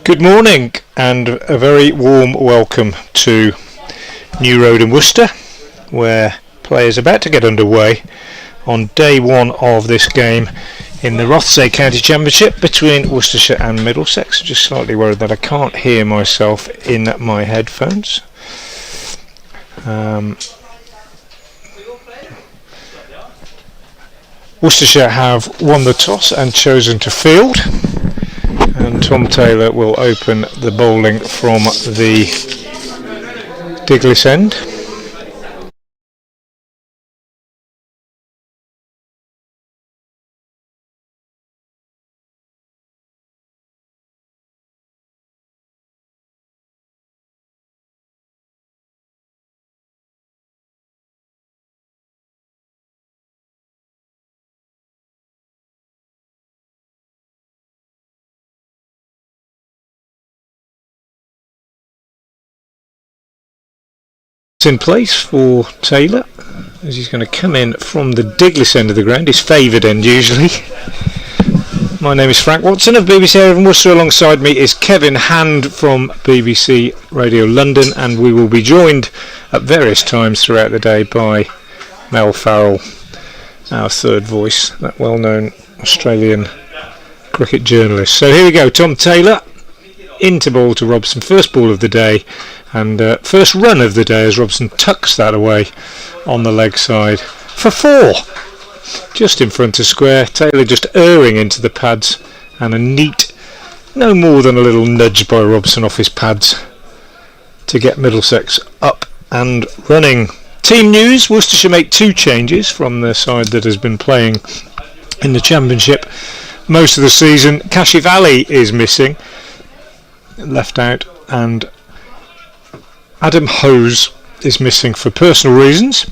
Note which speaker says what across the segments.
Speaker 1: Good morning and a very warm welcome to New Road in Worcester, where play is about to get underway on day one of this game in the Rothesay County Championship between Worcestershire and Middlesex. Just slightly worried that I can't hear myself in my headphones. Worcestershire have won the toss and chosen to field, and Tom Taylor will open the bowling from the Diglis end. In place for Taylor, as he's going to come in from the Diglis end of the ground, his favoured end usually. My name is Frank Watson of BBC Radio in Worcester. Alongside me is Kevin Hand from BBC Radio London, and we will be joined at various times throughout the day by Mel Farrell, our third voice, that well-known Australian cricket journalist. So here we go, Tom Taylor into ball to Robson, first ball of the day. And first run of the day as Robson tucks that away on the leg side for four, just in front of square. Taylor just erring into the pads, and a neat, no more than a little nudge by Robson off his pads to get Middlesex up and running. Team news: Worcestershire make two changes from the side that has been playing in the Championship most of the season. Kashif Ali is missing, left out, and Adam Hose is missing for personal reasons.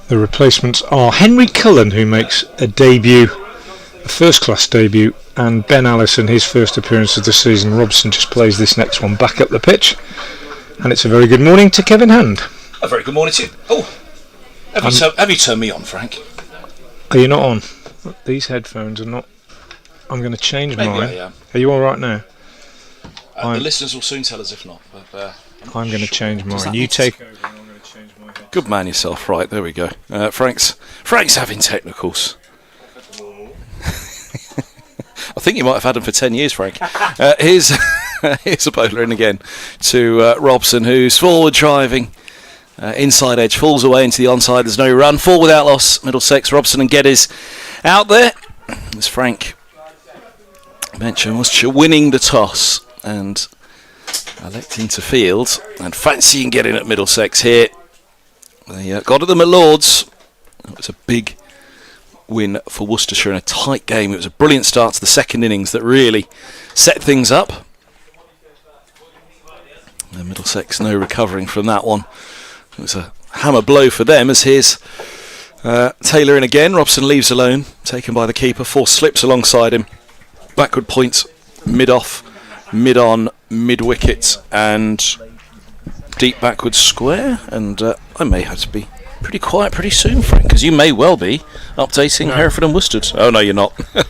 Speaker 1: The replacements are Henry Cullen, who makes a debut, a first-class debut, and Ben Allison, his first appearance of the season. Robson just plays this next one back up the pitch, and it's a very good morning to Kevin Hand.
Speaker 2: A very good morning to you. Oh, have you turned me on, Frank?
Speaker 1: Are you not on? These headphones are not. I'm going to change
Speaker 2: Maybe
Speaker 1: mine.
Speaker 2: I am.
Speaker 1: Are you all right now?
Speaker 2: The listeners will soon tell us if not. But,
Speaker 1: I'm going to change mine. You take over and I'm going to change my head.
Speaker 2: Good man yourself. Right, there we go. Frank's having technicals. I think you might have had them for 10 years, Frank. Here's a bowler in again to Robson, who's forward driving. Inside edge, falls away into the onside. There's no run. Four without loss. Middlesex, Robson and Geddes out there. As Frank mentioned, Worcestershire winning the toss and electing to field and fancying getting at Middlesex here. They got at them at Lords. It was a big win for Worcestershire in a tight game. It was a brilliant start to the second innings that really set things up. And Middlesex no recovering from that one. It was a hammer blow for them, as here's Taylor in again. Robson leaves alone, taken by the keeper. Four slips alongside him. Backward point, mid-off, mid-on, mid-wicket, and deep backward square. And I may have to be pretty quiet pretty soon, Frank, because you may well be updating Hereford and Worcester. Oh, no, you're not. I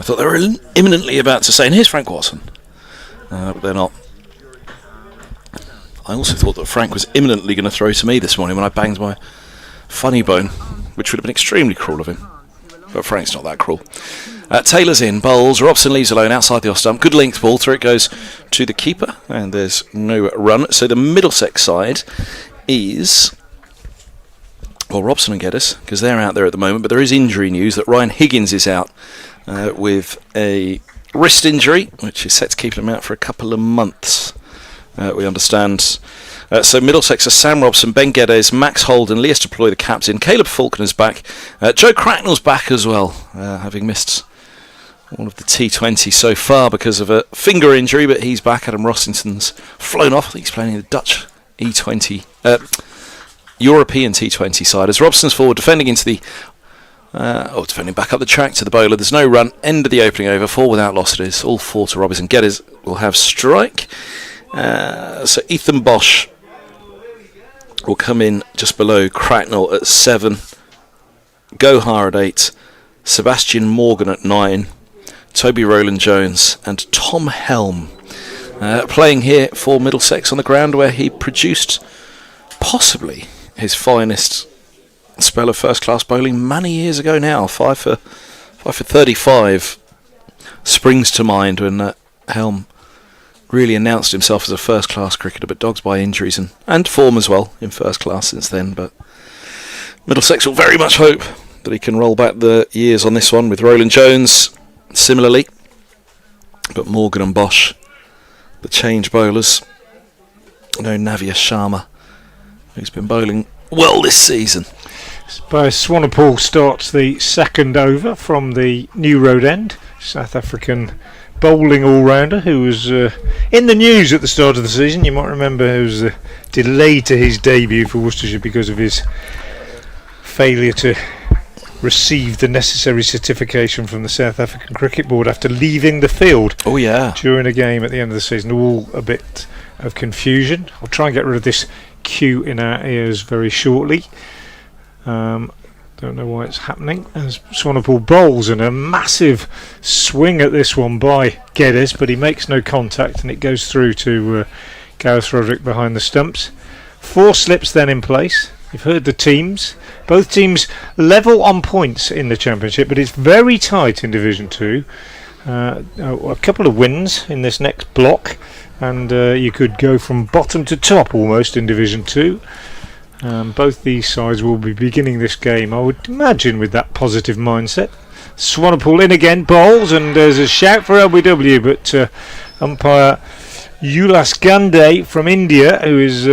Speaker 2: thought they were imminently about to say, and here's Frank Watson. But they're not. I also thought that Frank was imminently going to throw to me this morning when I banged my funny bone, which would have been extremely cruel of him. But Frank's not that cruel. Taylor's in, bowls. Robson leaves alone outside the off stump. Good length ball. Through it goes to the keeper, and there's no run. So the Middlesex side is, well, Robson and Geddes, because they're out there at the moment. But there is injury news that Ryan Higgins is out with a wrist injury, which is set to keep him out for a couple of months. We understand. So Middlesex are Sam Robson, Ben Geddes, Max Holden, Leas Deploy, the captain. Caleb Faulkner's back. Joe Cracknell's back as well, having missed all of the T20 so far because of a finger injury, but he's back. Adam Rossington's flown off. I think he's playing in the Dutch E20, European T20 side. As Robson's forward, defending into the defending back up the track to the bowler. There's no run. End of the opening over. Four without loss it is. All four to Robinson. Geddes will have strike. So Ethan Bosch will come in just below Cracknell at 7. Gohar at 8. Sebastian Morgan at 9. Toby Rowland-Jones and Tom Helm. Playing here for Middlesex on the ground where he produced possibly his finest spell of first-class bowling many years ago now. 5 for 35 springs to mind when Helm really announced himself as a first-class cricketer, but dogged by injuries and form as well in first class since then. But Middlesex will very much hope that he can roll back the years on this one with Rowland-Jones similarly, but Morgan and Bosch, the change bowlers. No Navya Sharma, who's been bowling well this season.
Speaker 1: Swanepoel starts the second over from the New Road End, South African bowling all-rounder who was in the news at the start of the season. You might remember he was delayed to his debut for Worcestershire because of his failure to receive the necessary certification from the South African Cricket Board after leaving the field during a game at the end of the season. All a bit of confusion. I'll try and get rid of this cue in our ears very shortly. Don't know why it's happening. As Swanepoel bowls, and a massive swing at this one by Geddes, but he makes no contact and it goes through to Gareth Roderick behind the stumps. 4 slips then in place. You've heard the teams. Both teams level on points in the Championship, but it's very tight in Division 2. A couple of wins in this next block, and you could go from bottom to top almost in Division 2. Both these sides will be beginning this game, I would imagine, with that positive mindset. Swanepoel in again, bowls, and there's a shout for LBW, but umpire Ulas Gande from India, who is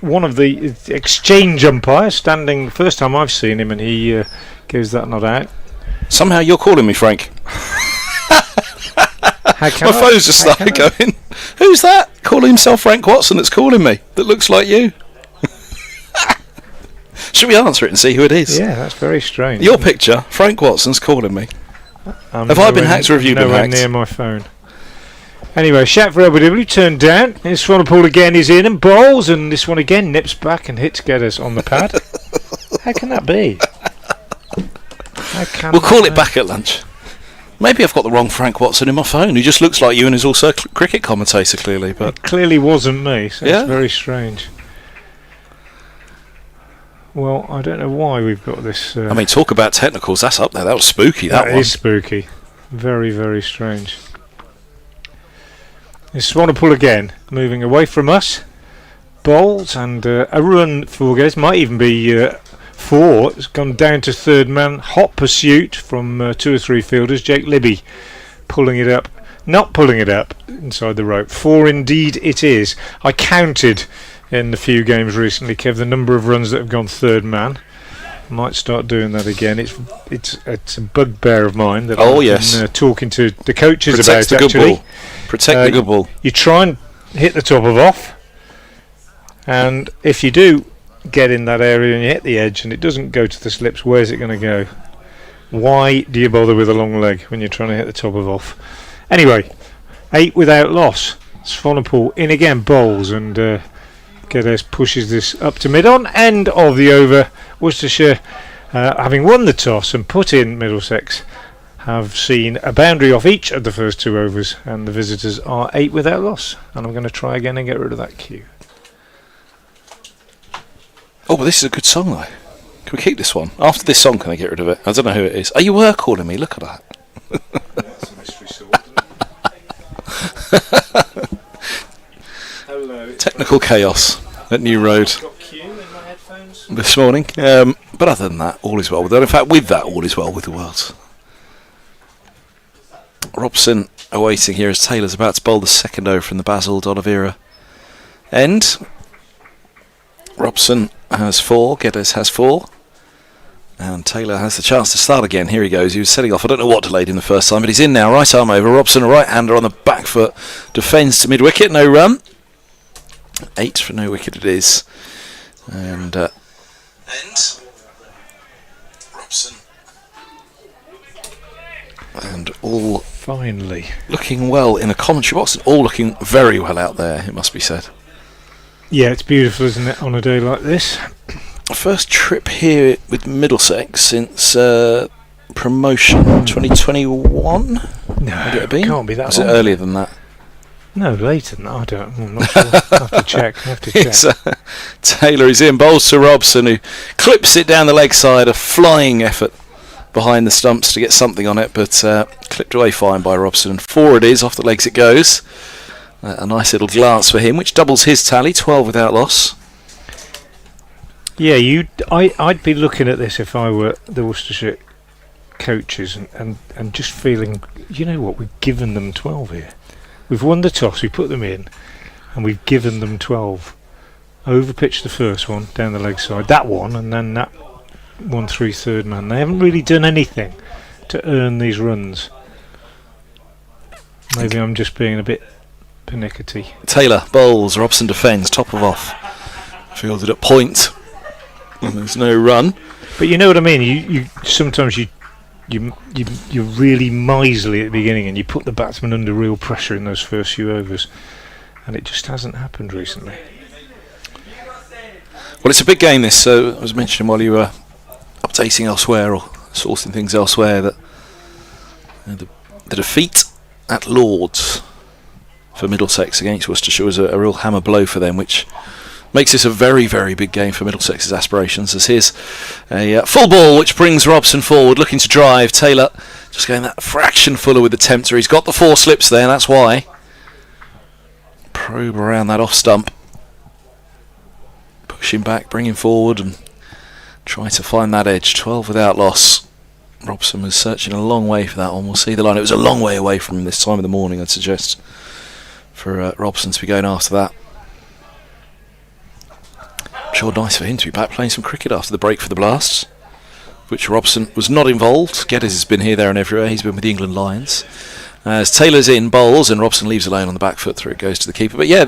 Speaker 1: one of the exchange umpires, standing, first time I've seen him, and he gives that not out.
Speaker 2: Somehow you're calling me Frank. My phone's just started going. Who's that? Calling himself Frank Watson that's calling me, that looks like you. Should we answer it and see who it is?
Speaker 1: Yeah, that's very strange.
Speaker 2: Your picture, Frank Watson's calling me. Have I been hacked or have you been hacked?
Speaker 1: Near my phone. Anyway, shout for LBW, turned down. This Swanepoel again is in and bowls, and this one again nips back and hits Geddes on the pad. How can that be?
Speaker 2: We'll call it back at lunch. Maybe I've got the wrong Frank Watson in my phone. He just looks like you and is also a cricket commentator, clearly. But
Speaker 1: it clearly wasn't me, so it's very strange. Well, I don't know why we've got this.
Speaker 2: I mean, talk about technicals. That's up there. That was spooky. That one
Speaker 1: is spooky. Very, very strange. It's Swanepoel again, moving away from us. Bowls and a run for Geddes. Might even be 4. It's gone down to third man. Hot pursuit from 2 or 3 fielders. Jake Libby pulling it up. Not pulling it up inside the rope. 4 indeed it is. I counted in the few games recently, Kev, the number of runs that have gone third man. Might start doing that again. It's a bugbear of mine that I've been talking to the coaches about. Actually,
Speaker 2: protect the good ball.
Speaker 1: You try and hit the top of off, and if you do get in that area and you hit the edge and it doesn't go to the slips, where's it going to go? Why do you bother with a long leg when you're trying to hit the top of off? Anyway, 8 without loss. Swanepoel in again, bowls, and Geddes pushes this up to mid-on. End of the over. Worcestershire, having won the toss and put in Middlesex, have seen a boundary off each of the first 2 overs, and the visitors are 8 without loss. And I'm going to try again and get rid of that cue.
Speaker 2: Oh, but this is a good song though. Can we keep this one? After this song, can I get rid of it? I don't know who it is. Oh, you were calling me. Look at that.
Speaker 1: That's a mystery solved. Hello.
Speaker 2: Technical chaos at New Road this morning. But other than that, all is well with it. In fact, with that, all is well with the world. Robson awaiting here as Taylor's about to bowl the second over from the Basil D'Oliveira end. Robson has 4, Geddes has 4, and Taylor has the chance to start again. Here he goes. He was setting off. I don't know what delayed him the first time, but he's in now. Right arm over. Robson, a right-hander on the back foot, defends to mid-wicket. No run. 8 for no wicket it is. And Robson. And all
Speaker 1: finally
Speaker 2: looking well in a commentary box, and all looking very well out there, it must be said.
Speaker 1: Yeah, it's beautiful, isn't it, on a day like this?
Speaker 2: First trip here with Middlesex since promotion 2021.
Speaker 1: No,
Speaker 2: Would it have been?
Speaker 1: Can't be that
Speaker 2: Was
Speaker 1: long.
Speaker 2: it earlier than that?
Speaker 1: No, later than that. I'm not sure. I have to check.
Speaker 2: Taylor is in, bowls to Robson, who clips it down the leg side. A flying effort behind the stumps to get something on it, but clipped away fine by Robson. And 4 it is, off the legs it goes. A nice little glance for him, which doubles his tally, 12 without loss.
Speaker 1: Yeah, I'd be looking at this if I were the Worcestershire coaches and just feeling, you know what, we've given them 12 here. We've won the toss, we put them in, and we've given them 12. Overpitched the first one down the leg side, that one, and then that one through third man. They haven't really done anything to earn these runs. Maybe I'm just being a bit pernickety.
Speaker 2: Taylor bowls, Robson defends, top of off. Fielded at point. And there's no run.
Speaker 1: But you know what I mean. You sometimes you're really miserly at the beginning, and you put the batsman under real pressure in those first few overs, and it just hasn't happened recently.
Speaker 2: Well, it's a big game this, so I was mentioning while you were updating elsewhere or sourcing things elsewhere that the defeat at Lords for Middlesex against Worcestershire was a real hammer blow for them, which makes this a very, very big game for Middlesex's aspirations. As here's a full ball which brings Robson forward, looking to drive. Taylor just going that fraction fuller with the tempter. He's got the 4 slips there, and that's why. Probe around that off stump. Push him back, bring him forward, and try to find that edge. 12 without loss. Robson was searching a long way for that one. We'll see the line. It was a long way away from this time of the morning, I'd suggest, for Robson to be going after that. Sure, nice for him to be back playing some cricket after the break for the Blasts, which Robson was not involved. Geddes has been here, there and everywhere. He's been with the England Lions. As Taylor's in, bowls, and Robson leaves alone on the back foot. Through it goes to the keeper. But yeah,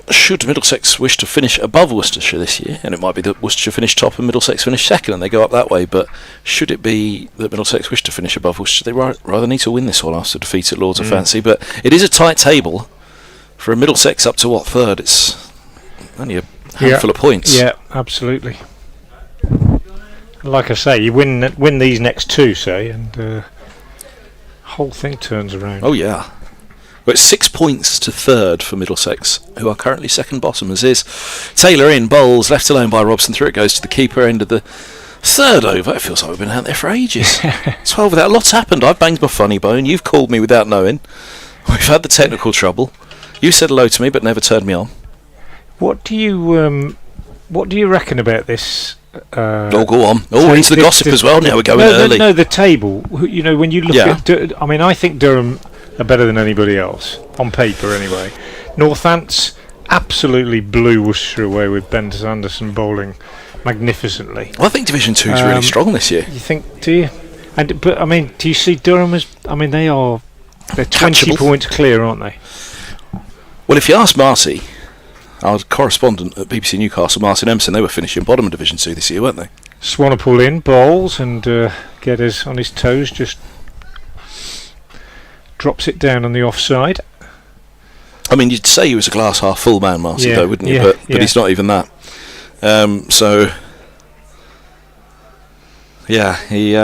Speaker 2: should Middlesex wish to finish above Worcestershire this year, and it might be that Worcestershire finish top and Middlesex finish second and they go up that way, but should it be that Middlesex wish to finish above Worcestershire, they rather need to win this one after defeat at Lords of Fancy. But it is a tight table for a Middlesex up to what, third? It's only a handful of points.
Speaker 1: Yeah, absolutely. Like I say, you win these next 2, say, and whole thing turns around.
Speaker 2: Oh yeah. But it's 6 points to third for Middlesex, who are currently second bottom, as is. Taylor in, bowls, left alone by Robson. Through it goes to the keeper, end of the third over. It feels like we've been out there for ages. 12 without. Lots happened. I've banged my funny bone. You've called me without knowing. We've had the technical trouble. You said hello to me, but never turned me on.
Speaker 1: What do you reckon about this?
Speaker 2: Go on. Into the gossip as well. Now we're going early.
Speaker 1: No, the table. You know, when you look at, I mean, I think Durham are better than anybody else on paper, anyway. Northants absolutely blew Worcestershire away with Ben Sanderson bowling magnificently.
Speaker 2: Well, I think Division 2 is really strong this year.
Speaker 1: You think? Do you? But I mean, do you see Durham as? I mean, they're 20
Speaker 2: Catchable.
Speaker 1: points clear, aren't they?
Speaker 2: Well, if you ask Marty, our correspondent at BBC Newcastle, Martin Emerson, they were finishing bottom of Division 2 this year, weren't they?
Speaker 1: Swanepoel in, bowls, and Geddes on his toes, just drops it down on the offside.
Speaker 2: I mean, you'd say he was a glass half full man, Marty, though, wouldn't you? But he's not even that. So, yeah, he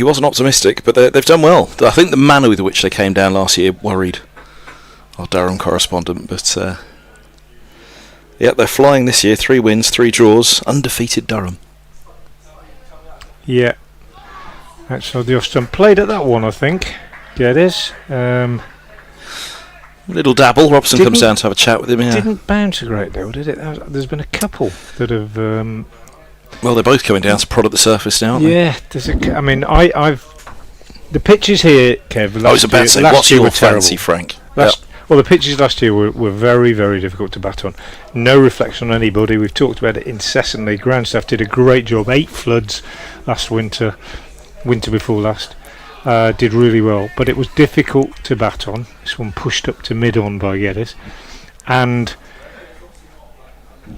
Speaker 2: wasn't optimistic, but they've done well. I think the manner with which they came down last year worried our Durham correspondent, but yeah, they're flying this year. 3 wins, 3 draws, undefeated Durham.
Speaker 1: Yeah, actually, the off-stump played at that one, I think. Geddes.
Speaker 2: Little dabble. Robson comes down to have a chat with him. Yeah.
Speaker 1: Didn't bounce a great deal, did it? There's been a couple that have.
Speaker 2: Well, they're both coming down to prod at the surface now, aren't they?
Speaker 1: Yeah, I mean, I've the pitches here, Kev.
Speaker 2: I was about to say, what's your fancy, Frank?
Speaker 1: Well, the pitches last year were very, very difficult to bat on. No reflection on anybody. We've talked about it incessantly. Ground staff did a great job. 8 floods last winter before last. Did really well, but it was difficult to bat on. This one pushed up to mid-on by Geddes, and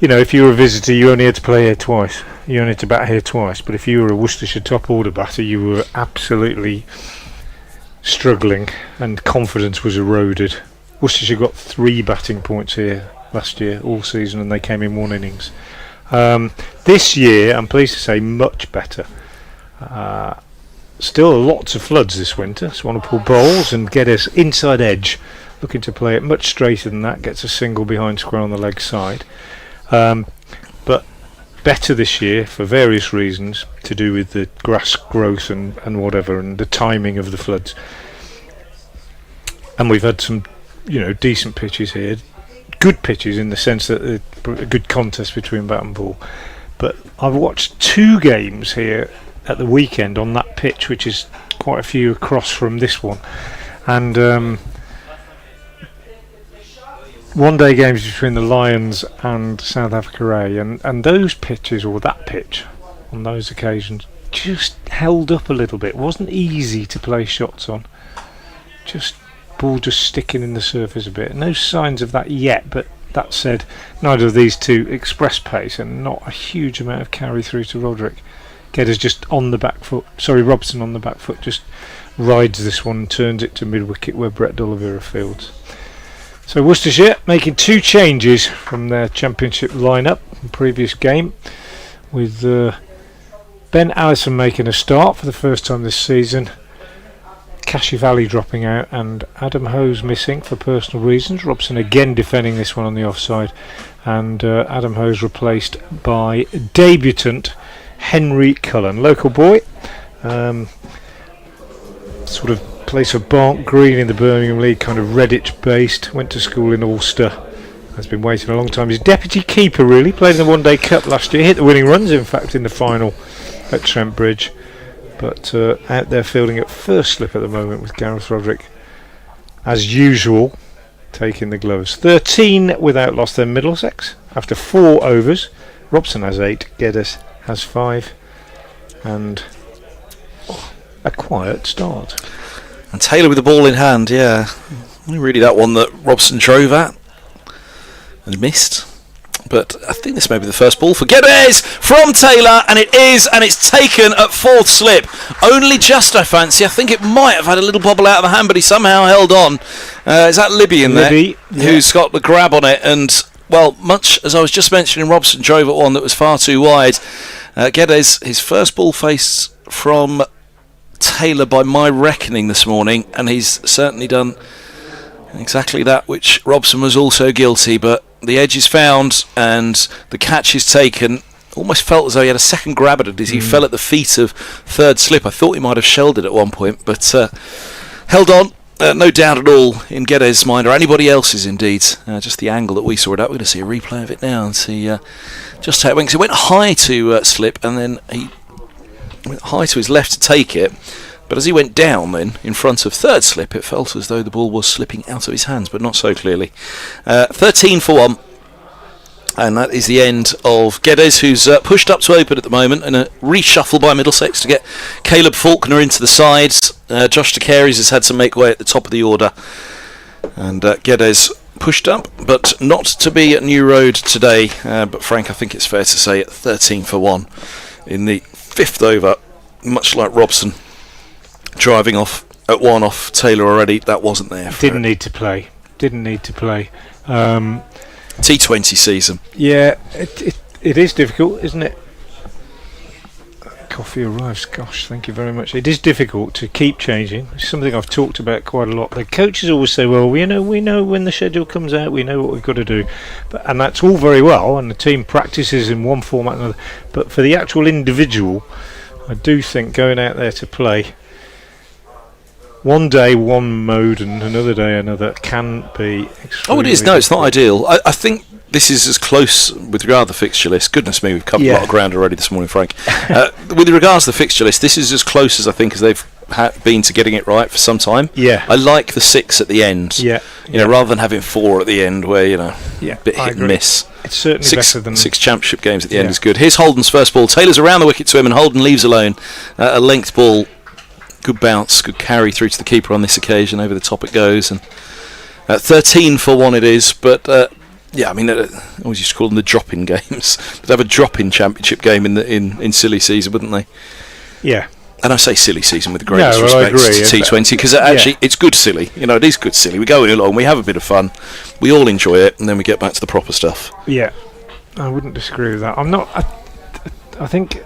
Speaker 1: you know, if you were a visitor, you only had to play here twice. You only had to bat here twice. But if you were a Worcestershire top order batter, you were absolutely struggling, and confidence was eroded. Worcestershire got 3 batting points here last year, all season, and they came in 1 innings. This year, I'm pleased to say, much better. Still lots of floods this winter. Swanepoel bowls and Geddes inside edge, looking to play it much straighter than that. Gets a single behind square on the leg side. But better this year for various reasons to do with the grass growth and whatever, and the timing of the floods. And we've had some, decent pitches here. Good pitches in the sense that a good contest between bat and ball. But I've watched 2 games here at the weekend on that pitch, which is quite a few across from this one. And one-day games between the Lions and South Africa A, and those pitches, or that pitch on those occasions, just held up a little bit. It wasn't easy to play shots on. Ball just sticking in the surface a bit. No signs of that yet, but that said, neither of these two express pace and not a huge amount of carry through to Roderick. Geddes just on the back foot, Robson on the back foot just rides this one and turns it to mid-wicket where Brett D'Oliveira fields. So Worcestershire making 2 changes from their championship lineup in the previous game, with Ben Allison making a start for the first time this season, Kashi Valley dropping out, and Adam Hose missing for personal reasons. Robson again defending this one on the offside, and Adam Hose replaced by debutant Henry Cullen, local boy, sort of plays for Barnt Green in the Birmingham League, kind of Redditch based, went to school in Ulster, has been waiting a long time. He's deputy keeper really, played in the One Day Cup last year, hit the winning runs in fact in the final at Trent Bridge, but out there fielding at first slip at the moment with Gareth Roderick as usual taking the gloves. 13 without loss then Middlesex after 4 overs. Robson has 8, Geddes has 5, and a quiet start.
Speaker 2: And Taylor with the ball in hand, yeah. Only really that one that Robson drove at and missed. But I think this may be the first ball for Geddes from Taylor, and it is, and it's taken at 4th slip. Only just, I fancy. I think it might have had a little bobble out of the hand, but he somehow held on. Is that Libby in there?
Speaker 1: Yeah.
Speaker 2: Who's got the grab on it, and well, much as I was just mentioning, Robson drove at one that was far too wide. Geddes, his first ball faced from Taylor by my reckoning this morning, and he's certainly done exactly that which Robson was also guilty, but the edge is found and the catch is taken. Almost felt as though he had a second grab at it as he fell at the feet of 3rd slip. I thought he might have shelled it at one point, but held on. No doubt at all in Geddes' mind, or anybody else's indeed. Just the angle that we saw it at. We're going to see a replay of it now and see just how it went. 'Cause it went high to slip, and then he went high to his left to take it. But as he went down then, in front of 3rd slip, it felt as though the ball was slipping out of his hands, but not so clearly. 13 for 1. And that is the end of Geddes, who's pushed up to open at the moment, and a reshuffle by Middlesex to get Caleb Faulkner into the sides. Josh DeCaries has had to make way at the top of the order. And Geddes pushed up, but not to be at New Road today. But Frank, I think it's fair to say at 13 for 1 in the 5th over, much like Robson driving off at 1 off Taylor already, that wasn't there.
Speaker 1: Didn't need to play.
Speaker 2: T20 season.
Speaker 1: Yeah, it is difficult, isn't it? Coffee arrives. Gosh, thank you very much. It is difficult to keep changing. It's something I've talked about quite a lot. The coaches always say, "Well, we know when the schedule comes out. We know what we've got to do," and that's all very well. And the team practices in one format and another. But for the actual individual, I do think going out there to play one day one mode and another day another can be extremely
Speaker 2: it is. No, it's not ideal. I think this is as close with regard to the fixture list. Goodness me, we've covered a lot of ground already this morning, Frank. With regards to the fixture list, this is as close as I think as they've been to getting it right for some time.
Speaker 1: Yeah,
Speaker 2: I like the 6 at the end.
Speaker 1: Yeah,
Speaker 2: rather than having 4 at the end, where bit hit and miss.
Speaker 1: It's certainly better than
Speaker 2: 6 championship games at the end is good. Here's Holden's first ball. Taylor's around the wicket to him, and Holden leaves alone. A length ball. Good bounce, good carry through to the keeper on this occasion. Over the top it goes, and 13 for 1 it is. But I always used to call them the drop-in games. They'd have a drop-in championship game in silly season, wouldn't they?
Speaker 1: Yeah.
Speaker 2: And I say silly season with the greatest respect to T20, because actually it's good silly. It is good silly. We go along, we have a bit of fun, we all enjoy it, and then we get back to the proper stuff.
Speaker 1: Yeah, I wouldn't disagree with that. I think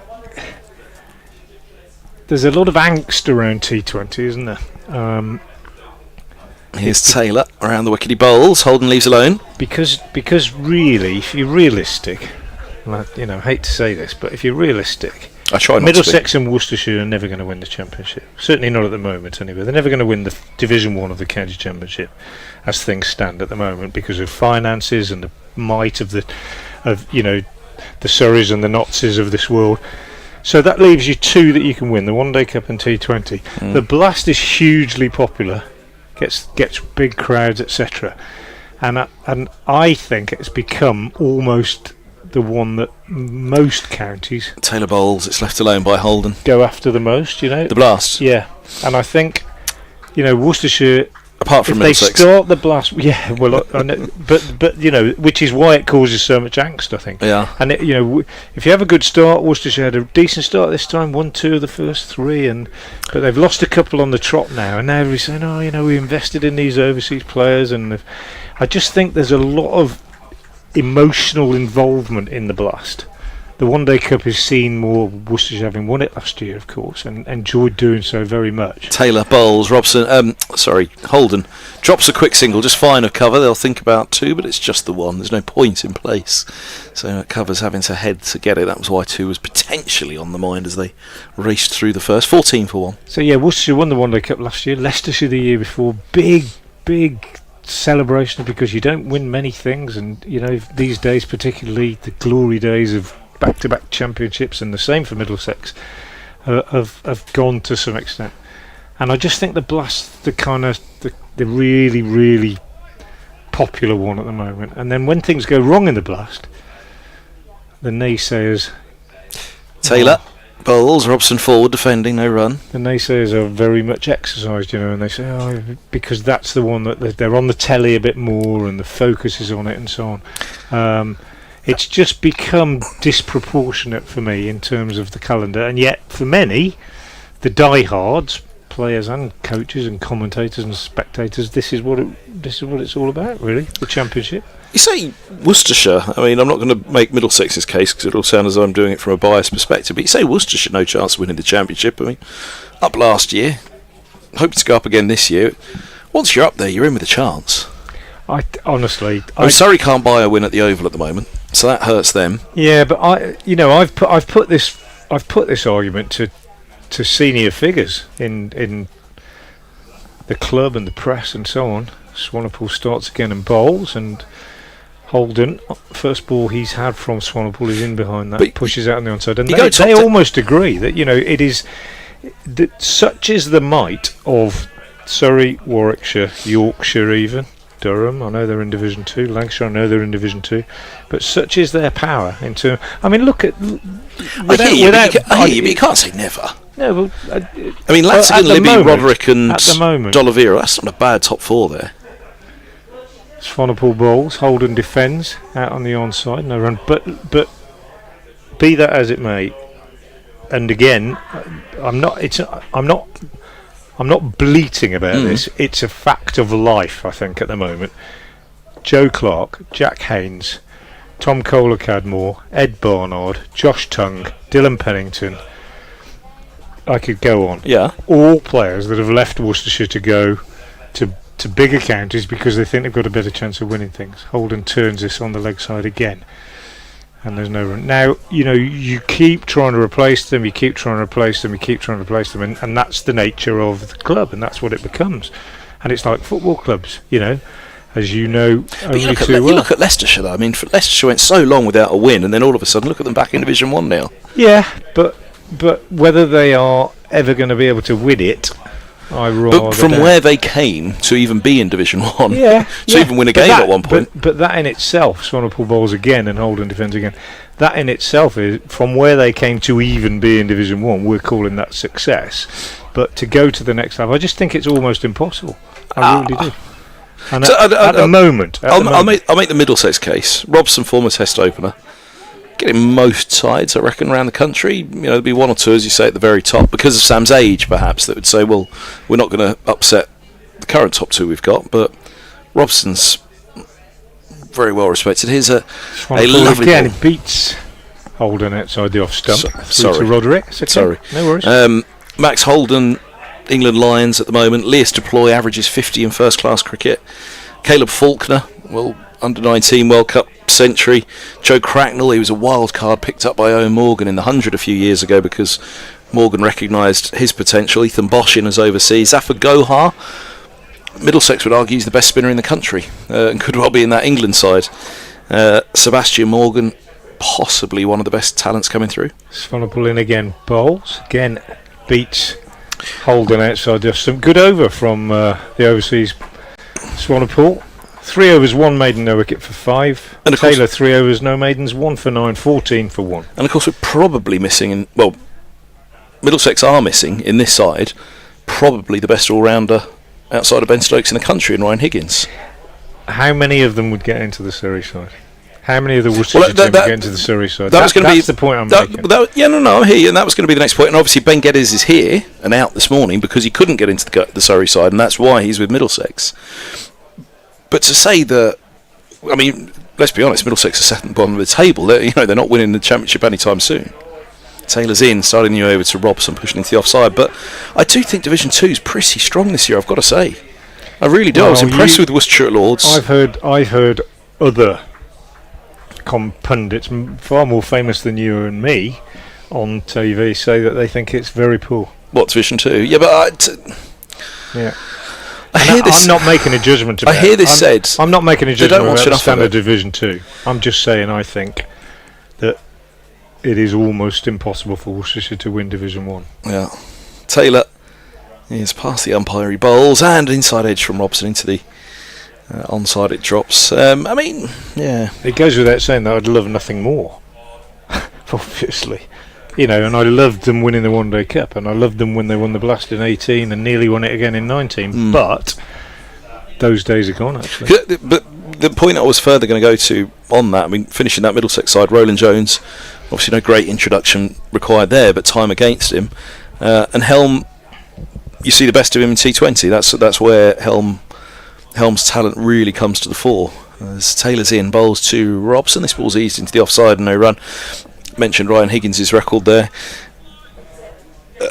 Speaker 1: there's a lot of angst around T20, isn't there?
Speaker 2: Here's Taylor around the wickety bowls. Holden leaves alone.
Speaker 1: Because really, if you're realistic, and I hate to say this, but if you're realistic,
Speaker 2: I try not
Speaker 1: Middlesex
Speaker 2: to be.
Speaker 1: and Worcestershire are never going to win the championship. Certainly not at the moment, anyway. They're never going to win the Division 1 of the county championship, as things stand at the moment, because of finances and the might of the Surreys and the Notses of this world. So that leaves you two that you can win: the One Day Cup and T20. The Blast is hugely popular, gets big crowds, etc. And I think it's become almost the one that most counties
Speaker 2: Taylor bowls. It's left alone by Holden.
Speaker 1: go after the most.
Speaker 2: The Blast.
Speaker 1: Yeah, and I think Worcestershire.
Speaker 2: Apart from
Speaker 1: If they
Speaker 2: Middlesex.
Speaker 1: start the Blast, yeah, well, I know, but which is why it causes so much angst, I think.
Speaker 2: Yeah.
Speaker 1: And if you have a good start, Worcestershire had a decent start this time, won 2 of the first 3, but they've lost a couple on the trot now, and now everybody's saying, we invested in these overseas players, and I just think there's a lot of emotional involvement in the Blast. The One Day Cup is seen more, Worcestershire having won it last year, of course, and enjoyed doing so very much.
Speaker 2: Taylor bowls. Holden drops a quick single, just fine of cover. They'll think about 2, but it's just the 1. There's no point in place. So cover's having to head to get it. That was why 2 was potentially on the mind as they raced through the first. 14 for 1.
Speaker 1: So yeah, Worcestershire won the One Day Cup last year. Leicestershire the year before. Big celebration, because you don't win many things, and these days, particularly the glory days of back-to-back championships, and the same for Middlesex, have gone to some extent. And I just think the Blast, the really, really popular one at the moment. And then when things go wrong in the Blast, the naysayers.
Speaker 2: Taylor bowls. Robson forward, defending, no run.
Speaker 1: The naysayers are very much exercised, and they say, because that's the one that they're on the telly a bit more, and the focus is on it, and so on. It's just become disproportionate for me in terms of the calendar, and yet for many, the diehards, players and coaches and commentators and spectators, this is what it's all about, really. The championship.
Speaker 2: You say Worcestershire. I mean, I'm not going to make Middlesex's case because it'll sound as though I'm doing it from a biased perspective. But you say Worcestershire, no chance of winning the championship. I mean, up last year, hoping to go up again this year. Once you're up there, you're in with a chance.
Speaker 1: Honestly,
Speaker 2: Surrey can't buy a win at the Oval at the moment, so that hurts them.
Speaker 1: Yeah, but I've put this argument to senior figures in the club and the press and so on. Swanepoel starts again and bowls, and Holden, first ball he's had from Swanepoel is in behind that, but pushes out on the onside, and they almost agree that it is that such is the might of Surrey, Warwickshire, Yorkshire, even Durham. I know they're in Division 2. Lancashire, I know they're in Division 2. But such is their power in terms. I mean, look at.
Speaker 2: But you can't say never.
Speaker 1: No,
Speaker 2: I mean, Lansington, Libby, Roderick, and D'Oliveira. That's not a bad top 4 there.
Speaker 1: Swanepoel bowls. Holden defends out on the onside. No run. But be that as it may, and again, I'm not bleating about this. It's a fact of life, I think, at the moment. Joe Clark, Jack Haynes, Tom Kohler-Cadmore, Ed Barnard, Josh Tongue, Dylan Pennington. I could go on.
Speaker 2: Yeah.
Speaker 1: All players that have left Worcestershire to go to bigger counties because they think they've got a better chance of winning things. Holden turns this on the leg side again. And there's no run. Now, you keep trying to replace them, and that's the nature of the club, and that's what it becomes. And it's like football clubs, as you know,
Speaker 2: but you look at Leicestershire, though. I mean, Leicestershire went so long without a win, and then all of a sudden, look at them back in Division 1 now.
Speaker 1: Yeah, but whether they are ever going to be able to win it,
Speaker 2: But from where they came to even be in Division 1, even win a game at one point.
Speaker 1: But that in itself, Swanepoel bowls again and Holden defends again. That in itself is, from where they came to even be in Division 1, we're calling that success. But to go to the next level, I just think it's almost impossible. I really do. And at the moment...
Speaker 2: I'll make the Middlesex case. Robson, former Test opener. Getting most sides, I reckon, around the country. There'll be one or two, as you say, at the very top, because of Sam's age, perhaps, that would say, well, we're not going to upset the current top 2 we've got, but Robson's very well respected. Here's a lovely
Speaker 1: again, it beats Holden outside the off stump.
Speaker 2: Sorry.
Speaker 1: To Roderick. Okay.
Speaker 2: Sorry.
Speaker 1: No worries.
Speaker 2: Max Holden, England Lions at the moment. Lewis Deploy averages 50 in first-class cricket. Caleb Faulkner, well, under-19 World Cup century. Joe Cracknell, he was a wild card picked up by Owen Morgan in the 100 a few years ago because Morgan recognised his potential. Ethan Bosch in as overseas. Zafar Gohar, Middlesex would argue he's the best spinner in the country and could well be in that England side. Sebastian Morgan, possibly one of the best talents coming through.
Speaker 1: Swanepoel in again, bowls. Again, beats Holden outside the stump. Good over from the overseas Swanepoel. 3 overs, 1 maiden, no wicket for 5. And Taylor, 3 overs, no maidens, 1 for 9, 14 for 1.
Speaker 2: And of course we're probably missing, Middlesex are missing in this side probably the best all-rounder outside of Ben Stokes in the country, and Ryan Higgins.
Speaker 1: How many of them would get into the Surrey side? How many of the Worcestershire team would get into the Surrey side? That's the point I'm making. I hear you, and that was going to be the next point. And obviously Ben Geddes is here and out this morning because he couldn't get into the Surrey side, and that's why he's with Middlesex. But to say that, let's be honest, Middlesex are second bottom of the table. They're not winning the championship anytime soon. Taylor's in, starting you over to Robson, pushing into the offside. But I do think Division 2 is pretty strong this year, I've got to say. I really do. I was impressed with Worcestershire at Lords. I've heard other pundits, far more famous than you and me, on TV say that they think it's very poor.
Speaker 2: What, Division 2? Yeah, but
Speaker 1: I hear this. I'm not making a judgment about it.
Speaker 2: I hear this said.
Speaker 1: I'm not making a judgment about the standard Division 2. I'm just saying I think that it is almost impossible for Worcestershire to win Division 1.
Speaker 2: Yeah. Taylor is past the umpire, he bowls, and inside edge from Robson into the onside it drops.
Speaker 1: It goes without saying that I'd love nothing more, obviously. And I loved them winning the One Day Cup, and I loved them when they won the Blast in 18 and nearly won it again in 19. But those days are gone, actually.
Speaker 2: But the point I was further going to go to on that, finishing that Middlesex side, Roland Jones, obviously no great introduction required there, but time against him. And Helm, you see the best of him in T20. That's where Helm's talent really comes to the fore. As Taylor's in, bowls to Robson. This ball's eased into the offside and no run. Mentioned Ryan Higgins' record there.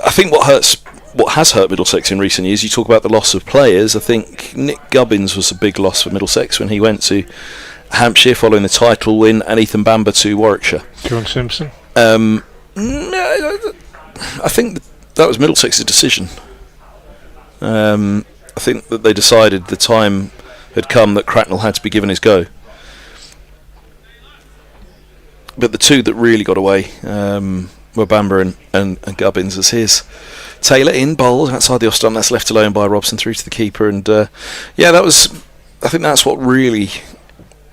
Speaker 2: I think what has hurt Middlesex in recent years, you talk about the loss of players. I think Nick Gubbins was a big loss for Middlesex when he went to Hampshire following the title win, and Ethan Bamber to Warwickshire.
Speaker 1: John Simpson?
Speaker 2: I think that was Middlesex's decision. I think that they decided the time had come that Cracknell had to be given his go. But the two that really got away were Bamber and Gubbins as his. Taylor in, bowls outside the off stump, that's left alone by Robson through to the keeper, and I think that's what really,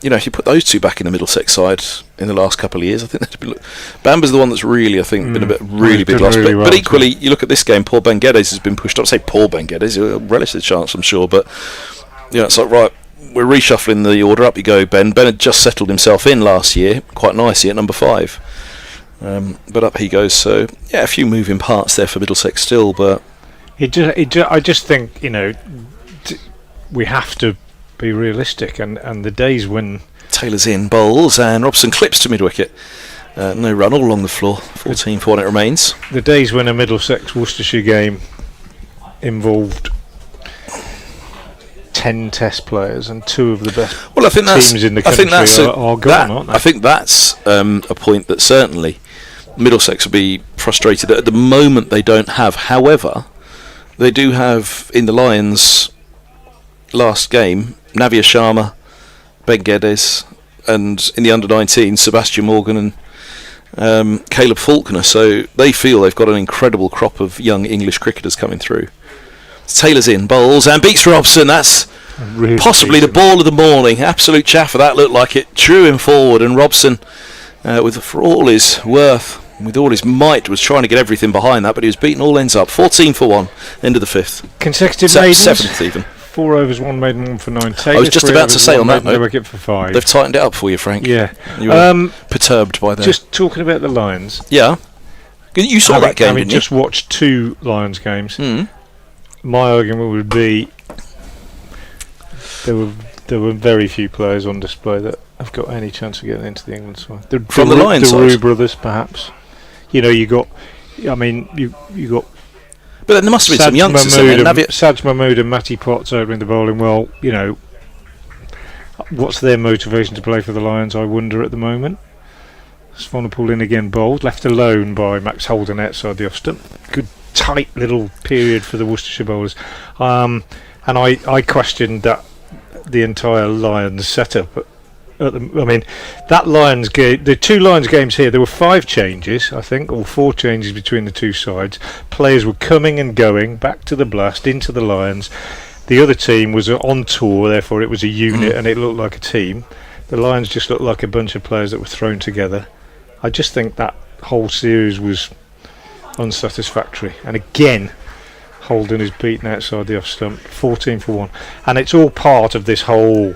Speaker 2: if you put those two back in the Middlesex side in the last couple of years, I think Bamber's the one that's really, I think, been a really big loss. Really but equally, you look at this game, Paul Ben Geddes has been pushed up. Say Paul Ben Geddes, a relative chance, I'm sure, but it's like, right, we're reshuffling the order. Up you go, Ben. Ben had just settled himself in last year quite nicely at number 5. But up he goes. So, a few moving parts there for Middlesex still, but
Speaker 1: I just think, we have to be realistic, and the days when
Speaker 2: Taylor's in, bowls, and Robson clips to mid-wicket. No run all along the floor. 14 for 1 it remains.
Speaker 1: The days when a Middlesex Worcestershire game involved 10 Test players and 2 of the best teams in the country are gone, aren't they?
Speaker 2: I think that's a point that certainly Middlesex will be frustrated at the moment they don't have. However, they do have in the Lions last game Navia Sharma, Ben Geddes, and in the under-19 Sebastian Morgan and Caleb Faulkner. So they feel they've got an incredible crop of young English cricketers coming through. Taylor's in, bowls, and beats Robson. That's really possibly the ball of the morning. Absolute chaffer, that looked like it. Drew him forward, and Robson, for all his worth, with all his might, was trying to get everything behind that, but he was beaten all ends up. 14 for 1, end of the 5th.
Speaker 1: Consecutive maidens.
Speaker 2: 7th even.
Speaker 1: 4 overs, 1 maiden, 1 for 9. Taylor,
Speaker 2: I was just about to say on that note,
Speaker 1: wicket for 5.
Speaker 2: They've tightened it up for you, Frank.
Speaker 1: Yeah.
Speaker 2: You were perturbed by that.
Speaker 1: Just talking about the Lions.
Speaker 2: Yeah. You saw that game, didn't you?
Speaker 1: Just watched 2 Lions games. My argument would be there were very few players on display that have got any chance of getting into the England side.
Speaker 2: From the Lions side?
Speaker 1: The Roux brothers, perhaps. You got
Speaker 2: But then there must have been some youngsters in there.
Speaker 1: Saj Mahmood and Matty Potts opening the bowling. Well, what's their motivation to play for the Lions, I wonder, at the moment. Swanepoel in again bowled, left alone by Max Holden outside the off stump. Good tight little period for the Worcestershire bowlers. And I questioned the entire Lions setup. That Lions game, the two Lions games here, there were 5 changes, I think, or 4 changes between the two sides. Players were coming and going back to the Blast, into the Lions. The other team was on tour, therefore it was a unit and it looked like a team. The Lions just looked like a bunch of players that were thrown together. I just think that whole series was unsatisfactory. And again, Holden is beaten outside the off stump, 14 for 1. And it's all part of this whole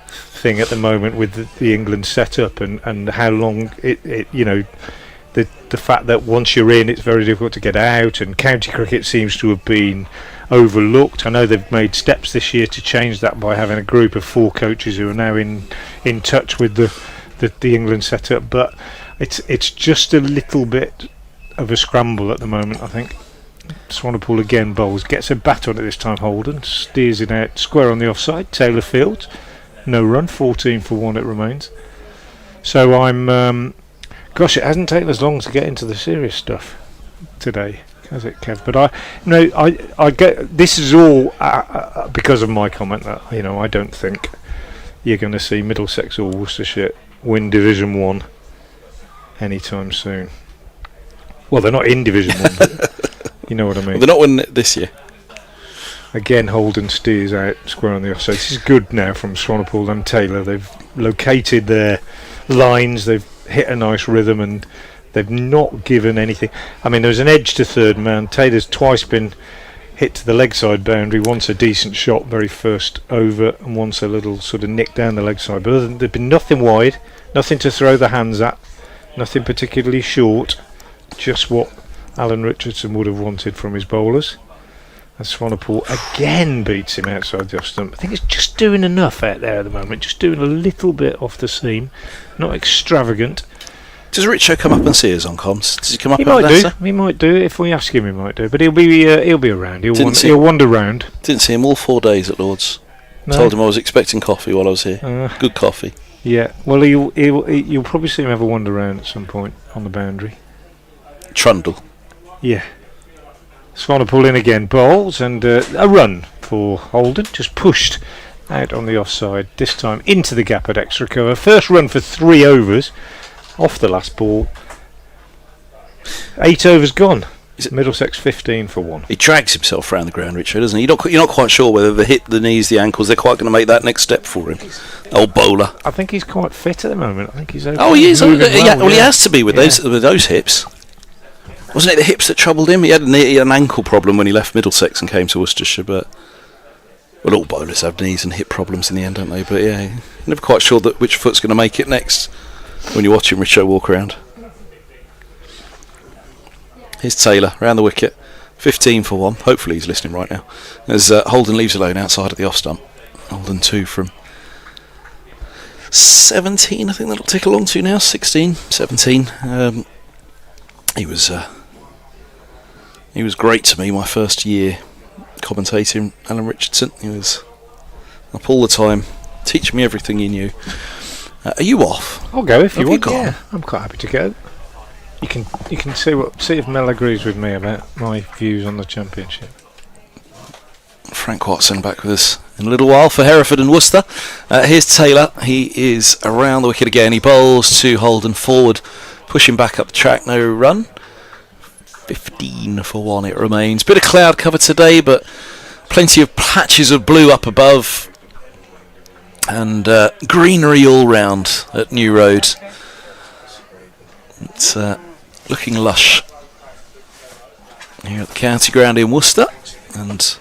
Speaker 1: thing at the moment with the England setup and how long the fact that once you're in it's very difficult to get out, and county cricket seems to have been overlooked. I know they've made steps this year to change that by having a group of 4 coaches who are now in touch with the England setup, but it's just a little bit of a scramble at the moment, I think. Swanepoel again bowls, gets a bat on it this time. Holden steers it out square on the offside. Taylor fields, no run, 14 for 1 it remains. So I'm gosh, it hasn't taken us long to get into the serious stuff today, has it, Kev? But I get this is all because of my comment that I don't think you're going to see Middlesex or Worcestershire win Division 1 anytime soon. Well, they're not in Division 1, but you know what I mean.
Speaker 2: Well, they're not winning it this year.
Speaker 1: Again, Holden steers out square on the offside. This is good now from Swanepoel and Taylor. They've located their lines, they've hit a nice rhythm, and they've not given anything. There was an edge to third man. Taylor's twice been hit to the leg side boundary, once a decent shot very first over, and once a little sort of nick down the leg side. But other than, there's been nothing wide, nothing to throw the hands at, nothing particularly short, just what Alan Richardson would have wanted from his bowlers. And Swanepoel again beats him outside the off stump. I think it's just doing enough out there at the moment, just doing a little bit off the seam, not extravagant.
Speaker 2: Does Richo come up and see us on comms? Does he come up?
Speaker 1: He might do. If we ask him, he might do. But he'll be around. He'll wander round.
Speaker 2: Didn't see him all 4 days at Lord's. No. Told him I was expecting coffee while I was here. Good coffee. Yeah. Well, you'll probably see him have a wander round at some point on the boundary. Trundle.
Speaker 1: Yeah. Swanepoel in again, bowls, and a run for Holden, just pushed out on the offside, this time into the gap at extra cover. First run for 3 overs off the last ball. 8 overs gone. Middlesex 15 for 1.
Speaker 2: He drags himself around the ground, Richard, doesn't he? You're not quite sure whether the hip, the knees, the ankles, they're quite going to make that next step for him. Old bowler.
Speaker 1: I think he's quite fit at the moment. I think he's okay.
Speaker 2: Oh, he is. Well, he has to be with those hips. Wasn't it the hips that troubled him? He had an ankle problem when he left Middlesex and came to Worcestershire, but all bowlers have knees and hip problems in the end, don't they? But yeah, you're never quite sure which foot's going to make it next when you're watching Richo walk around. Here's Taylor round the wicket, 15 for 1. Hopefully he's listening right now. As Holden leaves alone outside of the off stump. Holden 2 from 17. I think that'll tick along to now. 16, 17. He was great to me my first year commentating Alan Richardson. He was up all the time, teaching me everything he knew. Are you off?
Speaker 1: I'll go if you want. Yeah, I'm quite happy to go. You can see if Mel agrees with me about my views on the championship.
Speaker 2: Frank Watson back with us in a little while for Hereford and Worcester. Here's Taylor. He is around the wicket again. He bowls to Holden forward, pushing back up the track. No run. 15 for 1 it remains. Bit of cloud cover today, but plenty of patches of blue up above, and greenery all round at New Road. It's looking lush here at the county ground in Worcester, and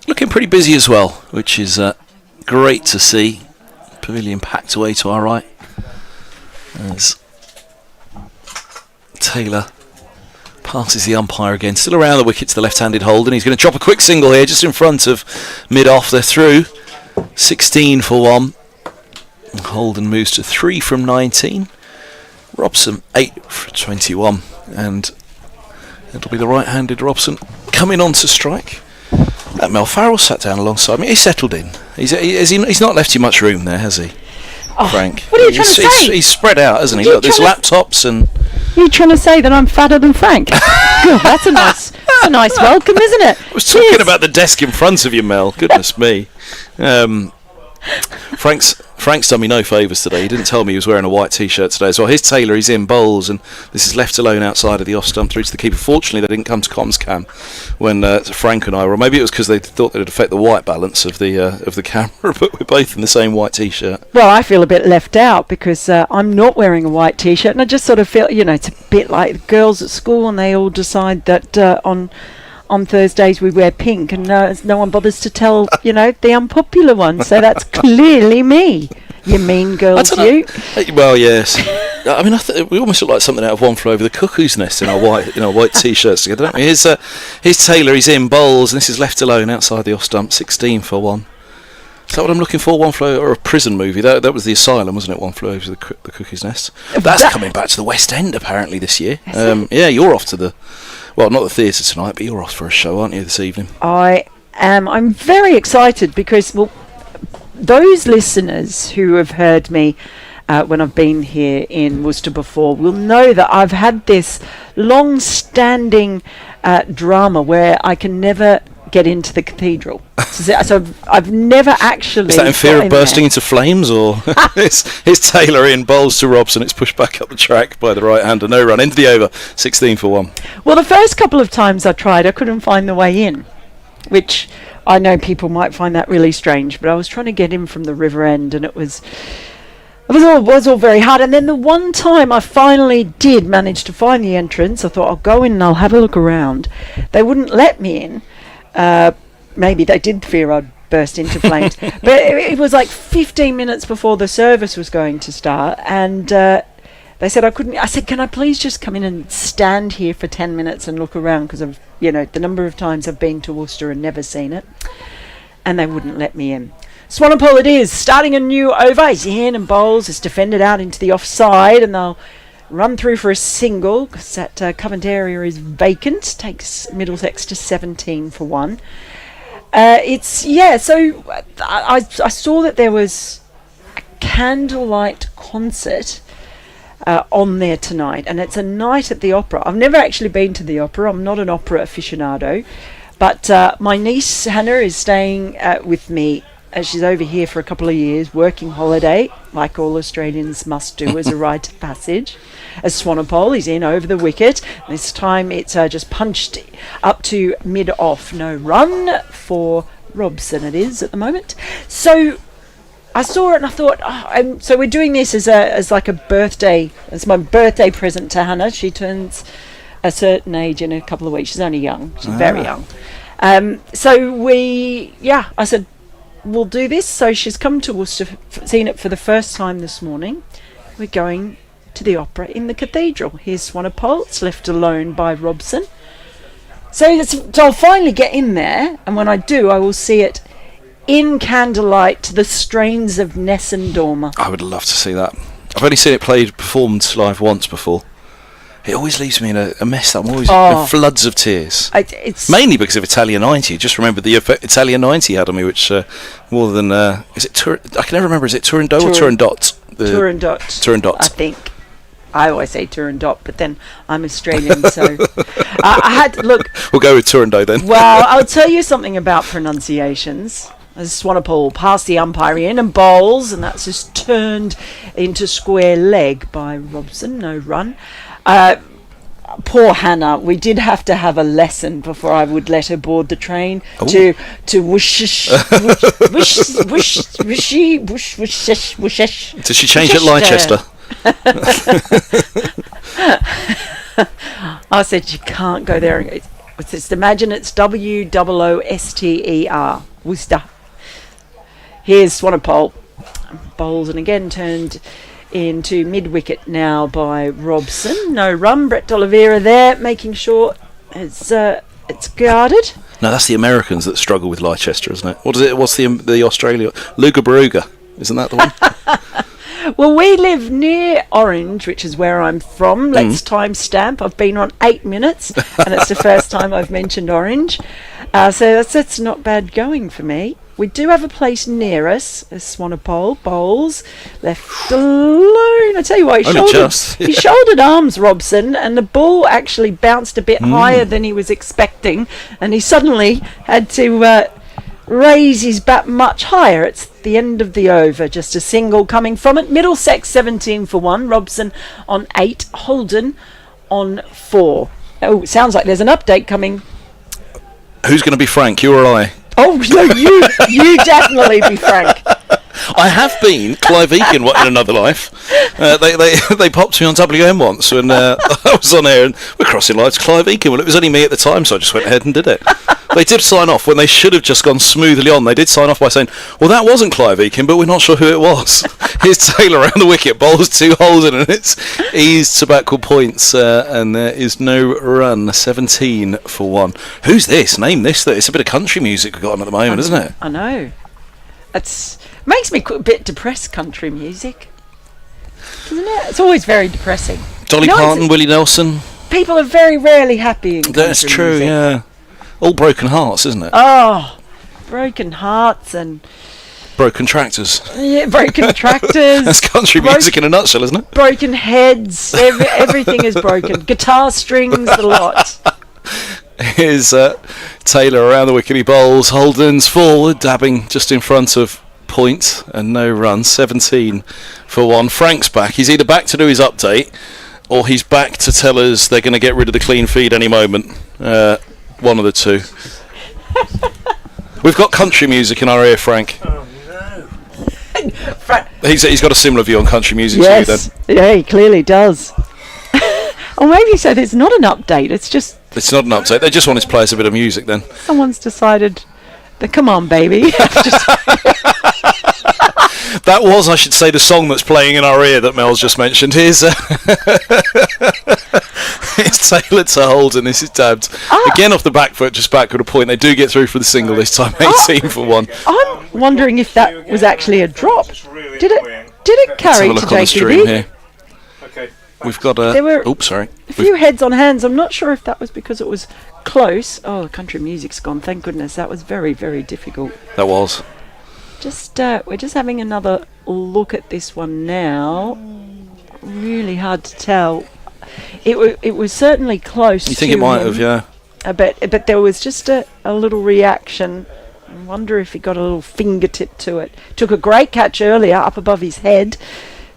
Speaker 2: looking pretty busy as well, which is great to see. Pavilion packed away to our right as Taylor passes the umpire again, still around the wicket to the left-handed Holden. He's going to drop a quick single here just in front of mid-off. They're through, 16 for 1. Holden moves to 3 from 19. Robson 8 for 21, and It'll be the right-handed Robson coming on to strike. Mel Farrell sat down alongside me. He's settled in. He's not left you much room there, has he, Frank?
Speaker 3: What are you trying to say?
Speaker 2: He's spread out, hasn't he? Look, there's laptops and...
Speaker 3: Are you trying to say that I'm fatter than Frank? God, that's a nice welcome, isn't it?
Speaker 2: I was talking about the desk in front of you, Mel. Goodness me. Frank's done me no favours today. He didn't tell me he was wearing a white t-shirt today as well. His tailor, he's in bowls, and this is left alone outside of the off stump through to the keeper. Fortunately, they didn't come to comms cam when Frank and I were. Or maybe it was because they thought they'd affect the white balance of the camera, but we're both in the same white t-shirt.
Speaker 3: Well, I feel a bit left out because I'm not wearing a white t-shirt, and I just sort of feel, it's a bit like the girls at school, and they all decide that on Thursdays we wear pink, and no one bothers to tell, the unpopular one. So that's clearly me. You mean girls, you?
Speaker 2: Well, yes. I mean, we almost look like something out of One Flew Over the Cuckoo's Nest in our white t-shirts together, don't we? His tailor, he's in bowls, and this is left alone outside the off stump, 16 for 1. Is that what I'm looking for? One Flew, or a prison movie? That was the Asylum, wasn't it? One Flew Over the Cuckoo's Nest. That's coming back to the West End apparently this year. Yeah, you're off to the. Well, not the theatre tonight, but you're off for a show, aren't you, this evening?
Speaker 3: I am. I'm very excited because, those listeners who have heard me when I've been here in Worcester before will know that I've had this long-standing drama where I can never get into the cathedral. So I've never actually...
Speaker 2: Is that in fear of bursting into flames, or his tailor in bowls to Robson? It's pushed back up the track by the right-hander. No run into the over, 16 for 1.
Speaker 3: Well, the first couple of times I tried, I couldn't find the way in, which I know people might find that really strange, but I was trying to get in from the river end, and it was all very hard. And then the one time I finally did manage to find the entrance, I thought I'll go in and I'll have a look around. They wouldn't let me in. Maybe they did fear I'd burst into flames. But it was like 15 minutes before the service was going to start, and they said I couldn't. I said, can I please just come in and stand here for 10 minutes and look around, because of the number of times I've been to Worcester and never seen it. And they wouldn't let me in. Swanepoel it is, starting a new over. He's in and bowls. It's defended out into the offside, and they'll run through for a single because that covent area is vacant. Takes Middlesex to 17 for 1. So I saw that there was a candlelight concert on there tonight, and it's a night at the opera. I've never actually been to the opera. I'm not an opera aficionado, but my niece Hannah is staying with me. She's over here for a couple of years, working holiday, like all Australians must do as a rite of passage. As Swanepoel, he's in over the wicket. This time it's just punched up to mid-off. No run for Robson it is at the moment. So I saw it and I thought, so we're doing this as like a birthday, as my birthday present to Hannah. She turns a certain age in a couple of weeks. She's only young. She's very young. I said, we'll do this. So she's come to Worcester, seen it for the first time this morning. We're going to the opera in the cathedral. Here's Swanepoel. It's left alone by Robson. So I'll finally get in there, and when I do, I will see it in candlelight to the strains of Nessun Dorma.
Speaker 2: I would love to see that. I've only seen it performed live once before. It always leaves me in a mess. I'm always in floods of tears. It's mainly because of Italia 90. Just remember the effect Italia 90 had on me, which more than is it I can never remember. Is it Turandot or Turandot? Turandot.
Speaker 3: I think. I always say Turandot, but then I'm Australian, so I had to look.
Speaker 2: We'll go with Turandot then.
Speaker 3: Well, I'll tell you something about pronunciations. As Swanepoel past the umpire in and bowls, and that's just turned into square leg by Robson. No run. Poor Hannah. We did have to have a lesson before I would let her board the train. To whoosh whoosh.
Speaker 2: Did she change at Leicester?
Speaker 3: I said you can't go there. Just imagine it's Wooster. Worcester. Here's Swanepoel. Bowls and again turned into mid-wicket now by Robson. No run. Brett Oliveira there making sure it's guarded.
Speaker 2: No, that's the Americans that struggle with Leicester, isn't it? What is it? What's the Australia? Luga Baruga. Isn't that the one?
Speaker 3: Well, we live near Orange, which is where I'm from. Let's timestamp. I've been on 8 minutes, and it's the first time I've mentioned Orange. So that's not bad going for me. We do have a place near us, a Swanepoel, Bowls, left alone. I tell you what, he shouldered arms, Robson, and the ball actually bounced a bit higher than he was expecting, and he suddenly had to raise his bat much higher. It's the end of the over, just a single coming from it. Middlesex 17 for 1, Robson on 8, Holden on 4. Oh, sounds like there's an update coming.
Speaker 2: Who's going to be Frank, you or I?
Speaker 3: Oh, no, you definitely be Frank.
Speaker 2: I have been Clive Eakin in another life. They popped me on WM once when I was on air and we're crossing lights. Clive Eakin. Well, it was only me at the time, so I just went ahead and did it. They did sign off when they should have just gone smoothly on. They did sign off by saying, well, that wasn't Clive Eakin, but we're not sure who it was. Here's Taylor around the wicket, bowls 2 holes in, and it's eased to backward points, and there is no run. 17 for 1. Who's this? Name this. It's a bit of country music we've got on at the moment, isn't it?
Speaker 3: I know. Makes me a bit depressed, country music. Doesn't it? It's always very depressing.
Speaker 2: Dolly Parton, Willie Nelson.
Speaker 3: People are very rarely happy in country
Speaker 2: That's true,
Speaker 3: music.
Speaker 2: yeah. All broken hearts, isn't it?
Speaker 3: Oh, broken hearts and...
Speaker 2: Broken tractors.
Speaker 3: Yeah, broken tractors.
Speaker 2: That's country music in a nutshell, isn't it?
Speaker 3: Broken heads. Everything is broken. Guitar strings, the lot.
Speaker 2: Here's Taylor around the wicket. He bowls. Holden's forward, dabbing just in front of point and no run. 17 for 1. Frank's back. He's either back to do his update or he's back to tell us they're going to get rid of the clean feed any moment. One of the two. We've got country music in our ear, Frank.
Speaker 1: Oh no.
Speaker 2: He's got a similar view on country music
Speaker 3: Yes.
Speaker 2: to you then.
Speaker 3: Yeah, he clearly does. Or maybe so it's not an update, it's
Speaker 2: not an update. They just want us to play us a bit of music then.
Speaker 3: someone's decided come on, baby.
Speaker 2: That was, I should say, the song that's playing in our ear that Mel's just mentioned. Here's it's Taylor to Holden. This is dabbed. Again off the back foot, just backward a point. They do get through for the single this time, 18 for 1.
Speaker 3: I'm wondering if that was actually a drop. Did it carry
Speaker 2: Let's have a
Speaker 3: to
Speaker 2: look on the stream
Speaker 3: JQB?
Speaker 2: here.
Speaker 1: Okay.
Speaker 2: We've got a...
Speaker 3: There were
Speaker 2: sorry.
Speaker 3: a few heads on hands. I'm not sure if that was because it was close. Oh, country music's gone. Thank goodness. That was very, very difficult.
Speaker 2: That was.
Speaker 3: We're just having another look at this one now. Really hard to tell. It was certainly close.
Speaker 2: You think it might have, yeah.
Speaker 3: But there was just a little reaction. I wonder if he got a little fingertip to it. Took a great catch earlier up above his head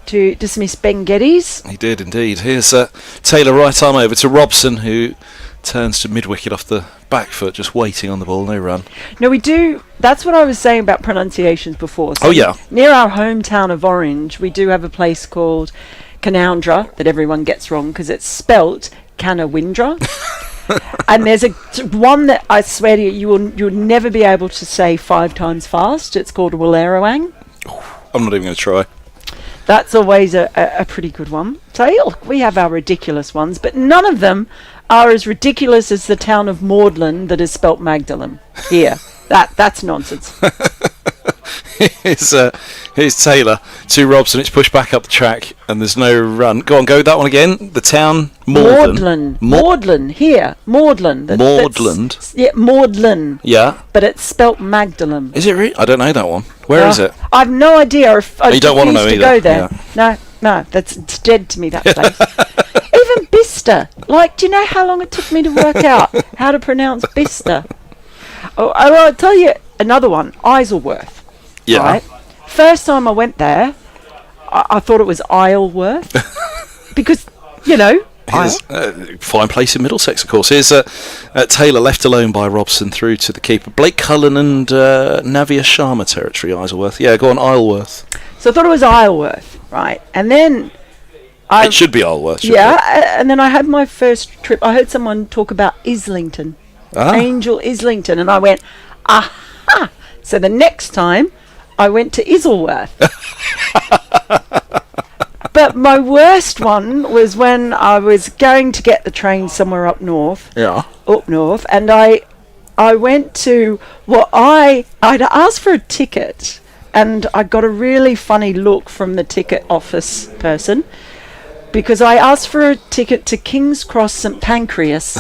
Speaker 3: to dismiss Ben Geddes.
Speaker 2: He did indeed. Here's Taylor right arm over to Robson, who turns to mid-wicket off the back foot, just waiting on the ball, no run.
Speaker 3: No, we do. That's what I was saying about pronunciations before. So
Speaker 2: yeah.
Speaker 3: Near our hometown of Orange, we do have a place called Canowindra that everyone gets wrong because it's spelt Canawindra. And there's one that I swear to you'll never be able to say 5 times fast. It's called Wallerawang.
Speaker 2: I'm not even going to try.
Speaker 3: That's always a pretty good one. So look, we have our ridiculous ones, but none of them are as ridiculous as the town of Maudlin that is spelt Magdalene. Here, that's nonsense.
Speaker 2: Here's Taylor to Robson. It's pushed back up the track and there's no run. Go on, go with that one again. The town
Speaker 3: Maudlin. Maudlin. Here, Maudlin.
Speaker 2: Maudlin.
Speaker 3: Yeah, Maudlin.
Speaker 2: Yeah.
Speaker 3: But it's spelt Magdalene.
Speaker 2: Is it really? I don't know that one. Where is it?
Speaker 3: I've no idea.
Speaker 2: You don't want to know either.
Speaker 3: Go there.
Speaker 2: Yeah.
Speaker 3: No, it's dead to me, that place. Even Bicester. Like, do you know how long it took me to work out how to pronounce Bicester? Oh, I'll tell you another one. Isleworth.
Speaker 2: Yeah.
Speaker 3: Right? First time I went there, I thought it was Isleworth. Because,
Speaker 2: Here's fine place in Middlesex, of course. Here's Taylor left alone by Robson through to the keeper. Blake Cullen and Navia Sharma territory, Isleworth. Yeah, go on, Isleworth.
Speaker 3: So I thought it was Isleworth, right? And then
Speaker 2: it should be Isleworth.
Speaker 3: And then I had my first trip. I heard someone talk about Islington. Angel Islington. And I went, aha! So the next time I went to Isleworth. But my worst one was when I was going to get the train somewhere up north.
Speaker 2: Yeah.
Speaker 3: Up north. And I went to I'd asked for a ticket and I got a really funny look from the ticket office person because I asked for a ticket to King's Cross St Pancras.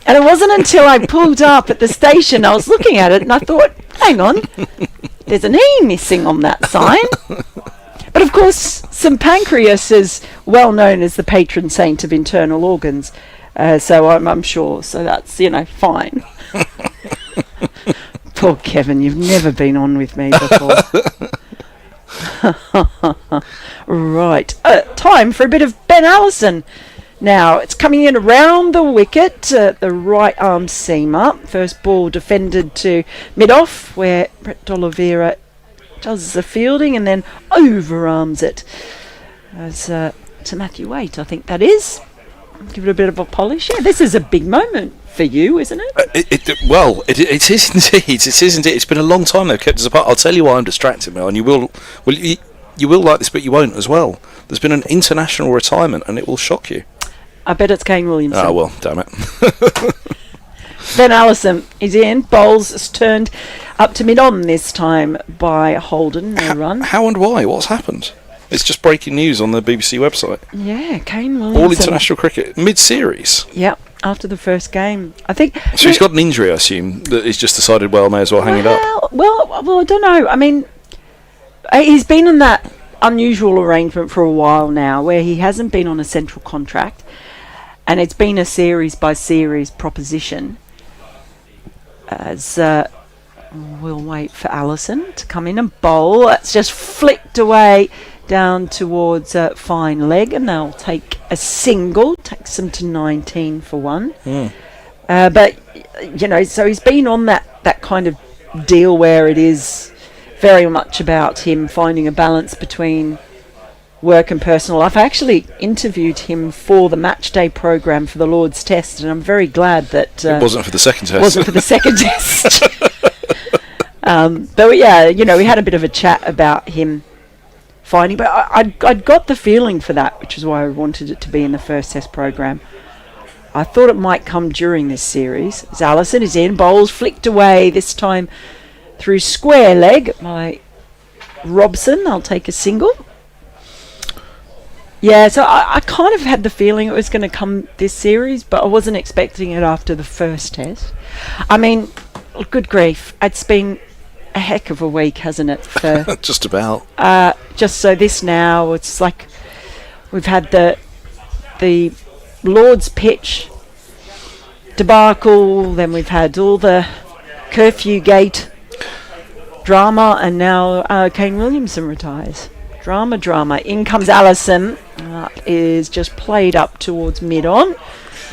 Speaker 3: And it wasn't until I pulled up at the station I was looking at it and I thought, hang on, there's an E missing on that sign. But of course, St Pancras is well known as the patron saint of internal organs. So I'm sure. So that's, fine. Poor Kevin, you've never been on with me before. Right. Time for a bit of Ben Allison. Now, it's coming in around the wicket, the right arm seamer. First ball defended to mid-off, where Brett D'Oliveira does the fielding and then overarms it. As to Matthew Waite, I think that is. Give it a bit of a polish. Yeah, this is a big moment for you, isn't it?
Speaker 2: It is indeed. It is indeed. It's been a long time they've kept us apart. I'll tell you why I'm distracted, Mel, and you will like this, but you won't as well. There's been an international retirement, and it will shock you.
Speaker 3: I bet it's Kane Williamson.
Speaker 2: Oh, well, damn it.
Speaker 3: Ben Allison is in. Bowls is turned up to mid-on this time by Holden. No run.
Speaker 2: How and why? What's happened? It's just breaking news on the BBC website.
Speaker 3: Yeah, Kane Williamson.
Speaker 2: All international cricket, mid-series.
Speaker 3: Yep, after the first game. I think...
Speaker 2: So he's got an injury, I assume, that he's just decided, may as well hang it up.
Speaker 3: Well, I don't know. I mean, he's been in that unusual arrangement for a while now where he hasn't been on a central contract and it's been a series-by-series proposition. As we'll wait for Allison to come in and bowl. That's just flicked away down towards fine leg, and they'll take a single, takes them to 19 for one. But so he's been on that kind of deal where it is very much about him finding a balance between work and personal life. I actually interviewed him for the match day program for the Lord's Test, and I'm very glad that
Speaker 2: it wasn't for the second test.
Speaker 3: Wasn't for the second test. But yeah, we had a bit of a chat about him finding, but I'd got the feeling for that, which is why I wanted it to be in the first test program. I thought it might come during this series. As Allison is in, bowls flicked away, this time through square leg by Robson. I'll take a single. Yeah, so I kind of had the feeling it was going to come this series, but I wasn't expecting it after the first test. I mean, good grief, it's been a heck of a week, hasn't it? For
Speaker 2: just about.
Speaker 3: Just so this now, it's like we've had the Lord's pitch debacle, then we've had all the curfew gate drama, and now Kane Williamson retires. Drama. In comes Allison. Is just played up towards mid-on.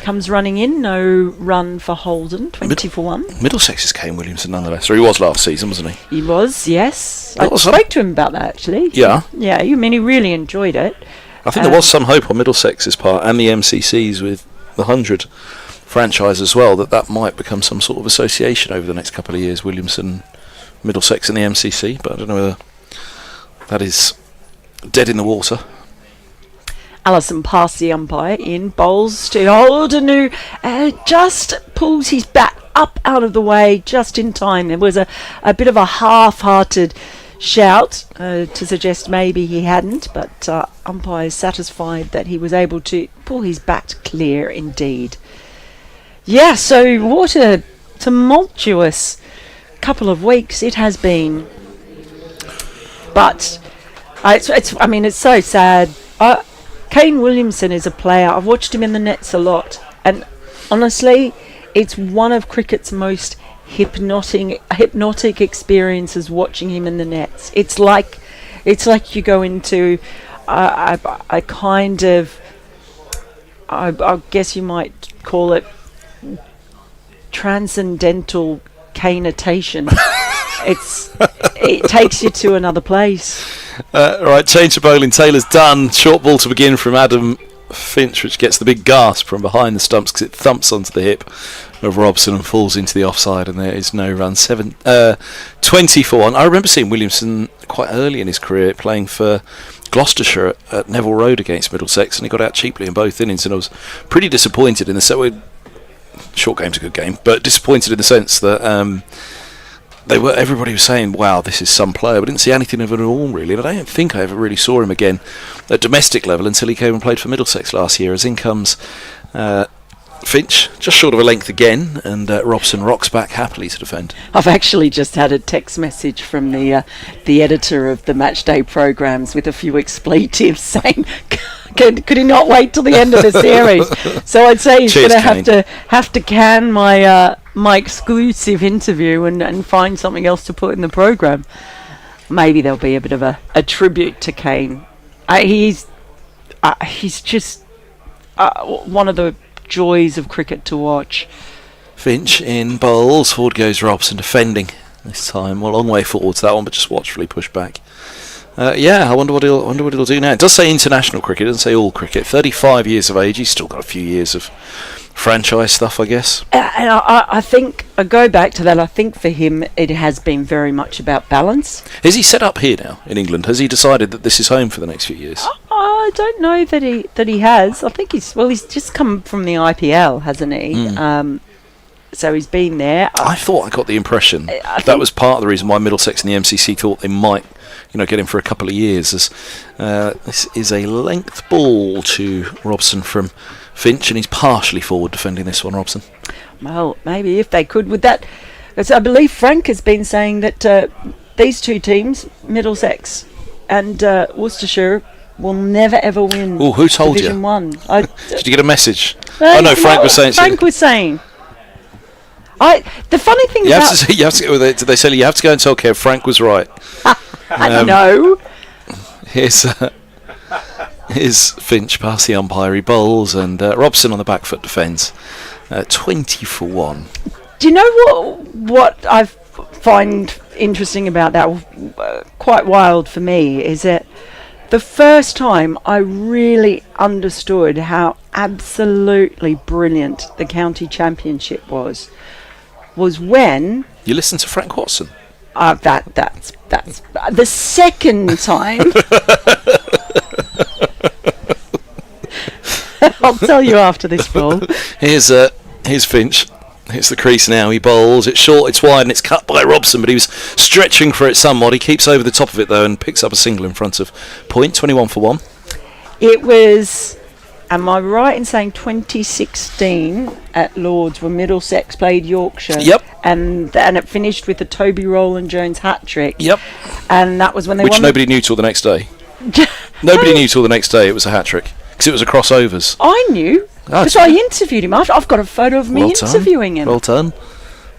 Speaker 3: Comes running in. No run for Holden. 20 for one.
Speaker 2: Middlesex is Kane Williamson nonetheless. Or he was last season, wasn't he?
Speaker 3: He was, yes. I spoke to him about that, actually.
Speaker 2: Yeah?
Speaker 3: Yeah, he really enjoyed it.
Speaker 2: I think there was some hope on Middlesex's part, and the MCC's with the 100 franchise as well, that might become some sort of association over the next couple of years, Williamson, Middlesex and the MCC, but I don't know whether that is dead in the water.
Speaker 3: Allison past the umpire in, bowls to Holden, who just pulls his bat up out of the way just in time. There was a bit of a half-hearted shout to suggest maybe he hadn't, but umpire is satisfied that he was able to pull his bat clear indeed. Yeah, so what a tumultuous couple of weeks it has been. But it's so sad. Kane Williamson is a player. I've watched him in the nets a lot, and honestly, it's one of cricket's most hypnotic experiences watching him in the nets. It's like you go into a kind of, I guess you might call it transcendental Kane-itation. It takes you to another place.
Speaker 2: Right, change of bowling. Taylor's done. Short ball to begin from Adam Finch, which gets the big gasp from behind the stumps because it thumps onto the hip of Robson and falls into the offside, and there is no run. 20 for one. I remember seeing Williamson quite early in his career playing for Gloucestershire at Neville Road against Middlesex, and he got out cheaply in both innings, and I was pretty disappointed in the short game's a good game, but disappointed in the sense that everybody was saying, wow, this is some player. We didn't see anything of it at all, really. And I don't think I ever really saw him again at domestic level until he came and played for Middlesex last year. As in comes Finch, just short of a length again, and Robson rocks back happily to defend.
Speaker 3: I've actually just had a text message from the editor of the matchday programs with a few expletives saying, could he not wait till the end of the series? So I'd say he's going to have to can my exclusive interview and find something else to put in the program. Maybe there'll be a bit of a tribute to Kane. He's just one of the joys of cricket to watch.
Speaker 2: Finch in bowls. Forward goes Robson defending this time. Well, a long way forwards that one, but just watchfully pushed back. I wonder what he'll do now. It does say international cricket, it doesn't say all cricket. 35 years of age, he's still got a few years of franchise stuff, I guess.
Speaker 3: And I think, I go back to that, I think for him it has been very much about balance.
Speaker 2: Is he set up here now in England? Has he decided that this is home for the next few years?
Speaker 3: I don't know that he has. I think he's just come from the IPL, hasn't he? So he's been there.
Speaker 2: I thought I got the impression that was part of the reason why Middlesex and the MCC thought they might, get him for a couple of years. As this is a length ball to Robson from Finch, and he's partially forward defending this one, Robson.
Speaker 3: Well, maybe if they could with that. As I believe Frank has been saying that these two teams, Middlesex and Worcestershire, will never ever win.
Speaker 2: Oh, who told
Speaker 3: Division
Speaker 2: you?
Speaker 3: 1.
Speaker 2: Did you get a message?
Speaker 3: Frank
Speaker 2: was saying.
Speaker 3: Frank was saying. The funny thing
Speaker 2: did they say you have to go and tell Kev Frank was right?
Speaker 3: No.
Speaker 2: Here's Finch past the umpire, he bowls, and Robson on the back foot defends. 20 for 1.
Speaker 3: Do you know what I find interesting about that, quite wild for me, is that the first time I really understood how absolutely brilliant the county championship was when
Speaker 2: you listen to Frank Watson.
Speaker 3: That's the second time. I'll tell you after this ball.
Speaker 2: Here's Finch. Hits the crease now. He bowls. It's short. It's wide, and it's cut by Robson. But he was stretching for it somewhat. He keeps over the top of it though, and picks up a single in front of point. 21 for 1. It
Speaker 3: was. Am I right in saying 2016 at Lords when Middlesex played Yorkshire?
Speaker 2: Yep.
Speaker 3: And it finished with the Toby Rowland Jones hat trick.
Speaker 2: Yep.
Speaker 3: And that was when they won.
Speaker 2: Which nobody knew till the next day. Nobody knew till the next day it was a hat trick because it was across overs.
Speaker 3: I knew because I interviewed him after. I've got a photo of me interviewing him.
Speaker 2: Well done.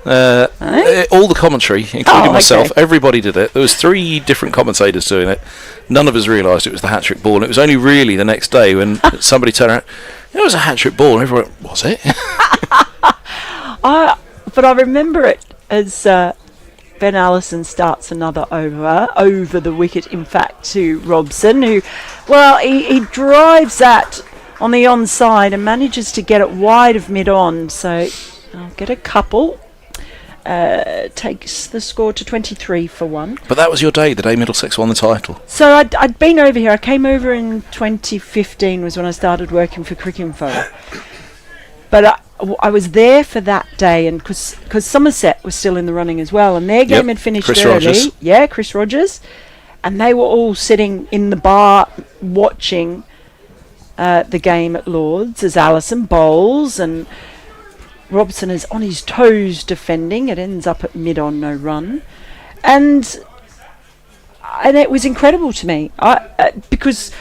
Speaker 2: All the commentary, including myself, everybody did it. There was 3 different commentators doing it. None of us realised it was the hat-trick ball, and it was only really the next day when somebody turned around, it was a hat-trick ball, and everyone went, was it?
Speaker 3: But I remember it as Ben Allison starts another over the wicket, in fact, to Robson, who, he drives that on the onside and manages to get it wide of mid-on, so I'll get a couple. Takes the score to 23 for 1.
Speaker 2: But that was your day, the day Middlesex won the title.
Speaker 3: So I'd been over here. I came over in 2015 was when I started working for Cricinfo. But I was there for that day, and because Somerset was still in the running as well, and their game had finished
Speaker 2: Chris
Speaker 3: early.
Speaker 2: Rogers.
Speaker 3: Yeah, Chris Rogers. And they were all sitting in the bar watching the game at Lords as Allison bowls, and Robson is on his toes defending. It ends up at mid-on, no run. And it was incredible to me because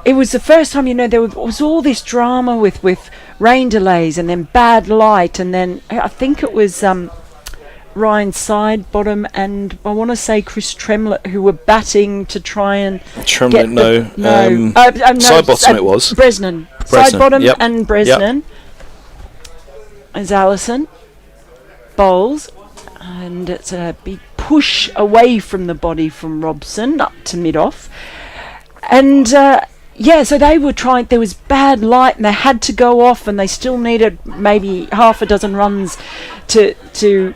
Speaker 3: it was the first time, there was all this drama with rain delays and then bad light. And then I think it was Ryan Sidebottom and I want to say Chris Tremlett who were batting to try and
Speaker 2: Sidebottom it was.
Speaker 3: Bresnan. Sidebottom and Bresnan. Yep. As Allison bowls, and it's a big push away from the body from Robson up to mid-off, and so they were trying. There was bad light, and they had to go off, and they still needed maybe half a dozen runs to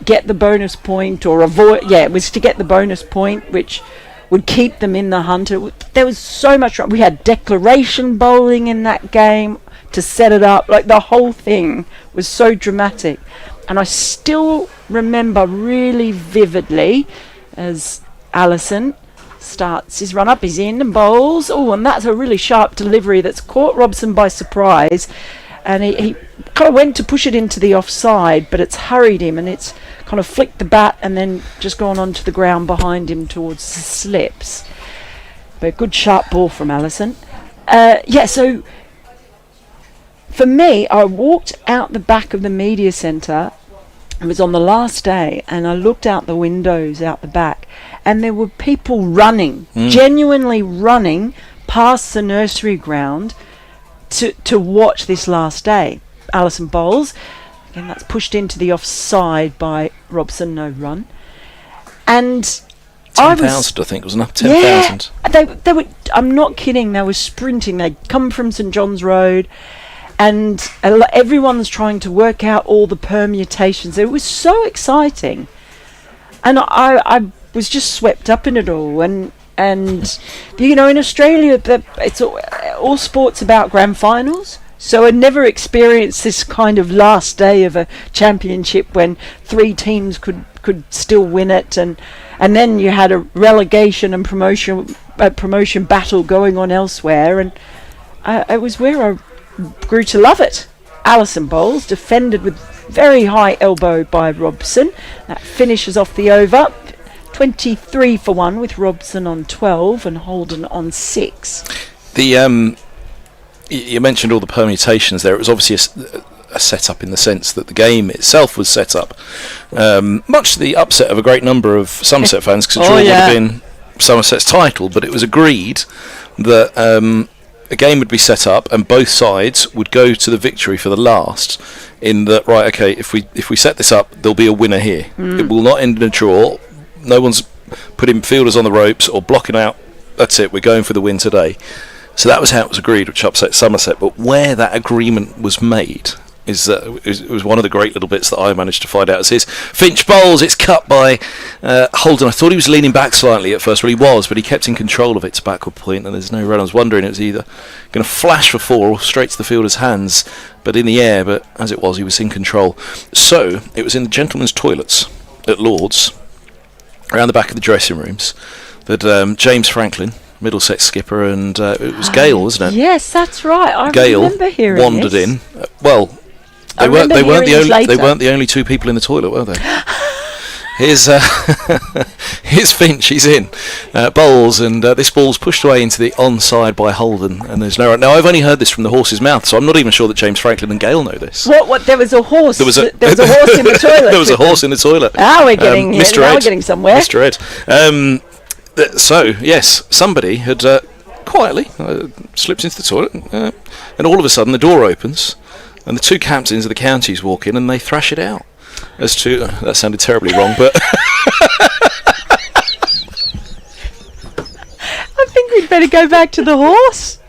Speaker 3: get the bonus point or avoid. Yeah, it was to get the bonus point, which would keep them in the hunt. There was so much. We had declaration bowling in that game to set it up. Like the whole thing was so dramatic. And I still remember really vividly as Allison starts his run up, he's in and bowls. Oh, and that's a really sharp delivery that's caught Robson by surprise. And he kind of went to push it into the offside, but it's hurried him and it's kind of flicked the bat and then just gone onto the ground behind him towards the slips. But good sharp ball from Allison. So for me, I walked out the back of the media centre. It was on the last day, and I looked out the windows out the back, and there were people running, genuinely running past the nursery ground to watch this last day. Allison bowls, again that's pushed into the offside by Robson, no run. And
Speaker 2: 10,000 I think, wasn't it? 10,000.
Speaker 3: Yeah, they were, I'm not kidding, they were sprinting. They'd come from St John's Road, and everyone's trying to work out all the permutations. It was so exciting, and I was just swept up in it all. And in Australia, it's all sports about grand finals. So I never experienced this kind of last day of a championship when 3 teams could still win it, and then you had a relegation and promotion battle going on elsewhere, and it was where I grew to love it. Allison bowls, defended with very high elbow by Robson. That finishes off the over. 23 for 1 with Robson on 12 and Holden on 6.
Speaker 2: You mentioned all the permutations there. It was obviously a set-up in the sense that the game itself was set up, much to the upset of a great number of Somerset fans, because a draw would have been Somerset's title, but it was agreed that a game would be set up and both sides would go to the victory for the last, in that, right, okay, if we set this up, there'll be a winner here. It will not end in a draw. No one's putting fielders on the ropes or blocking out. That's it, we're going for the win today. So that was how it was agreed, which upset Somerset. But where that agreement was made it was one of the great little bits that I managed to find out. It says Finch bowls, it's cut by Holden. I thought he was leaning back slightly at first, well he was, but he kept in control of it to backward point, and there's no run. I was wondering it was either going to flash for 4 or straight to the fielder's hands, but in the air, but as it was, he was in control. So it was in the gentlemen's toilets at Lord's, around the back of the dressing rooms, that James Franklin, Middlesex skipper, and it was Gale, wasn't it?
Speaker 3: Yes, that's right. I remember hearing
Speaker 2: wandered
Speaker 3: this.
Speaker 2: in. They weren't the only 2 people in the toilet, were they? Here's Finch. He's in bowls, and this ball's pushed away into the onside by Holden, and there's no run. Now I've only heard this from the horse's mouth, so I'm not even sure that James Franklin and Gale know this.
Speaker 3: What? There was a horse. There was a horse in the toilet.
Speaker 2: There was a horse in the toilet.
Speaker 3: Now we're getting
Speaker 2: Mr.
Speaker 3: now
Speaker 2: Ed.
Speaker 3: we're getting somewhere.
Speaker 2: Mr. Ed. So yes, somebody had quietly slipped into the toilet, and all of a sudden the door opens, and the 2 captains of the counties walk in, and they thrash it out. As to that sounded terribly wrong, but
Speaker 3: I think we'd better go back to the horse.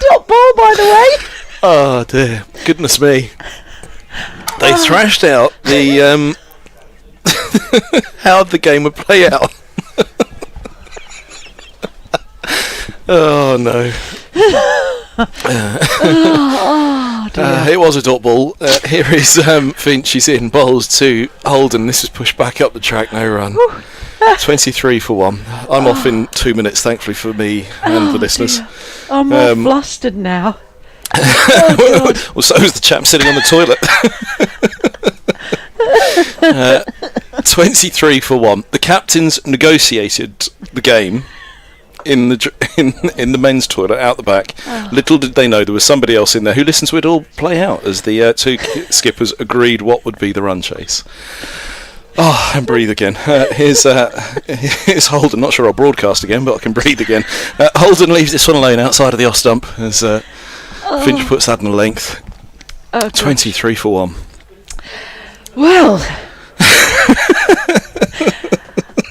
Speaker 3: Top ball, by the way.
Speaker 2: Oh dear, goodness me. They thrashed out the how the game would play out. Oh no. It was a dot ball. Here is Finch. He's in bowls to Holden. This is pushed back up the track, no run. 23 for 1. I'm off in 2 minutes, thankfully for me and the listeners.
Speaker 3: Dear. I'm all flustered now.
Speaker 2: Well, so is the chap sitting on the toilet. 23 for 1. The captains negotiated the game in the men's toilet out the back. Little did they know there was somebody else in there who listened to it all play out as the 2 skippers agreed what would be the run chase. Oh, and breathe again. Here's Holden. Not sure I'll broadcast again, but I can breathe again. Holden leaves this one alone outside of the off stump as Finch puts that in the length. 23 for 1.
Speaker 3: Well.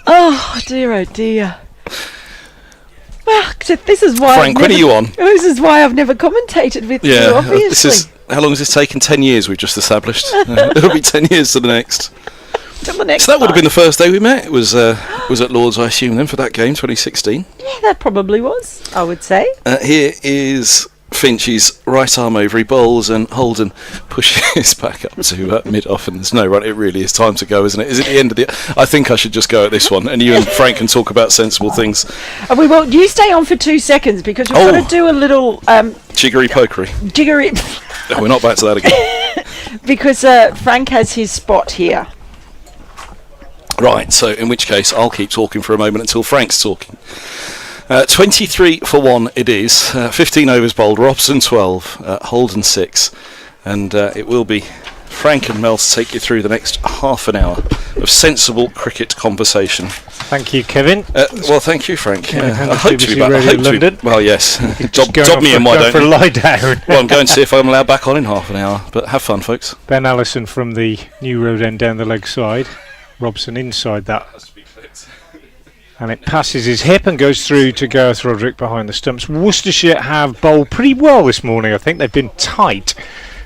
Speaker 3: Oh dear, oh dear. Well, This is why.
Speaker 2: Frank, when are you on?
Speaker 3: This is why I've never commentated with you. Obviously,
Speaker 2: how long has this taken? 10 years. We've just established. It'll be 10 years to the next.
Speaker 3: Till the next.
Speaker 2: So that would have been the first day we met. It was at Lord's, I assume, then, for that game, 2016.
Speaker 3: Yeah, that probably was. I would say.
Speaker 2: Here is Finch's right arm over. He bowls and Holden pushes back up to mid-off, and there's no run. It really is time to go, isn't it? Is it the end of the... I think I should just go at this one, and you and Frank can talk about sensible things.
Speaker 3: We will. You stay on for 2 seconds, because we've got to do a little...
Speaker 2: Jiggery-pokery. No, we're not back to that again.
Speaker 3: Because Frank has his spot here.
Speaker 2: Right, so in which case I'll keep talking for a moment until Frank's talking. 23 for 1 it is. 15 overs bowled, Robson 12, Holden 6, and it will be Frank and Mel to take you through the next half an hour of sensible cricket conversation.
Speaker 1: Thank you, Kevin.
Speaker 2: Well, thank you, Frank.
Speaker 1: I
Speaker 2: hope to be back.
Speaker 1: London.
Speaker 2: Well, yes. Dob me in, why don't
Speaker 1: for a
Speaker 2: you?
Speaker 1: lie down.
Speaker 2: Well, I'm going to see if I'm allowed back on in half an hour, but have fun, folks.
Speaker 1: Ben Allison from the New Road end down the leg side. Robson inside that, and it passes his hip and goes through to Gareth Roderick behind the stumps. Worcestershire have bowled pretty well this morning. I think they've been tight.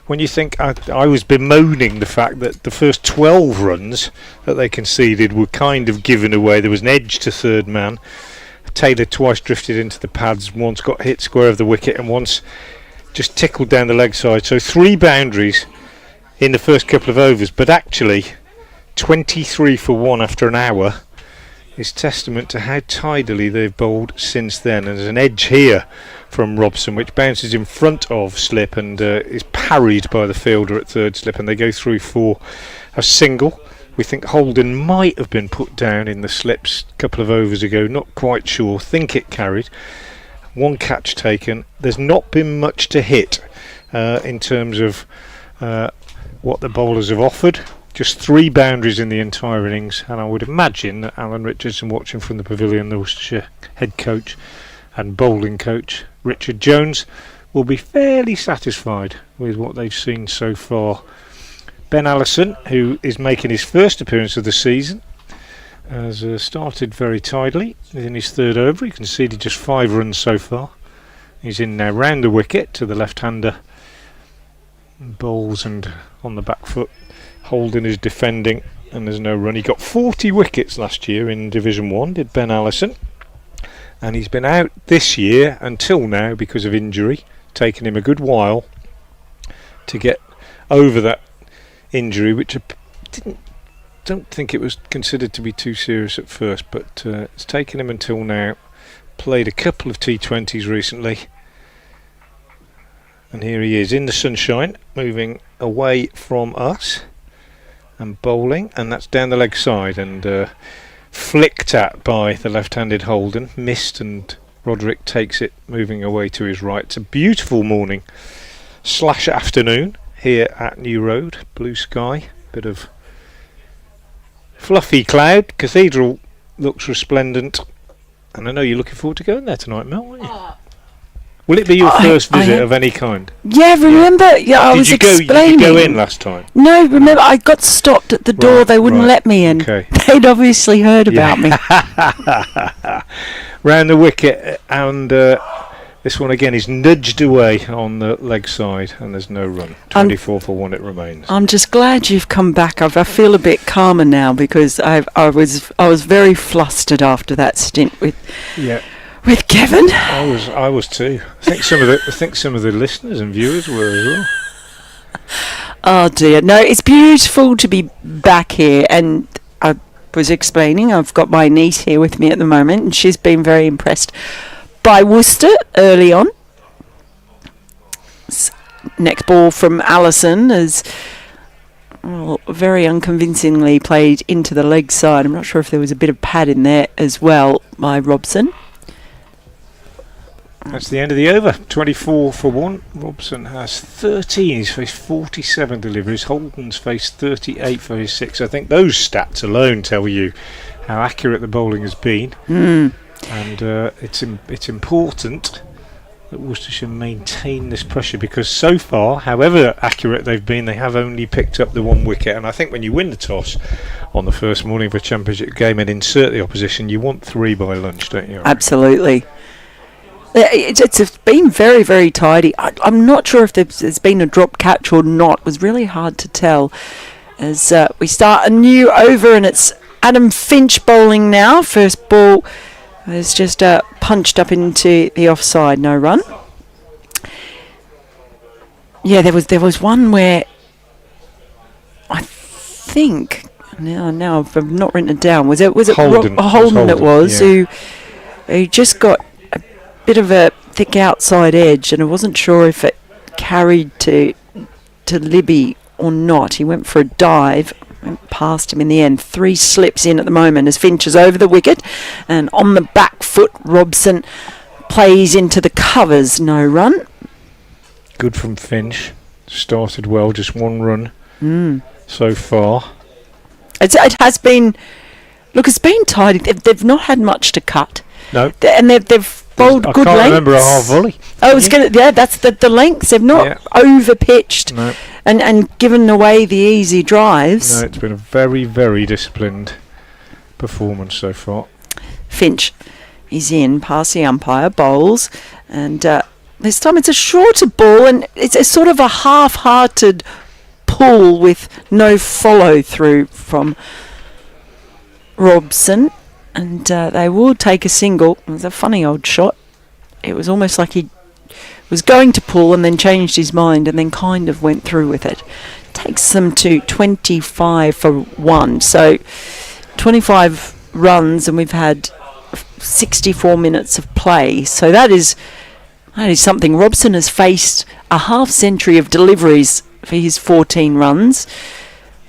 Speaker 1: When you think I was bemoaning the fact that the first 12 runs that they conceded were kind of given away. There was an edge to third man. Taylor twice drifted into the pads, once got hit square of the wicket and once just tickled down the leg side. So 3 boundaries in the first couple of overs, but actually 23 for 1 after an hour is testament to how tidily they've bowled since then. And there's an edge here from Robson which bounces in front of slip and is parried by the fielder at third slip, and they go through for a single. We think Holden might have been put down in the slips a couple of overs ago, not quite sure, think it carried. 1 catch taken. There's not been much to hit in terms of what the bowlers have offered. Just 3 boundaries in the entire innings, and I would imagine that Alan Richardson, watching from the pavilion, the Worcestershire head coach and bowling coach Richard Jones, will be fairly satisfied with what they've seen so far. Ben Allison, who is making his first appearance of the season, has started very tidily. He's in his 3rd over. He conceded just 5 runs so far. He's in now round the wicket to the left-hander, bowls and on the back foot. Holden is defending and there's no run. He got 40 wickets last year in Division 1, did Ben Allison, and he's been out this year until now because of injury. Taken him a good while to get over that injury, which don't think it was considered to be too serious at first, but it's taken him until now. Played a couple of T20s recently, and here he is in the sunshine, moving away from us and bowling, and that's down the leg side and flicked at by the left-handed Holden, missed, and Roderick takes it moving away to his right. It's a beautiful morning / afternoon here at New Road. Blue sky, bit of fluffy cloud. Cathedral looks resplendent, and I know you're looking forward to going there tonight, Mel, aren't you? Will it be your first visit of any kind?
Speaker 3: Yeah, remember? Yeah, I was explaining.
Speaker 2: Did you go in last time?
Speaker 3: No, remember, I got stopped at the door. They wouldn't let me in.
Speaker 1: Okay.
Speaker 3: They'd obviously heard about me.
Speaker 1: Round the wicket, and this one again is nudged away on the leg side, and there's no run. 24 for 1 it remains.
Speaker 3: I'm just glad you've come back. I feel a bit calmer now because I was very flustered after that stint with Kevin.
Speaker 1: I was too. I think some of the listeners and viewers were as well.
Speaker 3: Oh dear. No, it's beautiful to be back here, and I was explaining I've got my niece here with me at the moment, and she's been very impressed by Worcester early on. Next ball from Allison is very unconvincingly played into the leg side. I'm not sure if there was a bit of pad in there as well by Robson.
Speaker 1: That's the end of the over. 24 for 1. Robson has 13. He's faced 47 deliveries. Holden's faced 38 for his 6. I think those stats alone tell you how accurate the bowling has been. And it's important that Worcestershire maintain this pressure, because so far, however accurate they've been, they have only picked up the 1 wicket. And I think when you win the toss on the first morning of a championship game and insert the opposition, you want 3 by lunch, don't you?
Speaker 3: Absolutely. It's been very, very tidy. I'm not sure if there's been a drop catch or not. It was really hard to tell. As we start a new over, and it's Adam Finch bowling now. First ball is just punched up into the offside, no run. Yeah, there was one where I think now I've not written it down. Was it
Speaker 1: Holden?
Speaker 3: Holden it was,
Speaker 1: yeah.
Speaker 3: who just got a bit of a thick outside edge, and I wasn't sure if it carried to Libby or not. He went for a dive, went past him in the end. 3 slips in at the moment as Finch is over the wicket, and on the back foot Robson plays into the covers, no run.
Speaker 1: Good from Finch. Started well, just 1 run so far.
Speaker 3: It has been. Look, it's been tidy. They've not had much to cut.
Speaker 1: No.
Speaker 3: And they've bowled good lengths.
Speaker 1: I can't remember a half volley.
Speaker 3: Oh, it's gonna. Yeah, that's the lengths. They've not over pitched and given away the easy drives.
Speaker 1: No, it's been a very, very disciplined performance so far.
Speaker 3: Finch is in past the umpire, bowls, and this time it's a shorter ball, and it's a sort of a half-hearted pull with no follow-through from Robson, and they will take a single. It was a funny old shot. It was almost like he was going to pull and then changed his mind and then kind of went through with it. Takes them to 25 for 1. So 25 runs, and we've had 64 minutes of play. So that is something. Robson has faced a half-century of deliveries for his 14 runs,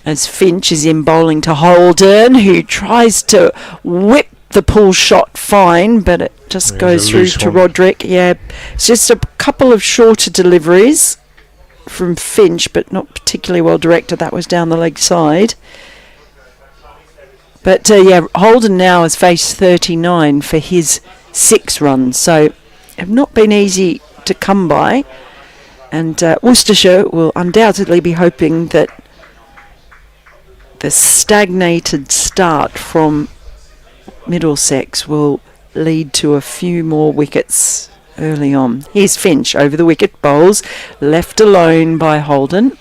Speaker 3: as Finch is in bowling to Holden, who tries to whip the pull shot fine, but it just goes through to Roderick. Yeah, it's just a couple of shorter deliveries from Finch, but not particularly well directed. That was down the leg side. But Holden now has faced 39 for his 6 runs, so have not been easy to come by. And Worcestershire will undoubtedly be hoping that the stagnated start from Middlesex will lead to a few more wickets early on. Here's Finch over the wicket, bowls, left alone by Holden.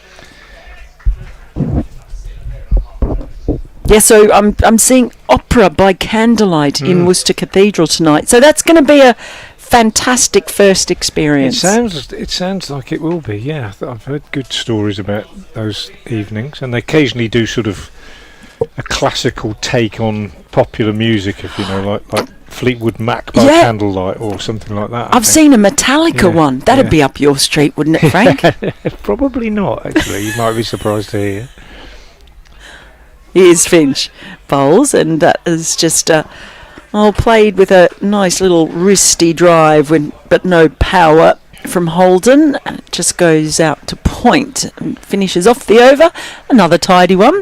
Speaker 3: Yeah, so I'm seeing opera by candlelight in Worcester Cathedral tonight. So that's going to be a fantastic first experience.
Speaker 1: It sounds like it will be. Yeah, I've heard good stories about those evenings, and they occasionally do sort of a classical take on popular music, if you know, like Fleetwood Mac by candlelight or something like that.
Speaker 3: I've seen a Metallica one. That'd be up your street, wouldn't it, Frank?
Speaker 1: Probably not, actually. You might be surprised to hear.
Speaker 3: Here's Finch bowls, and that is just played with a nice little wristy drive, but no power from Holden. And it just goes out to point and finishes off the over. Another tidy one.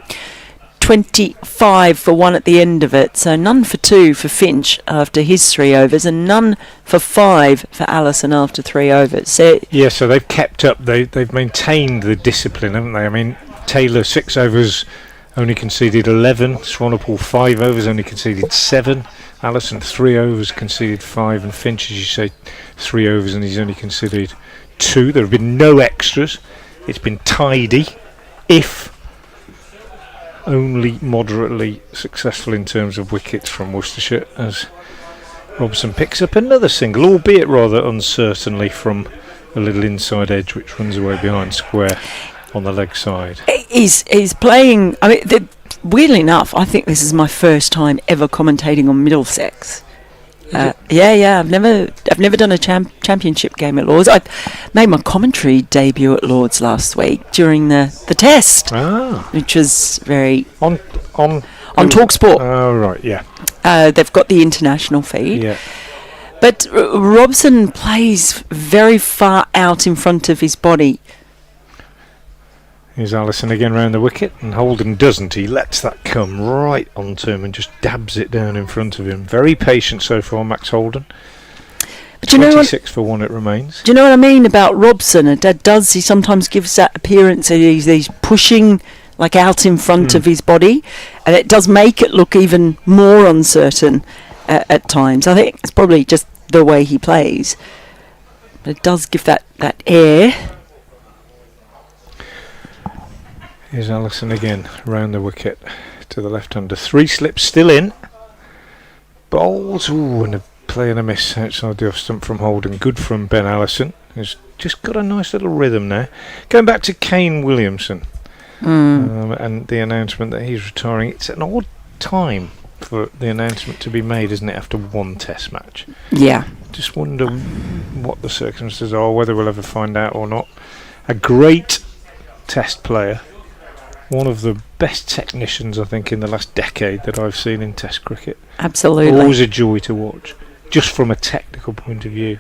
Speaker 3: 25 for 1 at the end of it. So none for 2 for Finch after his 3 overs, and none for 5 for Allison after 3 overs. So
Speaker 1: they've kept up. They've maintained the discipline, haven't they? I mean, Taylor 6 overs, only conceded 11. Swanepoel 5 overs, only conceded 7. Allison 3 overs, conceded 5, and Finch, as you say, 3 overs, and he's only conceded 2. There have been no extras. It's been tidy, if only moderately successful in terms of wickets from Worcestershire, as Robson picks up another single, albeit rather uncertainly from a little inside edge which runs away behind square on the leg side.
Speaker 3: He's playing. I mean, weirdly enough, I think this is my first time ever commentating on Middlesex. I've never done a championship game at Lords. I made my commentary debut at Lords last week during the test, which was very on TalkSport.
Speaker 1: Oh right, yeah.
Speaker 3: They've got the international feed.
Speaker 1: Yeah.
Speaker 3: But Robson plays very far out in front of his body.
Speaker 1: Here's Allison again round the wicket, and Holden doesn't. He lets that come right onto him and just dabs it down in front of him. Very patient so far, Max Holden. But 26 for 1 it remains.
Speaker 3: Do you know what I mean about Robson? He sometimes gives that appearance that he's pushing out in front of his body, and it does make it look even more uncertain at times. I think it's probably just the way he plays. But it does give that air.
Speaker 1: Here's Allison again, round the wicket to the left-hander. 3 slips still in. Bowls, and a play and a miss outside the off-stump from Holden. Good from Ben Allison, who's just got a nice little rhythm now. Going back to Kane Williamson and the announcement that he's retiring. It's an odd time for the announcement to be made, isn't it, after one test match?
Speaker 3: Yeah.
Speaker 1: Just wonder what the circumstances are, whether we'll ever find out or not. A great test player. One of the best technicians, I think, in the last decade that I've seen in Test cricket.
Speaker 3: Absolutely.
Speaker 1: Always a joy to watch, just from a technical point of view.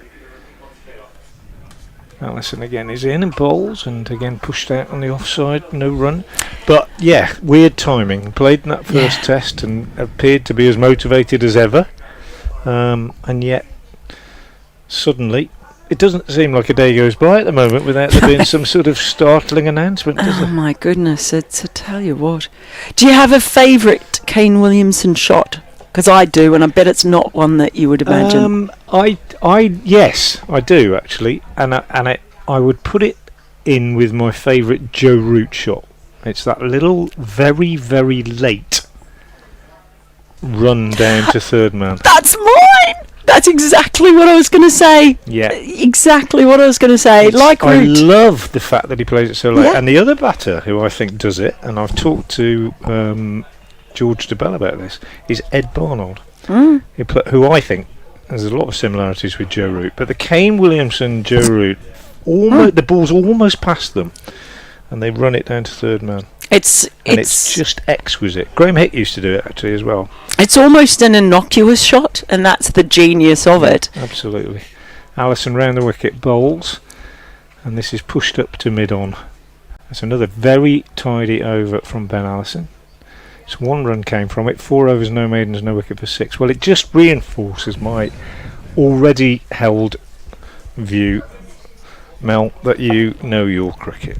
Speaker 1: Allison again is in and bowls, and again pushed out on the offside, no run. But yeah, weird timing. Played in that first test and appeared to be as motivated as ever. And yet, suddenly, it doesn't seem like a day goes by at the moment without there being some sort of startling announcement, does
Speaker 3: Oh
Speaker 1: it?
Speaker 3: my goodness, it's a tell you what. Do you have a favourite Kane Williamson shot? Because I do, and I bet it's not one that you would imagine.
Speaker 1: Yes, I do actually, and I would put it in with my favourite Joe Root shot. It's that little, very, very late run down to third man.
Speaker 3: That's mine! That's exactly what I was going to say.
Speaker 1: Yeah.
Speaker 3: Exactly what I was going to say. Like
Speaker 1: I
Speaker 3: Root.
Speaker 1: love the fact that he plays it so late.
Speaker 3: Yeah.
Speaker 1: And the other batter who I think does it, and I've talked to George DeBell about this, is Ed Barnard, who I think there's a lot of similarities with Joe Root. But the Kane Williamson Joe Root, the ball's almost past them, and they run it down to third man. It's just exquisite. Graham Hick used to do it actually as well.
Speaker 3: It's almost an innocuous shot, and that's the genius of it.
Speaker 1: Absolutely. Allison round the wicket, bowls, and this is pushed up to mid-on. That's another very tidy over from Ben Allison. It's 1 run came from it, 4 overs, no maidens, no wicket for 6. Well, it just reinforces my already held view, Mel, that you know your cricket.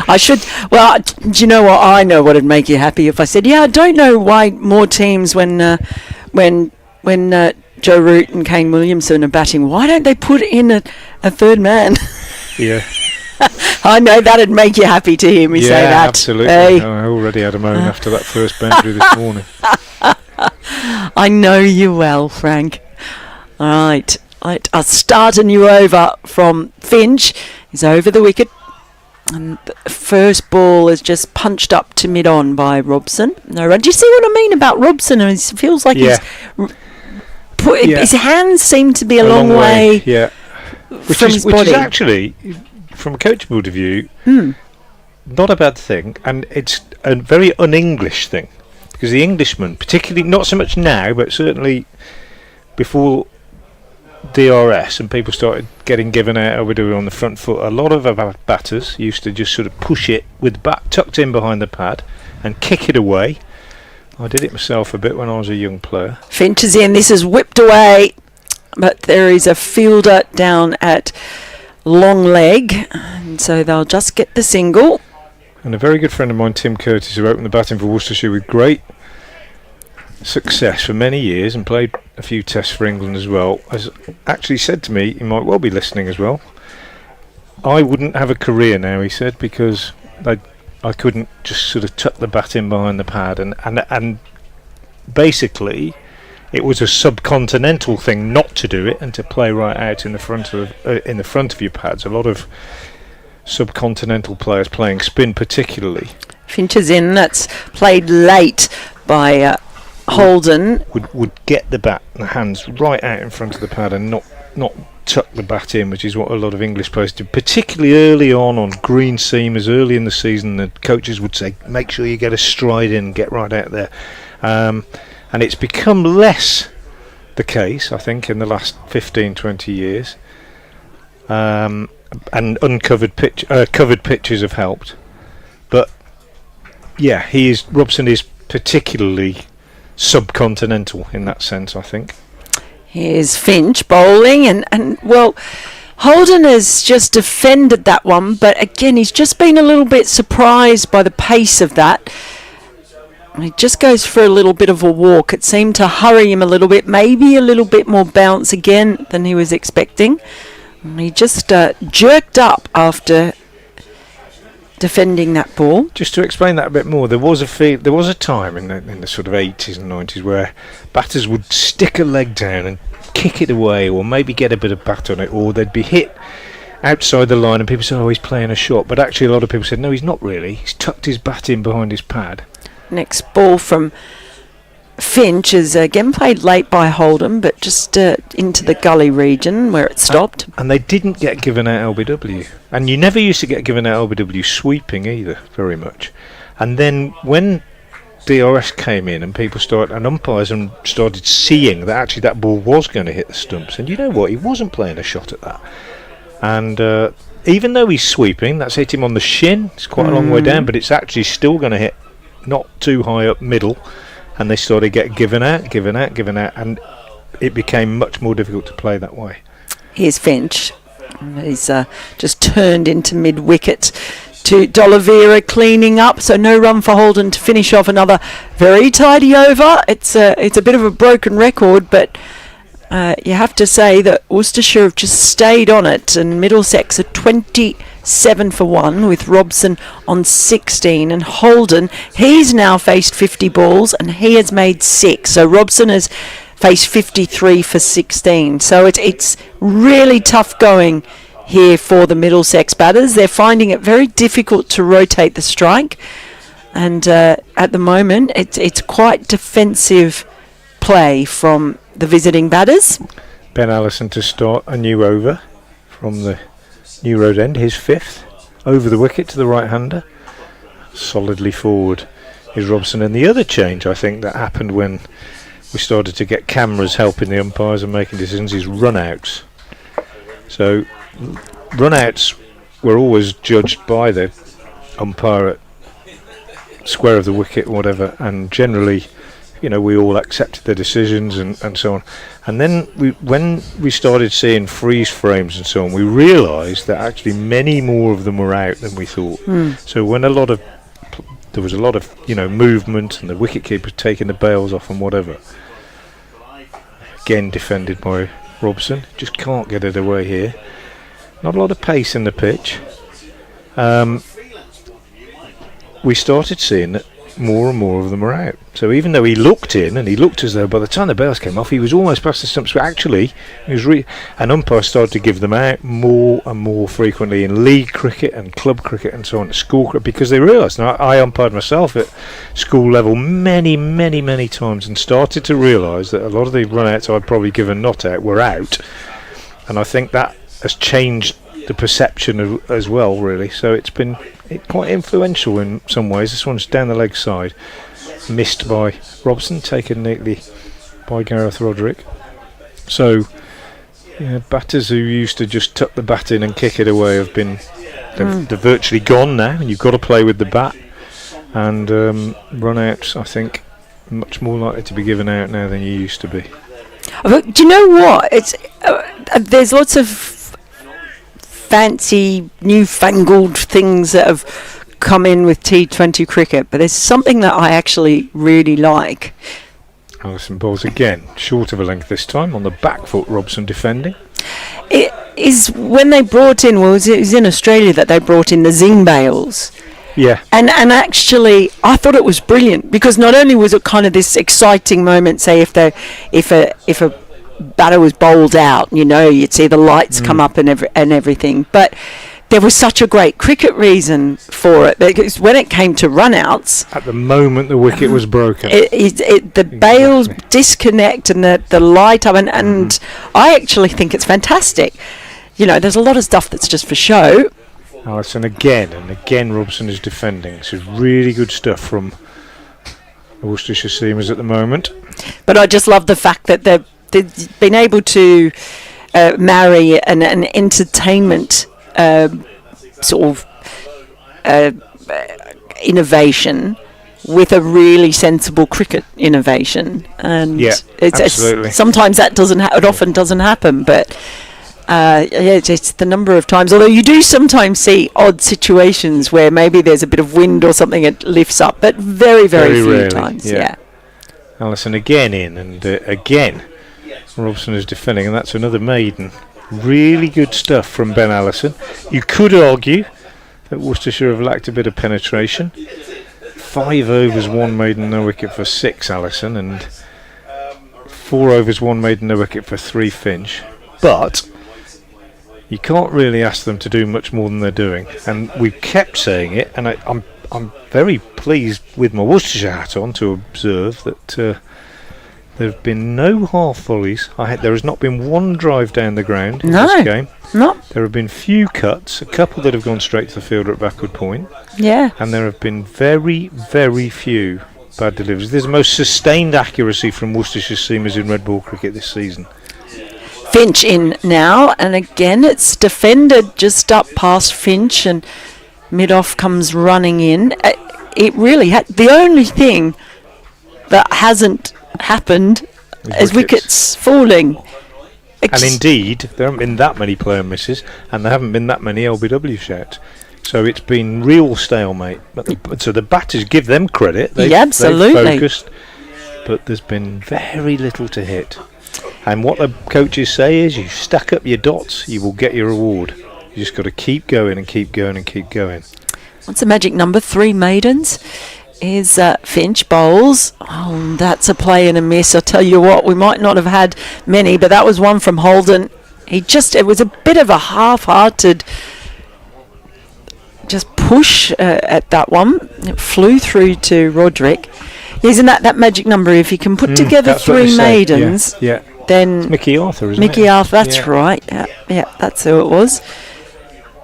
Speaker 3: I should. Well, do you know what? I know what would make you happy if I said, yeah, I don't know why more teams when Joe Root and Kane Williamson are batting, why don't they put in a third man?
Speaker 1: Yeah.
Speaker 3: I know that'd make you happy to hear me say that.
Speaker 1: Absolutely.
Speaker 3: Hey.
Speaker 1: I already had a moan after that first boundary this morning.
Speaker 3: I know you well, Frank. All right. I'll start a new over from Finch. He's over the wicket. And the first ball is just punched up to mid-on by Robson. No run. Do you see what I mean about Robson? It feels like his hands seem to be a long way from his body.
Speaker 1: Which is actually, from a coach point of view, not a bad thing. And it's a very un-English thing. Because the Englishmen, particularly, not so much now, but certainly before DRS and people started getting given out over doing on the front foot, a lot of our batters used to just sort of push it with the bat tucked in behind the pad and kick it away. I did it myself a bit when I was a young player.
Speaker 3: Finch is in, this is whipped away, but there is a fielder down at long leg, and so they'll just get the single.
Speaker 1: And a very good friend of mine, Tim Curtis, who opened the batting for Worcestershire with great success for many years and played a few tests for England as well, has actually said to me, he might well be listening as well, I wouldn't have a career now, he said, because I couldn't just sort of tuck the bat in behind the pad, and basically it was a subcontinental thing not to do it and to play right out in the front of your pads. A lot of subcontinental players playing spin particularly.
Speaker 3: Finch is in, that's played late by Holden.
Speaker 1: Would get the bat and the hands right out in front of the pad and not tuck the bat in, which is what a lot of English players do, particularly early on green seamers early in the season. The coaches would say, make sure you get a stride in, get right out there. And it's become less the case, I think, in the last 15-20 years. And covered pitches have helped. But yeah, Robson is particularly subcontinental in that sense, I think.
Speaker 3: Here's Finch bowling, and well, Holden has just defended that one, but again, he's just been a little bit surprised by the pace of that. He just goes for a little bit of a walk. It seemed to hurry him a little bit, maybe a little bit more bounce again than he was expecting. And he just jerked up after defending that ball.
Speaker 1: Just to explain that a bit more, there was a time in the sort of 80s and 90s where batters would stick a leg down and kick it away, or maybe get a bit of bat on it, or they'd be hit outside the line and people said, oh, he's playing a shot, but actually a lot of people said, no, he's not really, he's tucked his bat in behind his pad.
Speaker 3: Next ball from Finch is again played late by Holden, but just into the gully region where it stopped.
Speaker 1: And they didn't get given out LBW. And you never used to get given out LBW sweeping either, very much. And then when DRS came in and umpires started seeing that actually that ball was going to hit the stumps. And you know what? He wasn't playing a shot at that. And even though he's sweeping, that's hit him on the shin. It's quite a long way down, but it's actually still going to hit not too high up middle. And they started getting given out, and it became much more difficult to play that way.
Speaker 3: Here's Finch. He's just turned into mid-wicket to D'Oliveira cleaning up, so no run for Holden to finish off another very tidy over. It's a bit of a broken record, but you have to say that Worcestershire have just stayed on it, and Middlesex are 27 for 1 with Robson on 16, and Holden, he's now faced 50 balls and he has made 6, so Robson has faced 53 for 16, so it's really tough going here for the Middlesex batters. They're finding it very difficult to rotate the strike, and at the moment it's quite defensive play from the visiting batters.
Speaker 1: Ben Allison to start a new over from the New Road end, his 5th, over the wicket to the right-hander. Solidly forward is Robson. And the other change I think that happened when we started to get cameras helping the umpires and making decisions is run-outs. So run-outs were always judged by the umpire at square of the wicket or whatever, and generally, you know, we all accepted the decisions and so on. And then when we started seeing freeze frames and so on, we realised that actually many more of them were out than we thought. So when there was a lot of movement and the wicketkeeper taking the bails off and whatever, again defended by Robson, just can't get it away here. Not a lot of pace in the pitch. We started seeing that more and more of them are out. So even though he looked in, and he looked as though by the time the bails came off, he was almost past the stumps, but actually, an umpire started to give them out more and more frequently in league cricket and club cricket and so on, school cricket, because they realised, and I umpired myself at school level many, many, many times, and started to realise that a lot of the run-outs I'd probably given not out were out, and I think that has changed the perception as well, really. So it's been quite influential in some ways. This one's down the leg side, missed by Robson, taken neatly by Gareth Roderick. So batters who used to just tuck the bat in and kick it away they're virtually gone now, and you've got to play with the bat. And run-outs, I think, much more likely to be given out now than you used to be.
Speaker 3: Do you know what? It's there's lots of fancy, newfangled things that have come in with T20 cricket, but there's something that I actually really like.
Speaker 1: Allison bowls again, short of a length this time, on the back foot, Robson defending.
Speaker 3: It is when they brought in, it was in Australia that they brought in the Zing bails.
Speaker 1: Yeah.
Speaker 3: And actually, I thought it was brilliant, because not only was it kind of this exciting moment, say if a batter was bowled out, you'd see the lights come up and everything, but there was such a great cricket reason for it, because when it came to run-outs,
Speaker 1: at the moment the wicket was broken,
Speaker 3: the bails disconnect and the light up, and I actually think it's fantastic. There's a lot of stuff that's just for show.
Speaker 1: Allison again, and again Robson is defending. This is really good stuff from the Worcestershire seamers at the moment. But
Speaker 3: I just love the fact that they've been able to marry an entertainment sort of innovation with a really sensible cricket innovation, and
Speaker 1: absolutely.
Speaker 3: Sometimes that it often doesn't happen, but It's the number of times. Although you do sometimes see odd situations where maybe there's a bit of wind or something, it lifts up, but very, very few
Speaker 1: rarely,
Speaker 3: times. Yeah.
Speaker 1: Allison again in, and again Robson is defending, and that's another maiden. Really good stuff from Ben Allison. You could argue that Worcestershire have lacked a bit of penetration. 5 overs, 1 maiden, no wicket for 6 Allison, and 4 overs, 1 maiden, no wicket for 3 Finch. But you can't really ask them to do much more than they're doing, and we've kept saying it, and I'm very pleased with my Worcestershire hat on to observe that there have been no half volleys. There has not been one drive down the ground in this game.
Speaker 3: No.
Speaker 1: There have been few cuts, a couple that have gone straight to the fielder at backward point.
Speaker 3: Yeah.
Speaker 1: And there have been very, very few bad deliveries. There's the most sustained accuracy from Worcestershire seamers in red ball cricket this season.
Speaker 3: Finch in now, and again it's defended just up past Finch, and mid-off comes running in. It really the only thing that hasn't happened is wickets falling.
Speaker 1: And indeed, there haven't been that many player misses, and there haven't been that many LBW shots. So it's been real stalemate. So the batters, give them credit. They've focused, but there's been very little to hit. And what the coaches say is, you stack up your dots, you will get your reward. You just got to keep going and keep going and keep going.
Speaker 3: What's the magic number? 3 maidens. Is Finch bowls. Oh, that's a play and a miss. I'll tell you what, we might not have had many, but that was one from Holden. It was a bit of a half-hearted just push at that one. It flew through to Roderick. Isn't that magic number? If you can put together 3 maidens, then
Speaker 1: it's Mickey Arthur, isn't it?
Speaker 3: Mickey Arthur, that's right. Yeah, that's who it was.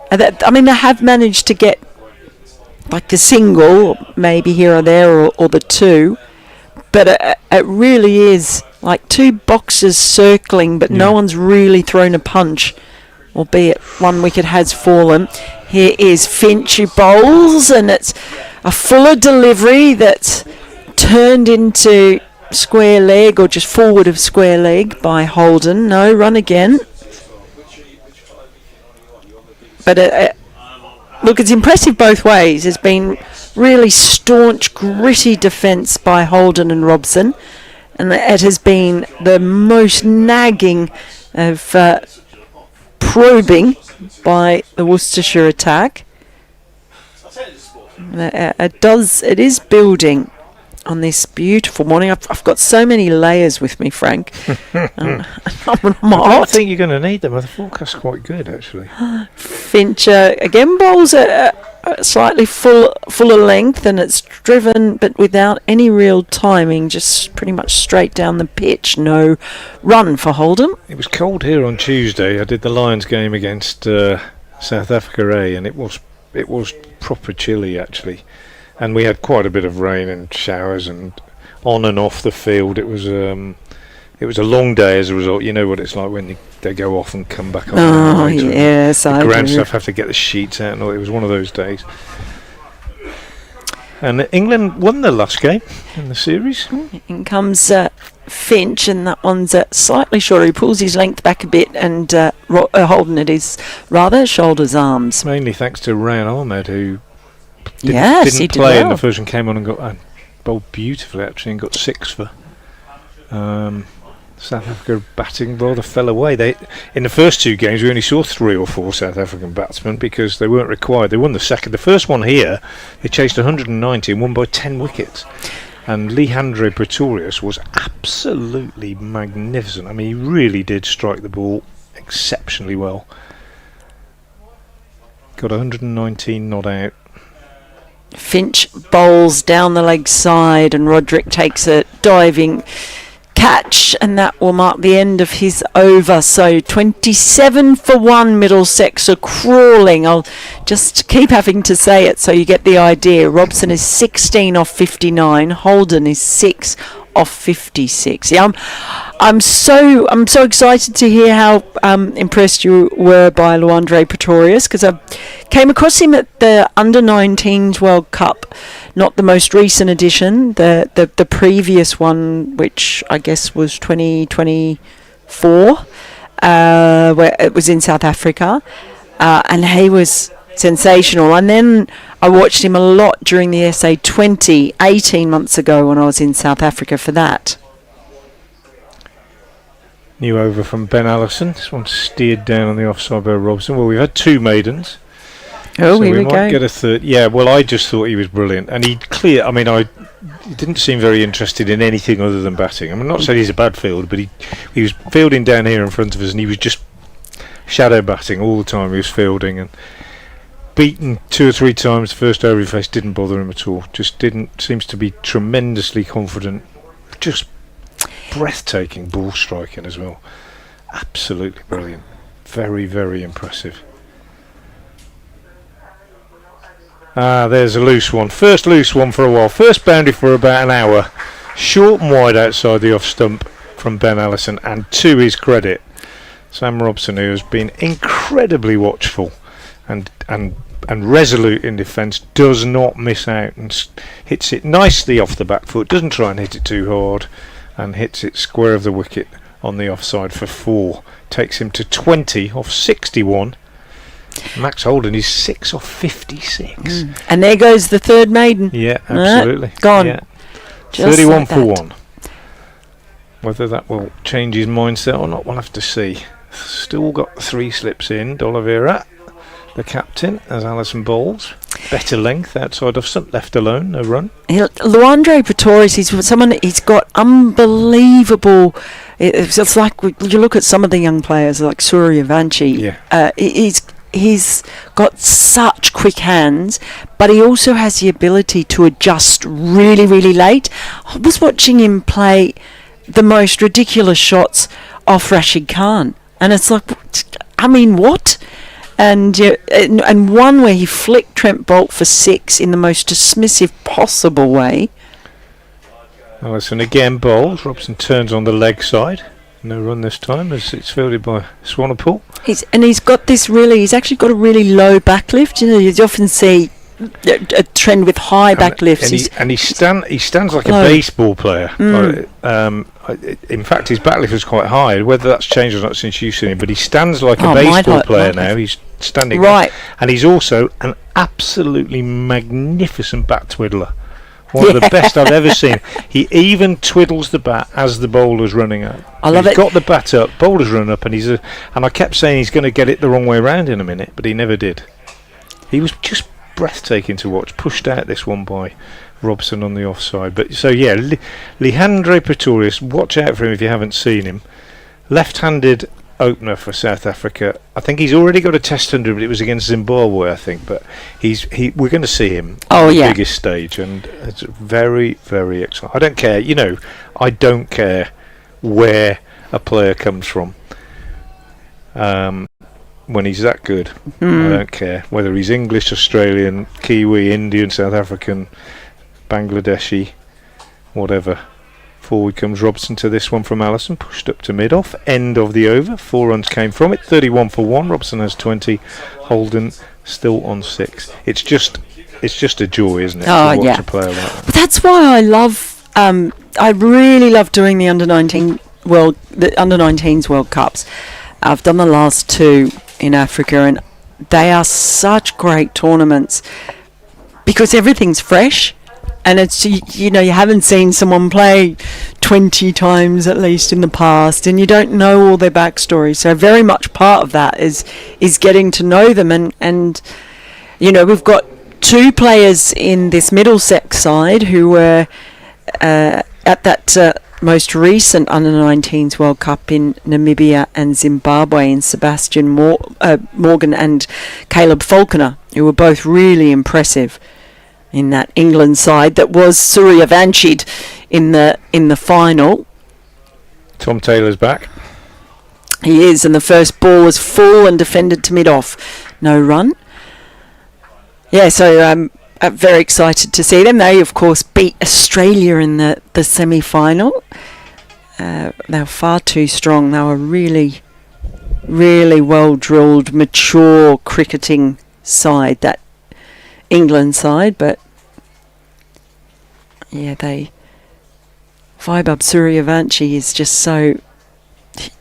Speaker 3: And they have managed to get like the single, maybe here or there, or the 2, but it really is like 2 boxes circling, but no one's really thrown a punch, albeit 1 wicket has fallen. Here is Finch who bowls, and it's a fuller delivery that's turned into square leg, or just forward of square leg by Holden. No, run again. But look, it's impressive both ways. There's been really staunch, gritty defence by Holden and Robson, and it has been the most nagging of probing by the Worcestershire attack. It is building on this beautiful morning. I've got so many layers with me, Frank.
Speaker 1: I don't think you're going to need them. The forecast's quite good, actually.
Speaker 3: Finch again bowls a slightly fuller length, and it's driven, but without any real timing, just pretty much straight down the pitch. No run for Holden.
Speaker 1: It was cold here on Tuesday. I did the Lions game against South Africa A, and it was proper chilly, actually. And we had quite a bit of rain and showers, and on and off the field. It was a long day as a result. You know what it's like when they go off and come back on.
Speaker 3: Oh, yes,
Speaker 1: the ground staff have to get the sheets out and all. It was one of those days. And England won their last game in the series.
Speaker 3: In comes Finch, and that one's slightly shorter. He pulls his length back a bit, and Holden it is rather shoulders arms.
Speaker 1: Mainly thanks to Ryan Ahmed, who
Speaker 3: didn't
Speaker 1: play in the first and came on and bowled beautifully actually, and got 6 for South Africa. Batting rather fell away. In the first 2 games we only saw 3 or 4 South African batsmen because they weren't required. They won the first one here. They chased 190 and won by 10 wickets. And Leandre Pretorius was absolutely magnificent. I mean, he really did strike the ball exceptionally well. Got 119 not out.
Speaker 3: Finch bowls down the leg side, and Roderick takes a diving catch, and that will mark the end of his over. So 27 for 1, Middlesex are crawling. I'll just keep having to say it so you get the idea. Robson is 16 off 59. Holden is 6 off 56. Yeah, I'm so excited to hear how impressed you were by Leandre Pretorius, because I came across him at the Under-19s World Cup, not the most recent edition, the previous one, which I guess was 2024. where it was in South Africa, and he was sensational. And then I watched him a lot during the SA20 18 months ago when I was in South Africa for that.
Speaker 1: New over from Ben Allison. This one steered down on the offside by Robson. Well, we've had 2 maidens.
Speaker 3: Oh,
Speaker 1: so
Speaker 3: here
Speaker 1: we
Speaker 3: we
Speaker 1: might
Speaker 3: go.
Speaker 1: get a third. Yeah, well, I just thought he was brilliant. And he didn't seem very interested in anything other than batting. I'm not saying he's a bad fielder, but he was fielding down here in front of us, and he was just shadow batting all the time. He was fielding, and beaten 2 or 3 times. First over he faced didn't bother him at all. Just seems to be tremendously confident. Just breathtaking ball striking as well. Absolutely brilliant. Very, very impressive. There's a loose one. First loose one for a while. First boundary for about an hour. Short and wide outside the off stump from Ben Allison, and to his credit, Sam Robson, who has been incredibly watchful and resolute in defence, does not miss out and hits it nicely off the back foot, doesn't try and hit it too hard, and hits it square of the wicket on the offside for 4. Takes him to 20 off 61. Max Holden is 6 off 56.
Speaker 3: And there goes the third maiden.
Speaker 1: Yeah, absolutely.
Speaker 3: Gone.
Speaker 1: Yeah.
Speaker 3: Just
Speaker 1: 31
Speaker 3: like
Speaker 1: for
Speaker 3: that.
Speaker 1: 1. Whether that will change his mindset or not, we'll have to see. Still got 3 slips in. D'Oliveira, the captain, as Allison bowls. Better length outside of stump, left alone, no run.
Speaker 3: Luandre Pretorius, he's got unbelievable. It's like you look at some of the young players like Surya Vanchi.
Speaker 1: Yeah.
Speaker 3: He's got such quick hands, but he also has the ability to adjust really, really late. I was watching him play the most ridiculous shots off Rashid Khan, and it's like, I mean, what? And one where he flicked Trent Boult for 6 in the most dismissive possible way.
Speaker 1: Allison again bowls. Robson turns on the leg side. No run this time as it's fielded by Swanepoel.
Speaker 3: He's actually got a really low backlift. You know, you often see a trend with high backlifts.
Speaker 1: He stands like
Speaker 3: low.
Speaker 1: A baseball player. In fact, his backlift was quite high. Whether that's changed or not since you've seen him, but he stands like a baseball player now. He's standing
Speaker 3: right,
Speaker 1: there. And he's also an absolutely magnificent bat twiddler. One of the best I've ever seen. He even twiddles the bat as the bowler's running up.
Speaker 3: I love it.
Speaker 1: He's got the bat up, bowler's run up, and I kept saying he's going to get it the wrong way round in a minute, but he never did. He was just breathtaking to watch. Pushed out this one by Robson on the offside. But so yeah, Luandre Pretorius, watch out for him if you haven't seen him. Left-handed opener for South Africa. I think he's already got a Test 100, but it was against Zimbabwe, I think. But we're going to see him on the biggest stage, and it's very, very exciting. I don't care, I don't care where a player comes from. When he's that good, I don't care whether he's English, Australian, Kiwi, Indian, South African, Bangladeshi, whatever. Forward comes Robson to this one from Allison, pushed up to mid-off, end of the over. 4 runs came from it, 31 for 1. Robson has 20, Holden still on 6. It's just a joy, isn't it, to watch a player like that.
Speaker 3: But that's why I really love doing the under-19s World Cups. I've done the last 2 in Africa, and they are such great tournaments because everything's fresh. And it's, you haven't seen someone play 20 times at least in the past, and you don't know all their backstory. So very much part of that is getting to know them. And we've got 2 players in this Middlesex side who were at that most recent Under-19s World Cup in Namibia and Zimbabwe, in Sebastian Morgan and Caleb Falconer, who were both really impressive in that England side that was Surya Vanchi in the final.
Speaker 1: Tom Taylor's back.
Speaker 3: He is, and the first ball was full and defended to mid-off. No run. Yeah, so I'm very excited to see them. They, of course, beat Australia in the semi-final. They were far too strong. They were really, really well-drilled, mature cricketing side, that England side, but yeah, Vaibhav Suryavanshi is just so,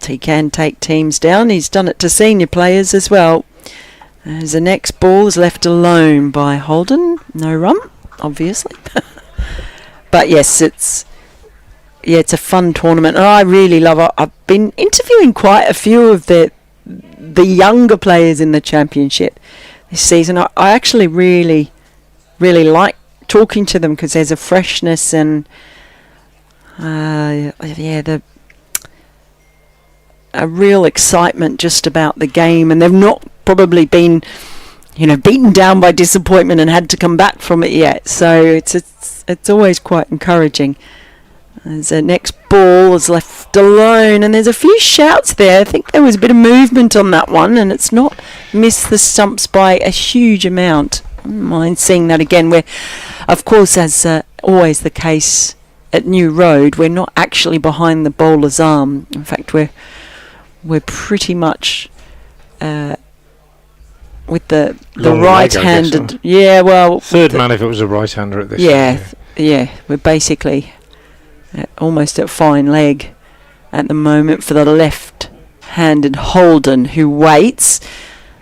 Speaker 3: He can take teams down. He's done it to senior players as well. As the next ball is left alone by Holden. No run, obviously. But yes, it's a fun tournament, and I really love it. I've been interviewing quite a few of the younger players in the championship this season. I actually really like talking to them because there's a freshness and a real excitement just about the game, and they've not probably been beaten down by disappointment and had to come back from it yet. So it's always quite encouraging. As the next ball is left alone, and there's a few shouts there. I think there was a bit of movement on that one, and it's not missed the stumps by a huge amount. I don't mind seeing that again, where, of course, as always the case at New Road, we're not actually behind the bowler's arm. In fact, we're pretty much with the right-handed.
Speaker 1: Third man if it was a right-hander at this.
Speaker 3: Yeah, we're basically almost at fine leg at the moment for the left-handed Holden, who waits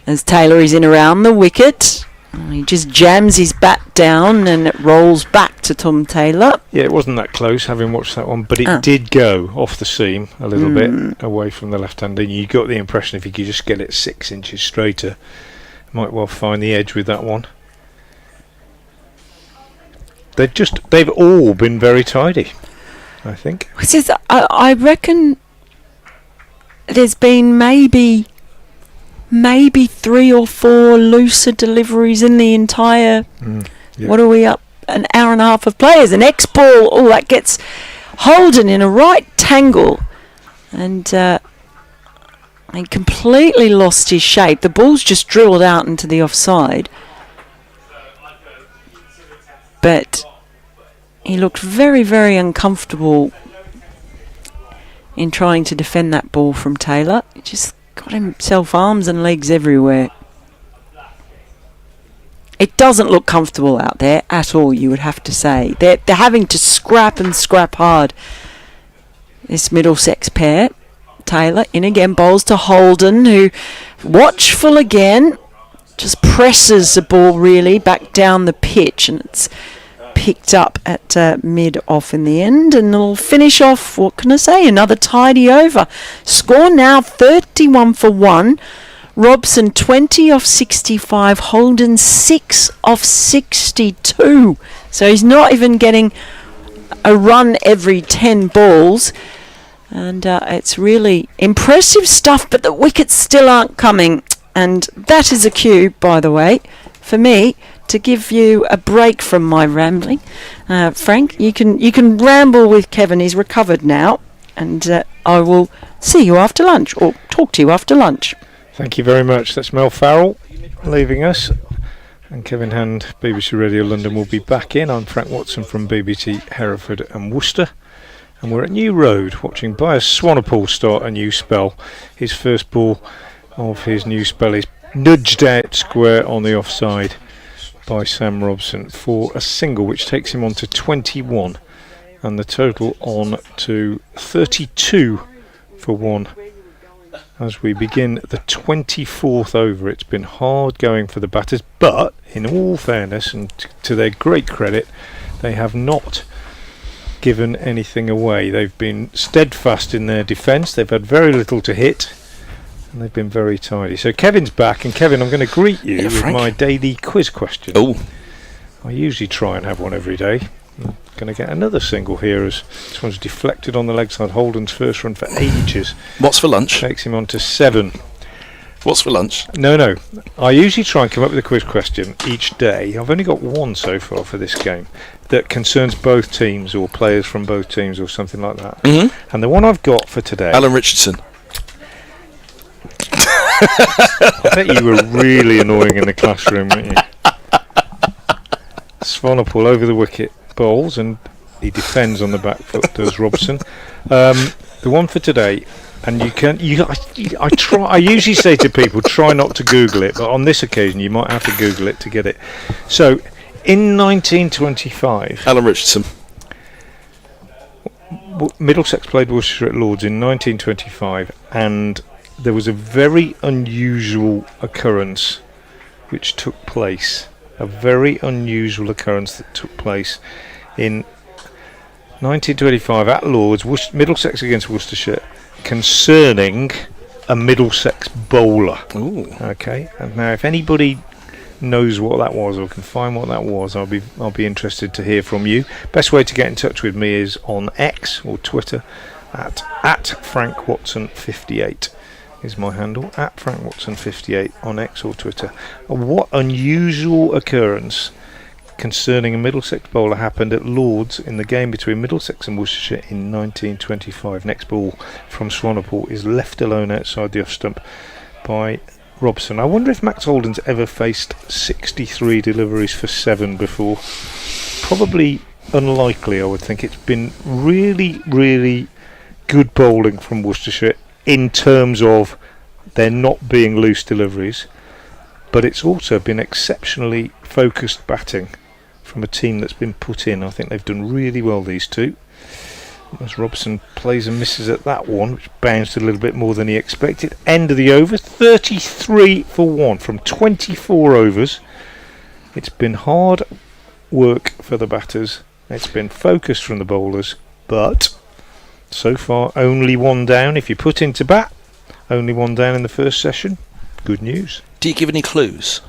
Speaker 3: as Taylor is in around the wicket. He just jams his bat down and it rolls back to Tom Taylor.
Speaker 1: Yeah, it wasn't that close, having watched that one, but it did go off the seam a little bit away from the left-hander. You got the impression if you could just get it 6 inches straighter, might well find the edge with that one. They've all been very tidy, I think.
Speaker 3: I reckon there's been maybe 3 or 4 looser deliveries in the entire. What are we up? An hour and a half of players. The next ball, that gets Holden in a right tangle, and he completely lost his shape. The ball's just drilled out into the offside, but he looked very, very uncomfortable in trying to defend that ball from Taylor. He just got himself arms and legs everywhere. It doesn't look comfortable out there at all, you would have to say. They're having to scrap hard. This Middlesex pair. Taylor in again, bowls to Holden, who, watchful again, just presses the ball really back down the pitch, and it's picked up at mid-off in the end, and it'll finish off, what can I say, another tidy over. Score now 31 for 1. Robson 20 off 65, Holden 6 off 62. So he's not even getting a run every 10 balls. And it's really impressive stuff, but the wickets still aren't coming. And that is a cue, by the way, for me to give you a break from my rambling. Frank, you can ramble with Kevin. He's recovered now, and I will see you after lunch, or talk to you after lunch.
Speaker 1: Thank you very much. That's Mel Farrell leaving us, and Kevin Hand, BBC Radio London, will be back in. I'm Frank Watson from BBC Hereford and Worcester, and we're at New Road watching Bias Swanepoel start a new spell. His first ball of his new spell is nudged out square on the offside by Sam Robson for a single, which takes him on to 21, and the total on to 32 for 1 as we begin the 24th over. It's been hard going for the batters, but in all fairness and to their great credit, they have not given anything away. They've been steadfast in their defence. They've had very little to hit, and they've been very tidy. So Kevin's back, and Kevin, I'm going to greet you with my daily quiz question. I usually try and have one every day. I'm going to get another single here as this one's deflected on the leg side. Holden's first run for ages.
Speaker 2: What's for lunch?
Speaker 1: Takes him on to 7.
Speaker 2: What's for lunch?
Speaker 1: No. I usually try and come up with a quiz question each day. I've only got one so far for this game that concerns both teams or players from both teams or something like that. Mm-hmm. And the one I've got for today...
Speaker 2: Alan Richardson.
Speaker 1: I bet you were really annoying in the classroom, weren't you? Swanepoel over the wicket bowls, and he defends on the back foot, does Robson. The one for today, and I usually say to people, try not to Google it, but on this occasion you might have to Google it to get it. So, in 1925...
Speaker 2: Alan Richardson.
Speaker 1: Middlesex played Worcestershire at Lord's in 1925, and there was a very unusual occurrence which took place. A very unusual occurrence that took place in 1925 at Lord's, Middlesex against Worcestershire, concerning a Middlesex bowler.
Speaker 2: Ooh.
Speaker 1: Okay, and now if anybody knows what that was or can find what that was, I'll be interested to hear from you. Best way to get in touch with me is on X or Twitter at FrankWatson58 is my handle, at FrankWatson58 on X or Twitter. What unusual occurrence concerning a Middlesex bowler happened at Lord's in the game between Middlesex and Worcestershire in 1925. Next ball from Swanepoel is left alone outside the off stump by Robson. I wonder if Max Holden's ever faced 63 deliveries for 7 before. Probably unlikely, I would think. It's been really, really good bowling from Worcestershire in terms of there not being loose deliveries, but it's also been exceptionally focused batting from a team that's been put in. I think they've done really well, these two. As Robson plays and misses at that one, which bounced a little bit more than he expected. End of the over, 33 for 1 from 24 overs. It's been hard work for the batters. It's been focused from the bowlers, but so far only one down. If you put into bat, only one down in the first session. Good news.
Speaker 2: Do you give any clues?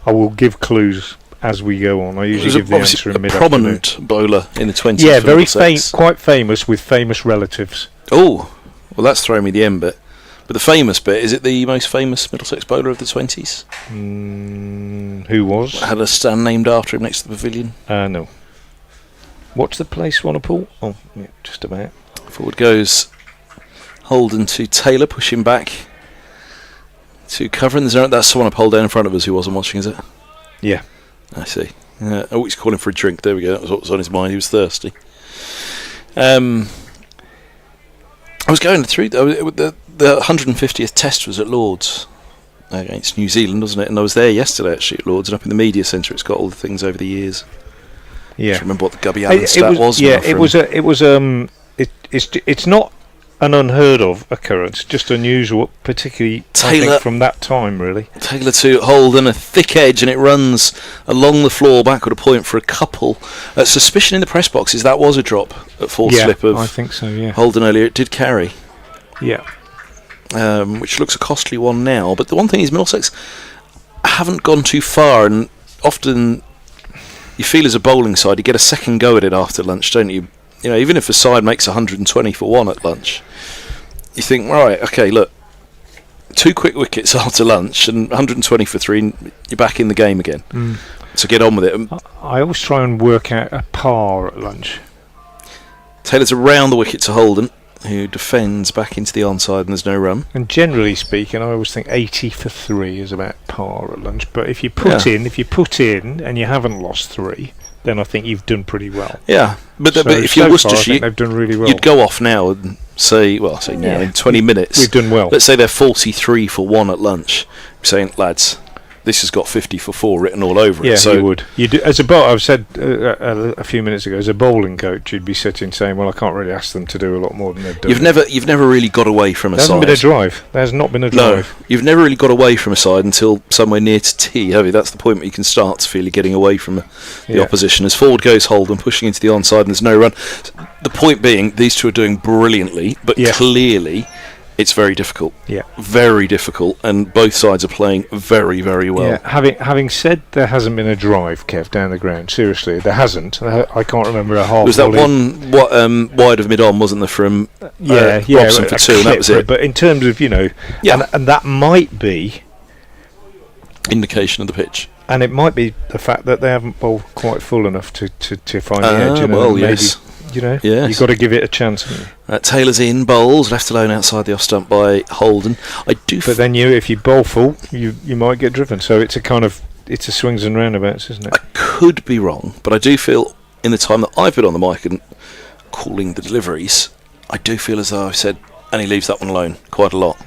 Speaker 1: I will give clues as we go on. I usually give the answer in mid-afternoon.
Speaker 2: Prominent bowler in the 20s.
Speaker 1: Yeah, very quite famous, with famous relatives.
Speaker 2: Oh, well, that's throwing me the end bit. But the famous bit, is it the most famous Middlesex bowler of the 20s?
Speaker 1: Who was?
Speaker 2: Had a stand named after him next to the pavilion.
Speaker 1: No. What's the place, Swanepoel? Oh, yeah, just about.
Speaker 2: Forward goes Holden to Taylor, pushing back to cover. And there's that's Swanepoel down in front of us who wasn't watching, is it?
Speaker 1: Yeah.
Speaker 2: I see. Oh, he's calling for a drink. There we go. That was what was on his mind. He was thirsty. I was going through the 150th Test was at Lord's against New Zealand, wasn't it? And I was there yesterday actually at Lord's, and up in the media centre, it's got all the things over the years.
Speaker 1: Yeah.
Speaker 2: I remember what the Gubby Allen stat was.
Speaker 1: Yeah, it's not an unheard of occurrence, just unusual, particularly Taylor, I think, from that time, really.
Speaker 2: Taylor to Holden, a thick edge, and it runs along the floor backward a point for a couple. Suspicion in the press boxes that was a drop at full slip of
Speaker 1: I think so, yeah.
Speaker 2: Holden earlier. It did carry.
Speaker 1: Yeah.
Speaker 2: Which looks a costly one now. But the one thing is Middlesex haven't gone too far, and often you feel as a bowling side you get a second go at it after lunch, don't you? You know, even if a side makes 120 for 1 at lunch, you think, right, okay, look, 2 quick wickets after lunch and 120 for 3, and you're back in the game again. So get on with it.
Speaker 1: I always try and work out a par at lunch.
Speaker 2: Taylor's around the wicket to Holden, who defends back into the onside, and there's no run.
Speaker 1: And generally speaking, I always think 80 for 3 is about par at lunch. But if you put in, and you haven't lost 3, then I think you've done pretty well.
Speaker 2: Yeah, but if you're Worcestershire,
Speaker 1: they've done really well.
Speaker 2: You'd go off now and say in 20 minutes,
Speaker 1: we've done well.
Speaker 2: Let's say they're 43 for 1 at lunch. You're saying, lads, this has got 50 for 4 written all over it.
Speaker 1: Yeah, so you would. As a bowler, I've said a few minutes ago, as a bowling coach, you'd be sitting saying, well, I can't really ask them to do a lot more than they've done.
Speaker 2: You've never really got away from a side.
Speaker 1: There hasn't been a drive. There has not been a drive.
Speaker 2: No, you've never really got away from a side until somewhere near to tee, have you? That's the point where you can start to feel you're getting away from the opposition. As forward goes Holden, pushing into the onside, and there's no run. The point being, these two are doing brilliantly, but clearly it's very difficult. Yeah. Very difficult, and both sides are playing very, very well.
Speaker 1: Yeah. Having said there hasn't been a drive, Kev, down the ground, seriously, there hasn't. I can't remember a half.
Speaker 2: Was that one wide of mid-on, wasn't there, from Robson for 2, and that was it.
Speaker 1: But in terms of, and that might be
Speaker 2: indication of the pitch.
Speaker 1: And it might be the fact that they haven't bowled quite full enough to find the edge.
Speaker 2: Yes.
Speaker 1: You've got to give it a chance.
Speaker 2: Taylor's in, bowls, left alone outside the off stump by Holden.
Speaker 1: But then if you bowl full, you might get driven. So it's a swings and roundabouts, isn't it?
Speaker 2: I could be wrong, but I do feel in the time that I've been on the mic and calling the deliveries, I do feel as though I've said, and he leaves that one alone quite a lot.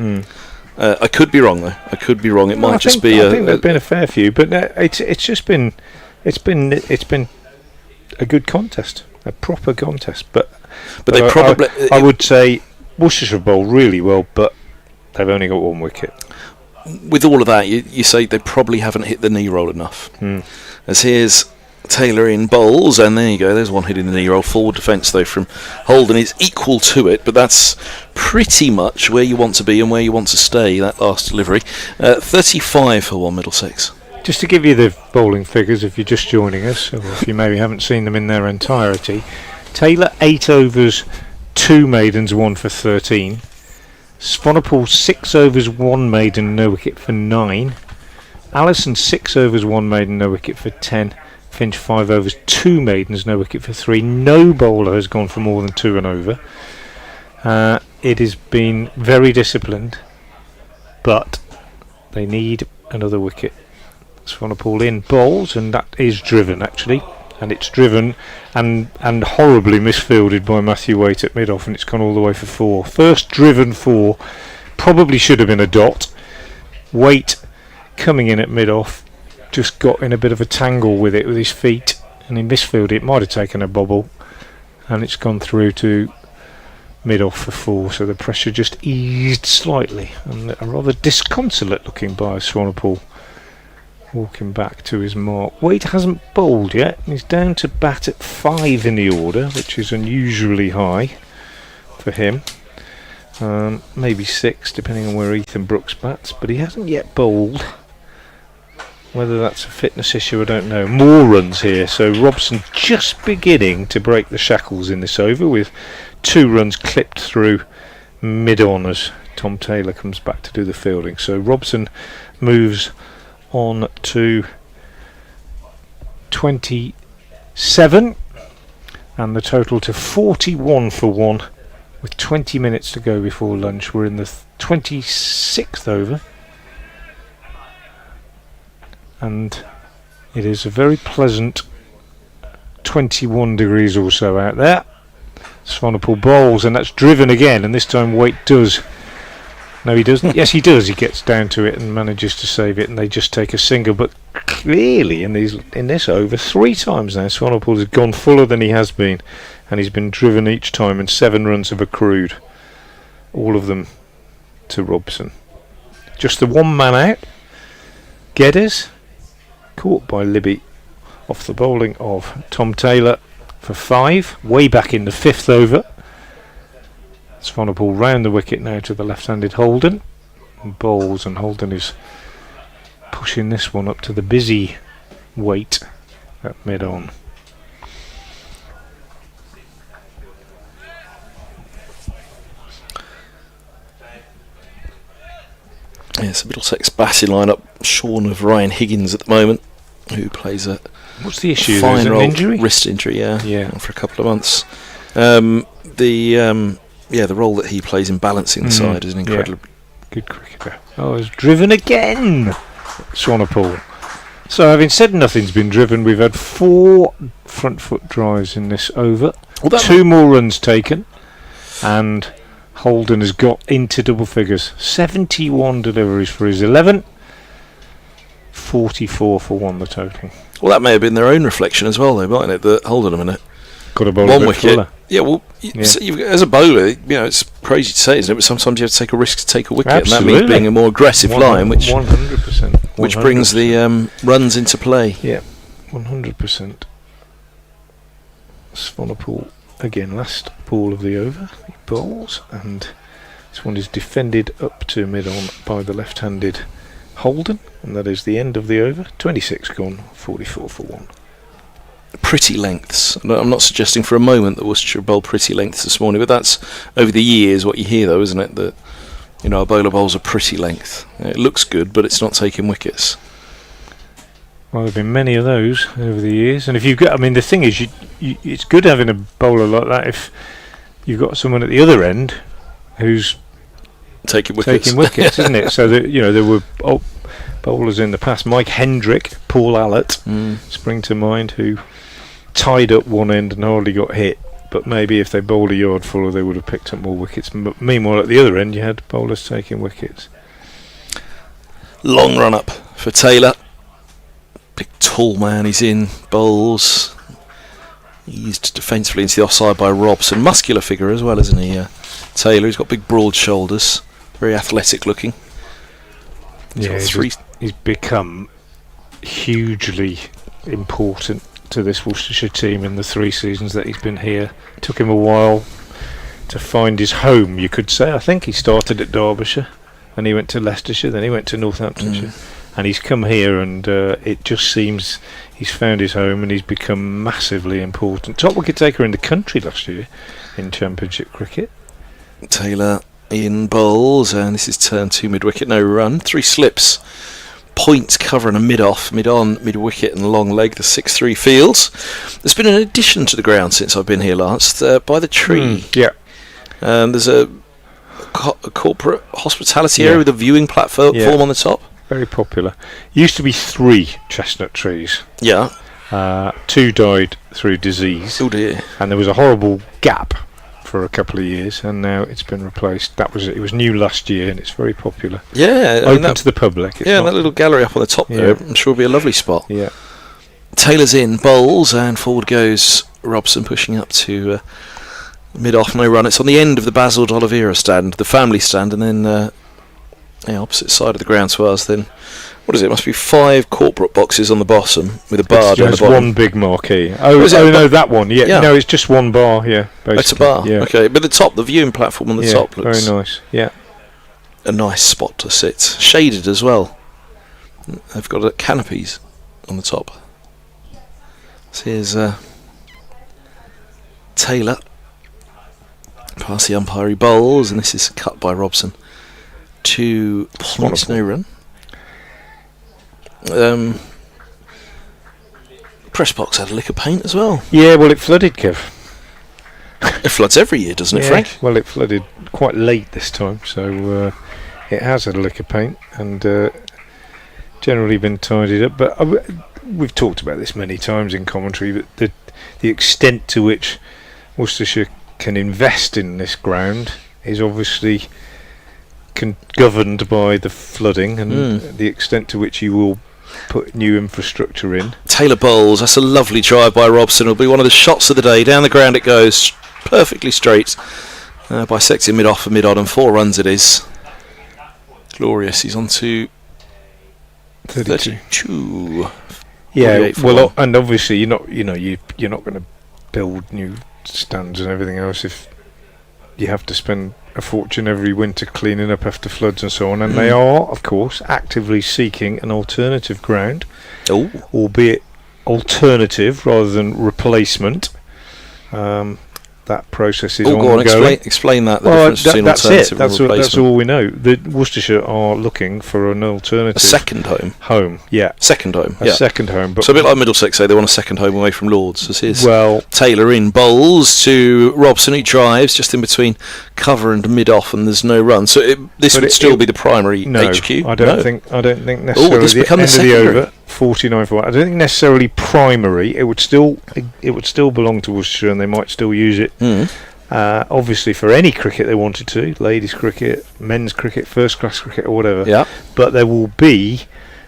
Speaker 2: I could be wrong though. I could be wrong. It might just be.
Speaker 1: I think there've been a fair few, but it's been a good contest. A proper contest, but
Speaker 2: they probably.
Speaker 1: I would say Worcestershire bowled really well, but they've only got 1 wicket.
Speaker 2: With all of that, you say they probably haven't hit the knee roll enough. As here's Taylor in bowls, and there you go, there's one hitting the knee roll. Forward defence though from Holden is equal to it, but that's pretty much where you want to be and where you want to stay, that last delivery. 35 for 1 Middlesex.
Speaker 1: Just to give you the bowling figures if you're just joining us, or if you maybe haven't seen them in their entirety. Taylor 8 overs, 2 maidens, 1 for 13. Swanepoel 6 overs, 1 maiden, no wicket for 9. Allison 6 overs, 1 maiden, no wicket for 10. Finch 5 overs, 2 maidens, no wicket for 3. No bowler has gone for more than 2 and over. It has been very disciplined, but they need another wicket. Swanepoel in bowls, and that is driven actually, and it's driven and horribly misfielded by Matthew Waite at mid-off, and it's gone all the way for 4. First driven 4, probably should have been a dot. Waite coming in at mid-off just got in a bit of a tangle with it with his feet, and he misfielded it. Might have taken a bobble, and it's gone through to mid-off for 4, so the pressure just eased slightly, and a rather disconsolate looking by Swanepoel walking back to his mark. Waite hasn't bowled yet. He's down to bat at 5 in the order, which is unusually high for him. Maybe 6 depending on where Ethan Brooks bats, but he hasn't yet bowled. Whether that's a fitness issue, I don't know. More runs here, so Robson just beginning to break the shackles in this over with 2 runs clipped through mid-on as Tom Taylor comes back to do the fielding. So Robson moves on to 27, and the total to 41 for 1 with 20 minutes to go before lunch. We're in the 26th over, and it is a very pleasant 21 degrees or so out there. Swanepoel bowls, and that's driven again, and this time Waite does. No, he doesn't. Yes, he does. He gets down to it and manages to save it, and they just take a single. But clearly, in this over 3 times now, Swanepoel has gone fuller than he has been, and he's been driven each time, and 7 runs have accrued, all of them to Robson. Just the 1 man out. Geddes caught by Libby off the bowling of Tom Taylor for 5, way back in the 5th over. Swanepoel round the wicket now to the left-handed Holden, and bowls, and Holden is pushing this one up to the busy Waite at mid-on.
Speaker 2: Yes, Middlesex batting line-up shorn of Ryan Higgins at the moment, who plays a
Speaker 1: What's the issue?
Speaker 2: fine
Speaker 1: an
Speaker 2: role,
Speaker 1: injury?
Speaker 2: wrist injury,
Speaker 1: Yeah.
Speaker 2: for a couple of months. The role that he plays in balancing the side is an incredible.
Speaker 1: Good cricketer. Oh, it's driven again, Swanepoel. So, having said nothing's been driven, we've had 4 front foot drives in this over. 2 more runs taken, and Holden has got into double figures. 71 deliveries for his 11. 44 for 1 the total.
Speaker 2: Well, that may have been their own reflection as well, though, mightn't it? That hold on a minute.
Speaker 1: Got a bowl
Speaker 2: 1
Speaker 1: a bit
Speaker 2: wicket.
Speaker 1: fuller.
Speaker 2: Yeah, well, as a bowler, it's crazy to say, isn't it? But sometimes you have to take a risk to take a wicket,
Speaker 1: Absolutely.
Speaker 2: and that means being a more aggressive line, which
Speaker 1: 100%.
Speaker 2: which brings the runs into play.
Speaker 1: Yeah, 100%. Swanepoel again, last ball of the over. He bowls, and this one is defended up to mid-on by the left-handed Holden, and that is the end of the over. 26 gone, 44 for 1.
Speaker 2: Pretty lengths. I'm not suggesting for a moment that Worcestershire bowled pretty lengths this morning, but that's over the years what you hear, though, isn't it? That a bowler bowls a pretty length. It looks good, but it's not taking wickets.
Speaker 1: Well, there have been many of those over the years, and if you've got, the thing is, it's good having a bowler like that if you've got someone at the other end who's
Speaker 2: taking wickets,
Speaker 1: isn't it? So that there were bowlers in the past. Mike Hendrick, Paul Allott spring to mind, who tied up one end and hardly got hit, but maybe if they bowled a yard fuller they would have picked up more wickets. But meanwhile at the other end you had bowlers taking wickets.
Speaker 2: Long run up for Taylor. Big tall man, he's in, bowls, eased defensively into the offside by Robson. Muscular figure as well, isn't he? Taylor, he's got big broad shoulders. very athletic looking.
Speaker 1: Yeah, he's become hugely important to this Worcestershire team in the 3 seasons that he's been here. Took him a while to find his home, you could say. I think he started at Derbyshire, and he went to Leicestershire, then he went to Northamptonshire, and he's come here, and it just seems he's found his home, and he's become massively important. Top wicket taker in the country last year in Championship cricket.
Speaker 2: Taylor in bowls, and this is turn 2 mid-wicket, no run. 3 slips, point, cover and a mid-off, mid-on, mid-wicket and long leg, the 6-3 fields. There's been an addition to the ground since I've been here last, by the tree. There's a corporate hospitality area with a viewing platform on the top.
Speaker 1: Very popular. Used to be 3 chestnut trees.
Speaker 2: Yeah.
Speaker 1: 2 died through disease.
Speaker 2: Oh dear.
Speaker 1: And there was a horrible gap for a couple of years, and now it's been replaced. It was new last year, and it's very popular.
Speaker 2: Yeah,
Speaker 1: open to the public.
Speaker 2: That little gallery up on the top there, I'm sure will be a lovely spot.
Speaker 1: Yeah.
Speaker 2: Taylor's in bowls, and forward goes Robson, pushing up to mid-off, no run. It's on the end of the Basil Oliveira stand, the family stand, and then opposite side of the ground to us. Then what is it? Must be 5 corporate boxes on the bottom with a bar down the bottom.
Speaker 1: One big marquee. No, that one. Yeah. No, it's just one bar. Yeah, basically.
Speaker 2: It's a bar.
Speaker 1: Yeah.
Speaker 2: Okay, but the viewing platform on the top looks
Speaker 1: very nice. Yeah,
Speaker 2: a nice spot to sit. Shaded as well. They've got canopies on the top. So here's Taylor past the umpire, he bowls, and this is cut by Robson. 2 points, no run. Press box had a lick of paint as well.
Speaker 1: Yeah, well, it flooded, Kev.
Speaker 2: It floods every year, doesn't it, Frank?
Speaker 1: Well, it flooded quite late this time, so it has had a lick of paint and generally been tidied up. But we've talked about this many times in commentary, but the extent to which Worcestershire can invest in this ground is obviously governed by the flooding and the extent to which you will put new infrastructure in.
Speaker 2: Taylor bowls, that's a lovely drive by Robson. It'll be one of the shots of the day. Down the ground it goes, perfectly straight, bisecting mid-off and mid-on, and 4 runs it is. Glorious. He's on to 32.
Speaker 1: Yeah, well, and obviously you're not going to build new stands and everything else if you have to spend a fortune every winter cleaning up after floods and so on, and they are, of course, actively seeking an alternative ground, albeit alternative rather than replacement. That process is ongoing.
Speaker 2: Go on, explain that. Difference between
Speaker 1: that's
Speaker 2: alternative
Speaker 1: it. That's all we know. The Worcestershire are looking for an alternative.
Speaker 2: A second home. Second home.
Speaker 1: Second home. But
Speaker 2: so a bit like Middlesex say they want a second home away from Lords. This is Taylor in bowls to Robson, who drives just in between cover and mid-off, and there's no run. So this would still be the primary HQ.
Speaker 1: I don't think necessarily.
Speaker 2: This
Speaker 1: the
Speaker 2: become
Speaker 1: end
Speaker 2: the
Speaker 1: of the over. 49 for 1. I don't think necessarily primary. It would still belong to Worcestershire, and they might still use it. Obviously, for any cricket they wanted to, ladies' cricket, men's cricket, first-class cricket, or whatever.
Speaker 2: Yeah.
Speaker 1: But there will be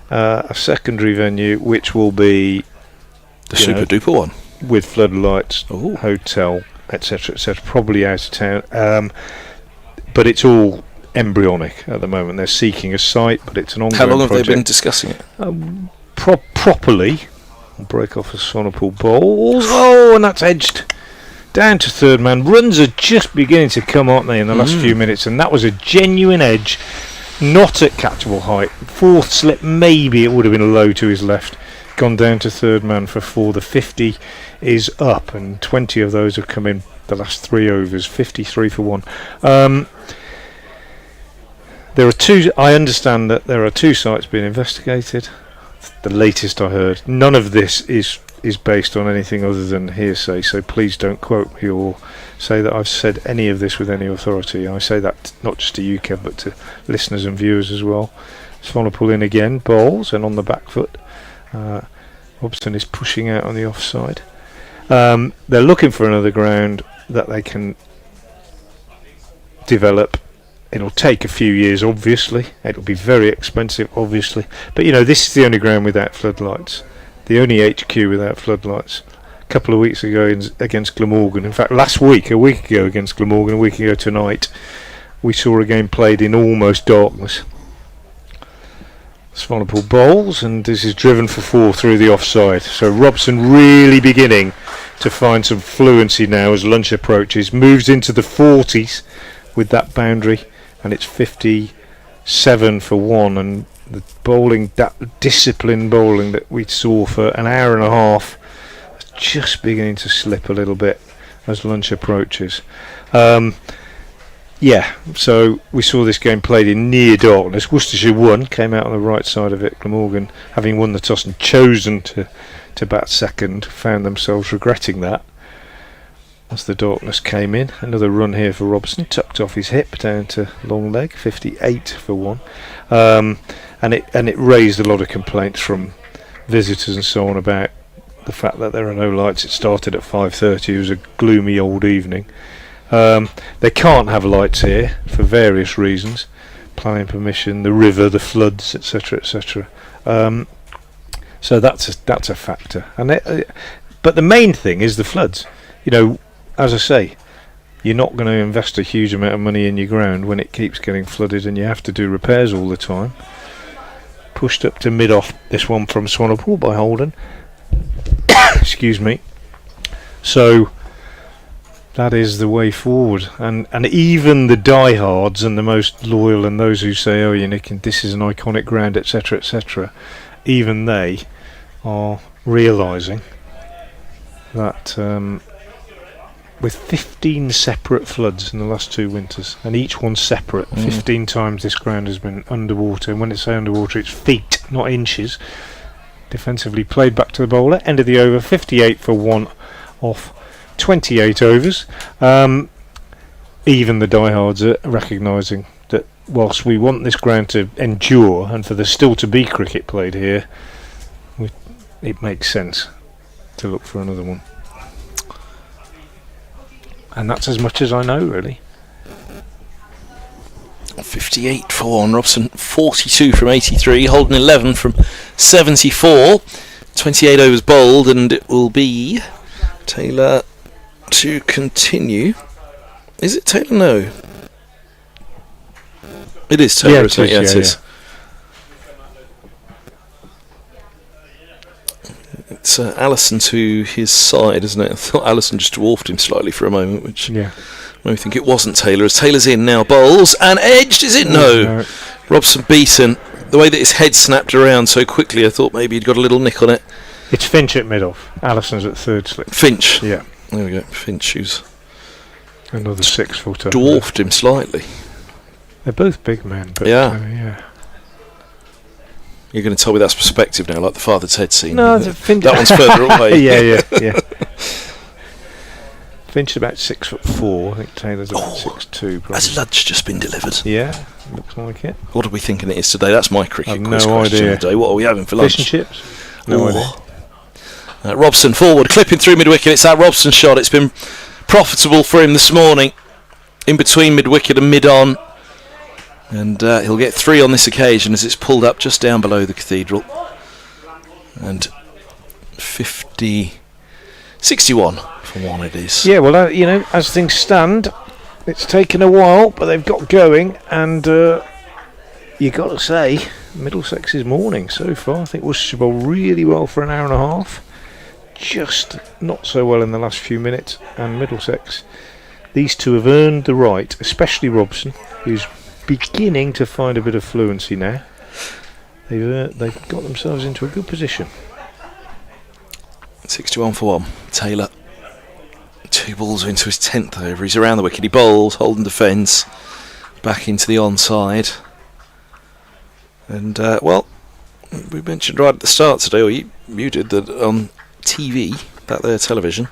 Speaker 1: a secondary venue, which will be
Speaker 2: the super-duper one
Speaker 1: with floodlights, hotel, etc., etc. Probably out of town, but it's all embryonic at the moment. They're seeking a site, but it's an ongoing project.
Speaker 2: How long have they been discussing it?
Speaker 1: Properly. I'll break off a Sonopool ball. And that's edged down to third man. Runs are just beginning to come, aren't they, in the last few minutes, and that was a genuine edge, not at catchable height. 4th slip, maybe it would have been low to his left. Gone down to third man for 4. The 50 is up, and 20 of those have come in the last 3 overs. 53 for 1. There are 2. I understand that there are 2 sites being investigated. The latest I heard. None of this is based on anything other than hearsay, so please don't quote me or say that I've said any of this with any authority. I say that not just to you, Kev, but to listeners and viewers as well. Swanepoel in again, bowls, and on the back foot. Robson is pushing out on the offside. They're looking for another ground that they can develop. It'll take a few years, obviously. It'll be very expensive, obviously. But, this is the only ground without floodlights. The only HQ without floodlights. A couple of weeks ago against Glamorgan. In fact, a week ago against Glamorgan, a week ago tonight, we saw a game played in almost darkness. Swanepoel bowls, and this is driven for 4 through the offside. So Robson really beginning to find some fluency now as lunch approaches. Moves into the 40s with that boundary, and it's 57 for 1. And the bowling, that disciplined bowling that we saw for an hour and a half, is just beginning to slip a little bit as lunch approaches. So we saw this game played in near darkness. Worcestershire won, came out on the right side of it. Glamorgan, having won the toss and chosen to bat second, found themselves regretting that as the darkness came in. Another run here for Robson, tucked off his hip down to long leg, 58 for 1. And it raised a lot of complaints from visitors and so on about the fact that there are no lights. It started at 5:30. It was a gloomy old evening. They can't have lights here for various reasons, planning permission, the river, the floods, etc., etc. So that's a factor. But the main thing is the floods. You know, as I say, you're not going to invest a huge amount of money in your ground when it keeps getting flooded and you have to do repairs all the time. Pushed up to mid-off, this one from Swanepoel by Holden. Excuse me. So that is the way forward, and even the diehards and the most loyal and those who say, oh, this is an iconic ground, etc., etc., even they are realising that with 15 separate floods in the last 2 winters, and each one separate, 15 times this ground has been underwater, and when it's underwater it's feet, not inches. Defensively played back to the bowler, end of the over, 58 for 1 off 28 overs. Even the diehards are recognising that whilst we want this ground to endure and for there still to be cricket played here, it makes sense to look for another one. And that's as much as I know, really.
Speaker 2: 58 for 1. Robson 42 from 83. Holden 11 from 74. 28 overs bowled, and it will be Taylor to continue. Is it Taylor? No. It is Taylor,
Speaker 1: yeah,
Speaker 2: isn't it?
Speaker 1: Yeah, it is.
Speaker 2: It's Allison to his side, isn't it? I thought Allison just dwarfed him slightly for a moment, which made me think it wasn't Taylor. As Taylor's in now, bowls and edged. Is it? No. Robson beaten. The way that his head snapped around so quickly, I thought maybe he'd got a little nick on it.
Speaker 1: It's Finch at mid-off. Allison's at third slip.
Speaker 2: Finch.
Speaker 1: Yeah.
Speaker 2: There we go. Finch, who's
Speaker 1: another 6-footer.
Speaker 2: Dwarfed him slightly.
Speaker 1: They're both big men, but
Speaker 2: yeah. You're going to tell me that's perspective now, like the Father's Head scene.
Speaker 1: No,
Speaker 2: that one's further away.
Speaker 1: yeah. Finch is about 6'4". I think Taylor's about 6'2". Probably.
Speaker 2: Has lunch just been delivered?
Speaker 1: Yeah, looks like it.
Speaker 2: What are we thinking it is today? That's my cricket quiz
Speaker 1: no
Speaker 2: question
Speaker 1: idea.
Speaker 2: today. What are we having for lunch?
Speaker 1: Fish and chips? No idea.
Speaker 2: Robson forward, clipping through mid-wicket. It's that Robson shot. It's been profitable for him this morning, in between mid-wicket and mid-on. And he'll get 3 on this occasion as it's pulled up just down below the cathedral. And 61 for 1 it is.
Speaker 1: Yeah, well, as things stand, it's taken a while, but they've got going. And you got to say, Middlesex's morning so far. I think Worcestershire bowled really well for an hour and a half. Just not so well in the last few minutes. And Middlesex, these two have earned the right, especially Robson, who's beginning to find a bit of fluency now. They've got themselves into a good position.
Speaker 2: 61 for 1. Taylor, 2 balls into his 10th over. He's around the wicket. He bowls, Holden defends, back into the onside. And we mentioned right at the start today, or you did, that on TV, that there television,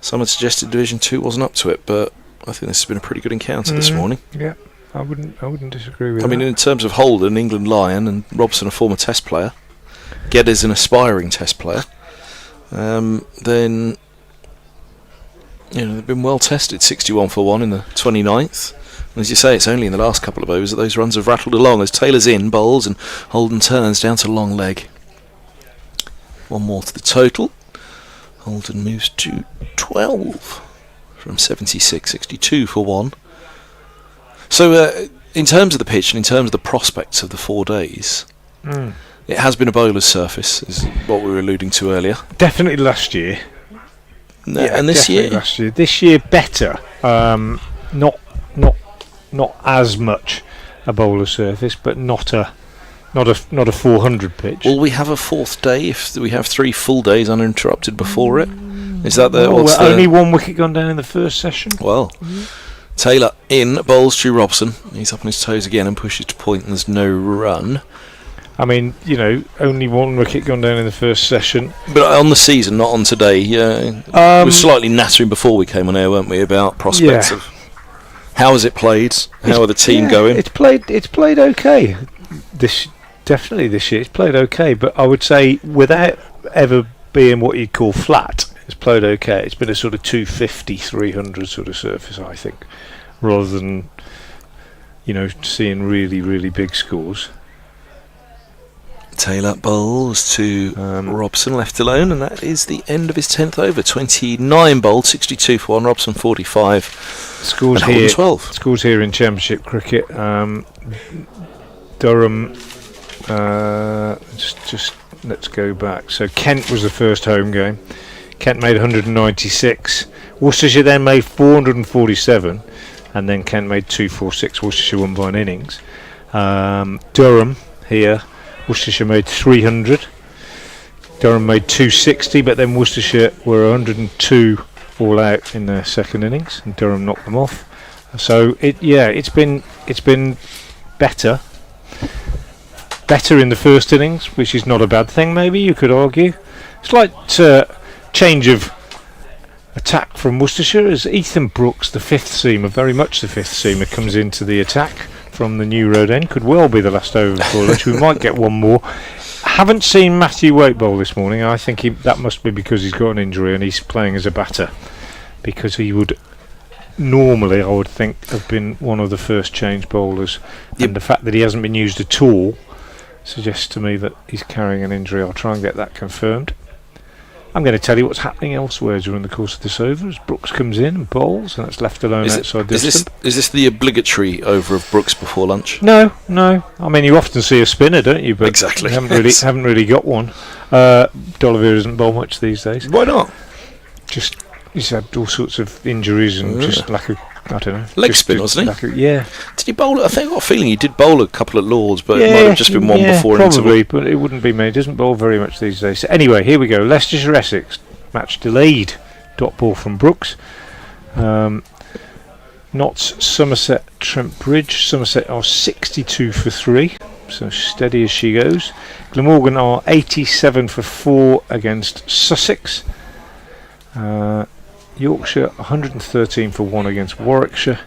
Speaker 2: someone suggested Division 2 wasn't up to it, but I think this has been a pretty good encounter this morning.
Speaker 1: Yeah. I wouldn't disagree with that.
Speaker 2: I mean, in terms of Holden, England Lion, and Robson, a former Test player, Geddes, an aspiring Test player, then they've been well tested. 61 for 1 in the 29th. And as you say, it's only in the last couple of overs that those runs have rattled along. As Taylor's in, bowls, and Holden turns down to long leg. 1 more to the total. Holden moves to 12 from 76. 62 for 1. So, in terms of the pitch and in terms of the prospects of the 4 days, it has been a bowler's surface, is what we were alluding to earlier.
Speaker 1: Definitely last year.
Speaker 2: And this year?
Speaker 1: Last year. This year better. Not as much a bowler's surface, but not a 400 pitch.
Speaker 2: Will we have a 4th day if we have 3 full days uninterrupted before it? Is that the...
Speaker 1: only 1 wicket gone down in the first session.
Speaker 2: Well, Taylor in, bowls Stu Robson. He's up on his toes again and pushes to point and there's no run.
Speaker 1: I mean, only 1 wicket gone down in the first session.
Speaker 2: But on the season, not on today. We were slightly nattering before we came on air, weren't we, about prospects of how has it played? How are the team going?
Speaker 1: It's played okay. Definitely this year it's played okay, but I would say without ever being what you'd call flat, it's played okay. It's been a sort of 250, 300 sort of surface, I think, rather than seeing really, really big scores.
Speaker 2: Taylor bowls to Robson, left alone, and that is the end of his 10th over. 29 bowled, 62 for 1. Robson 45.
Speaker 1: Scores
Speaker 2: and
Speaker 1: here.
Speaker 2: 12.
Speaker 1: Scores here in Championship cricket. Durham. Just let's go back. So Kent was the first home game. Kent made 196. Worcestershire then made 447, and then Kent made 246. Worcestershire won by an innings. Durham here. Worcestershire made 300. Durham made 260, but then Worcestershire were 102 all out in their second innings, and Durham knocked them off. So it's been better in the first innings, which is not a bad thing. Maybe you could argue. Slight change of attack from Worcestershire as Ethan Brooks, the 5th seamer, very much the 5th seamer, comes into the attack from the New Road End. Could well be the last over before lunch. We might get one more. Haven't seen Matthew Waite bowl this morning. I think that must be because he's got an injury and he's playing as a batter, because he would normally, I would think, have been one of the first change bowlers. And the fact that he hasn't been used at all suggests to me that he's carrying an injury. I'll try and get that confirmed. I'm going to tell you what's happening elsewhere during the course of this over as Brooks comes in and bowls, and that's left alone outside the stump.
Speaker 2: Is this the obligatory over of Brooks before lunch?
Speaker 1: No. I mean, you often see a spinner, don't you? But
Speaker 2: exactly.
Speaker 1: You haven't really got one. Dolliver doesn't bowl much these days.
Speaker 2: Why not?
Speaker 1: Just he's had all sorts of injuries and just lack of, I don't know.
Speaker 2: Leg spin, wasn't he?
Speaker 1: Yeah.
Speaker 2: Did he bowl? I think I've got a feeling he did bowl a couple at Lords, but it might have just been one before.
Speaker 1: Probably, but it wouldn't be me. He doesn't bowl very much these days. So anyway, here we go. Leicestershire Essex. Match delayed. Dot ball from Brooks. Notts, Somerset, Trent Bridge. Somerset are 62 for 3. So steady as she goes. Glamorgan are 87 for 4 against Sussex. Yorkshire 113 for 1 against Warwickshire.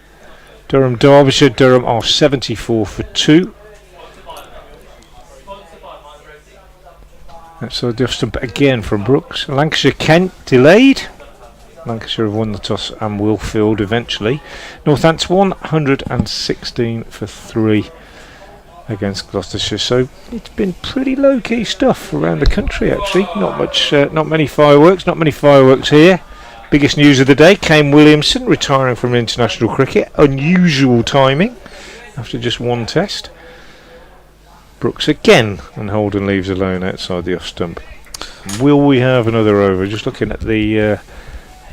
Speaker 1: Durham, Derbyshire. Durham are 74 for 2. That's the off stump again from Brooks. Lancashire, Kent delayed. Lancashire have won the toss and will field eventually. Northants 116 for 3 against Gloucestershire. So it's been pretty low-key stuff around the country actually. Not many fireworks here. Biggest news of the day, Kane Williamson retiring from international cricket. Unusual timing after just one test. Brooks again, and Holden leaves alone outside the off stump. Will we have another over? Just looking at the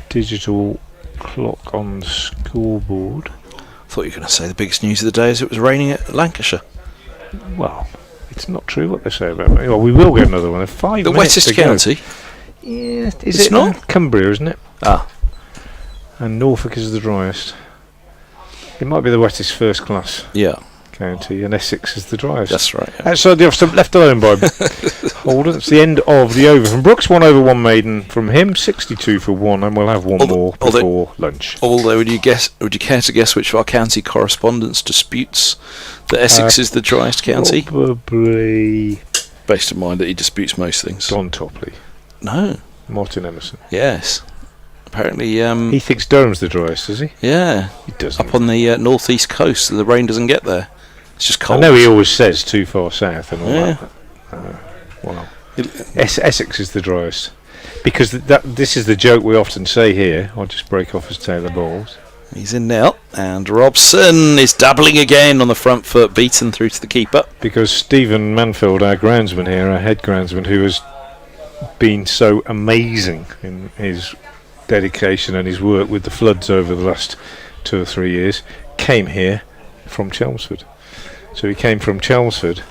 Speaker 1: digital clock on the scoreboard.
Speaker 2: I thought you were going to say the biggest news of the day is it was raining at Lancashire.
Speaker 1: Well, it's not true what they say about it. Well, we will get another one. 5
Speaker 2: the
Speaker 1: minutes
Speaker 2: wettest
Speaker 1: to go.
Speaker 2: county?
Speaker 1: Yeah,
Speaker 2: it's not?
Speaker 1: Cumbria, isn't it?
Speaker 2: Ah.
Speaker 1: And Norfolk is the driest. It might be the wettest first class.
Speaker 2: Yeah.
Speaker 1: County, and Essex is the driest.
Speaker 2: That's right. Yeah.
Speaker 1: Outside the off stump, left alone by Holden. It's the end of the over from Brooks. 1 over 1 maiden from him. 62 for 1, and we'll have one more before lunch.
Speaker 2: Although, would you care to guess which of our county correspondents disputes that Essex is the driest county?
Speaker 1: Probably.
Speaker 2: Based on mind that he disputes most things.
Speaker 1: Don Topley.
Speaker 2: No.
Speaker 1: Martin Emerson.
Speaker 2: Yes. Apparently,
Speaker 1: he thinks Durham's the driest, does he?
Speaker 2: Yeah.
Speaker 1: He doesn't.
Speaker 2: Up on the northeast coast, the rain doesn't get there. It's just cold.
Speaker 1: I know he always says too far south and all that. Well, Essex is the driest because this is the joke we often say here. I'll just break off as Taylor bowls.
Speaker 2: He's in now, and Robson is dabbling again on the front foot, beaten through to the keeper.
Speaker 1: Because Stephen Manfield, our groundsman here, our head groundsman, who has been so amazing in his dedication and his work with the floods over the last 2 or 3 years, came here from Chelmsford. So he came from Chelmsford,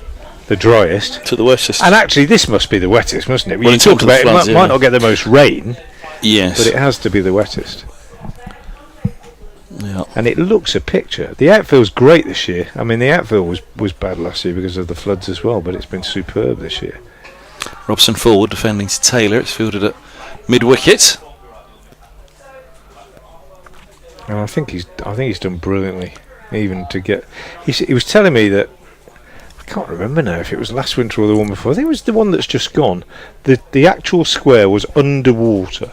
Speaker 1: the driest,
Speaker 2: to the Worcestershire.
Speaker 1: and actually this must be the wettest, mustn't it?
Speaker 2: Well,
Speaker 1: you talk about
Speaker 2: floods,
Speaker 1: it might not get the most rain,
Speaker 2: yes,
Speaker 1: but it has to be the wettest.
Speaker 2: Yeah.
Speaker 1: And it looks a picture. The outfield's great this year. I mean, the outfield was bad last year because of the floods as well, but it's been superb this year.
Speaker 2: Robson forward, defending to Taylor. It's fielded at mid-wicket.
Speaker 1: And I think he's done brilliantly, even to get. He was telling me that, I can't remember now if it was last winter or the one before. I think it was the one that's just gone. The actual square was underwater.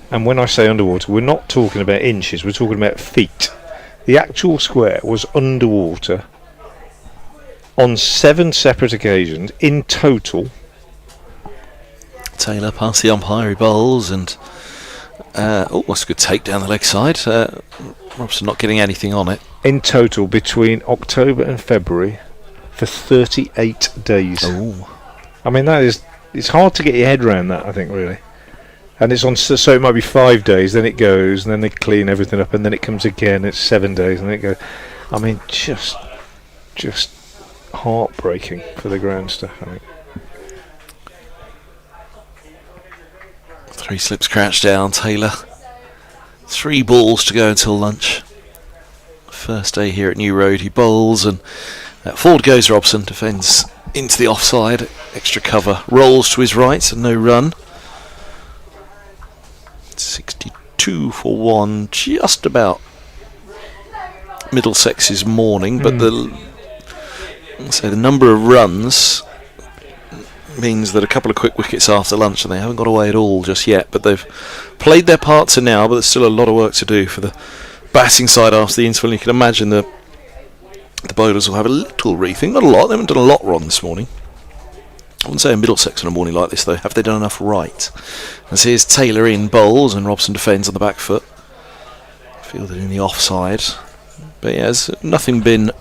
Speaker 1: And when I say underwater, we're not talking about inches, we're talking about feet. The actual square was underwater on 7 separate occasions in total.
Speaker 2: Taylor past the umpire, he bowls, and that's a good take down the leg side. Robson not getting anything on it.
Speaker 1: In total, between October and February, for 38 days.
Speaker 2: Oh,
Speaker 1: I mean, it's hard to get your head around that, I think, really. And it's on, so it might be 5 days, then it goes, and then they clean everything up, and then it comes again. It's 7 days, and then it goes. I mean, just heartbreaking for the ground staff, I think.
Speaker 2: 3 slips crouched down. Taylor, 3 balls to go until lunch. First day here at New Road. He bowls, and forward goes Robson. Defends into the offside. Extra cover. Rolls to his right, and no run. 62 for 1, just about Middlesex's morning, but the number of runs means that a couple of quick wickets after lunch, and they haven't got away at all just yet, but they've played their part to now, but there's still a lot of work to do for the batting side after the interval. You can imagine the bowlers will have a little rethink, not a lot, they haven't done a lot wrong this morning. I wouldn't say a Middlesex on a morning like this, though. Have they done enough right? As here's Taylor in bowls, and Robson defends on the back foot. Fielded in the offside. But yeah, there's nothing been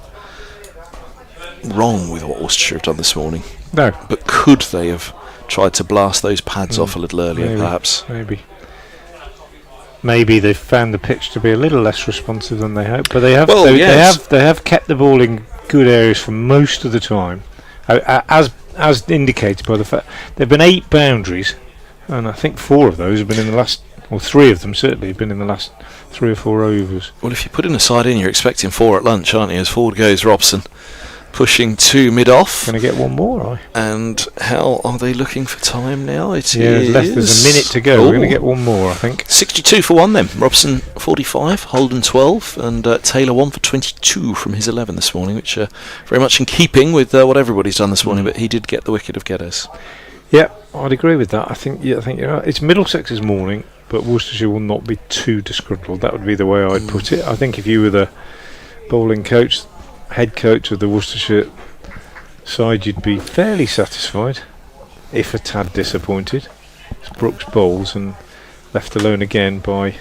Speaker 2: wrong with what Worcestershire have done this morning.
Speaker 1: No.
Speaker 2: But could they have tried to blast those pads off a little earlier, perhaps?
Speaker 1: Maybe they've found the pitch to be a little less responsive than they hoped, but they have. They have kept the ball in good areas for most of the time, as indicated by the fact there've been 8 boundaries, and I think 4 of those have been in the last, or 3 of them certainly have been in the last 3 or 4 overs.
Speaker 2: Well, if you put in a side in, you're expecting 4 at lunch, aren't you? As forward goes Robson, pushing to mid-off.
Speaker 1: Going to get one more, are we?
Speaker 2: And how are they looking for time now?
Speaker 1: There's a minute to go. We're going to get one more, I think.
Speaker 2: 62 for 1 then. Robson 45, Holden 12, and Taylor 1 for 22 from his 11 this morning, which very much in keeping with what everybody's done this morning, but he did get the wicket of Geddes.
Speaker 1: Yeah, I'd agree with that. I think you're right. It's Middlesex's morning, but Worcestershire will not be too disgruntled. That would be the way I'd put it. I think if you were the bowling coach, head coach of the Worcestershire side, you'd be fairly satisfied, if a tad disappointed. It's Brooks bowls and left alone again by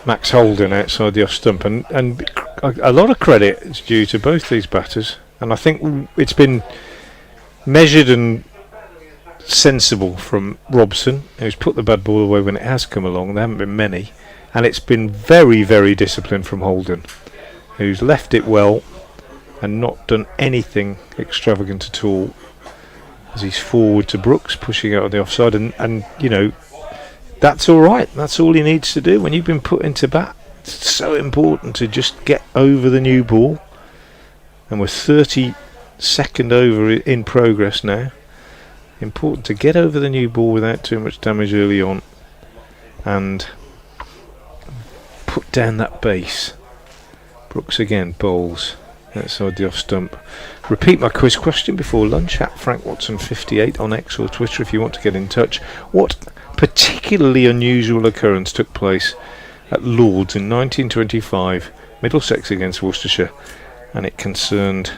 Speaker 1: Max Holden outside the off stump, and a lot of credit is due to both these batters, and I think it's been measured and sensible from Robson, who's put the bad ball away when it has come along. There haven't been many, and it's been very, very disciplined from Holden, who's left it well and not done anything extravagant at all, as he's forward to Brooks, pushing out of the offside, and you know, that's all right. That's all he needs to do when you've been put into bat. It's so important to just get over the new ball, and we're 32nd over in progress now. Important to get over the new ball without too much damage early on and put down that base. Brooks again bowls outside the off stump. Repeat my quiz question before lunch at Frank Watson 58 on X or Twitter if you want to get in touch. What particularly unusual occurrence took place at Lord's in 1925, Middlesex against Worcestershire, and it concerned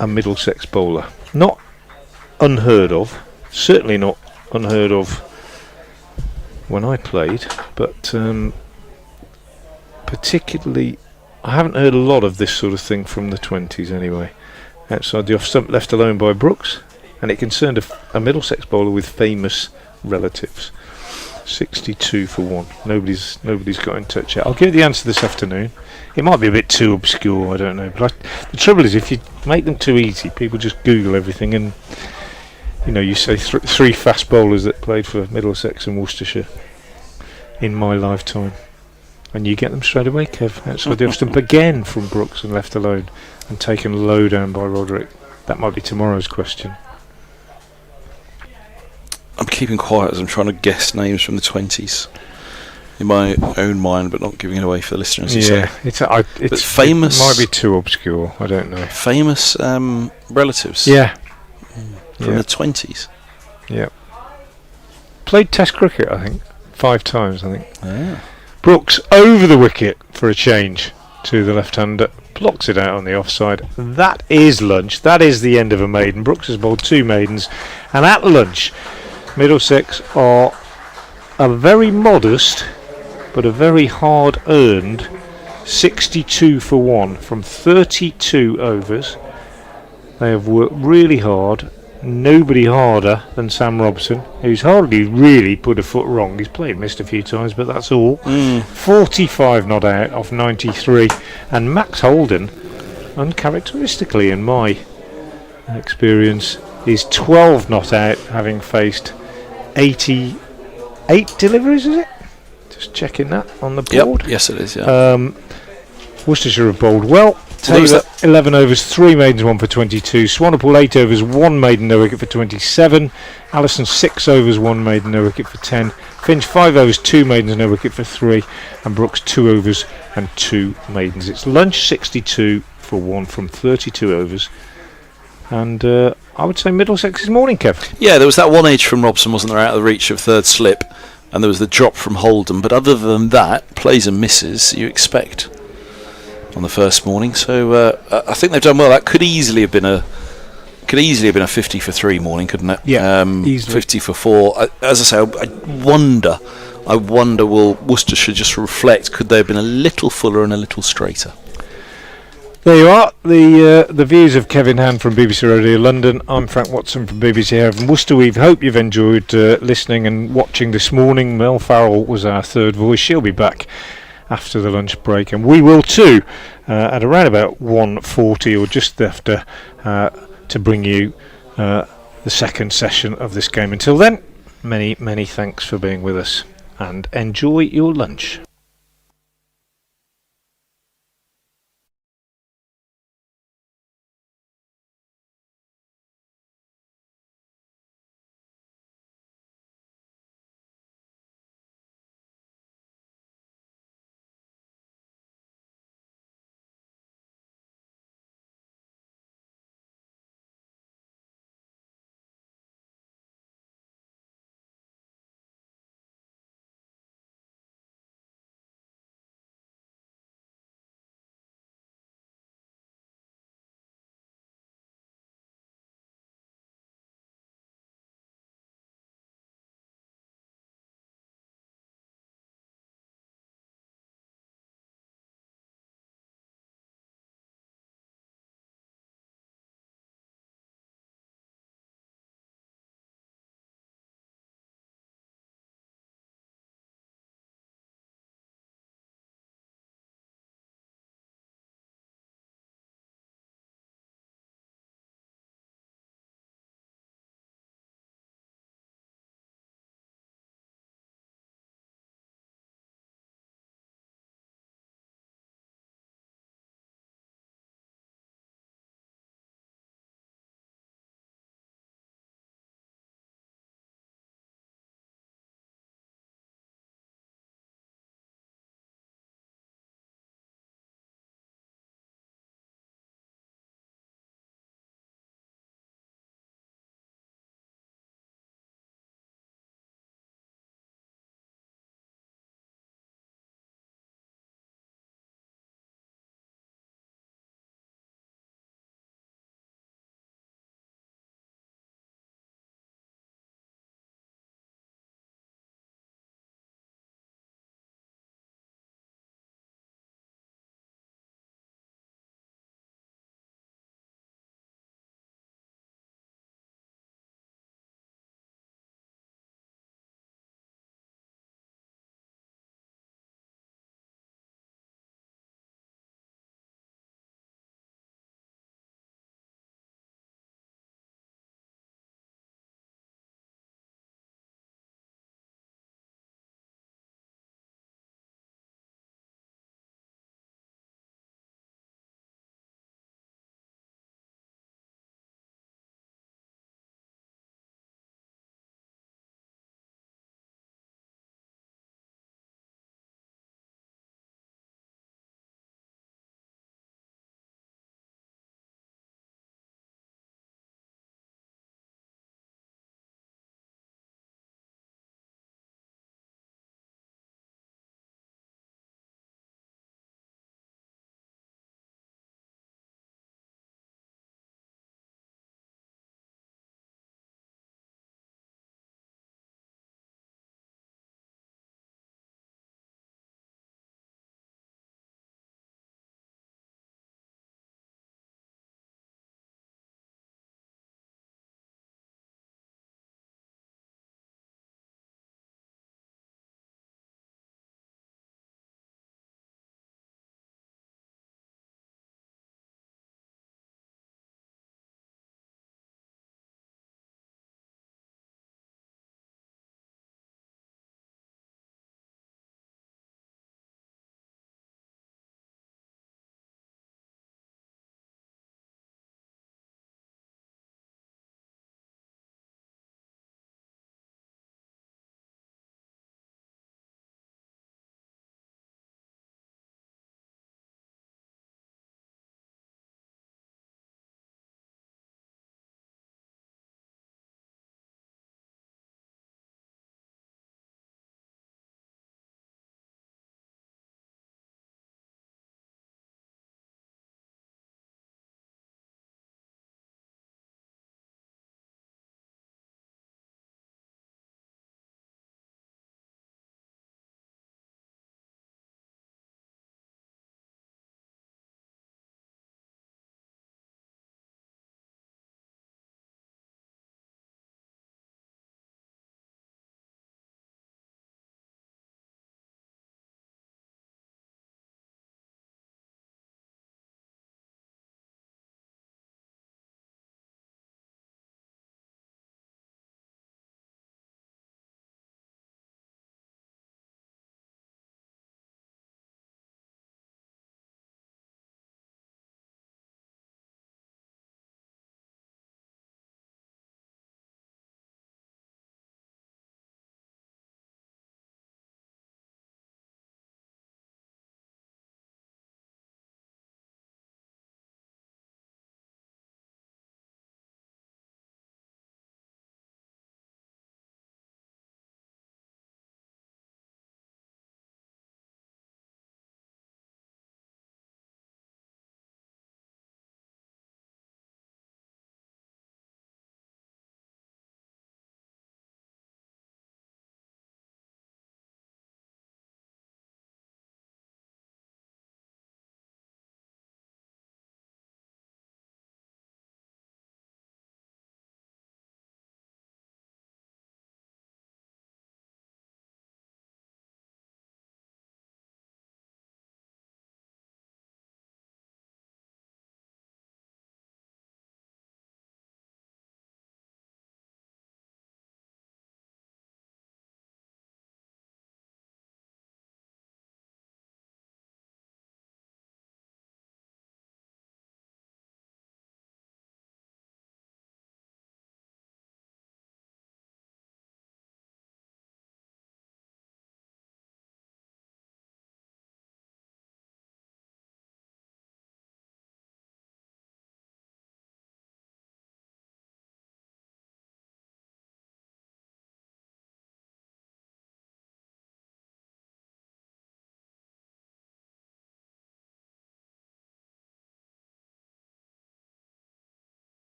Speaker 1: a Middlesex bowler? Not unheard of, certainly not unheard of when I played, but particularly I haven't heard a lot of this sort of thing from the 20s anyway. Outside the off stump, left alone by Brooks, and it concerned a Middlesex bowler with famous relatives. 62 for 1. Nobody's got in touch yet. I'll give you the answer this afternoon. It might be a bit too obscure, I don't know. But the trouble is, if you make them too easy, people just Google everything, and you say three fast bowlers that played for Middlesex and Worcestershire in my lifetime, and you get them straight away, Kev. Outside the off stump again from Brooks and left alone, and taken low down by Roderick. That might be tomorrow's question.
Speaker 2: I'm keeping quiet as I'm trying to guess names from the 20s in my own mind, but not giving it away for the listeners.
Speaker 1: Yeah,
Speaker 2: it's famous.
Speaker 1: It might be too obscure. I don't know.
Speaker 2: Famous relatives.
Speaker 1: Yeah,
Speaker 2: from the 20s.
Speaker 1: Yeah. Played Test cricket, I think, 5 times. I think.
Speaker 2: Yeah.
Speaker 1: Brooks over the wicket for a change to the left-hander. Blocks it out on the offside. That is lunch. That is the end of a maiden. Brooks has bowled 2 maidens, and at lunch, Middlesex are a very modest but a very hard-earned 62 for 1 from 32 overs. They have worked really hard. Nobody harder than Sam Robson, who's hardly really put a foot wrong. He's missed a few times, but that's all. 45 not out off 93, and Max Holden, uncharacteristically in my experience, is 12 not out, having faced 88 deliveries, is it? Just checking that on the board.
Speaker 2: Yep. Yes, it is. Yeah.
Speaker 1: Worcestershire have bowled well. Taylor 11 overs, 3 maidens, 1 for 22. Swanepoel 8 overs, 1 maiden, no wicket for 27. Allison 6 overs, 1 maiden, no wicket for 10. Finch 5 overs, 2 maidens, no wicket for 3. And Brooks 2 overs and 2 maidens. It's lunch 62 for 1 from 32 overs. And I would say Middlesex's morning, Kev.
Speaker 2: Yeah, there was that one edge from Robson, wasn't there, out of the reach of third slip, and there was the drop from Holden. But other than that, plays and misses you expect on the first morning. So I think they've done well. That could easily have been a 50 for 3 morning, couldn't it?
Speaker 1: Yeah, easily.
Speaker 2: 50 for 4. As I say, I wonder will Worcestershire just reflect? Could they have been a little fuller and a little straighter?
Speaker 1: There you are, the views of Kevin Hand from BBC Radio London. I'm Frank Watson from BBC here from Worcester. We hope you've enjoyed listening and watching this morning. Mel Farrell was our third voice. She'll be back after the lunch break, and we will too at around about 1:40 or just after to bring you the second session of this game. Until then, many thanks for being with us, and enjoy your lunch.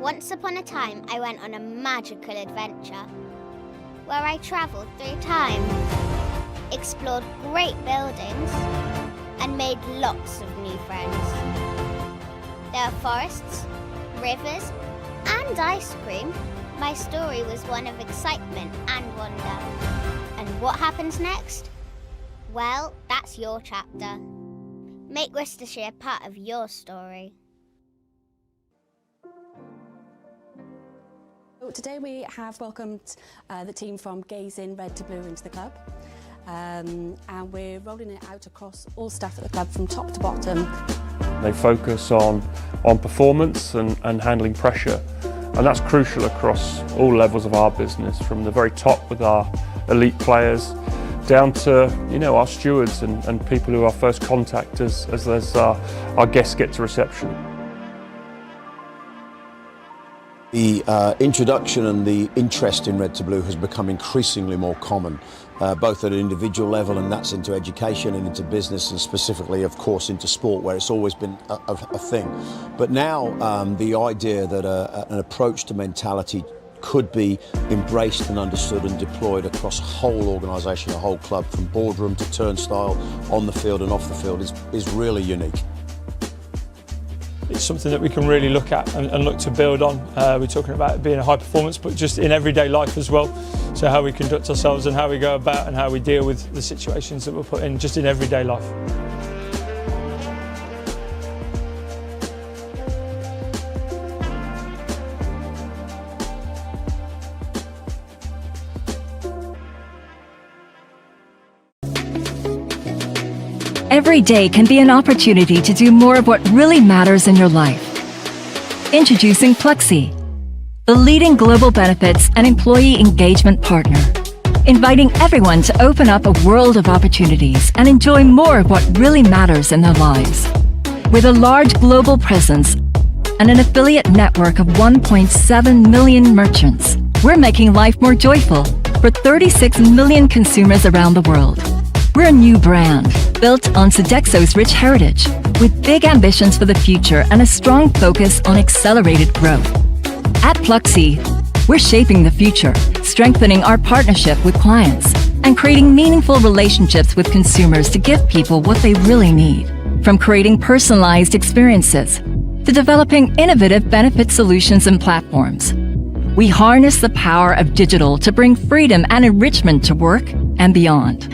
Speaker 4: Once upon a time, I went on a magical adventure where I travelled through time, explored great buildings, and made lots of new friends. There are forests, rivers, and ice cream. My story was one of excitement and wonder. And what happens next? Well, that's your chapter. Make Worcestershire part of your story.
Speaker 5: Today we have welcomed the team from Gaze in Red to Blue into the club, and we're rolling it out across all staff at the club from top to bottom.
Speaker 6: They focus on performance and handling pressure, and that's crucial across all levels of our business, from the very top with our elite players down to our stewards and people who are first contact as our guests get to reception.
Speaker 7: The introduction and the interest in Red to Blue has become increasingly more common, both at an individual level, and that's into education and into business, and specifically, of course, into sport, where it's always been a thing. But now the idea that an approach to mentality could be embraced and understood and deployed across a whole organisation, a whole club, from boardroom to turnstile, on the field and off the field, is really unique.
Speaker 8: It's something that we can really look at and look to build on. We're talking about it being a high performance, but just in everyday life as well. So how we conduct ourselves and how we go about and how we deal with the situations that we're put in just in everyday life.
Speaker 9: Every day can be an opportunity to do more of what really matters in your life. Introducing Plexi, the leading global benefits and employee engagement partner, inviting everyone to open up a world of opportunities and enjoy more of what really matters in their lives. With a large global presence and an affiliate network of 1.7 million merchants, we're making life more joyful for 36 million consumers around the world. We're a new brand, built on Sodexo's rich heritage, with big ambitions for the future and a strong focus on accelerated growth. At Plexi, we're shaping the future, strengthening our partnership with clients, and creating meaningful relationships with consumers to give people what they really need. From creating personalized experiences to developing innovative benefit solutions and platforms, we harness the power of digital to bring freedom and enrichment to work and beyond.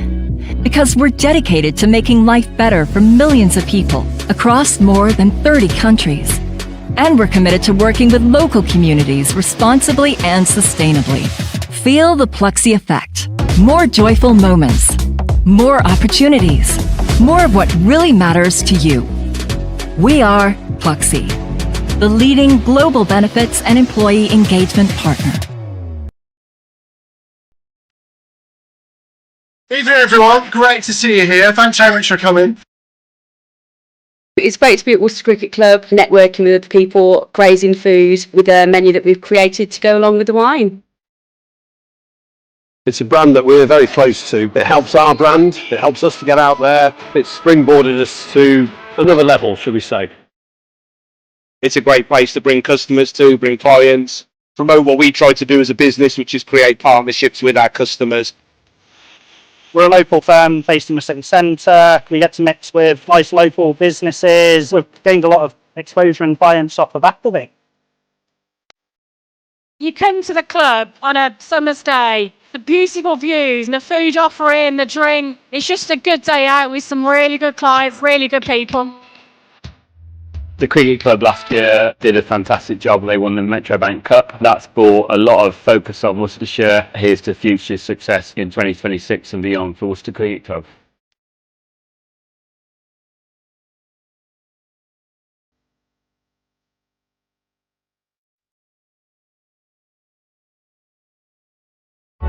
Speaker 9: Because we're dedicated to making life better for millions of people across more than 30 countries. And we're committed to working with local communities responsibly and sustainably. Feel the Plexi effect. More joyful moments. More opportunities. More of what really matters to you. We are Plexi, the leading global benefits and employee engagement partner.
Speaker 10: Evening everyone, great to see you here. Thanks very much for coming.
Speaker 11: It's great to be at Worcester Cricket Club, networking with other people, praising food with a menu that we've created to go along with the wine.
Speaker 10: It's a brand that we're very close to. It helps our brand, it helps us to get out there. It's springboarded us to another level, should we say. It's a great place to bring customers to, bring clients, promote what we try to do as a business, which is create partnerships with our customers.
Speaker 12: We're a local firm based in the city centre. We get to mix with nice local businesses. We've gained a lot of exposure and clients off the back of it.
Speaker 13: You come to the club on a summer's day, the beautiful views, the food offering, the drink. It's just a good day out with some really good clients, really good people.
Speaker 14: The Cricket Club last year did a fantastic job. They won the Metro Bank Cup. That's brought a lot of focus on Worcestershire. Here's to future success in 2026 and beyond for Worcester Cricket Club.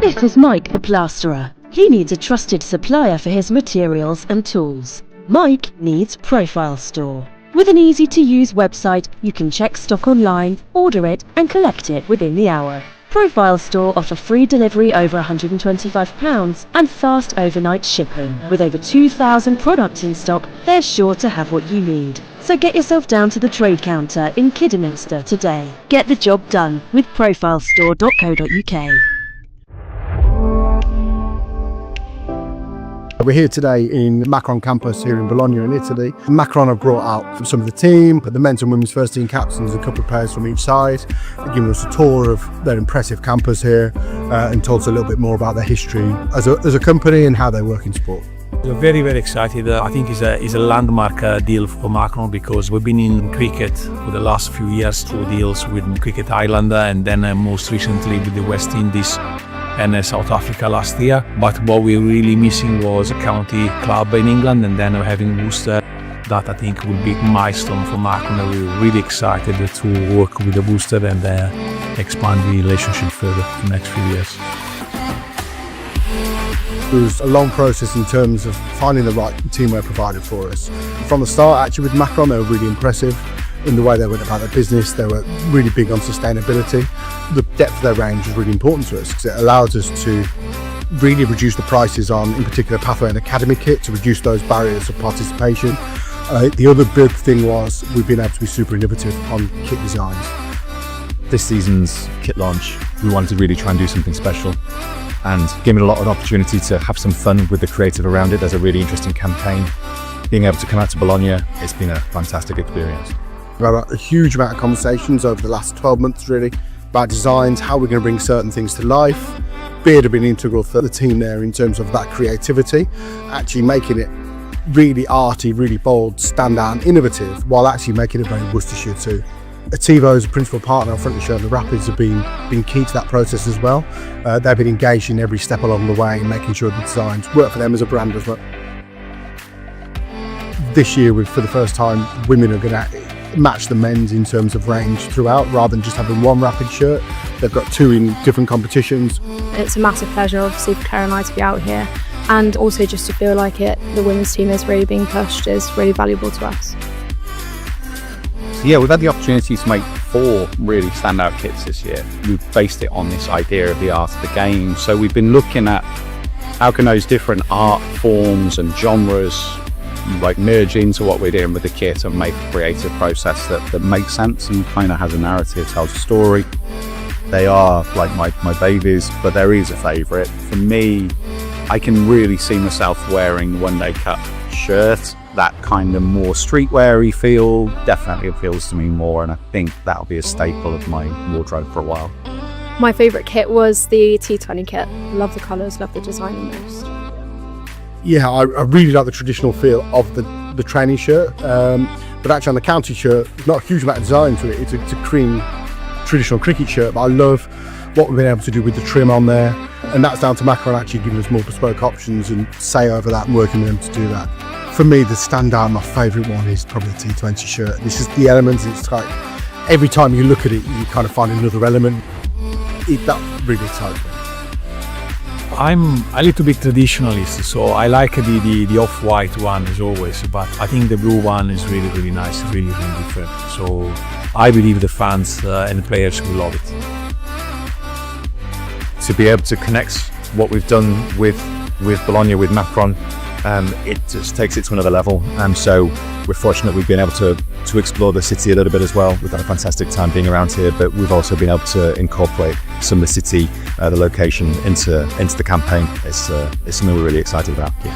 Speaker 15: This is Mike the Plasterer. He needs a trusted supplier for his materials and tools. Mike needs Profile Store. With an easy-to-use website, you can check stock online, order it, and collect it within the hour. Profile Store offer free delivery over £125 and fast overnight shipping. With over 2,000 products in stock, they're sure to have what you need. So get yourself down to the trade counter in Kidderminster today. Get the job done with profilestore.co.uk.
Speaker 16: We're here today in Macron campus here in Bologna in Italy. Macron have brought out some of the team, the men's and women's first team captains, a couple of players from each side. They've given us a tour of their impressive campus here and told us a little bit more about their history as a company and how they work in sport.
Speaker 17: We're very, very excited. I think it's a landmark deal for Macron because we've been in cricket for the last few years through deals with Cricket Ireland and then most recently with the West Indies and South Africa last year. But what we were really missing was a county club in England, and then having Worcester. That I think will be a milestone for Macron. We're really excited to work with the Worcester and expand the relationship further in the next few years.
Speaker 16: It was a long process in terms of finding the right teamwear provider for us. From the start, actually, with Macron, they were really impressive in the way they went about their business. They were really big on sustainability. The depth of their range was really important to us because it allowed us to really reduce the prices on, in particular, Pathway and Academy kit to reduce those barriers of participation. The other big thing was we've been able to be super innovative on kit designs.
Speaker 18: This season's kit launch, we wanted to really try and do something special and given a lot of opportunity to have some fun with the creative around it. There's a really interesting campaign. Being able to come out to Bologna, it's been a fantastic experience.
Speaker 16: We've had a huge amount of conversations over the last 12 months really about designs, how we're going to bring certain things to life. Beard have been integral for the team there in terms of that creativity, actually making it really arty, really bold, stand out and innovative while actually making it very Worcestershire too. Ativo as a principal partner on Front Show and the Rapids have been key to that process as well. They've been engaged in every step along the way and making sure the designs work for them as a brand as well. This year, for the first time, women are going to match the men's in terms of range throughout rather than just having one Rapid shirt. They've got two in different competitions.
Speaker 19: It's a massive pleasure obviously for Claire and I to be out here, and also just to feel like the women's team is really being pushed is really valuable to us.
Speaker 20: Yeah, we've had the opportunity to make 4 really standout kits this year. We've based it on this idea of the art of the game. So we've been looking at how can those different art forms and genres like merge into what we're doing with the kit and make a creative process that makes sense and kind of has a narrative, tells a story. They are like my babies, but there is a favourite. For me, I can really see myself wearing the One Day Cup shirt. That kind of more streetwear-y feel definitely appeals to me more, and I think that'll be a staple of my wardrobe for a while.
Speaker 19: My favourite kit was the T20 kit. Love the colours, love the design the most.
Speaker 16: Yeah, I really like the traditional feel of the training shirt, but actually on the county shirt, there's not a huge amount of design to it. It's a cream traditional cricket shirt, but I love what we've been able to do with the trim on there, and that's down to Macron actually giving us more bespoke options and say over that and working with them to do that. For me, the standout, my favourite one is probably the T20 shirt. It's just the elements, it's like every time you look at it, you kind of find another element. That really excites me.
Speaker 17: I'm a little bit traditionalist, so I like the off-white one as always, but I think the blue one is really, really nice, really, really different. So I believe the fans and the players will love it.
Speaker 18: To be able to connect what we've done with Bologna, with Macron, it just takes it to another level. So we're fortunate we've been able to explore the city a little bit as well. We've had a fantastic time being around here, but we've also been able to incorporate some of the city, the location into the campaign. It's something we're really excited about. Yeah.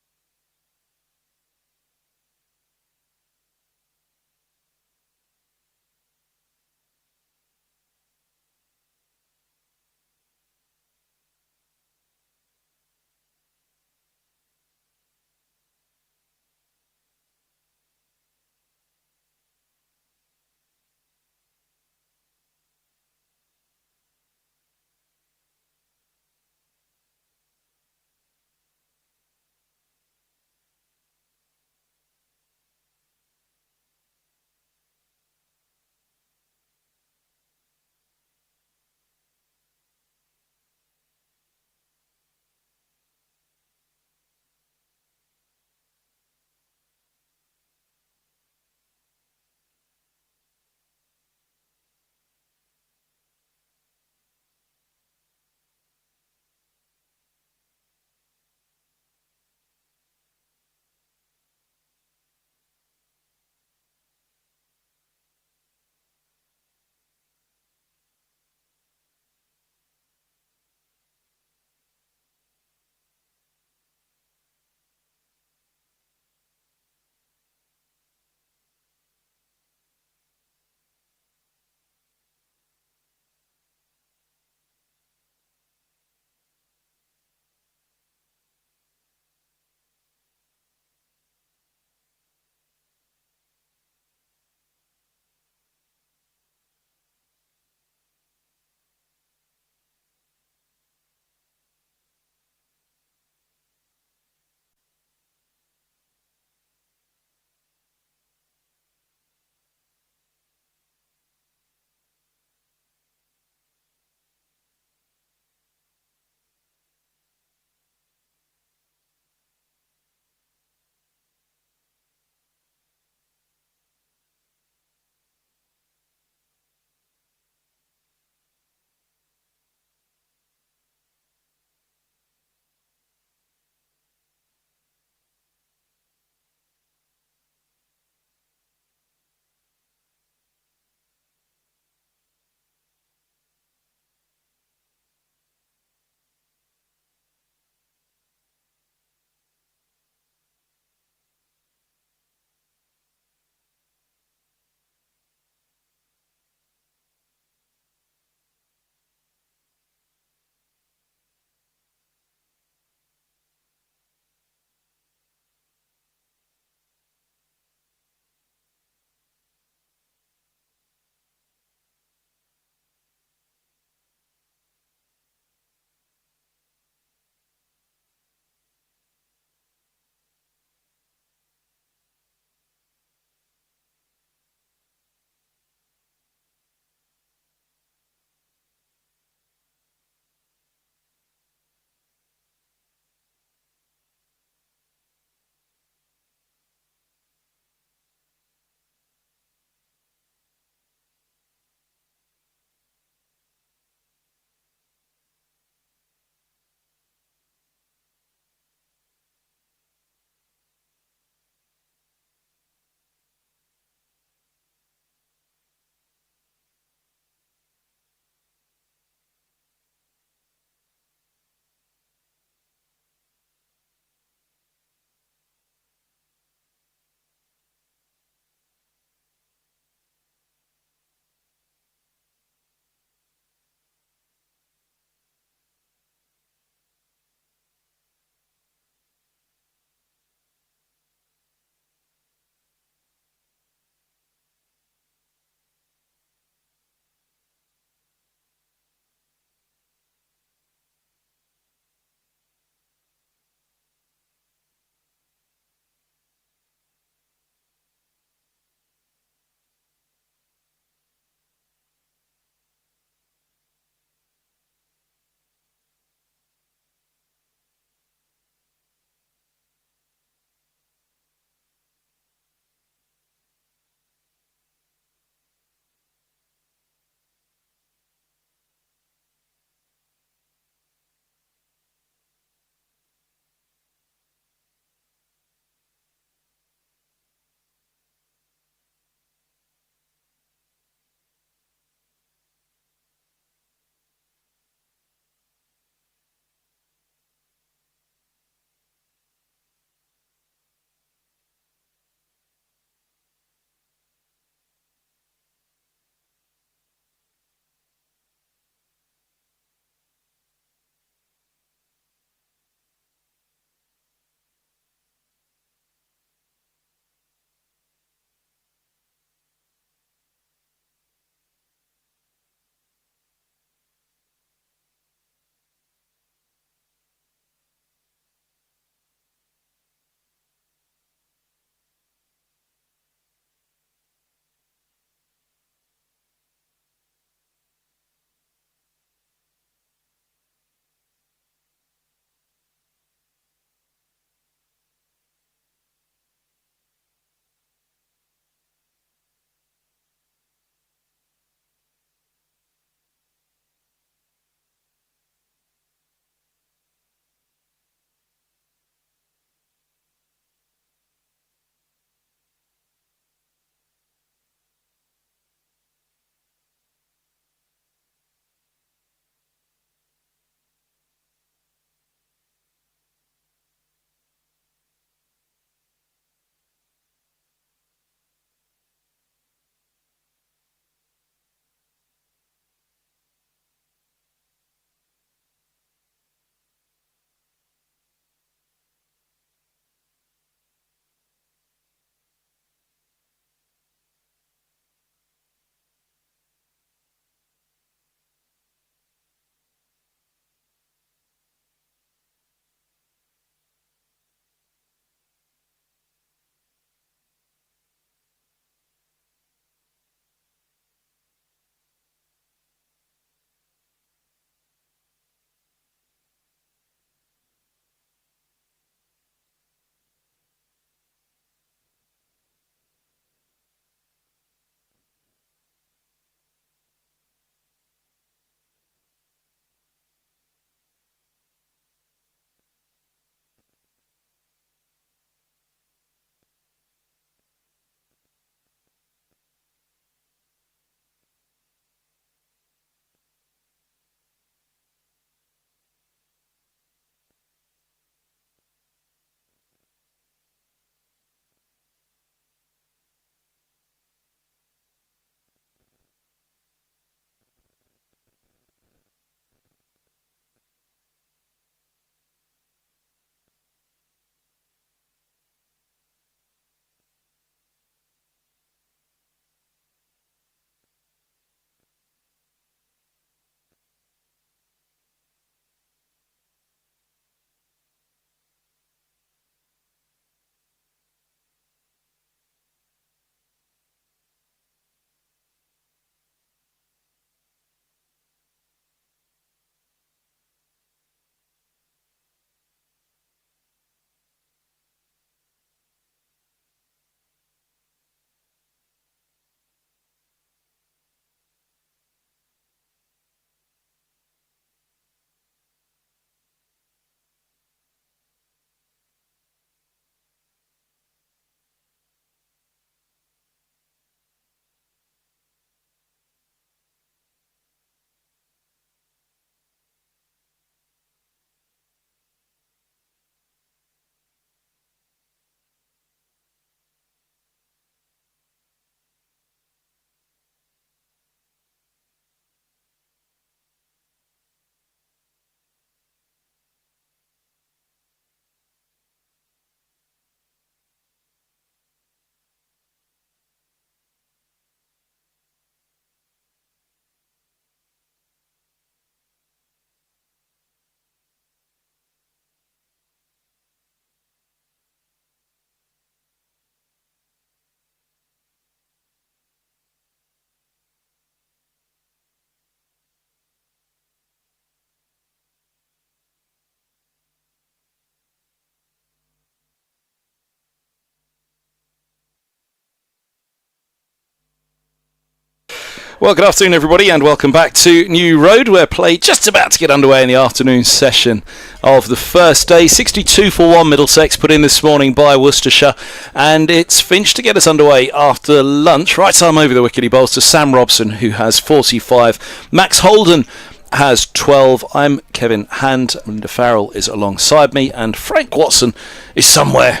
Speaker 2: Well, good afternoon, everybody, and welcome back to New Road, where play just about to get underway in the afternoon session of the first day. 62-1 Middlesex put in this morning by Worcestershire, and it's Finch to get us underway after lunch. Right arm over the wickety bowls to Sam Robson, who has 45. Max Holden has 12. I'm Kevin Hand. Linda Farrell is alongside me, and Frank Watson is somewhere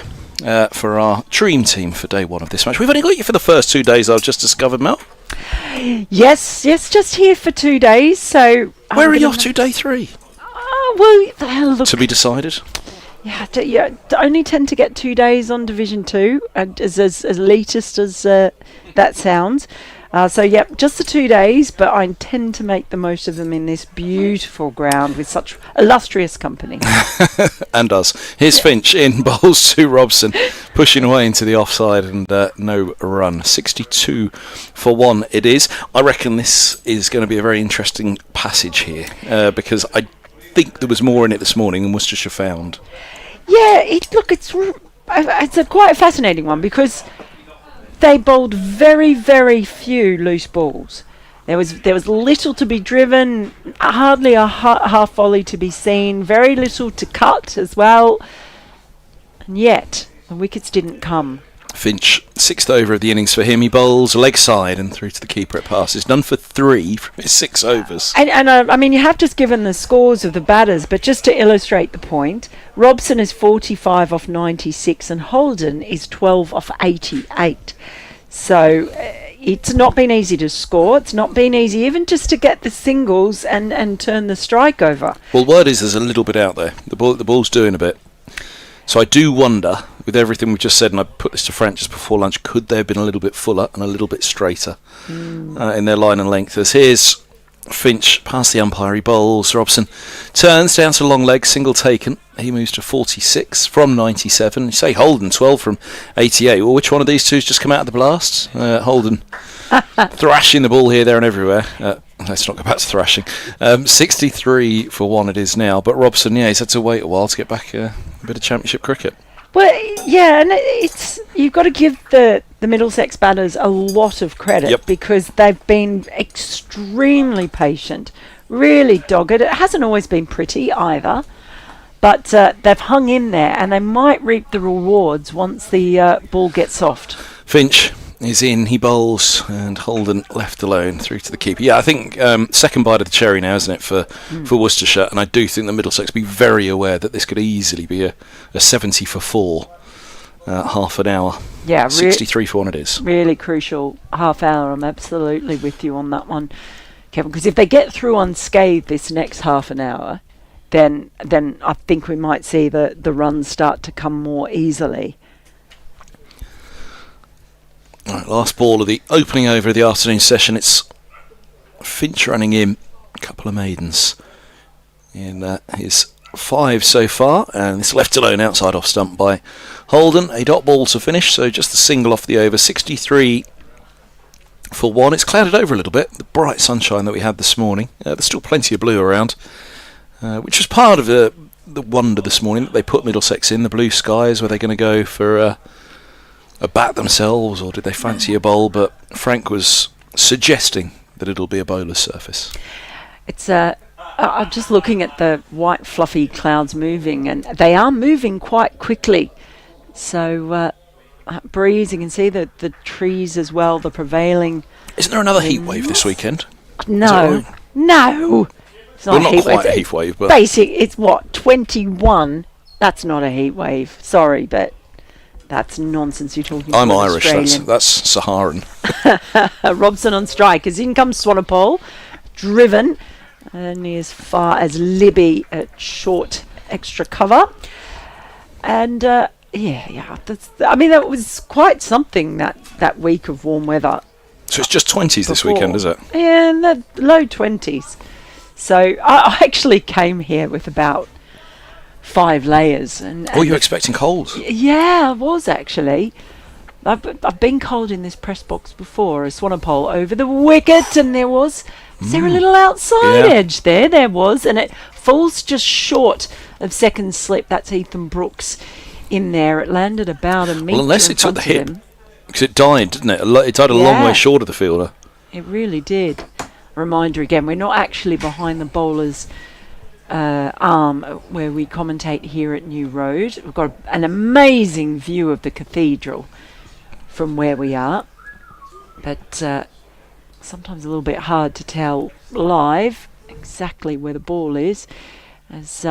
Speaker 2: for our dream team for day one of this match. We've only got you for the first 2 days, I've just discovered, Mel.
Speaker 3: Yes, just here for 2 days. So
Speaker 2: where are you off to day 3?
Speaker 3: Look,
Speaker 2: to be decided.
Speaker 3: Yeah, only tend to get 2 days on Division 2, as elitist as that sounds. Just the 2 days, but I intend to make the most of them in this beautiful ground with such illustrious company.
Speaker 2: And us. Here's Finch in bowls to Robson, pushing away into the offside and no run. 62-1 it is. I reckon this is going to be a very interesting passage here because I think there was more in it this morning than Worcestershire found.
Speaker 3: Yeah, it's a quite a fascinating one because they bowled very, very few loose balls. There was little to be driven, hardly a half volley to be seen, very little to cut as well, and yet the wickets didn't come.
Speaker 2: Finch, 6th over of the innings for him. He bowls leg side and through to the keeper it passes. None for 3 from his 6 overs.
Speaker 3: And I mean, you have just given the scores of the batters, but just to illustrate the point, Robson is 45 off 96 and Holden is 12 off 88. So it's not been easy to score. It's not been easy even just to get the singles and turn the strike over.
Speaker 2: Well, word is there's a little bit out there. The ball's doing a bit. So I do wonder, with everything we've just said, and I put this to Frank just before lunch, could they have been a little bit fuller and a little bit straighter in their line and length? As here's Finch past the umpire, he bowls. Robson turns down to long leg, single taken. He moves to 46 from 97. You say Holden 12 from 88. Well, which one of these two's just come out of the blast? Holden thrashing the ball here, there, and everywhere. Let's not go back to thrashing. 63-1 it is now. But Robson, he's had to wait a while to get back a bit of championship cricket.
Speaker 3: Well, yeah, and you've got to give the Middlesex batters a lot of credit because they've been extremely patient, really dogged. It hasn't always been pretty either, but they've hung in there and they might reap the rewards once the ball gets soft.
Speaker 2: Finch is in, he bowls, and Holden left alone through to the keeper. Yeah, I think second bite of the cherry now, isn't it, for Worcestershire, and I do think the Middlesex be very aware that this could easily be a 70-4 half an hour.
Speaker 3: Yeah,
Speaker 2: 63-1 it is.
Speaker 3: Really crucial half hour. I'm absolutely with you on that one, Kevin, because if they get through unscathed this next half an hour, then I think we might see the runs start to come more easily.
Speaker 2: Right, last ball of the opening over of the afternoon session. It's Finch running in, a couple of maidens in his 5 so far, and it's left alone outside off stump by Holden. A dot ball to finish, so just a single off the over. 63-1. It's clouded over a little bit, the bright sunshine that we had this morning. There's still plenty of blue around, which was part of the wonder this morning that they put Middlesex in the blue skies. Were they going to go for a bat themselves, or did they fancy a bowl? But Frank was suggesting that it'll be a bowler's surface.
Speaker 3: It's I'm just looking at the white fluffy clouds moving, and they are moving quite quickly. So breeze, you can see the trees as well, the prevailing.
Speaker 2: Isn't there another heat wave this weekend?
Speaker 3: No. It's not
Speaker 2: not quite a heat wave, but
Speaker 3: it's what, 21? That's not a heat wave. Sorry, but that's nonsense. You're talking.
Speaker 2: I'm Irish. That's Saharan.
Speaker 3: Robson on strike. As in comes Swanepoel, driven only as far as Libby at short extra cover, and that was quite something that week of warm weather.
Speaker 2: So it's just 20s this weekend, is it?
Speaker 3: Yeah, in the low 20s. So I actually came here with about 5 layers. And
Speaker 2: you're expecting cold?
Speaker 3: Yeah, I was actually. I've been cold in this press box before. A Swanepoel over the wicket, and is there a little outside edge there? There was, and it falls just short of second slip. That's Ethan Brooks in there. It landed about a metre.
Speaker 2: Well, unless it took the hit, because it died, didn't it? It died a long way short of the fielder.
Speaker 3: It really did. Reminder again, we're not actually behind the bowler's arm where we commentate here at New Road. We've got an amazing view of the cathedral from where we are, but sometimes a little bit hard to tell live exactly where the ball is. As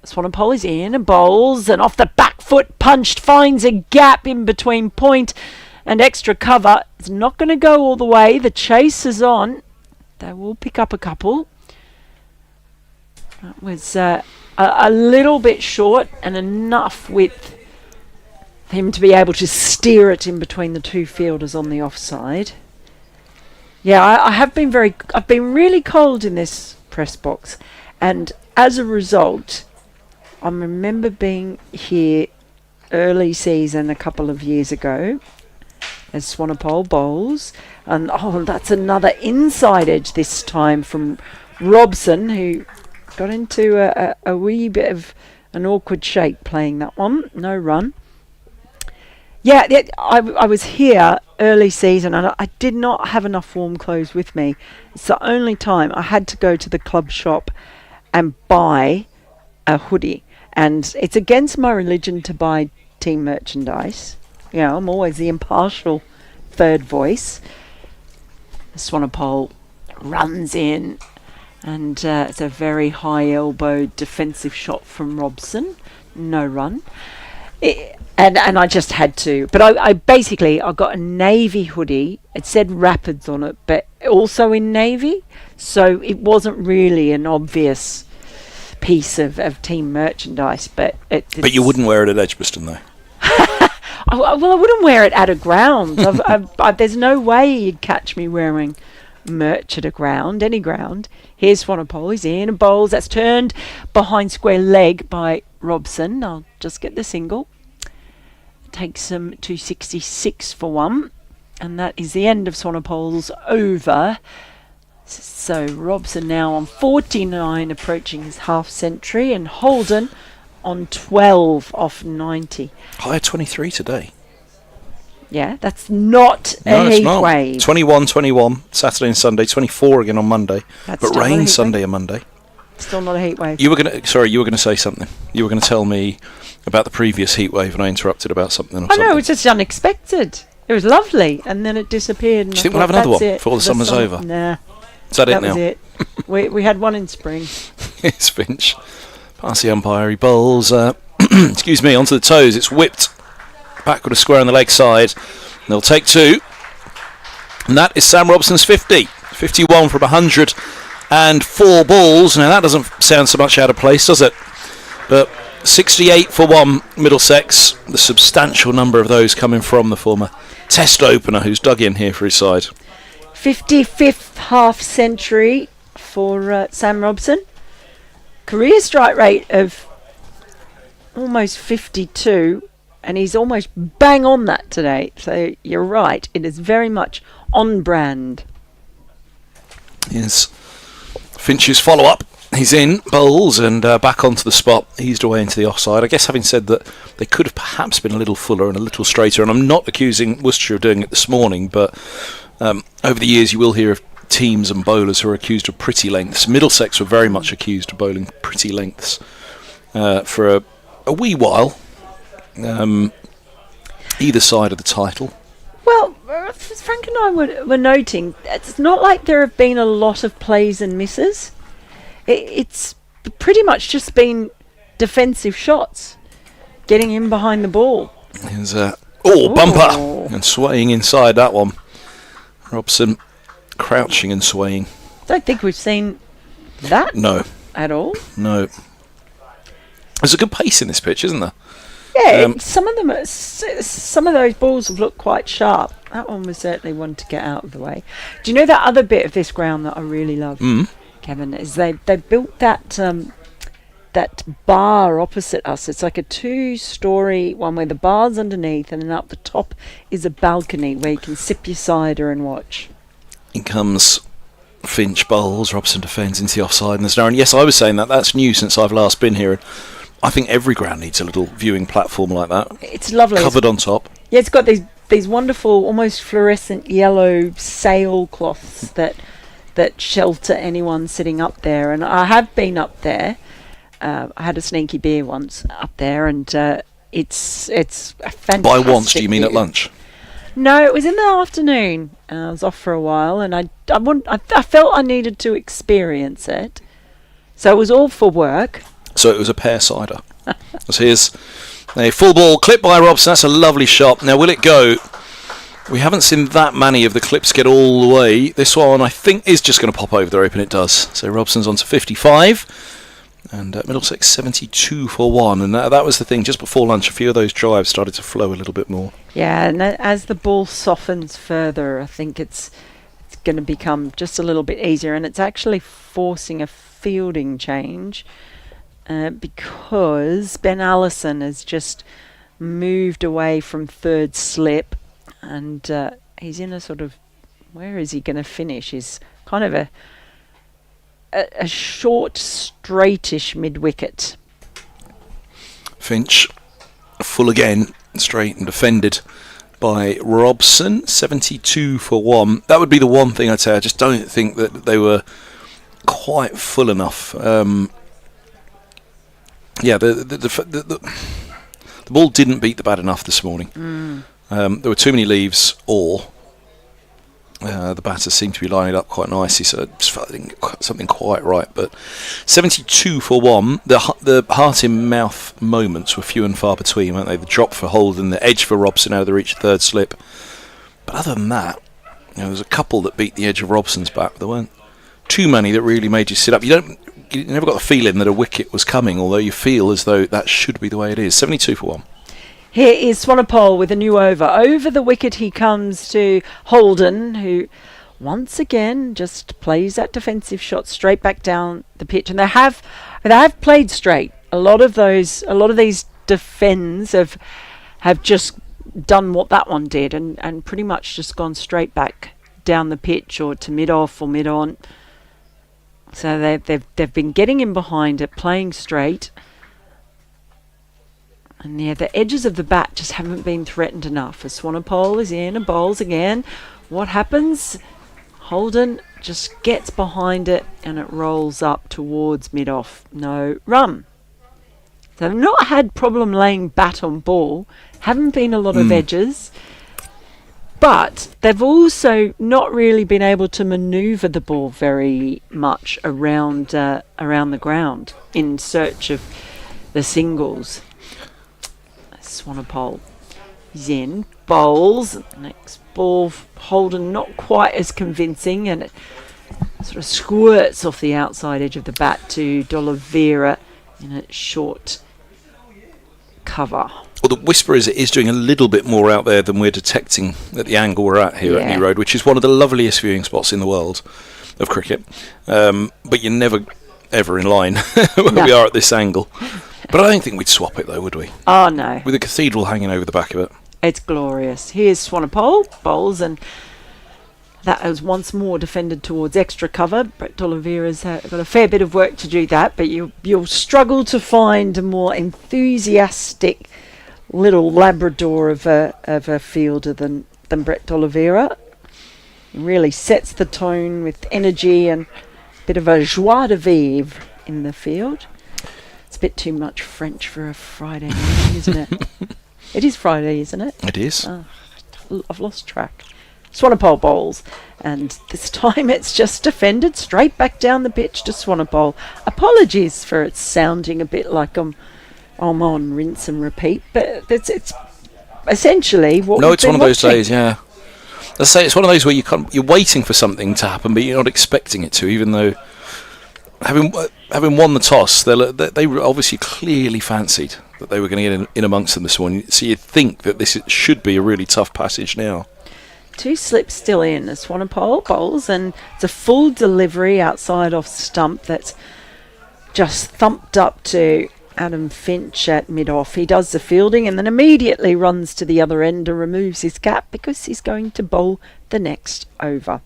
Speaker 3: Swanepoel is in and bowls, and off the back foot punched, finds a gap in between point and extra cover. It's not going to go all the way. The chase is on. They will pick up a couple. That was a little bit short and enough width for him to be able to steer it in between the two fielders on the offside. Yeah, I've been really cold in this press box, and as a result, I remember being here early season a couple of years ago as Swanepoel bowls, and that's another inside edge this time from Robson, who got into a wee bit of an awkward shape playing that one. No run. Yeah, I was here early season and I did not have enough warm clothes with me. It's the only time I had to go to the club shop and buy a hoodie. And it's against my religion to buy team merchandise. You know, I'm always the impartial third voice. Swanepoel runs in, and it's a very high elbowed defensive shot from Robson. No run. And I just had to. But I basically got a navy hoodie. It said Rapids on it, but also in navy. So it wasn't really an obvious piece of team merchandise. But
Speaker 2: you wouldn't wear it at Edgbaston, though.
Speaker 3: Well, I wouldn't wear it at a ground. There's no way you'd catch me wearing merch at a ground, any ground. Here's Swanepoel, he's in and bowls. That's turned behind square leg by Robson. I'll just get the single. Takes him 266 for one, and that is the end of Swanepoel's over. So Robson now on 49, approaching his half century, and Holden on 12 off 90.
Speaker 2: Higher 23 today.
Speaker 3: Yeah, that's not a heat wave.
Speaker 2: 21 Saturday and Sunday, 24 again on Monday.
Speaker 3: That's
Speaker 2: but rain Sunday and Monday.
Speaker 3: Still not a heat wave.
Speaker 2: You were going to say something. You were going to tell me about the previous heat wave, and I interrupted about something.
Speaker 3: No, it was just unexpected. It was lovely, and then it disappeared. And
Speaker 2: do you think we'll have another one before the summer's over?
Speaker 3: Nah.
Speaker 2: Is that it now?
Speaker 3: Was it. we had one in spring.
Speaker 2: It's Finch. Past the umpire, he bowls. Excuse me, onto the toes. It's whipped back with a square on the leg side. They'll take two. And that is Sam Robson's 50. 51 from 104 balls. Now that doesn't sound so much out of place, does it? But 68 for one Middlesex. The substantial number of those coming from the former Test opener who's dug in here for his side.
Speaker 3: 55th half century for Sam Robson. Career strike rate of almost 52, and he's almost bang on that today. So you're right, it is very much on brand.
Speaker 2: Here's Finch's follow-up. He's in, bowls, and back onto the spot, eased away into the offside. I guess having said that, they could have perhaps been a little fuller and a little straighter, and I'm not accusing Worcestershire of doing it this morning, but over the years you will hear of teams and bowlers who are accused of pretty lengths. Middlesex were very much accused of bowling pretty lengths for a wee while, either side of the title.
Speaker 3: Well, Frank and I were noting, it's not like there have been a lot of plays and misses. It's pretty much just been defensive shots, getting in behind the ball.
Speaker 2: There's bumper, and swaying inside that one. Robson crouching and swaying.
Speaker 3: Don't think we've seen that.
Speaker 2: No.
Speaker 3: At all.
Speaker 2: No. There's a good pace in this pitch, isn't there?
Speaker 3: Yeah, some of those balls have looked quite sharp. That one was certainly one to get out of the way. Do you know that other bit of this ground that I really love, Kevin, is they built that bar opposite us. It's like a 2-story one where the bar's underneath, and then up the top is a balcony where you can sip your cider and watch.
Speaker 2: In comes Finch, bowls, Robson defends into the offside, and there's no. And yes, I was saying that's new since I've last been here. I think every ground needs a little viewing platform like that.
Speaker 3: It's lovely.
Speaker 2: Covered on top.
Speaker 3: Yeah, it's got these these wonderful, almost fluorescent yellow sailcloths that shelter anyone sitting up there. And I have been up there. I had a sneaky beer once up there, and it's a fantastic.
Speaker 2: By once, do you mean
Speaker 3: view.
Speaker 2: at lunch?
Speaker 3: No, it was in the afternoon. I was off for a while, and I felt I needed to experience it. So it was all for work.
Speaker 2: So it was a pear cider. So here's a full ball clip by Robson. That's a lovely shot. Now, will it go? We haven't seen that many of the clips get all the way. This one, I think, is just going to pop over the rope, and it does. So Robson's on to 55. And Middlesex 72 for 1. And that was the thing. Just before lunch, a few of those drives started to flow a little bit more.
Speaker 3: Yeah, and as the ball softens further, I think it's going to become just a little bit easier. And it's actually forcing a fielding change because Ben Allison has just moved away from third slip. And he's in a sort of... Where is he going to finish? He's kind of a short, straightish mid-wicket.
Speaker 2: Finch, full again, straight and defended by Robson, 72 for 1. That would be the one thing I'd say. I just don't think that they were quite full enough. The ball didn't beat the bat enough this morning. There were too many leaves, or the batters seemed to be lining up quite nicely, so I just felt I didn't get something quite right. But 72 for 1. The heart in mouth moments were few and far between, weren't they? The drop for Holden, the edge for Robson out of the reach of third slip. But other than that, there was a couple that beat the edge of Robson's bat. There weren't too many that really made you sit up. You never got the feeling that a wicket was coming, although you feel as though that should be the way it is. 72 for 1.
Speaker 3: Here is Swanepoel with a new over. Over the wicket he comes to Holden, who once again just plays that defensive shot straight back down the pitch. And they have played straight. A lot of these defends have just done what that one did, and pretty much just gone straight back down the pitch, or to mid-off or mid-on. So they've been getting in behind it, playing straight. And yeah, the edges of the bat just haven't been threatened enough. As Swanepoel is in and bowls again, what happens? Holden just gets behind it and it rolls up towards mid-off. No run. So they've not had problem laying bat on ball. Haven't been a lot of edges. But they've also not really been able to manoeuvre the ball very much around the ground in search of the singles. Swanepoel is in, bowls. Next ball, Holden not quite as convincing, and it sort of squirts off the outside edge of the bat to D'Oliveira in a short cover.
Speaker 2: Well, the whisper is it is doing a little bit more out there than we're detecting at the angle we're at here at New Road, which is one of the loveliest viewing spots in the world of cricket. But you're never, ever in line when we are at this angle. But I don't think we'd swap it, though, would we?
Speaker 3: Oh, no.
Speaker 2: With the cathedral hanging over the back of it.
Speaker 3: It's glorious. Here's Swanepoel, bowls, and that was once more defended towards extra cover. Brett D'Oliveira's got a fair bit of work to do that, but you'll struggle to find a more enthusiastic little Labrador of a fielder than Brett D'Oliveira. He really sets the tone with energy and a bit of a joie de vivre in the field. It's a bit too much French for a Friday morning, isn't it? It is Friday, isn't it?
Speaker 2: It is.
Speaker 3: Oh, I've lost track. Swanepoel bowls, and this time it's just defended straight back down the pitch to Swanepoel. Apologies for it sounding a bit like I'm on rinse and repeat, but it's essentially what.
Speaker 2: No, it's one of those days, yeah. Let's say it's one of those where you're waiting for something to happen, but you're not expecting it to, even though having won the toss, they were obviously clearly fancied that they were going to get in amongst them this morning. So you'd think that this should be a really tough passage now.
Speaker 3: 2 slips still in as Swanepoel bowls, and it's a full delivery outside off stump that's just thumped up to Adam Finch at mid-off. He does the fielding and then immediately runs to the other end and removes his cap because he's going to bowl the next over.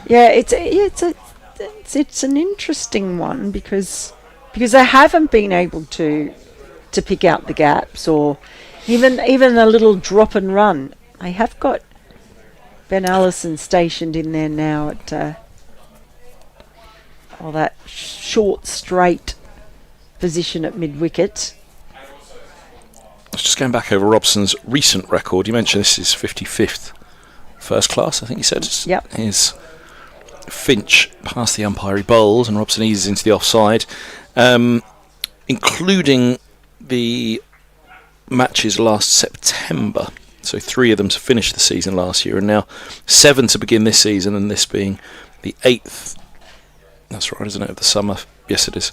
Speaker 3: Yeah, it's an interesting one because they haven't been able to pick out the gaps or even a little drop and run. I have got Ben Allison stationed in there now at that short, straight position at mid-wicket.
Speaker 2: I was just going back over Robson's recent record. You mentioned this is 55th first class, I think you said.
Speaker 3: Yep.
Speaker 2: Here's Finch past the umpire, he bowls, and Robson eases into the offside, including the matches last September. So 3 of them to finish the season last year, and now 7 to begin this season, and this being the 8th. That's right, isn't it, of the summer? Yes, it is.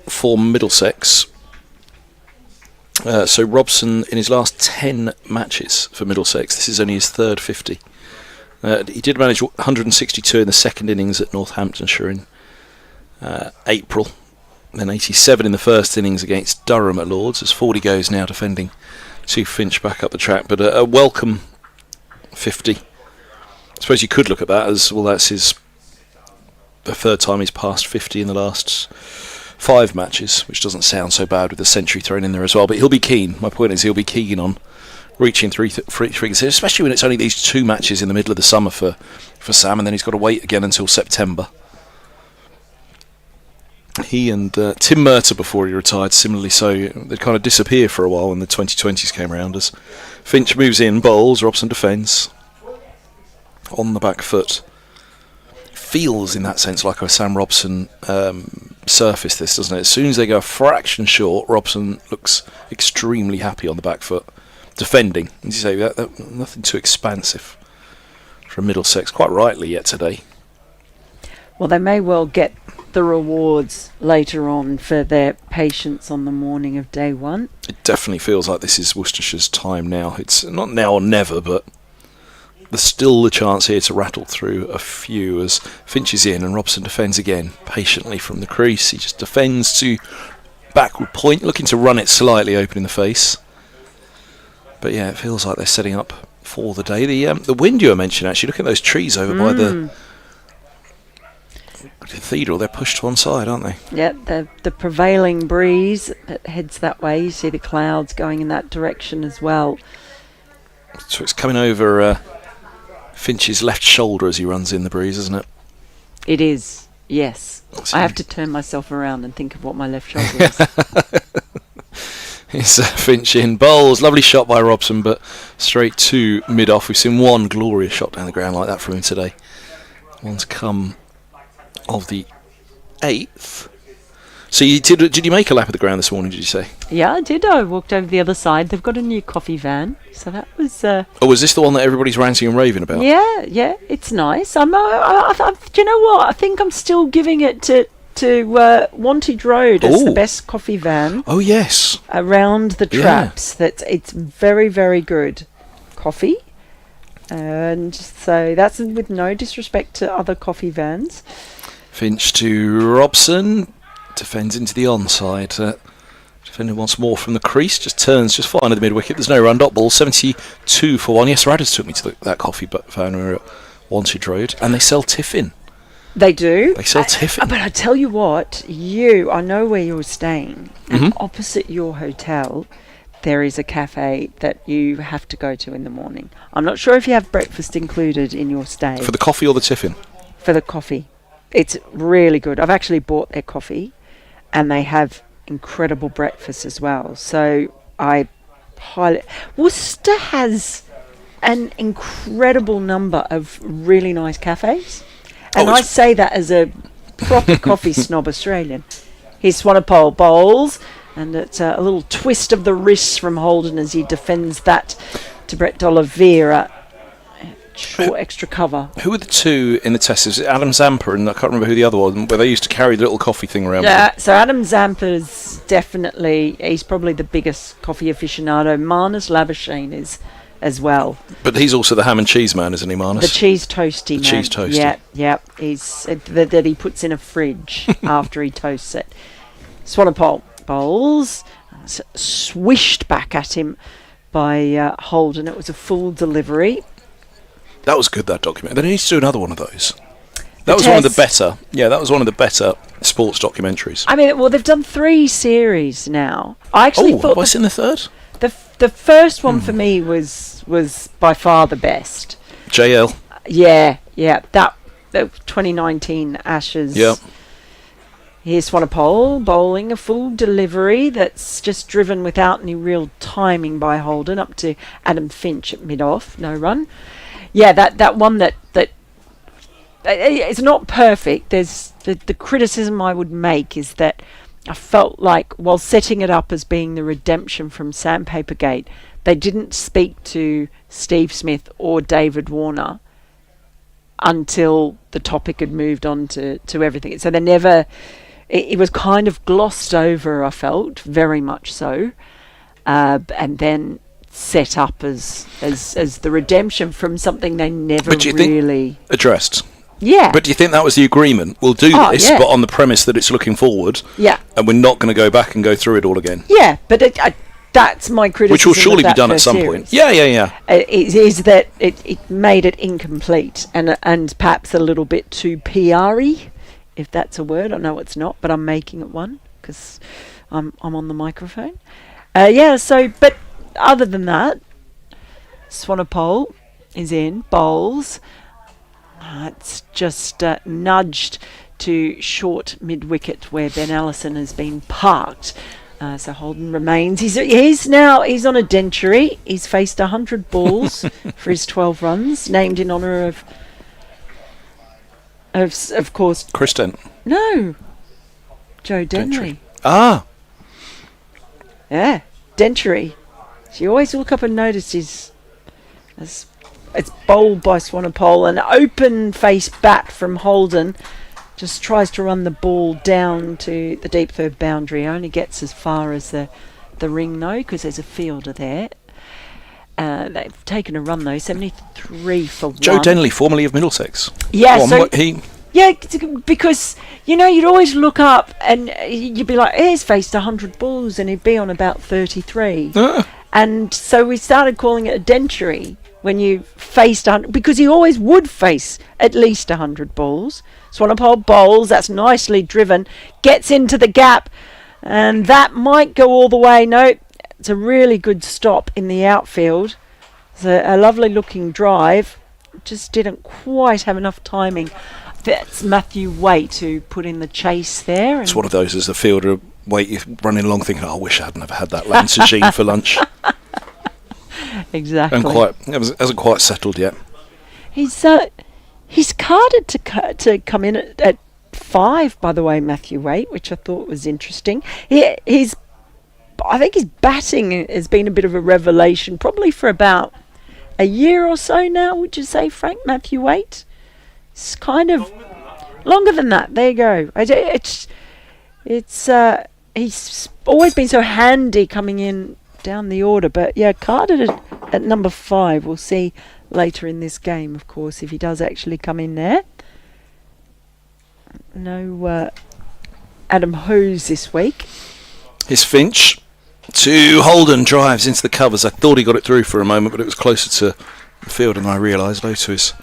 Speaker 2: For Middlesex. So Robson, in his last 10 matches for Middlesex, this is only his third 50. He did manage 162 in the second innings at Northamptonshire in April, then 87 in the first innings against Durham at Lords, as 40 goes now defending to Finch back up the track, but a welcome 50. I suppose you could look at that as, well, that's the third time he's passed 50 in the last 5 matches, which doesn't sound so bad with the century thrown in there as well, but he'll be keen. My point is he'll be keen on reaching three figures, especially when it's only these 2 matches in the middle of the summer for Sam, and then he's got to wait again until September. He and Tim Murtagh, before he retired, similarly so, they'd kind of disappear for a while when the 2020s came around. As Finch moves in, bowls, Robson defends on the back foot. Feels in that sense like a Sam Robson surface, this, doesn't it? As soon as they go a fraction short, Robson looks extremely happy on the back foot, defending. As you say, that nothing too expansive from Middlesex, quite rightly yet today.
Speaker 3: Well, they may well get the rewards later on for their patience on the morning of day 1.
Speaker 2: It definitely feels like this is Worcestershire's time now. It's not now or never, but there's still the chance here to rattle through a few as Finch is in and Robson defends again, patiently from the crease. He just defends to backward point, looking to run it slightly open in the face. But yeah, it feels like they're setting up for the day. The wind you were mentioning, actually, look at those trees over by the cathedral. They're pushed to one side, aren't they?
Speaker 3: Yeah, the prevailing breeze that heads that way. You see the clouds going in that direction as well.
Speaker 2: So it's coming over Finch's left shoulder as he runs in the breeze, isn't it?
Speaker 3: It is, yes. I have to turn myself around and think of what my left shoulder is.
Speaker 2: It's Finch in, bowls, lovely shot by Robson, but straight to mid-off. We've seen one glorious shot down the ground like that from him today. One's come of the 8th. So did you make a lap of the ground this morning, did you say?
Speaker 3: Yeah, I did. I walked over the other side. They've got a new coffee van, so that was...
Speaker 2: Oh, was this the one that everybody's ranting and raving about?
Speaker 3: Yeah, it's nice. Do you know what? I think I'm still giving it to Wantage Road as the best coffee van.
Speaker 2: Oh, yes.
Speaker 3: Around the traps. Yeah. It's very, very good coffee. And so that's with no disrespect to other coffee vans.
Speaker 2: Finch to Robson. Defends into the onside. Defending once more from the crease. Just turns just fine at the mid-wicket. There's no run. Dot ball. 72 for 1. Yes, Radders took me to that coffee van at Wantage Road. And they sell tiffin.
Speaker 3: They do.
Speaker 2: They sell tiffin.
Speaker 3: But I tell you what, I know where you're staying. And opposite your hotel, there is a cafe that you have to go to in the morning. I'm not sure if you have breakfast included in your stay.
Speaker 2: For the coffee or the tiffin?
Speaker 3: For the coffee. It's really good. I've actually bought their coffee, and they have incredible breakfast as well. So Worcester has an incredible number of really nice cafes. And I say that as a proper coffee snob Australian. Here's Swanepoel bowls, and it's a little twist of the wrist from Holden as he defends that to Brett D'Oliveira. Short extra cover.
Speaker 2: Who were the 2 in the test? Is it Adam Zampa and I can't remember who the other one, where they used to carry the little coffee thing around?
Speaker 3: Yeah, so Adam Zampa's he's probably the biggest coffee aficionado. Marnus Labuschagne is as well.
Speaker 2: But he's also the ham and cheese man, isn't he, Marnus?
Speaker 3: The cheese toasty man.
Speaker 2: Cheese toasty.
Speaker 3: Yeah. He's that he puts in a fridge after he toasts it. Swanepoel bowls, swished back at him by Holden. It was a full delivery.
Speaker 2: That was good, that document. They need to do another one of those. That was one of the better. Yeah, that was one of the better sports documentaries.
Speaker 3: I mean, well, they've done 3 series now. I actually thought.
Speaker 2: What's in the third?
Speaker 3: the first one for me was by far the best.
Speaker 2: JL.
Speaker 3: Yeah, that 2019 Ashes.
Speaker 2: Yep.
Speaker 3: Here's Swanepoel bowling a full delivery that's just driven without any real timing by Holden up to Adam Finch at mid-off, no run. Yeah, that one that it's not perfect. There's the criticism I would make is that I felt like while setting it up as being the redemption from Sandpapergate, they didn't speak to Steve Smith or David Warner until the topic had moved on to everything. So they never... It was kind of glossed over, I felt, very much so, and then set up as the redemption from something they never really
Speaker 2: addressed.
Speaker 3: Yeah.
Speaker 2: But do you think that was the agreement? We'll do this, but on the premise that it's looking forward.
Speaker 3: Yeah.
Speaker 2: And we're not going to go back and go through it all again.
Speaker 3: Yeah, but that's my criticism.
Speaker 2: Which will surely
Speaker 3: of
Speaker 2: be done at some point. Yeah.
Speaker 3: Is that it made it incomplete and perhaps a little bit too PR-y, if that's a word. I know it's not, but I'm making it one because I'm on the microphone. But other than that, Swanepoel is in, bowls. It's just nudged to short mid-wicket where Ben Allison has been parked. So Holden remains. He's on a dentury. He's faced 100 balls for his 12 runs, named in honour of course,
Speaker 2: Chris Dent.
Speaker 3: No, Joe Denley.
Speaker 2: Ah.
Speaker 3: Yeah, dentury. So you always look up and notice it's bowled by Swanepoel, an open face bat from Holden. Just tries to run the ball down to the deep third boundary. Only gets as far as the ring though, because there's a fielder there. They've taken a run though, 73 for
Speaker 2: Joe
Speaker 3: 1.
Speaker 2: Denley, formerly of Middlesex.
Speaker 3: Yeah, because you'd always look up and you'd be like, he's faced 100 balls, and he'd be on about 33. And so we started calling it a dentury when you faced 100, because he always would face at least 100 balls. Swanepoel bowls, that's nicely driven, gets into the gap, and that might go all the way. No, it's a really good stop in the outfield. It's a lovely looking drive, just didn't quite have enough timing. That's Matthew Waite who put in the chase there.
Speaker 2: It's one of those as a fielder, you're running along thinking, I wish I hadn't have had that Lancashire for lunch.
Speaker 3: Exactly.
Speaker 2: And hasn't quite settled yet.
Speaker 3: He's carded to come in at 5, by the way, Matthew Waite, which I thought was interesting. I think his batting has been a bit of a revelation, probably for about a year or so now. Would you say, Frank, Matthew Waite? It's kind of longer than that. There you go. He's always been so handy coming in down the order, but yeah, carded at number 5. We'll see later in this game, of course, if he does actually come in there. No Adam Hose this week.
Speaker 2: His Finch to Holden, drives into the covers. I thought he got it through for a moment, but it was closer to the field than I realised. Low to his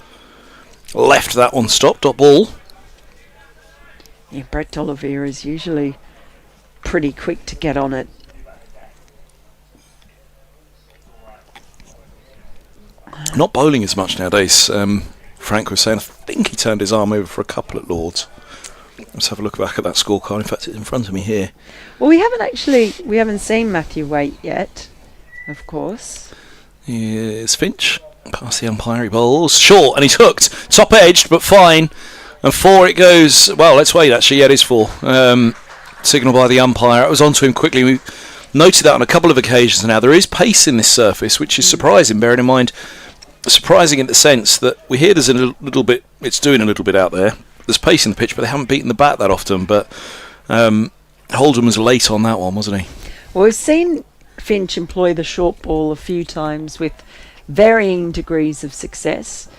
Speaker 2: left, that one stopped. Dot ball.
Speaker 3: Yeah, Brett Oliveira is usually pretty quick to get on it.
Speaker 2: Not bowling as much nowadays. Frank was saying, I think he turned his arm over for a couple at Lords. Let's have a look back at that scorecard. In fact, it's in front of me here.
Speaker 3: Well, we haven't seen Matthew Waite yet, of course.
Speaker 2: Here's Finch. Past the umpire, he bowls. Short, and he's hooked. Top edged, but fine. And 4 it goes. Well, let's wait, actually. Yeah, it is 4. Signal by the umpire. I was on to him quickly. We noted that on a couple of occasions now. There is pace in this surface, which is surprising, bearing in mind, surprising in the sense that we hear there's a little bit, it's doing a little bit out there. There's pace in the pitch, but they haven't beaten the bat that often. But Holden was late on that one, wasn't he?
Speaker 3: Well, we've seen Finch employ the short ball a few times with varying degrees of success.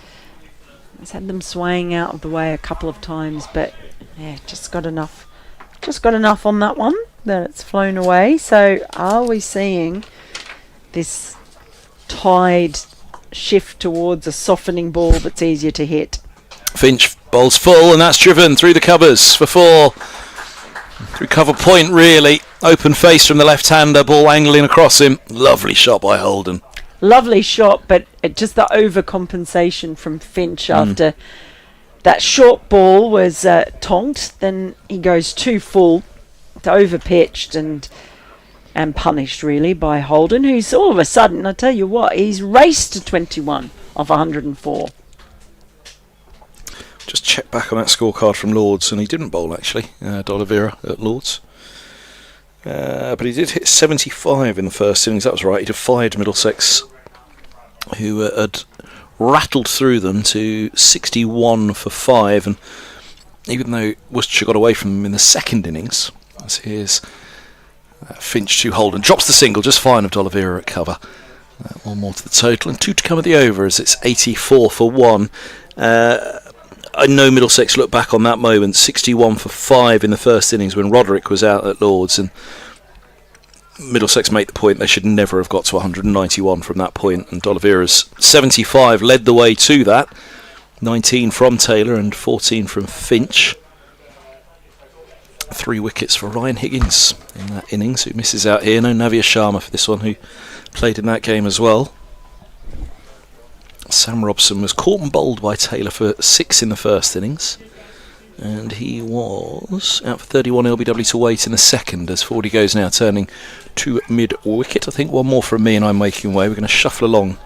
Speaker 3: He's had them swaying out of the way a couple of times, but yeah, just got enough on that one that it's flown away. So are we seeing this tide shift towards a softening ball that's easier to hit?
Speaker 2: Finch bowls full, and that's driven through the covers for 4. Through cover point, really. Open face from the left-hander, ball angling across him. Lovely shot by Holden.
Speaker 3: Lovely shot, but just the overcompensation from Finch after that short ball was tonked. Then he goes too full, over-pitched and punished, really, by Holden, who's all of a sudden, I tell you what, he's raced to 21 off 104.
Speaker 2: Just check back on that scorecard from Lords, and he didn't bowl, actually, D'Oliveira at Lords. But he did hit 75 in the first innings, that was right. He defied Middlesex, who had rattled through them to 61 for 5, and even though Worcestershire got away from him in the second innings, as here's Finch to Holden, drops the single, just fine of D'Oliveira at cover. One more to the total, and 2 to come at the over as it's 84 for 1. I know Middlesex look back on that moment, 61 for 5 in the first innings when Roderick was out at Lords, and Middlesex made the point they should never have got to 191 from that point, and D'Oliveira's 75 led the way to that. 19 from Taylor and 14 from Finch. 3 wickets for Ryan Higgins in that innings, who misses out here. No Navya Sharma for this one, who played in that game as well. Sam Robson was caught and bowled by Taylor for 6 in the first innings, and he was out for 31 LBW to wait in the second, as 40 goes now, turning to mid-wicket. I think one more from me and I'm making way. We're going to shuffle along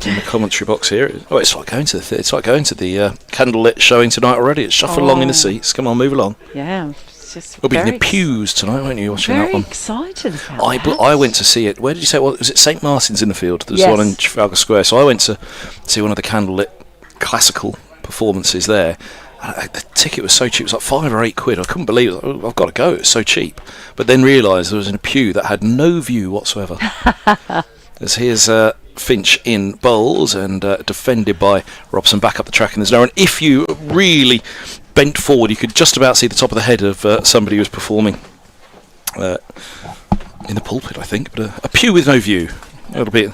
Speaker 2: in the commentary box here. Oh, it's like going to the candlelit showing tonight already. It's shuffle along in the seats. Come on, move along.
Speaker 3: Yeah, it's just
Speaker 2: We'll be in the pews tonight, won't you, watching that one?
Speaker 3: Very excited about that.
Speaker 2: I went to see it. Where did you say it was? Was it St Martin's in the Field? There's
Speaker 3: Yes.
Speaker 2: one in Trafalgar Square. So I went to see one of the candlelit classical performances there. The ticket was so cheap. It was like £5 or £8. I couldn't believe it. Oh, I've got to go. It's so cheap. But then realised there was in a pew that had no view whatsoever. As here's Finch in bowls and defended by Robson back up the track, and there's no one. If you really bent forward, you could just about see the top of the head of somebody who was performing in the pulpit, I think, but a pew with no view. It'll be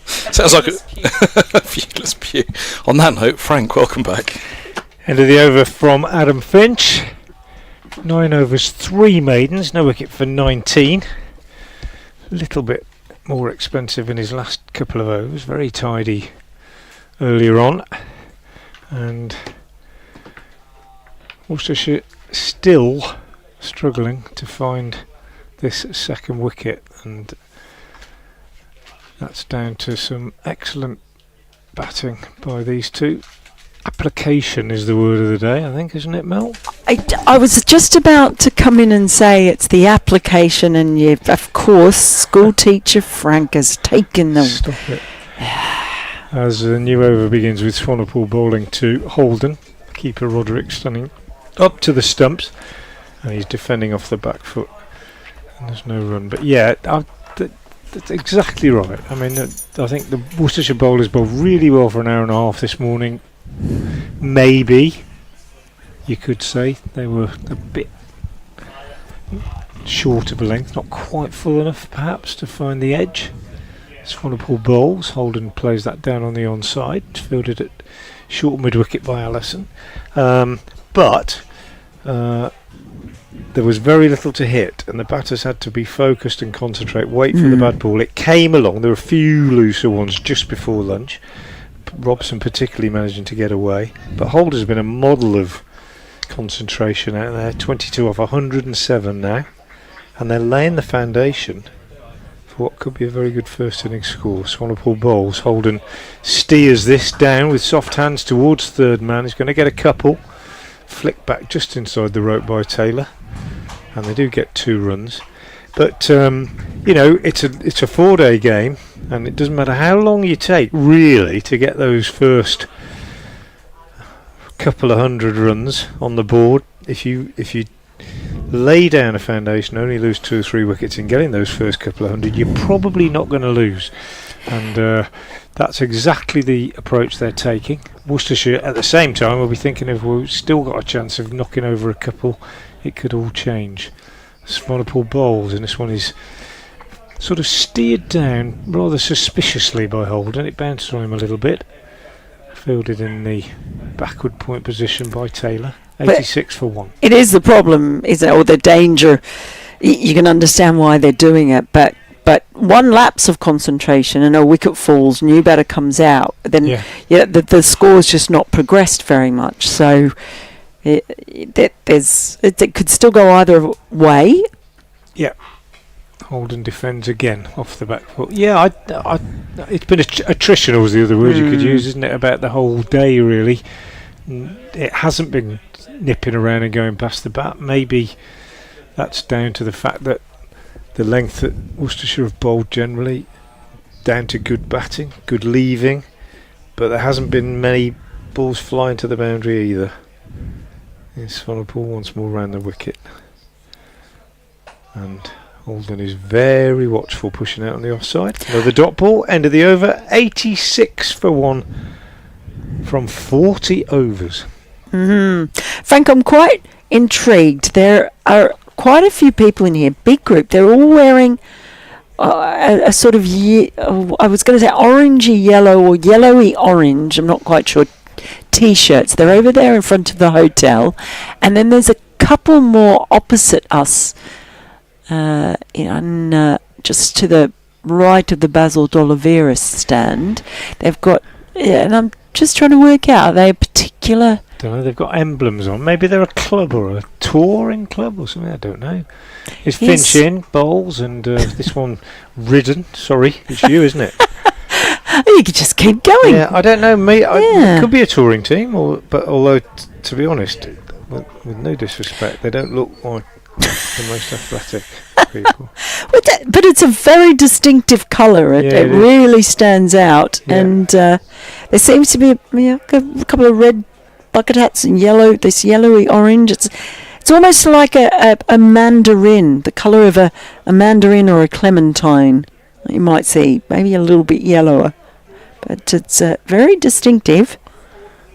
Speaker 2: sounds like a viewless pew. On that note, Frank, welcome back.
Speaker 1: End of the over from Adam Finch. 9 overs, 3 maidens, no wicket for 19. A little bit more expensive in his last couple of overs, very tidy earlier on, and Worcestershire still struggling to find this second wicket, and that's down to some excellent batting by these two. Application is the word of the day, I think, isn't it, Mel?
Speaker 3: I was just about to come in and say it's the application, and of course, school teacher Frank has taken them.
Speaker 1: Stop it. As the new over begins with Swanepoel bowling to Holden, keeper Roderick standing up to the stumps, and he's defending off the back foot, and there's no run. But yeah, that's exactly right. I mean, I think the Worcestershire bowlers bowled really well for an hour and a half this morning. Maybe you could say they were a bit short of a length, not quite full enough perhaps to find the edge. Swanepoel bowls, Holden plays that down on the onside, fielded at short mid-wicket by Allison, but there was very little to hit, and the batters had to be focused and concentrate, wait for the bad ball. It came along, there were a few looser ones just before lunch, Robson particularly managing to get away, but Holder's been a model of concentration out there. 22 off 107 now, and they're laying the foundation for what could be a very good first innings score. Swanepoel bowls, Holden steers this down with soft hands towards third man. He's going to get a couple, flick back just inside the rope by Taylor, and they do get 2 runs. But you know, it's a 4-day game, and it doesn't matter how long you take really to get those first couple of 100 runs on the board. If you lay down a foundation, only lose 2 or 3 wickets in getting those first couple of 100, you're probably not going to lose, and that's exactly the approach they're taking. Worcestershire at the same time will be thinking, if we've still got a chance of knocking over a couple, it could all change. Swanepoel bowls, and this one is sort of steered down rather suspiciously by Holden. It bounced on him a little bit, fielded in the backward point position by Taylor. 86 for 1.
Speaker 3: It is the problem, is it, or the danger. You can understand why they're doing it, but one lapse of concentration and a wicket falls, new batter comes out, then the score's just not progressed very much. So it could still go either way.
Speaker 1: Yeah. Holden defends again off the back foot. Yeah, it's been attritional was the other word you could use, isn't it, about the whole day, really. It hasn't been nipping around and going past the bat. Maybe that's down to the fact that the length that Worcestershire have bowled generally, down to good batting, good leaving, but there hasn't been many balls flying to the boundary either. It's on a ball once more round the wicket. And Holden is very watchful, pushing out on the offside. Another dot ball, end of the over, 86 for 1 from 40 overs.
Speaker 3: Frank, I'm quite intrigued. There are quite a few people in here, big group. They're all wearing a sort of, I was going to say orangey yellow or yellowy orange, I'm not quite sure, T-shirts. They're over there in front of the hotel. And then there's a couple more opposite us, just to the right of the Basil D'Oliveira stand. They've got, and I'm just trying to work out, are they a particular...
Speaker 1: Don't know, they've got emblems on. Maybe they're a club or a touring club or something, I don't know. It's Finch in, bowls, and this one ridden. Sorry, it's you, isn't it?
Speaker 3: You could just keep going.
Speaker 1: Yeah, I don't know, mate. It could be a touring team, but although, to be honest, with no disrespect, they don't look like the most athletic people.
Speaker 3: But it's a very distinctive colour. It really stands out. Yeah. And there seems to be a couple of red bucket hats and this yellowy orange. It's almost like a mandarin, the colour of a mandarin or a clementine. You might see, maybe a little bit yellower. But it's very distinctive.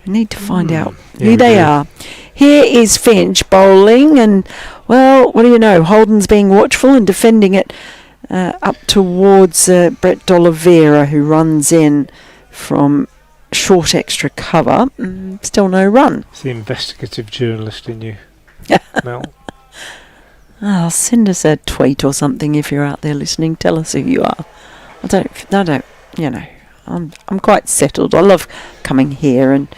Speaker 3: I need to find out who they are. Here is Finch bowling, and, well, what do you know? Holden's being watchful and defending it up towards Brett D'Oliveira, who runs in from short extra cover. Still no run.
Speaker 1: It's the investigative journalist in you, Mel.
Speaker 3: Send us a tweet or something if you're out there listening. Tell us who you are. I don't, you know, I'm quite settled. I love coming here and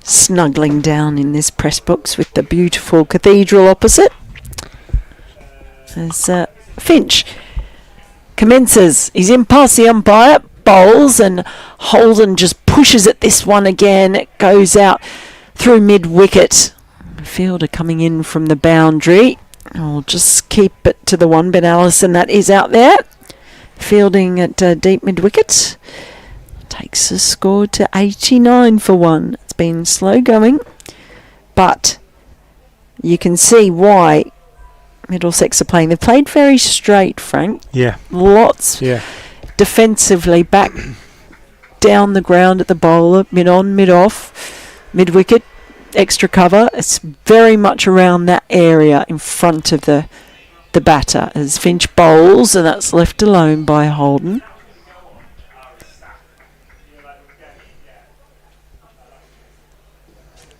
Speaker 3: snuggling down in this press box with the beautiful cathedral opposite. As Finch commences, he's in past the umpire, bowls, and Holden just pushes at this one again. It goes out through mid-wicket. Fielder coming in from the boundary. I'll just keep it to the one. Ben Allison, that is out there. Fielding at deep mid-wicket. Takes the score to 89 for 1. It's been slow going, but you can see why Middlesex are playing. They've played very straight, Frank.
Speaker 1: Yeah.
Speaker 3: Lots.
Speaker 1: Yeah.
Speaker 3: Defensively, back down the ground at the bowler, mid-on, mid-off, mid-wicket, extra cover. It's very much around that area in front of the batter as Finch bowls, and that's left alone by Holden.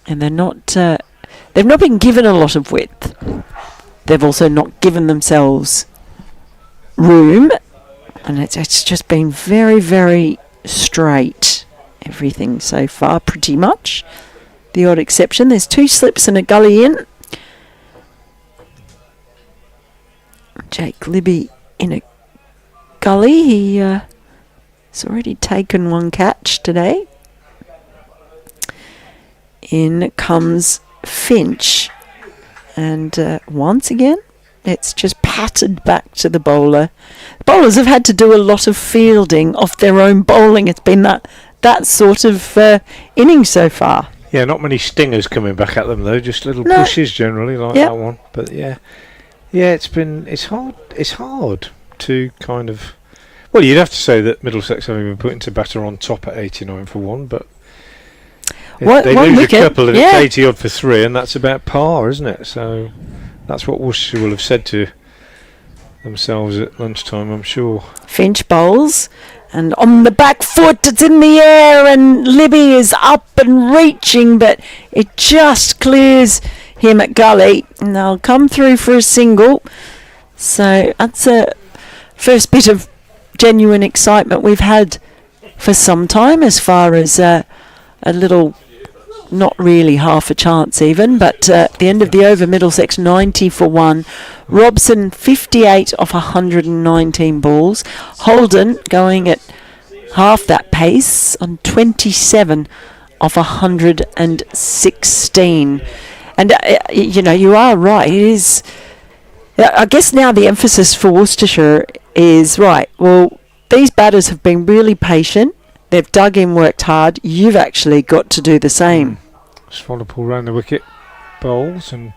Speaker 3: And they've not been given a lot of width. They've also not given themselves room, and it's just been very, very straight. Everything so far, pretty much. The odd exception, there's 2 slips and a gully in. Jake Libby in a gully. He's already taken 1 catch today. In comes Finch, and once again it's just patted back to the bowler. The bowlers have had to do a lot of fielding off their own bowling. It's been that sort of inning so far.
Speaker 1: Yeah, not many stingers coming back at them though, just little pushes generally like that one. But yeah, it's hard to kind of, well, you'd have to say that Middlesex having been put into batter on top at 89 for 1, but they lose a couple and it's 80 odd for 3, and that's about par, isn't it? So that's what Worcestershire will have said to themselves at lunchtime, I'm sure.
Speaker 3: Finch bowls, and on the back foot, it's in the air, and Libby is up and reaching, but it just clears him at gully, and they'll come through for a single. So that's a first bit of genuine excitement we've had for some time, as far as a little, not really half a chance even, but at the end of the over, Middlesex 90 for 1, Robson 58 off 119 balls, Holden going at half that pace on 27 off 116. And you are right, it is. I guess now the emphasis for Worcestershire is, right, well, these batters have been really patient, they've dug in, worked hard, you've actually got to do the same.
Speaker 1: Swanepoel round the wicket, bowls, and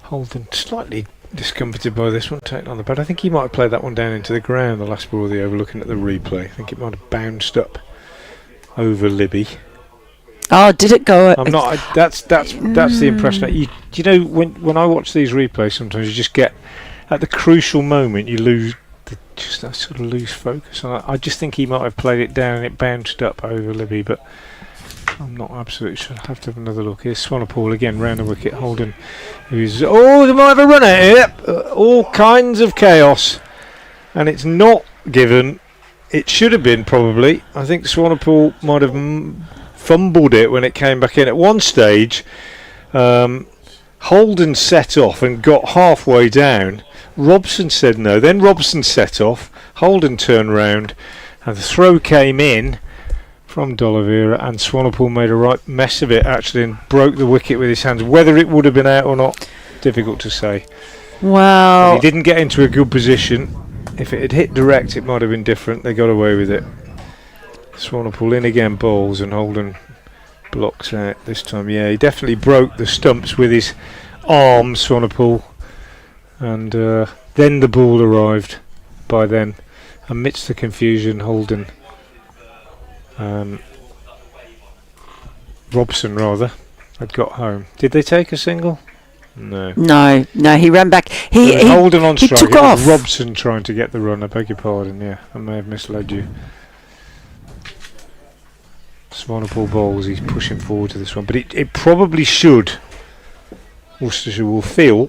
Speaker 1: Holden slightly discomforted by this one, taken on the bat. I think he might have played that one down into the ground, the last ball of the over, looking at the replay. I think it might have bounced up over Libby.
Speaker 3: Oh, did it go?
Speaker 1: I'm not. That's the impression. You know, when I watch these replays, sometimes you just get at the crucial moment you lose. Just that sort of lose focus. And I just think he might have played it down and it bounced up over Libby, but I'm not absolutely sure. I'll have to have another look. Here's Swanepoel again round the wicket. Holden, who's they might have a run at it. All kinds of chaos, and it's not given. It should have been probably. I think Swanepoel might have fumbled it when it came back in at one stage. Holden set off and got halfway down. Robson said no, then Robson set off, Holden turned round, and the throw came in from D'Oliveira, and Swanepoel made a right mess of it actually and broke the wicket with his hands. Whether it would have been out or not, difficult to say.
Speaker 3: Wow.
Speaker 1: He didn't get into a good position. If it had hit direct, it might have been different. They got away with it. Swanepoel in again, bowls, and Holden blocks out this time. Yeah, he definitely broke the stumps with his arms, Swanepoel. And then the ball arrived. By then, amidst the confusion, Holden, Robson rather, had got home. Did they take a single? No.
Speaker 3: No, he ran back. He
Speaker 1: Holden on
Speaker 3: he
Speaker 1: strike.
Speaker 3: took
Speaker 1: It
Speaker 3: off.
Speaker 1: was Robson trying to get the run. I beg your pardon. Yeah, I may have misled you. Swanepoel bowls. He's pushing forward to this one, but it probably should. Worcestershire will feel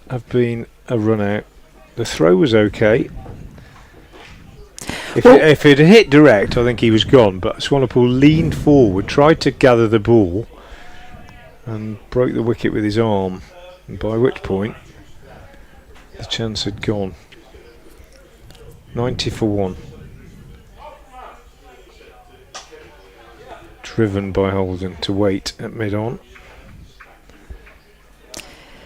Speaker 1: have been a run out. The throw was okay. If it had hit direct, I think he was gone, but Swanepoel leaned forward, tried to gather the ball, and broke the wicket with his arm, and by which point the chance had gone. 90 for 1. Driven by Holden to wait at mid-on.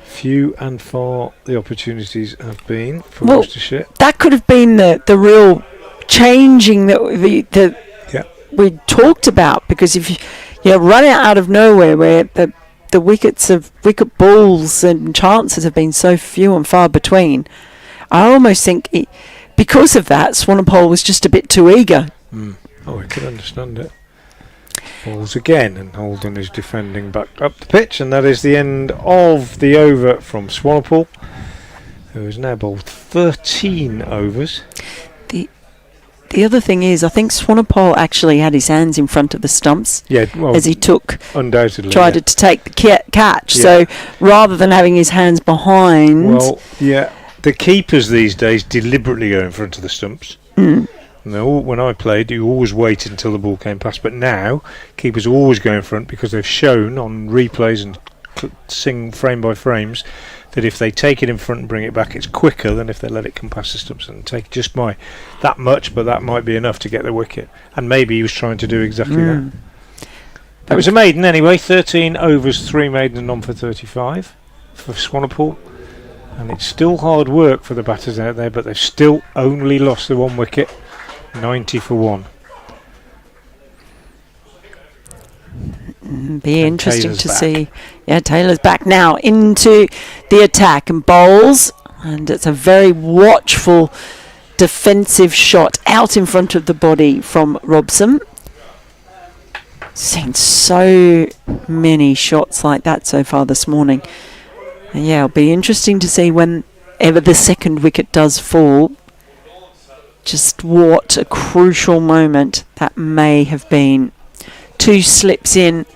Speaker 1: Few and far the opportunities have been for Worcestershire.
Speaker 3: That could have been the real changing that we talked about, because if you run it out of nowhere where the wicket balls and chances have been so few and far between, I almost think because of that, Swanepoel was just a bit too eager.
Speaker 1: I can understand it. Balls again, and Holden is defending back up the pitch, and that is the end of the over from Swanepoel, who has now bowled 13 overs.
Speaker 3: The other thing is, I think Swanepoel actually had his hands in front of the stumps as he
Speaker 1: undoubtedly
Speaker 3: tried to take the catch.
Speaker 1: Yeah.
Speaker 3: So rather than having his hands behind,
Speaker 1: the keepers these days deliberately go in front of the stumps. When I played, you always waited until the ball came past, but now keepers always go in front because they've shown on replays and sing frame by frames that if they take it in front and bring it back, it's quicker than if they let it come past the stumps and take just by that much, but that might be enough to get the wicket. And maybe he was trying to do exactly that. That was a maiden anyway. 13 overs, 3 maiden and none for 35 for Swanepoel. And it's still hard work for the batters out there, but they've still only lost the 1 wicket. 90 for 1.
Speaker 3: Be interesting
Speaker 1: Taylor's
Speaker 3: to
Speaker 1: back.
Speaker 3: see. Yeah, Taylor's back now into the attack and bowls, and it's a very watchful defensive shot out in front of the body from Robson. Seen so many shots like that so far this morning. And yeah, it'll be interesting to see when ever the second wicket does fall, just what a crucial moment that may have been. 2 slips in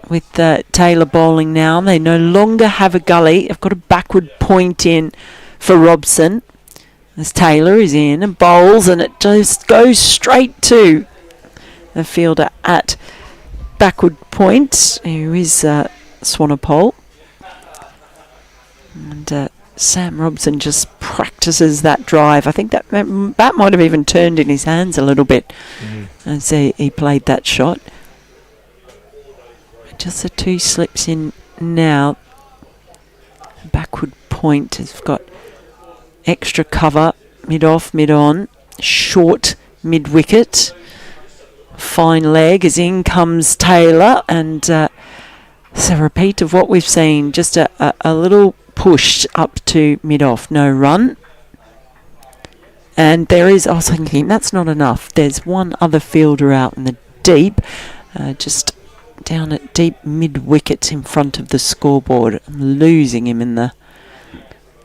Speaker 3: with Taylor bowling now. They no longer have a gully. They've got a backward point in for Robson. As Taylor is in and bowls, and it just goes straight to the fielder at backward point, who is Swanepoel. And Sam Robson just practices that drive. I think that might have even turned in his hands a little bit as he played that shot. Just the 2 slips in now. Backward point has got extra cover, mid-off, mid-on, short mid-wicket. Fine leg as in comes Taylor, and it's a repeat of what we've seen. Just a little push up to mid-off, no run. And I was thinking, that's not enough. There's one other fielder out in the deep, just down at deep mid-wicket in front of the scoreboard. I'm losing him in the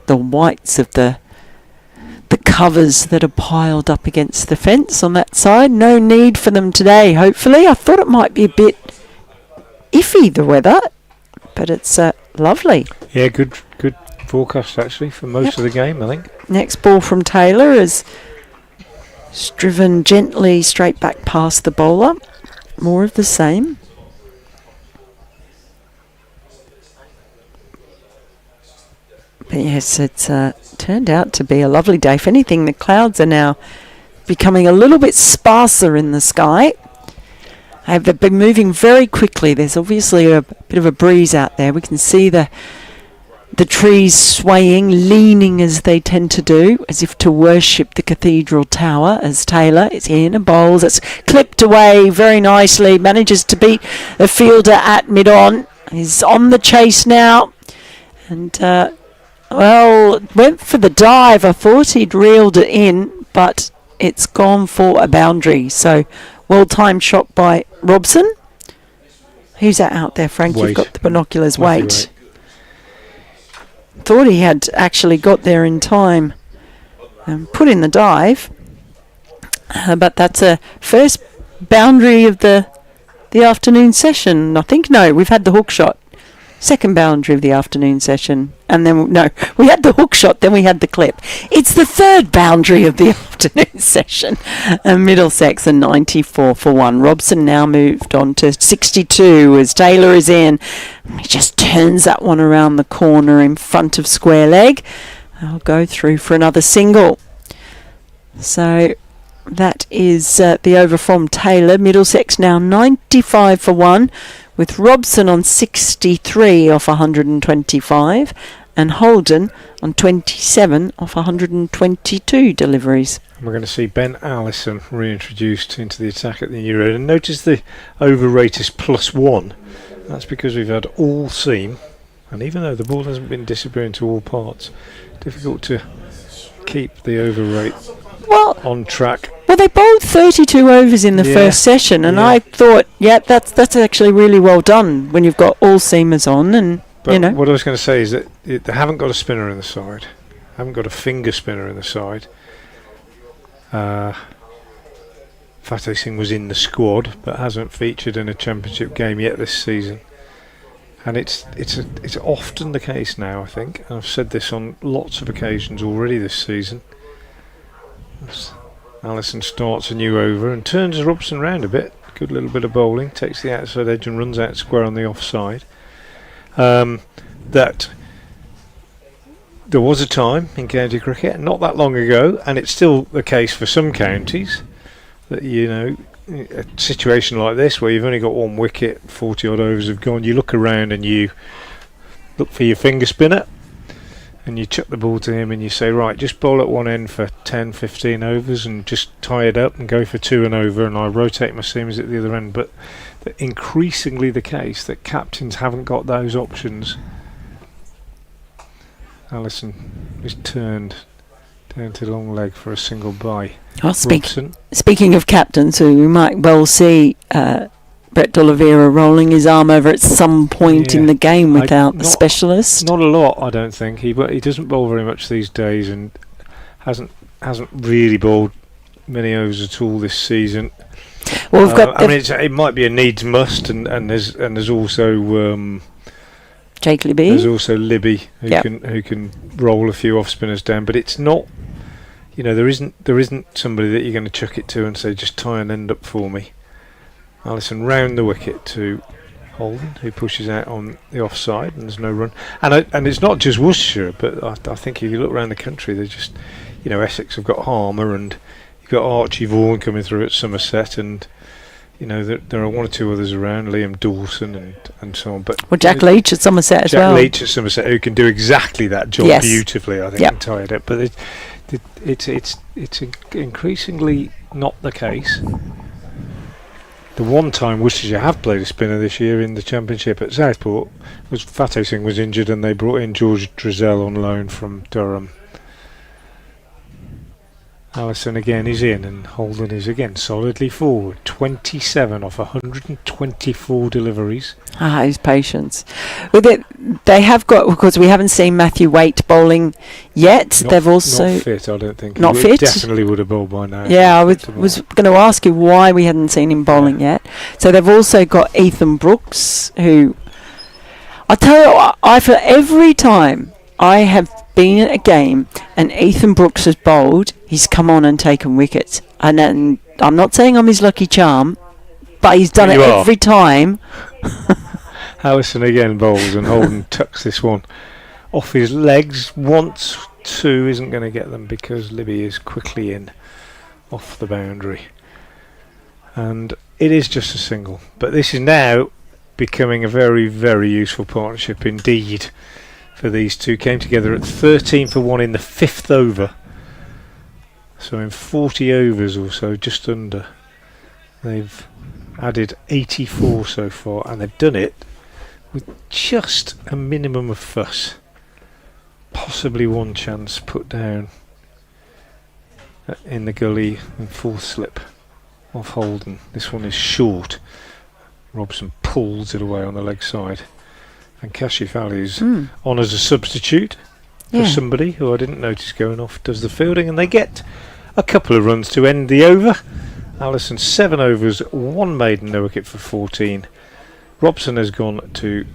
Speaker 3: whites of the covers that are piled up against the fence on that side. No need for them today, hopefully. I thought it might be a bit iffy, the weather, but it's lovely.
Speaker 1: Yeah, good forecast actually for most of the game, I think.
Speaker 3: Next ball from Taylor is driven gently straight back past the bowler. More of the same. But yes, it's turned out to be a lovely day. If anything, the clouds are now becoming a little bit sparser in the sky. They've been moving very quickly. There's obviously a bit of a breeze out there. We can see the trees swaying, leaning as they tend to do, as if to worship the cathedral tower, as Taylor is in and bowls. It's clipped away very nicely, manages to beat the fielder at mid-on. He's on the chase now, and went for the dive. I thought he'd reeled it in, but it's gone for a boundary. So, well-timed shot by Robson. Who's that out there, Frank?
Speaker 1: Wait.
Speaker 3: You've got the binoculars. Wait. Thought he had actually got there in time and put in the dive. But that's a first boundary of the afternoon session. I think, no, we've had the hook shot. Second boundary of the afternoon session. And then, no, we had the hook shot, then we had the clip. It's the third boundary of the afternoon session. Middlesex a 94 for 1. Robson now moved on to 62 as Taylor is in. He just turns that one around the corner in front of square leg. I'll go through for another single. So that is the over from Taylor. Middlesex now 95 for 1. With Robson on 63 off 125 and Holden on 27 off 122 deliveries.
Speaker 1: And we're going to see Ben Allison reintroduced into the attack at the new road. And notice the over rate is +1. That's because we've had all seam, and even though the ball hasn't been disappearing to all parts, difficult to keep the over rate on track.
Speaker 3: Well, they bowled 32 overs in the first session, and I thought, that's actually really well done when you've got all seamers on, and
Speaker 1: But what I was going to say is that they haven't got a spinner in the side, haven't got a finger spinner in the side. Fateh Singh was in the squad, but hasn't featured in a championship game yet this season. And it's often the case now, I think. And I've said this on lots of occasions already this season. Allison starts a new over and turns Robson round a bit. Good little bit of bowling, takes the outside edge and runs out square on the offside. That there was a time in county cricket, not that long ago, and it's still the case for some counties, that a situation like this where you've only got one wicket, 40 odd overs have gone, you look around and you look for your finger spinner and you chuck the ball to him and you say, right, just bowl at one end for 10, 15 overs and just tie it up and go for 2 and over, and I rotate my seamers at the other end. But increasingly the case that captains haven't got those options. Allison is turned down to long leg for a single by
Speaker 3: Speaking of captains, who we might well see Brett D'Oliveira rolling his arm over at some point in the game without the specialist.
Speaker 1: Not a lot, I don't think. He doesn't bowl very much these days, and hasn't really bowled many overs at all this season.
Speaker 3: Well, we've got.
Speaker 1: It might be a needs must, and there's also
Speaker 3: Jake Libby.
Speaker 1: There's also Libby who can roll a few off spinners down, but it's not. There isn't somebody that you're going to chuck it to and say just tie an end up for me. Allison round the wicket to Holden, who pushes out on the offside, and there's no run. And it's not just Worcestershire, but I think if you look around the country, they're just, Essex have got Harmer, and you've got Archie Vaughan coming through at Somerset, and there are one or two others around, Liam Dawson and so on. But
Speaker 3: Jack Leach at Somerset as well.
Speaker 1: Jack Leach at Somerset, who can do exactly that job beautifully, I think, and tie it up. But it's increasingly not the case. The one time Worcestershire have played a spinner this year in the Championship at Southport was Fateh Singh was injured, and they brought in George Drizzell on loan from Durham. Allison again is in, and Holden is again solidly forward. 27 off 124 deliveries.
Speaker 3: His patience. They have got, because we haven't seen Matthew Waite bowling yet. They've also
Speaker 1: not fit, I don't think.
Speaker 3: Not
Speaker 1: he
Speaker 3: fit.
Speaker 1: Definitely would have bowled by now.
Speaker 3: Yeah, I was going to ask you why we hadn't seen him bowling yet. So they've also got Ethan Brooks, who I tell you, I feel every time I have been at a game and Ethan Brooks has bowled, he's come on and taken wickets. And I'm not saying I'm his lucky charm, but he's done it every time.
Speaker 1: Allison again bowls, and Holden tucks this one off his legs. Once, two isn't going to get them because Libby is quickly in off the boundary. And it is just a single. But this is now becoming a very, very useful partnership indeed. For these two, came together at 13 for 1 in the 5th over. So in 40 overs or so, just under, they've added 84 so far, and they've done it with just a minimum of fuss. Possibly one chance put down in the gully and 4th slip off Holden. This one is short. Robson pulls it away on the leg side. And Kashif Ali's on as a substitute for somebody who I didn't notice going off, does the fielding, and they get a couple of runs to end the over. Allison 7 overs, 1 maiden, no wicket for 14. Robson has gone to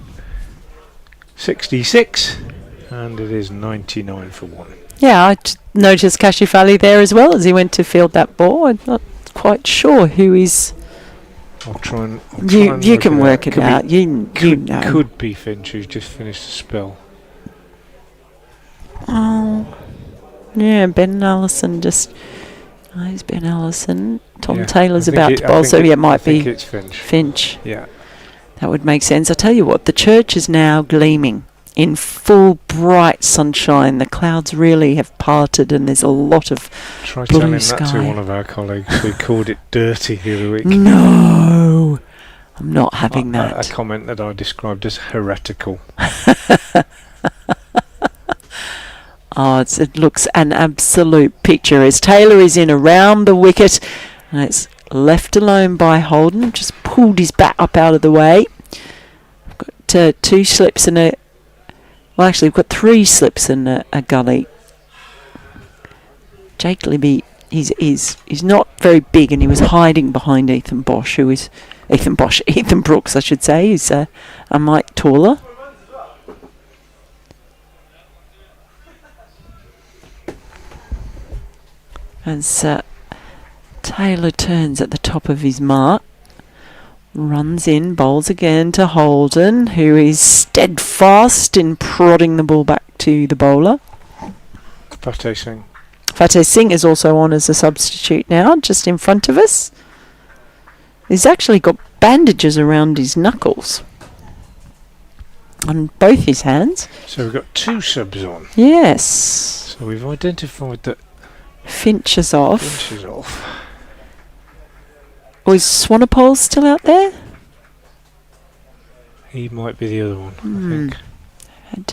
Speaker 1: 66, and it is 99 for 1.
Speaker 3: Yeah, I noticed Kashif Ali there as well as he went to field that ball. I'm not quite sure who is.
Speaker 1: I'll try and
Speaker 3: you can work it out. You know.
Speaker 1: Could be Finch, who's just finished the spell.
Speaker 3: Oh, yeah, Ben Allison just. He's Ben Allison. Tom Taylor's about to bowl, so it might be
Speaker 1: it's Finch.
Speaker 3: Finch.
Speaker 1: Yeah,
Speaker 3: that would make sense. I tell you what, the church is now gleaming in full bright sunshine. The clouds really have parted, and there's a lot of
Speaker 1: Try
Speaker 3: blue
Speaker 1: telling
Speaker 3: sky.
Speaker 1: that to one of our colleagues who called it dirty the other week.
Speaker 3: No, I'm not having that.
Speaker 1: A comment that I described as heretical.
Speaker 3: It looks an absolute picture as Taylor is in around the wicket, and it's left alone by Holden. Just pulled his bat up out of the way. I've got 2 slips and well, actually, we've got 3 slips in a gully. Jake Libby, he's not very big, and he was hiding behind Ethan Brooks, I should say, who's a mite taller. As Taylor turns at the top of his mark, runs in, bowls again to Holden, who is steadfast in prodding the ball back to the bowler.
Speaker 1: Fateh Singh.
Speaker 3: Fateh Singh is also on as a substitute now, just in front of us. He's actually got bandages around his knuckles on both his hands.
Speaker 1: So we've got 2 subs on.
Speaker 3: Yes.
Speaker 1: So we've identified that
Speaker 3: Finch is off.
Speaker 1: Finch is off.
Speaker 3: Was Swanepoel still out there?
Speaker 1: He might be the other one, I think.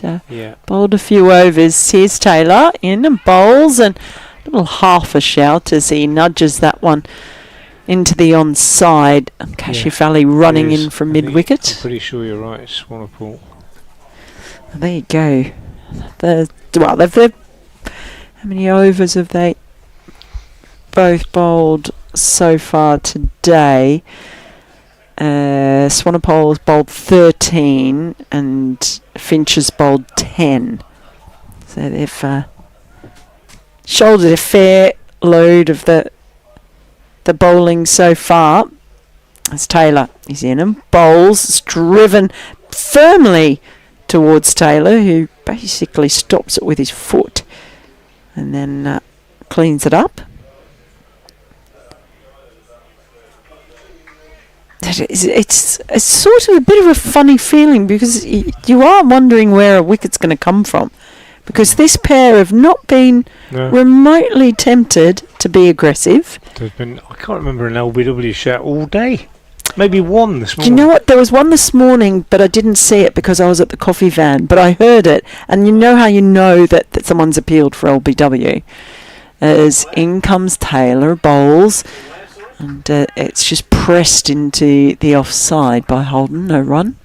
Speaker 3: Had bowled a few overs. Here's Taylor in and bowls, and a little half a shout as he nudges that one into the onside. Cashifali running in from mid-wicket.
Speaker 1: I'm pretty sure you're right, it's Swanepoel.
Speaker 3: There you go. They've how many overs have they both bowled so far today? Swanepoel's bowled 13 and Finch has bowled 10. So they've shouldered a fair load of the bowling so far. As Taylor is in and bowls, it's driven firmly towards Taylor, who basically stops it with his foot and then cleans it up. It's sort of a bit of a funny feeling because you are wondering where a wicket's going to come from, because this pair have not been remotely tempted to be aggressive.
Speaker 1: There's been, I can't remember an LBW shout all day. Maybe one this morning.
Speaker 3: Do you know what? There was one this morning, but I didn't see it because I was at the coffee van. But I heard it, and you know how you know that someone's appealed for LBW? As in comes Taylor, bowls, and it's just pressed into the offside by Holden, no run.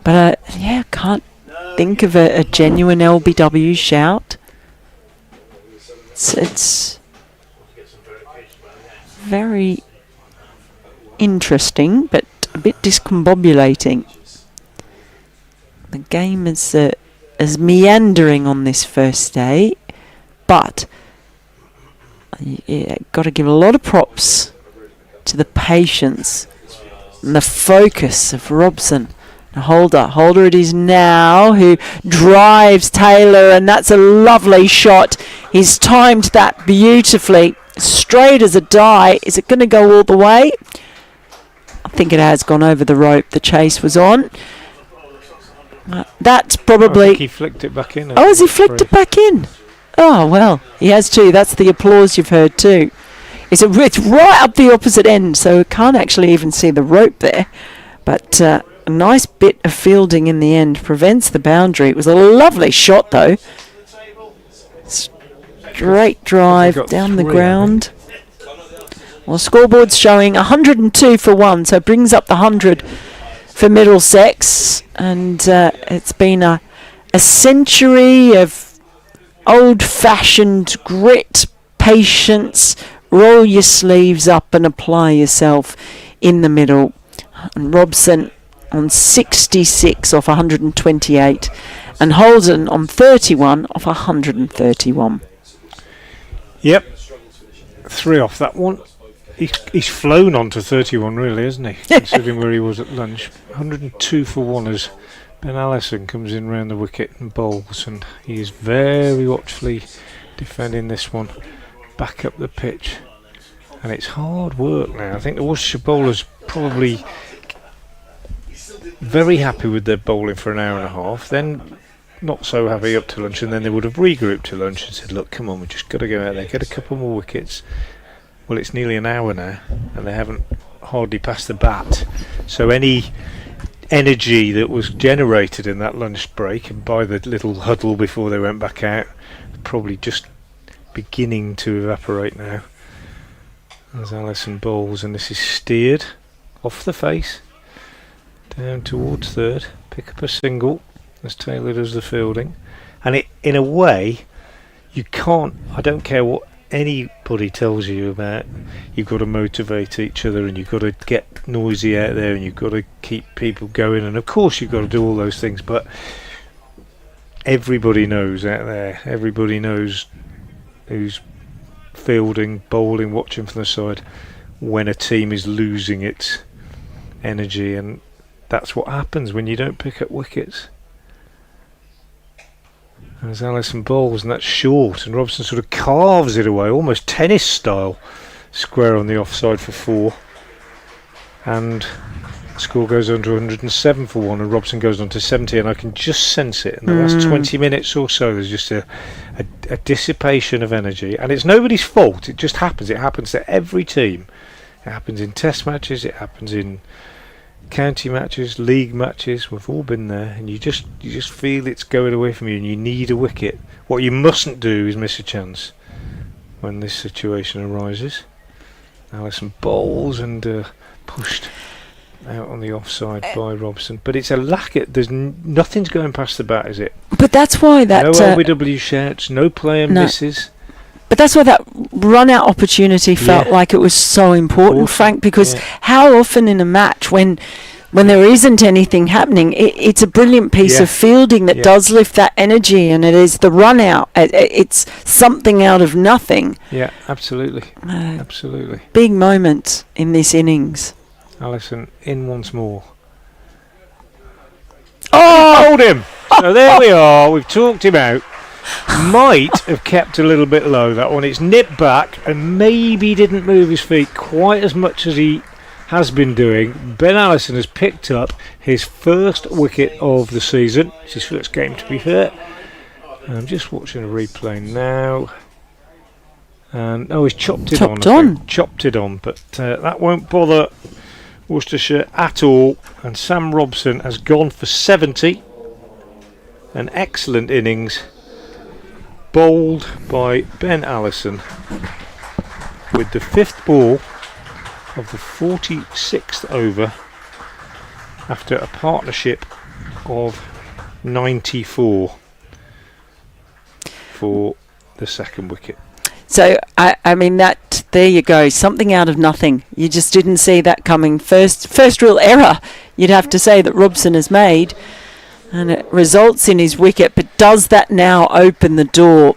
Speaker 3: But I can't think of a genuine LBW shout. It's very interesting, but a bit discombobulating. The game is meandering on this first day, but got to give a lot of props to the patience and the focus of Robson. Holder it is now, who drives Taylor, and that's a lovely shot. He's timed that beautifully, straight as a die. Is it going to go all the way? I think it has gone over the rope the chase was on. That's probably...
Speaker 1: I think he flicked it back in.
Speaker 3: Oh, has he flicked it back in? Oh, well, he has too. That's the applause you've heard too. It's right up the opposite end, so we can't actually even see the rope there. But a nice bit of fielding in the end prevents the boundary. It was a lovely shot, though. Straight drive down the ground. Well, scoreboard's showing 102 for 1, so it brings up the 100 for Middlesex. And it's been a century of old-fashioned grit, patience, roll your sleeves up and apply yourself in the middle. And Robson on 66 off 128, and Holden on 31 off 131.
Speaker 1: Yep, 3 off that one. He's flown on to 31, really, isn't he? Considering where he was at lunch. 102 for 1 as Ben Allison comes in round the wicket and bowls, and he is very watchfully defending this one back up the pitch. And it's hard work now. I think the Worcestershire bowlers probably very happy with their bowling for an hour and a half, then not so happy up to lunch, and then they would have regrouped to lunch and said, look, come on, we've just got to go out there, get a couple more wickets. Well, it's nearly an hour now and they haven't hardly passed the bat, so any energy that was generated in that lunch break and by the little huddle before they went back out probably just beginning to evaporate now. As Allison bowls, and this is steered off the face down towards third, pick up a single as Taylor does the fielding. And it, in a way, you can't, I don't care what anybody tells you about, you've got to motivate each other and you've got to get noisy out there and you've got to keep people going, and of course you've got to do all those things, but everybody knows out there, everybody knows who's fielding, bowling, watching from the side, when a team is losing its energy, and that's what happens when you don't pick up wickets. As Allison bowls, and that's short, and Robson sort of carves it away, almost tennis style, square on the offside for 4, and the score goes on to 107 for 1, and Robson goes on to 70, and I can just sense it in the last 20 minutes or so. There's just a dissipation of energy, and it's nobody's fault. It just happens. It happens to every team. It happens in test matches, it happens in county matches, league matches. We've all been there, and you just feel it's going away from you and you need a wicket. What you mustn't do is miss a chance when this situation arises. Allison bowls and pushed out on the offside by Robson. But it's a lack of... nothing's going past the bat, is it?
Speaker 3: But that's why that...
Speaker 1: No LBW shouts, no player misses.
Speaker 3: But that's why that run-out opportunity felt like it was so important, Frank, because how often in a match when there isn't anything happening, it's a brilliant piece of fielding that does lift that energy, and it is the run-out. It's something out of nothing.
Speaker 1: Yeah, absolutely. Absolutely.
Speaker 3: Big moments in this innings.
Speaker 1: Allison in once more. Hold him! So there we are, we've talked him out. Might have kept a little bit low, that one. It's nipped back and maybe didn't move his feet quite as much as he has been doing. Ben Allison has picked up his first wicket of the season. It's his first game, to be fair. I'm just watching a replay now. And he's chopped it on. Chopped it on, but that won't bother Worcestershire at all. And Sam Robson has gone for 70. An excellent innings, bowled by Ben Allison with the 5th ball of the 46th over after a partnership of 94 for the second wicket.
Speaker 3: So, I mean, that there you go, something out of nothing. You just didn't see that coming. First real error, you'd have to say, that Robson has made, and it results in his wicket. But does that now open the door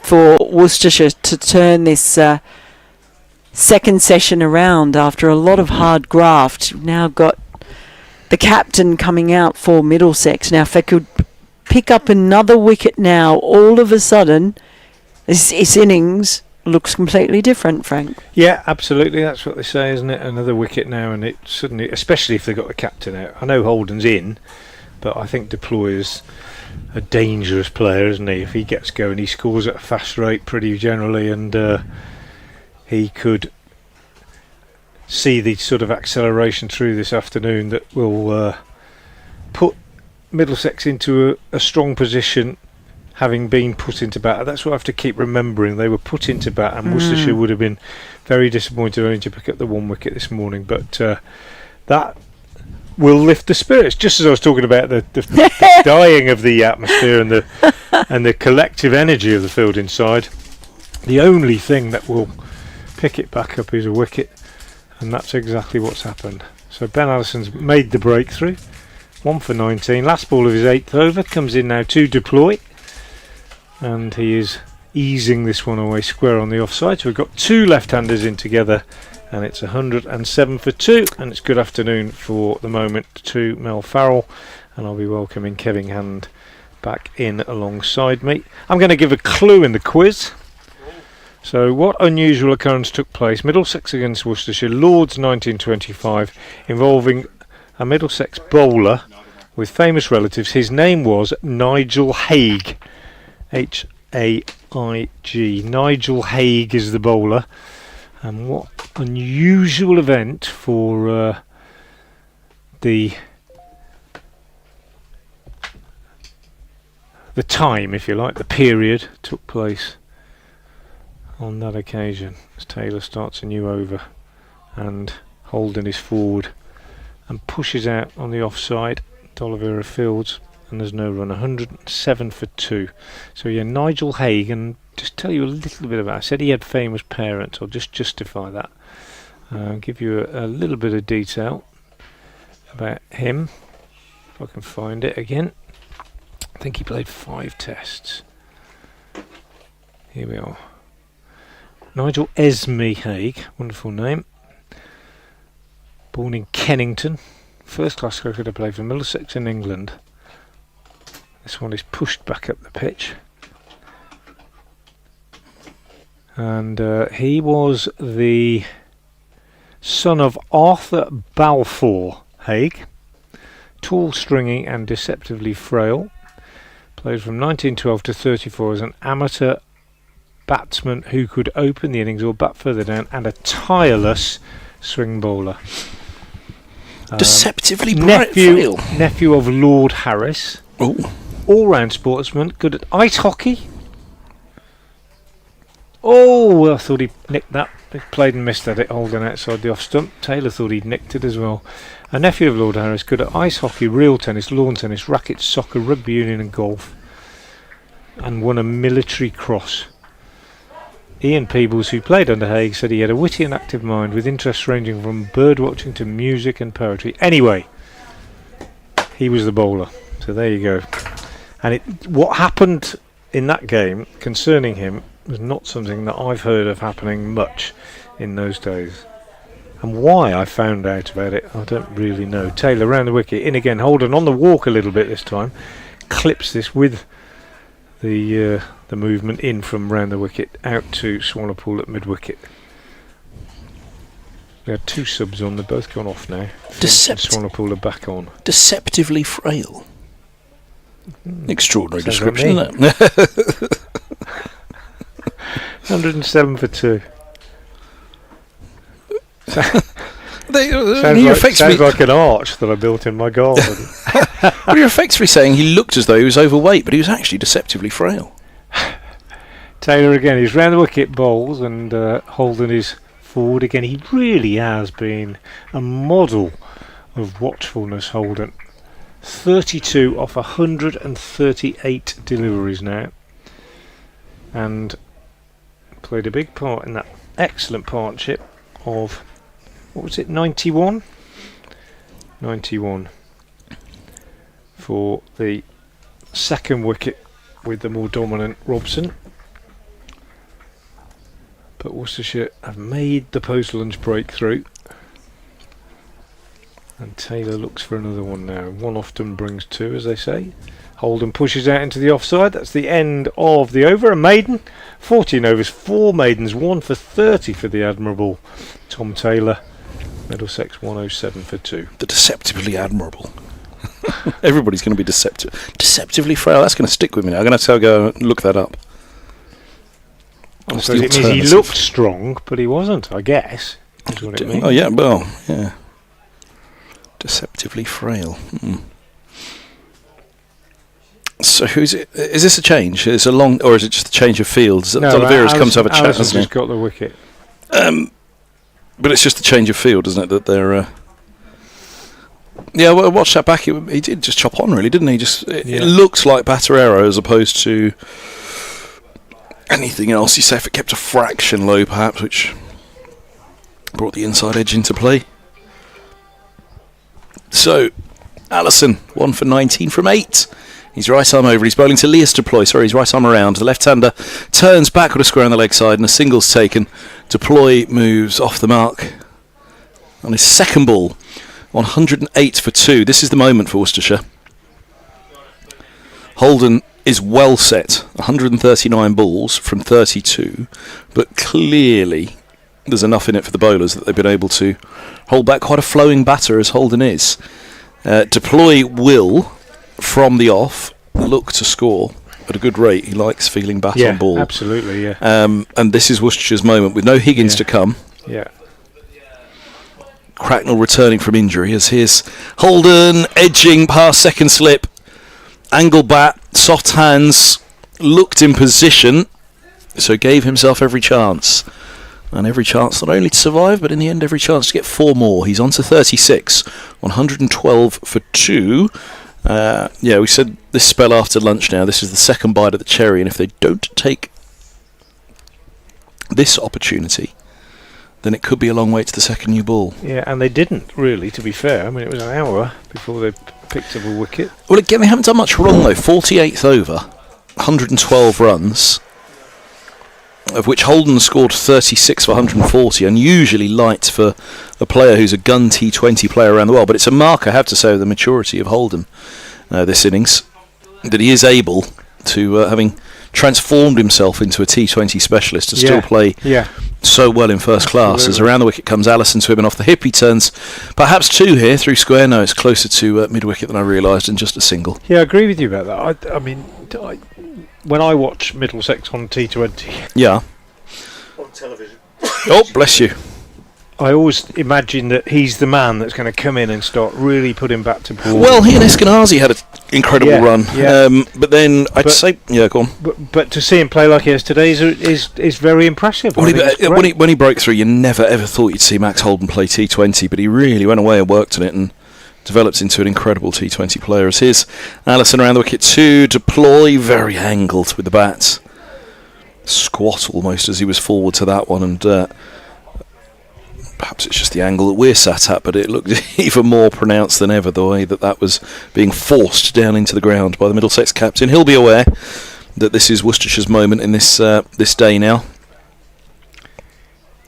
Speaker 3: for Worcestershire to turn this second session around after a lot of hard graft? You've now got the captain coming out for Middlesex. Now, if they could pick up another wicket now, all of a sudden, his innings looks completely different, Frank.
Speaker 1: Yeah, absolutely. That's what they say, isn't it? Another wicket now, and it suddenly, especially if they've got the captain out. I know Holden's in, but I think Deployer's a dangerous player, isn't he? If he gets going, he scores at a fast rate pretty generally, and he could see the sort of acceleration through this afternoon that will put Middlesex into a strong position, having been put into bat. That's what I have to keep remembering. They were put into bat, and Worcestershire would have been very disappointed only to pick up the one wicket this morning. But that will lift the spirits. Just as I was talking about the dying of the atmosphere and the collective energy of the field inside, the only thing that will pick it back up is a wicket, and that's exactly what's happened. So Ben Allison's made the breakthrough. 1 for 19. Last ball of his 8th over comes in now to Deploy, and he is easing this one away square on the offside. So we've got 2 left-handers in together, and it's 107 for 2, and it's good afternoon for the moment to Mel Farrell, and I'll be welcoming Kevin Hand back in alongside me. I'm going to give a clue in the quiz. So, what unusual occurrence took place? Middlesex against Worcestershire, Lords 1925, involving a Middlesex bowler with famous relatives. His name was Nigel Haig. H-A-I-G. Nigel Haig is the bowler. And what unusual event for the time, if you like, the period took place on that occasion, as Taylor starts a new over and Holden is forward and pushes out on the offside. D'Oliveira fields, and there's no run. 107 for 2. So yeah, Nigel Haig, and just tell you a little bit about it. I said he had famous parents. I'll just justify that. Give you a little bit of detail about him, if I can find it again. I think he played 5 tests. Here we are. Nigel Esme Haig, wonderful name. Born in Kennington. First class cricketer, played for Middlesex in England. This one is pushed back up the pitch. And he was the son of Arthur Balfour Haig. Tall, stringy and deceptively frail. Played from 1912 to 34 as an amateur batsman who could open the innings or bat further down, and a tireless swing bowler.
Speaker 2: Deceptively
Speaker 1: nephew of Lord Harris. All-round sportsman, good at ice hockey, Oh, I thought he nicked that. He played and missed at it, Holden outside the off stump. Taylor thought he'd nicked it as well. A nephew of Lord Harris, good at ice hockey, real tennis, lawn tennis, racket, soccer, rugby union and golf. And won a military cross. Ian Peebles, who played under Haig, said he had a witty and active mind with interests ranging from bird watching to music and poetry. Anyway, he was the bowler. So there you go. And what happened in that game concerning him was not something that I've heard of happening much in those days. And why I found out about it, I don't really know. Taylor round the wicket, in again, Holden on the walk a little bit this time. Clips this with the movement in from round the wicket out to Swallopool at mid-wicket. We had 2 subs on, they're both gone off now. Swallopool are back on.
Speaker 2: Deceptively frail. Extraordinary description, isn't it?
Speaker 1: 107 for 2.
Speaker 2: Sounds
Speaker 1: like an arch that I built in my garden.
Speaker 2: Well, you're effectively saying he looked as though he was overweight, but he was actually deceptively frail.
Speaker 1: Taylor again, he's round the wicket bowls, and Holden is forward again. He really has been a model of watchfulness, Holden. 32 off 138 deliveries now, and played a big part in that excellent partnership of, what was it, 91 for the second wicket with the more dominant Robson. But Worcestershire have made the post-lunch breakthrough, and Taylor looks for another one now. One often brings 2, as they say. Holden pushes out into the offside. That's the end of the over. A maiden, 14 overs, 4 maidens, 1 for 30 for the admirable Tom Taylor. Middlesex 107 for 2.
Speaker 2: The deceptively admirable. Everybody's going to be deceptively frail. That's going to stick with me now. I'm going to have to go and look that up.
Speaker 1: I suppose it means he looked strong, but he wasn't, I guess. That's what it means.
Speaker 2: Oh, yeah, well, yeah. Deceptively frail. So who's it? Is this a change? Is it a long, or is it just a change of fields?
Speaker 1: No,
Speaker 2: Dolivera's come to have a chat,
Speaker 1: Allison's
Speaker 2: hasn't he?
Speaker 1: just got the wicket.
Speaker 2: But it's just a change of field, isn't it? That they're. Yeah, well, watch that back. He did just chop on, really, didn't he? It looked like Batterero as opposed to anything else. You say if it kept a fraction low, perhaps, which brought the inside edge into play. So, Allison, 1 for 19 from 8. He's right arm over. He's bowling to Leas Deploy. Sorry, he's right arm around. The left-hander turns back with a square on the leg side, and a single's taken. Deploy moves off the mark on his second ball. 108 for 2. This is the moment for Worcestershire. Holden is well set. 139 balls from 32, but clearly there's enough in it for the bowlers that they've been able to hold back. Quite a flowing batter as Holden is. Deploy will, from the off, look to score at a good rate. He likes feeling bat on ball.
Speaker 1: Absolutely, yeah.
Speaker 2: And this is Worcestershire's moment with no Higgins to come.
Speaker 1: Yeah.
Speaker 2: Cracknell returning from injury as here's Holden edging past second slip. Angle bat, soft hands, looked in position, so gave himself every chance. And every chance not only to survive, but in the end every chance to get 4 more. He's on to 36, 112 for 2. We said this spell after lunch now. This is the second bite of the cherry, and if they don't take this opportunity, then it could be a long way to the second new ball.
Speaker 1: Yeah, and they didn't, really, to be fair. I mean, it was an hour before they picked up a wicket.
Speaker 2: Well, again, they haven't done much wrong, though. 48th over, 112 runs, of which Holden scored 36 for 140, unusually light for a player who's a gun T20 player around the world. But it's a mark, I have to say, of the maturity of Holden this innings, that he is able to, having transformed himself into a T20 specialist, to still play so well in first class. As around the wicket comes Allison to him, and off the hip he turns perhaps 2 here through square. No, it's closer to mid-wicket than I realised, and just a single.
Speaker 1: Yeah, I agree with you about that. I mean, when I watch Middlesex on T20...
Speaker 2: Yeah.
Speaker 1: On television.
Speaker 2: Oh, bless you.
Speaker 1: I always imagine that he's the man that's going to come in and start really putting back to ball.
Speaker 2: Well, he and Eskenazi had incredible run.
Speaker 1: Yeah.
Speaker 2: But then I'd say, go on.
Speaker 1: But to see him play like he is today is very impressive.
Speaker 2: When he broke through, you never ever thought you'd see Max Holden play T20, but he really went away and worked on it and developed into an incredible T20 player. As his Allison around the wicket to deploy, very angled with the bats. Squat almost as he was forward to that one, and perhaps it's just the angle that we're sat at, but it looked even more pronounced than ever, the way that was being forced down into the ground by the Middlesex captain. He'll be aware that this is Worcestershire's moment in this day now.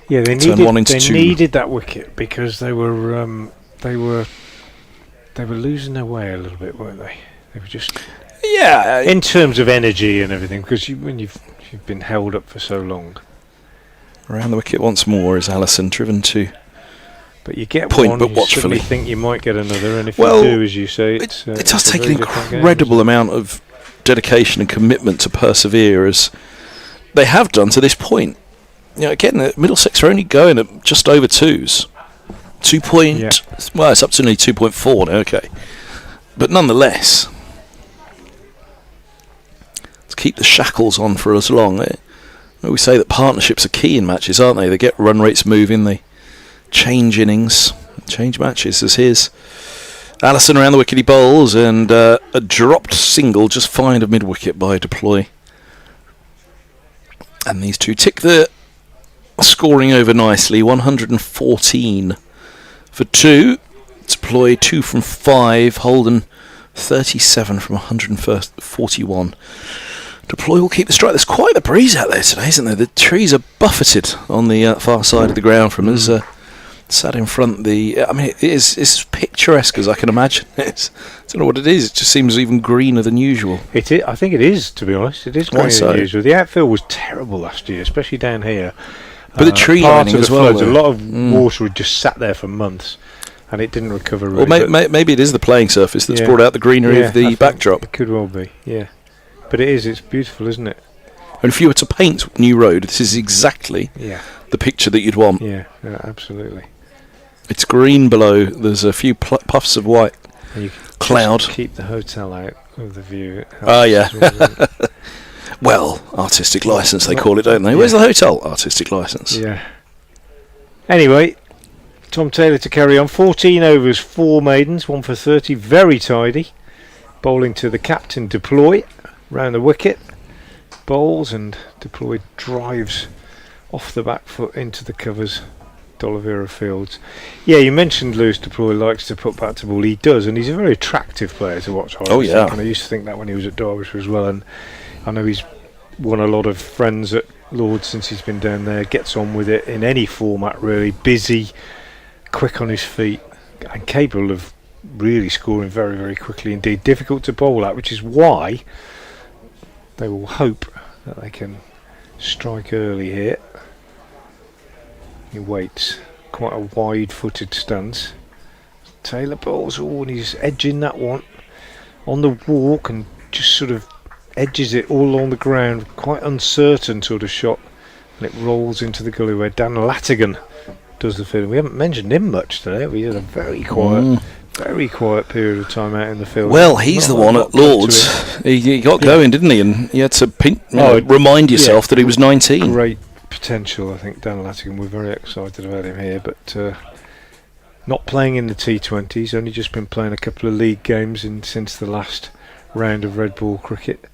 Speaker 1: Yeah, they needed that wicket because they were losing their way a little bit, weren't they? They were just in terms of energy and everything, because when you've been held up for so long.
Speaker 2: Around the wicket once more is Allison, driven to
Speaker 1: but you get
Speaker 2: point,
Speaker 1: one,
Speaker 2: but
Speaker 1: you
Speaker 2: watchfully.
Speaker 1: Think you might get another, and if you do, as you say, it
Speaker 2: does take an incredible amount of dedication and commitment to persevere, as they have done to this point. Again, Middlesex are only going at just over twos. Well, it's up to nearly 2.4 now, okay. But nonetheless, to keep the shackles on for as long. We say that partnerships are key in matches, aren't they? They get run rates moving, they change innings, change matches. As here's Allison around the wicket, he bowls, and a dropped single just fired of mid-wicket by Deploy. And these two tick the scoring over nicely, 114 for 2. Deploy 2 from 5, Holden 37 from 141. Deploy will keep the strike. There's quite a breeze out there today, isn't there? The trees are buffeted on the far side of the ground from us. Sat in front it's picturesque as I can imagine. I don't know what it is. It just seems even greener than usual.
Speaker 1: It is, I think it is, to be honest. It is greener than usual. The outfield was terrible last year, especially down here.
Speaker 2: But the tree lining as well.
Speaker 1: A lot of water had just sat there for months, and it didn't recover really.
Speaker 2: Well, maybe it is the playing surface that's brought out the greenery of the backdrop.
Speaker 1: It could well be, yeah. But it's beautiful, isn't it?
Speaker 2: And if you were to paint New Road, this is exactly the picture that you'd want.
Speaker 1: Yeah, absolutely.
Speaker 2: It's green below. There's a few puffs of white cloud.
Speaker 1: Keep the hotel out of the view.
Speaker 2: Well, artistic licence they call it, don't they? Where's the hotel? Artistic licence.
Speaker 1: Yeah. Anyway, Tom Taylor to carry on. 14 overs, 4 maidens, 1 for 30. Very tidy. Bowling to the captain, Deploy. Round the wicket, bowls, and Deploy drives off the back foot into the covers. D'Oliveira Fields. Yeah, you mentioned Lewis Deploy likes to put back to ball. He does, and he's a very attractive player to watch. I used to think that when he was at Derbyshire as well, and I know he's won a lot of friends at Lords since he's been down there. Gets on with it in any format, really. Busy, quick on his feet, and capable of really scoring very, very quickly indeed. Difficult to bowl at, which is why they will hope that they can strike early here. He waits, quite a wide-footed stance. Taylor bowls, and he's edging that one on the walk and just sort of edges it all along the ground. Quite uncertain sort of shot, and it rolls into the gully where Dan Latigan does the field. We haven't mentioned him much today. We had a very quiet period of time out in the field.
Speaker 2: Well, he's the one at Lords. He got going, didn't he? And you had to remind yourself that he was 19.
Speaker 1: Great potential, I think, Dan Latigan. We're very excited about him here, but not playing in the T20s. Only just been playing a couple of league games since the last round of red ball cricket,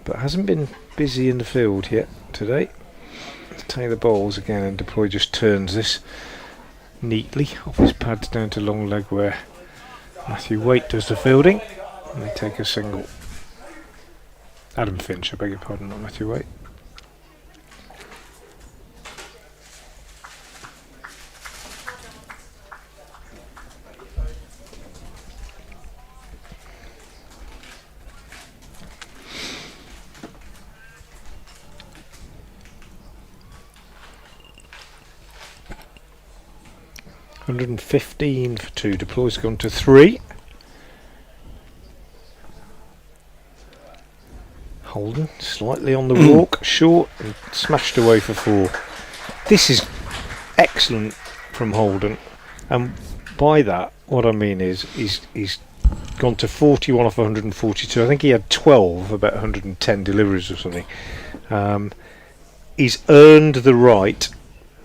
Speaker 1: but hasn't been busy in the field yet today. Taylor bowls again, and Deploy just turns this neatly off his pads down to long leg where Matthew Waite does the fielding, and they take a single. Adam Finch, I beg your pardon, not Matthew Waite. $115 for 2. Deploy's gone to 3. Holden slightly on the walk, short, and smashed away for 4. This is excellent from Holden, and by that what I mean is he's gone to 41 off 142. I think he had 12, about 110 deliveries or something. He's earned the right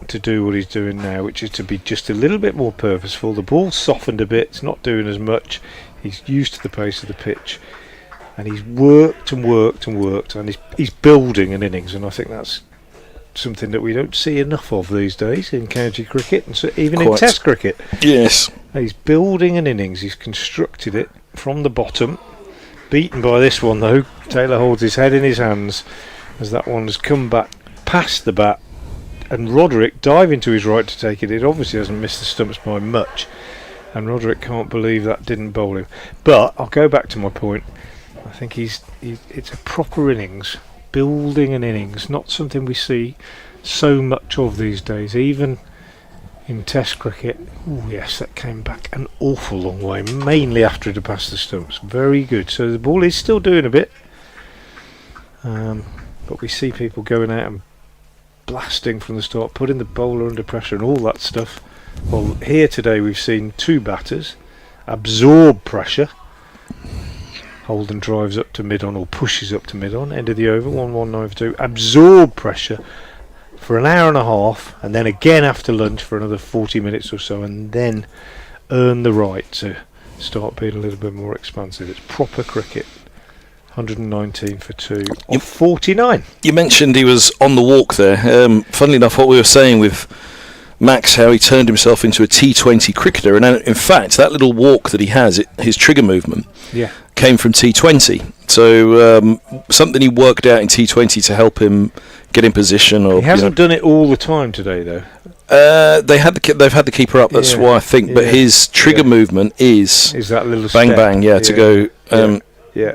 Speaker 1: to do what he's doing now, which is to be just a little bit more purposeful. The ball's softened a bit, it's not doing as much. He's used to the pace of the pitch, and he's worked and worked and worked, and he's building an innings, and I think that's something that we don't see enough of these days in county cricket, and so even in Test cricket.
Speaker 2: Yes.
Speaker 1: He's building an innings, he's constructed it from the bottom. Beaten by this one though. Taylor holds his head in his hands as that one has come back past the bat, and Roderick diving to his right to take it. It obviously hasn't missed the stumps by much, and Roderick can't believe that didn't bowl him. But I'll go back to my point. I think it's a proper innings, building an innings, not something we see so much of these days, even in Test cricket. Oh yes, that came back an awful long way, mainly after it had passed the stumps. Very good. So the ball is still doing a bit, but we see people going out and blasting from the start, putting the bowler under pressure and all that stuff. Well, here today we've seen two batters absorb pressure. Holden drives up to mid-on, or pushes up to mid-on, end of the over, 1-1-9-2, absorb pressure for an hour and a half, and then again after lunch for another 40 minutes or so, and then earn the right to start being a little bit more expansive. It's proper cricket. 119 for 2 off 49.
Speaker 2: You mentioned he was on the walk there. Funnily enough, what we were saying with Max, how he turned himself into a T20 cricketer, and in fact that little walk that he has, his trigger movement, came from T20. So something he worked out in T20 to help him get in position. Or
Speaker 1: he hasn't done it all the time today though.
Speaker 2: They've had the keeper up, that's why I think, but his trigger movement is
Speaker 1: that little
Speaker 2: bang
Speaker 1: step.
Speaker 2: bang, to go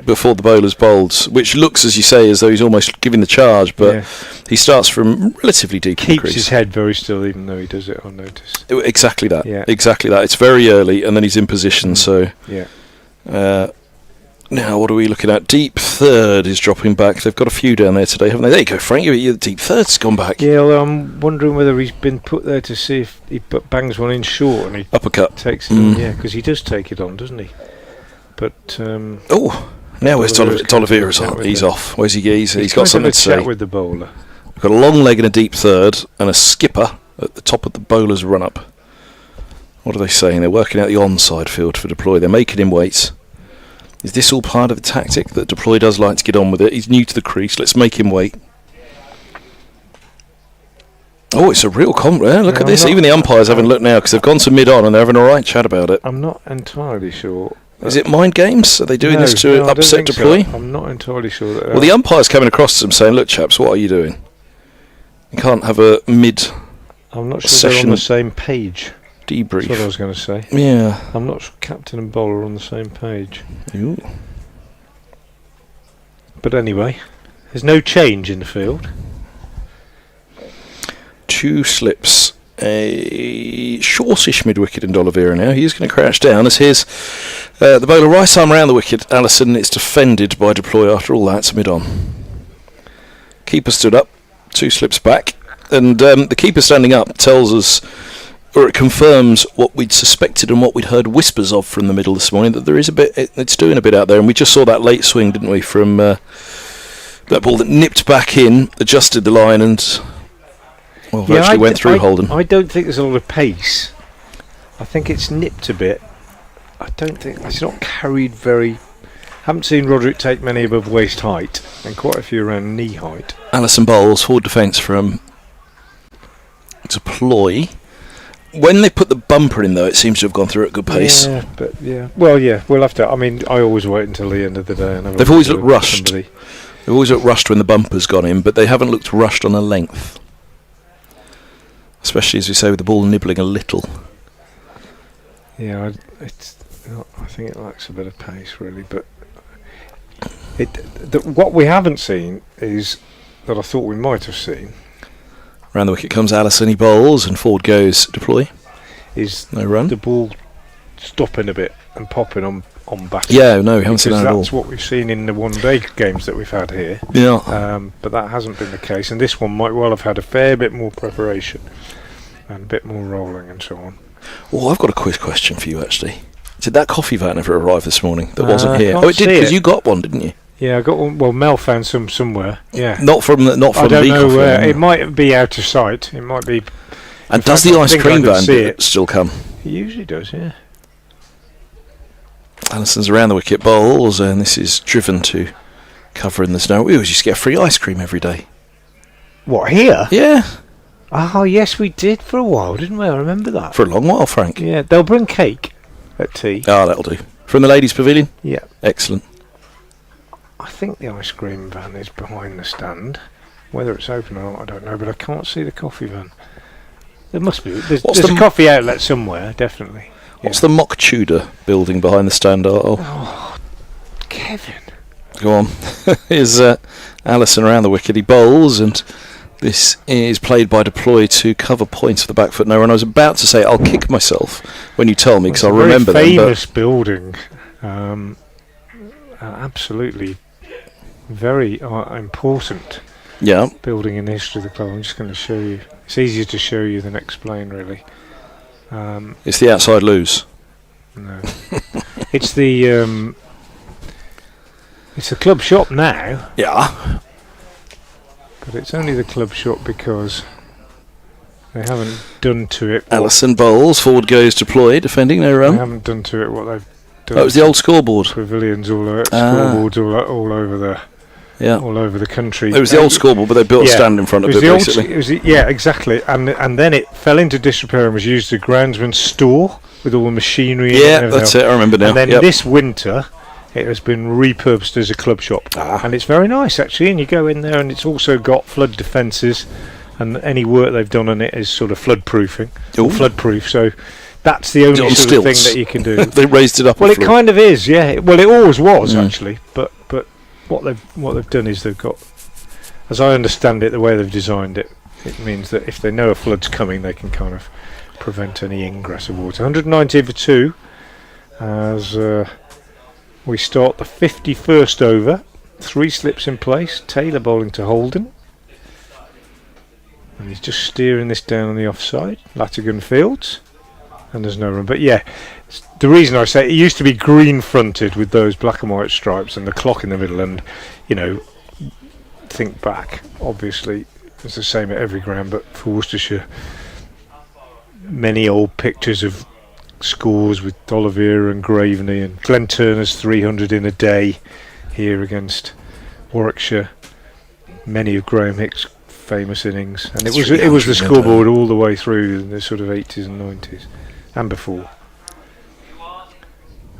Speaker 2: before the bowler's bowled, which looks, as you say, as though he's almost giving the charge, but he starts from relatively deep.
Speaker 1: Keeps his head very still, even though he does it on notice.
Speaker 2: Exactly that. Exactly that. It's very early, and then he's in position. So now what are we looking at? Deep third is dropping back. They've got a few down there today, haven't they? There you go, Frank. The deep third's gone back.
Speaker 1: Yeah, well, I'm wondering whether he's been put there to see if he bangs one in short and he
Speaker 2: uppercut
Speaker 1: takes it on. Yeah, because he does take it on, doesn't he? But
Speaker 2: now where's D'Oliveira's on? He's off. Where's he? He's got something to say.
Speaker 1: Chat with the bowler.
Speaker 2: We've got a long leg and a deep third, and a skipper at the top of the bowler's run up. What are they saying? They're working out the onside field for Deploy. They're making him wait. Is this all part of the tactic that Deploy does like to get on with it? He's new to the crease. Let's make him wait. Oh, it's a real look at this. Even the umpires haven't looked now because they've gone to mid-on and they're having a right chat about it.
Speaker 1: I'm not entirely sure.
Speaker 2: Is it mind games? Are they doing this to upset Deploy?
Speaker 1: So. I'm not entirely sure that.
Speaker 2: Well, the umpire's coming across to them saying, "Look, chaps, what are you doing? You can't have a mid."
Speaker 1: I'm not sure they're on the same page.
Speaker 2: Debrief.
Speaker 1: That's what I was going to say.
Speaker 2: Yeah.
Speaker 1: I'm not sure captain and bowler are on the same page.
Speaker 2: Ooh.
Speaker 1: But anyway, there's no change in the field.
Speaker 2: 2 slips. A shortish mid-wicket in D'Oliveira now. He's going to crouch down as here's the bowler right arm around the wicket. Allison, it's defended by Deploy after all that. It's mid-on. Keeper stood up. 2 slips back. And the keeper standing up tells us, or it confirms what we'd suspected and what we'd heard whispers of from the middle this morning, that there is a bit, it's doing a bit out there. And we just saw that late swing, didn't we, from that ball that nipped back in, adjusted the line and virtually went through Holden.
Speaker 1: I don't think there's a lot of pace. I think it's nipped a bit. I don't think it's not carried very. Haven't seen Roderick take many above waist height, and quite a few around knee height.
Speaker 2: Allison bowls forward defence from Deploy. When they put the bumper in, though, it seems to have gone through at good pace.
Speaker 1: Yeah, but well, we'll have to. I mean, I always wait until the end of the day. And
Speaker 2: they've always looked rushed. They've always looked rushed when the bumper's gone in, but they haven't looked rushed on a length. Especially, as we say, with the ball nibbling a little.
Speaker 1: Yeah, I think it lacks a bit of pace, really. But what we haven't seen is that I thought we might have seen.
Speaker 2: Round the wicket comes Allison, he bowls, and forward goes Deploy.
Speaker 1: Is
Speaker 2: no run.
Speaker 1: The ball stopping a bit and popping on batting?
Speaker 2: Yeah, no, we haven't seen that at all.
Speaker 1: That's what we've seen in the one-day games that we've had here.
Speaker 2: Yeah.
Speaker 1: But that hasn't been the case, and this one might well have had a fair bit more preparation and a bit more rolling and so on.
Speaker 2: Well, I've got a quiz question for you, actually. Did that coffee van ever arrive this morning that wasn't here?
Speaker 1: can't
Speaker 2: Oh, it did,
Speaker 1: see
Speaker 2: because
Speaker 1: it.
Speaker 2: you got one, didn't you?
Speaker 1: Yeah, I got one. Well, Mel found some somewhere. Yeah.
Speaker 2: Not from
Speaker 1: I don't
Speaker 2: the
Speaker 1: know
Speaker 2: coffee
Speaker 1: where.
Speaker 2: van.
Speaker 1: It might be out of sight. It might be.
Speaker 2: And
Speaker 1: in
Speaker 2: does
Speaker 1: fact,
Speaker 2: the
Speaker 1: I
Speaker 2: ice
Speaker 1: think I
Speaker 2: cream
Speaker 1: can
Speaker 2: van
Speaker 1: see it.
Speaker 2: still come?
Speaker 1: It usually does, yeah.
Speaker 2: Alison's around the wicket bowls, and this is driven to cover in the snow. We always used to get free ice cream every day.
Speaker 1: What, here?
Speaker 2: Yeah.
Speaker 1: Oh, yes, we did for a while, didn't we? I remember that.
Speaker 2: For a long while, Frank.
Speaker 1: Yeah, they'll bring cake at tea.
Speaker 2: Ah, that'll do. From the ladies' pavilion?
Speaker 1: Yeah.
Speaker 2: Excellent.
Speaker 1: I think the ice cream van is behind the stand. Whether it's open or not, I don't know, but I can't see the coffee van. There must be. There's a coffee outlet somewhere, definitely.
Speaker 2: What's the mock Tudor building behind the stand?
Speaker 1: Oh, Kevin.
Speaker 2: Go on. Here's Alison around the wicket. He bowls, and this is played by deploy to cover point of the back foot. No, and I was about to say I'll kick myself when you tell me, because I'll remember them.
Speaker 1: It's a very famous building. Absolutely very important.
Speaker 2: Yeah.
Speaker 1: Building in the history of the club. I'm just going to show you. It's easier to show you than explain, really.
Speaker 2: It's the outside loos.
Speaker 1: No. It's the club shop now.
Speaker 2: Yeah.
Speaker 1: But it's only the club shop because they haven't done to it.
Speaker 2: Alison bowls, forward goes deploy, defending, no run.
Speaker 1: They haven't done to it what they've done.
Speaker 2: Oh, it was the old scoreboard.
Speaker 1: Pavilions all over, scoreboards all over the.
Speaker 2: Yeah.
Speaker 1: All over the country.
Speaker 2: It was the old scoreboard, but they built a stand in front of it, basically.
Speaker 1: Yeah, exactly. And then it fell into disrepair and was used as a groundsman's store with all the machinery.
Speaker 2: Yeah,
Speaker 1: and
Speaker 2: that's it. I remember now.
Speaker 1: And then this winter, it has been repurposed as a club shop, and it's very nice actually. And you go in there, and it's also got flood defences, and any work they've done on it is sort of flood proofing, or flood proof. So that's the only sort of thing that you can do.
Speaker 2: They raised it up.
Speaker 1: Well, it kind of is, yeah. Well, it always was actually, but what they've done is they've got, as I understand it, the way they've designed it, it means that if they know a flood's coming, they can kind of prevent any ingress of water. 190 for 2 as we start the 51st over. 3 slips in place. Taylor bowling to Holden, and he's just steering this down on the offside. Latigan fields, and there's no run. But yeah, the reason I say it used to be green fronted with those black and white stripes and the clock in the middle, and think back, obviously it's the same at every ground, but for Worcestershire, many old pictures of scores with Oliveira and Graveney and Glenn Turner's 300 in a day here against Warwickshire, many of Graham Hick's famous innings, and it was the scoreboard all the way through the sort of 80s and 90s and before.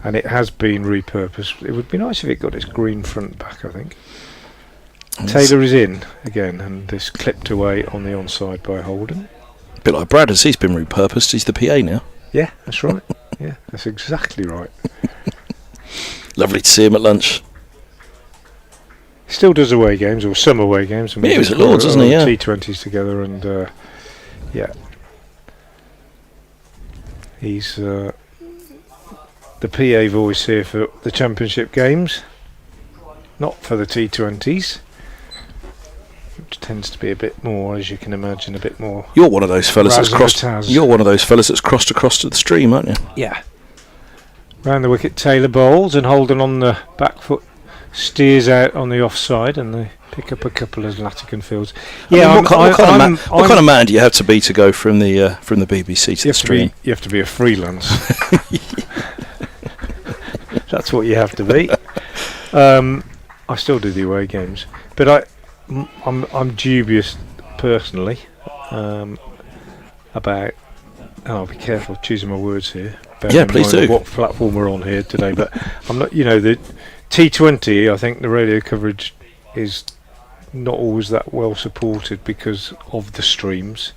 Speaker 1: And it has been repurposed. It would be nice if it got its green front back, I think. Taylor is in again, and this clipped away on the onside by Holden.
Speaker 2: A bit like Brad, as he's been repurposed. He's the PA now.
Speaker 1: Yeah, that's right. Yeah, that's exactly right.
Speaker 2: Lovely to see him at lunch.
Speaker 1: He still does away games, or some away games.
Speaker 2: Yeah, he was at Lord's, wasn't he? Yeah.
Speaker 1: T20s together, and yeah. He's the PA voice here for the championship games, not for the T20s, which tends to be a bit more, as you can imagine, a bit more.
Speaker 2: You're one of those fellas that's crossed. You're one of those fellas that's crossed across to the stream, aren't you?
Speaker 1: Yeah. Round the wicket, Taylor bowls, and Holden on the back foot steers out on the offside, and they pick up a couple of Latigan fields. Yeah,
Speaker 2: what kind of man do you have to be to go from the BBC to the stream?
Speaker 1: You have to be a freelance. That's what you have to be. I still do the away games, but I'm dubious personally about. And I'll be careful choosing my words here.
Speaker 2: Yeah, please do.
Speaker 1: What platform we're on here today, but I'm not. The T20. I think the radio coverage is not always that well supported because of the streams.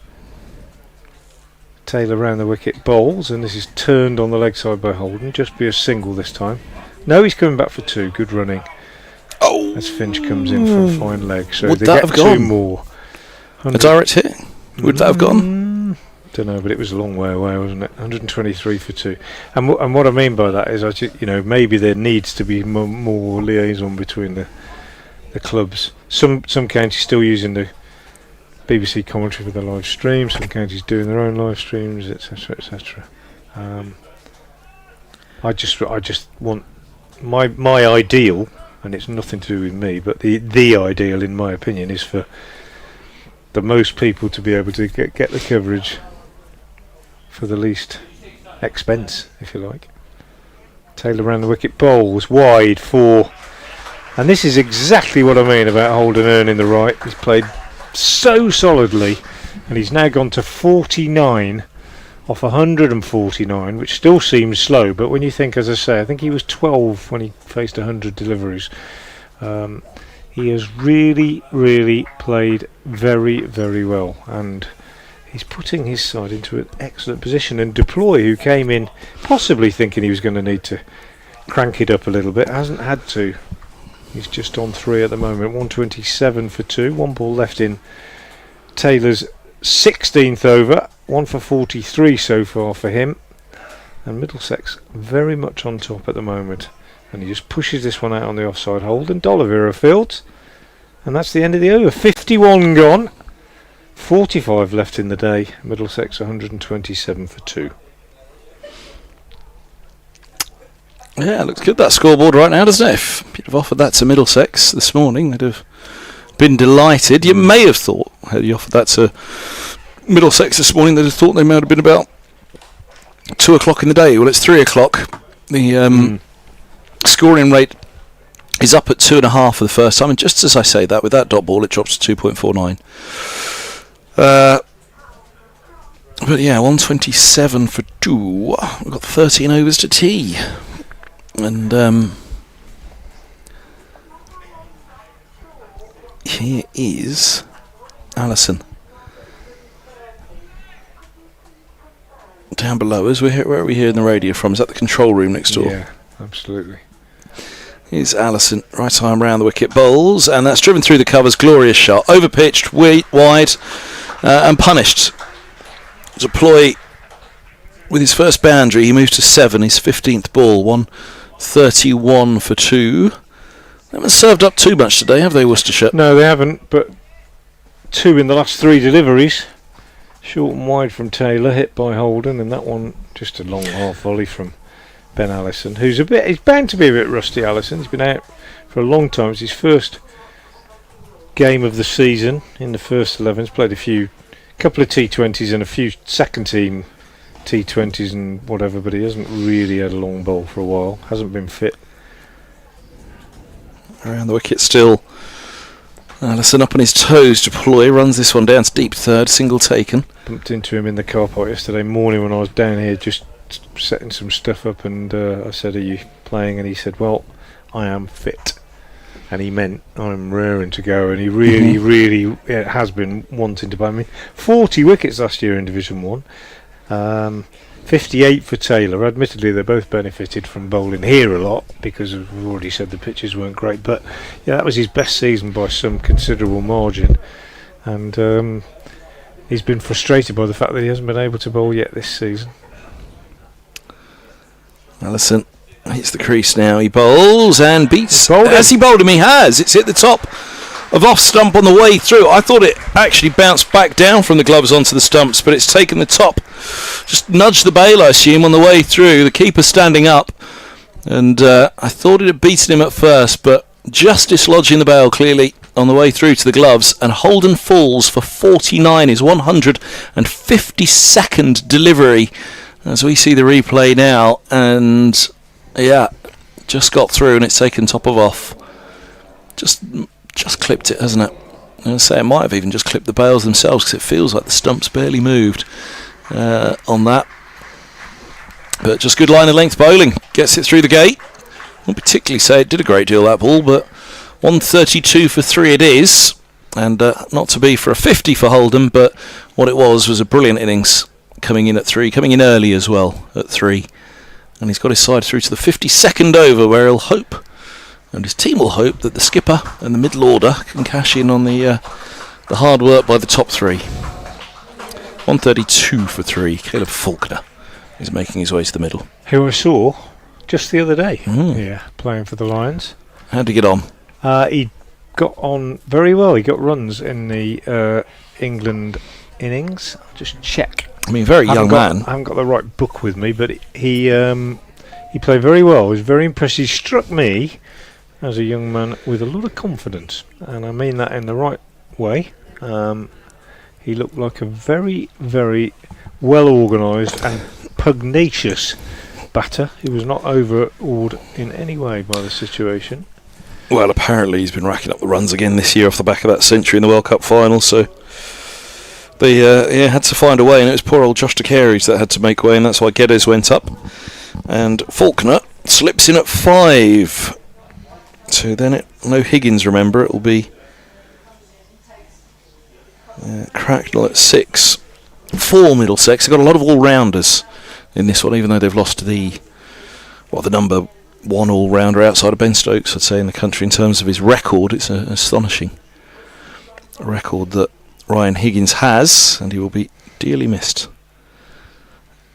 Speaker 1: Taylor round the wicket bowls, and this is turned on the leg side by Holden. Just be a single this time. No, he's coming back for 2. Good running.
Speaker 2: Oh!
Speaker 1: As Finch comes in for a fine leg, so
Speaker 2: would
Speaker 1: they
Speaker 2: that
Speaker 1: get
Speaker 2: have gone?
Speaker 1: 2 more.
Speaker 2: A direct hit? Would that have gone?
Speaker 1: Don't know, but it was a long way away, wasn't it? 123 for 2. And what I mean by that is, maybe there needs to be more liaison between the clubs. Some counties still using the BBC commentary for the live stream. Some counties doing their own live streams, etc., etc. I just want my ideal, and it's nothing to do with me, but the ideal, in my opinion, is for the most people to be able to get the coverage for the least expense, if you like. Taylor around the wicket, bowls wide for, and this is exactly what I mean about Holden earning the right. He's played so solidly, and he's now gone to 49 off 149, which still seems slow, but when you think, as I say, I think he was 12 when he faced 100 deliveries. He has really played very, very well, and he's putting his side into an excellent position. And Deploy, who came in possibly thinking he was going to need to crank it up a little bit, hasn't had to. He's just on 3 at the moment, 127 for 2, 1 ball left in Taylor's 16th over, 1 for 43 so far for him, and Middlesex very much on top at the moment, and he just pushes this one out on the offside hold, and D'Oliveira fields, and that's the end of the over. 51 gone, 45 left in the day. Middlesex 127 for 2.
Speaker 2: Yeah, looks good, that scoreboard right now, doesn't it? If you'd have offered that to Middlesex this morning, they'd have been delighted. You may have thought, had you offered that to Middlesex this morning, they'd have thought they might have been about 2 o'clock in the day. Well, it's 3 o'clock. The scoring rate is up at 2.5 for the first time, and just as I say that, with that dot ball, it drops to 2.49. But yeah, 127 for 2. We've got 13 overs to tea. And here is Allison down below us. Where are we hearing the radio from? Is that the control room next door?
Speaker 1: Yeah, absolutely.
Speaker 2: Here's Allison, right arm round the wicket, bowls, and that's driven through the covers. Glorious shot, overpitched, wide, and punished. Deploy with his first boundary. He moves to 7, his 15th ball, 131 for 2. They haven't served up too much today, have they, Worcestershire?
Speaker 1: No, they haven't, but 2 in the last 3 deliveries. Short and wide from Taylor, hit by Holden, and that one just a long half volley from Ben Allison, he's bound to be a bit rusty. Allison, he's been out for a long time. It's his first game of the season in the first 11. He's played a couple of T20s and a few second team T20s and whatever, but he hasn't really had a long ball for a while. Hasn't been fit.
Speaker 2: Around the wicket still. Allison up on his toes. Deploy runs this one down to deep third, single taken.
Speaker 1: Bumped into him in the car park yesterday morning when I was down here just setting some stuff up, and I said, "Are you playing?" And he said, "Well, I am fit," and he meant I'm raring to go, and he really has been wanting to play me. 40 wickets last year in Division 1, 58 for Taylor. Admittedly, they both benefited from bowling here a lot because we've already said the pitches weren't great, but yeah, that was his best season by some considerable margin, and he's been frustrated by the fact that he hasn't been able to bowl yet this season.
Speaker 2: Allison hits the crease now. He bowls and beats. Has he bowled him? He has. It's hit the top of off stump on the way through. I thought it actually bounced back down from the gloves onto the stumps, but it's taken the top. Just nudged the bail, I assume, on the way through. The keeper standing up, and I thought it had beaten him at first, but just dislodging the bail clearly on the way through to the gloves, and Holden falls for 49, his 152nd delivery. As we see the replay now, and yeah, just got through and it's taken top of off. Just clipped it, hasn't it? I'm going to say it might have even just clipped the bails themselves, because it feels like the stumps barely moved on that. But just good line of length bowling, gets it through the gate. Won't particularly say it did a great deal, that ball, but 132 for 3 it is, and not to be for a 50 for Holden, but what it was a brilliant innings. Coming in at 3, coming in early as well at 3, and he's got his side through to the 52nd over, where he'll hope, and his team will hope, that the skipper and the middle order can cash in on the hard work by the top 3. 132 for 3. Caleb Faulkner is making his way to the middle.
Speaker 1: Who I saw just the other day, playing for the Lions.
Speaker 2: How'd he get on?
Speaker 1: He got on very well. He got runs in the England innings. I'll just check.
Speaker 2: I mean, very young man.
Speaker 1: I haven't got the right book with me, but he He played very well. He was very impressive. He struck me as a young man with a lot of confidence, and I mean that in the right way. He looked like a very, very well organised and pugnacious batter. He was not overawed in any way by the situation.
Speaker 2: Well, apparently he's been racking up the runs again this year off the back of that century in the World Cup final, so they had to find a way, and it was poor old Josh DeCaries that had to make way, and that's why Geddes went up. And Faulkner slips in at 5. So then no Higgins, remember, it will be Cracknell at 6 for Middlesex. They've got a lot of all-rounders in this one, even though they've lost the number 1 all-rounder outside of Ben Stokes, I'd say, in the country. In terms of his record, it's an astonishing record that Ryan Higgins has, and he will be dearly missed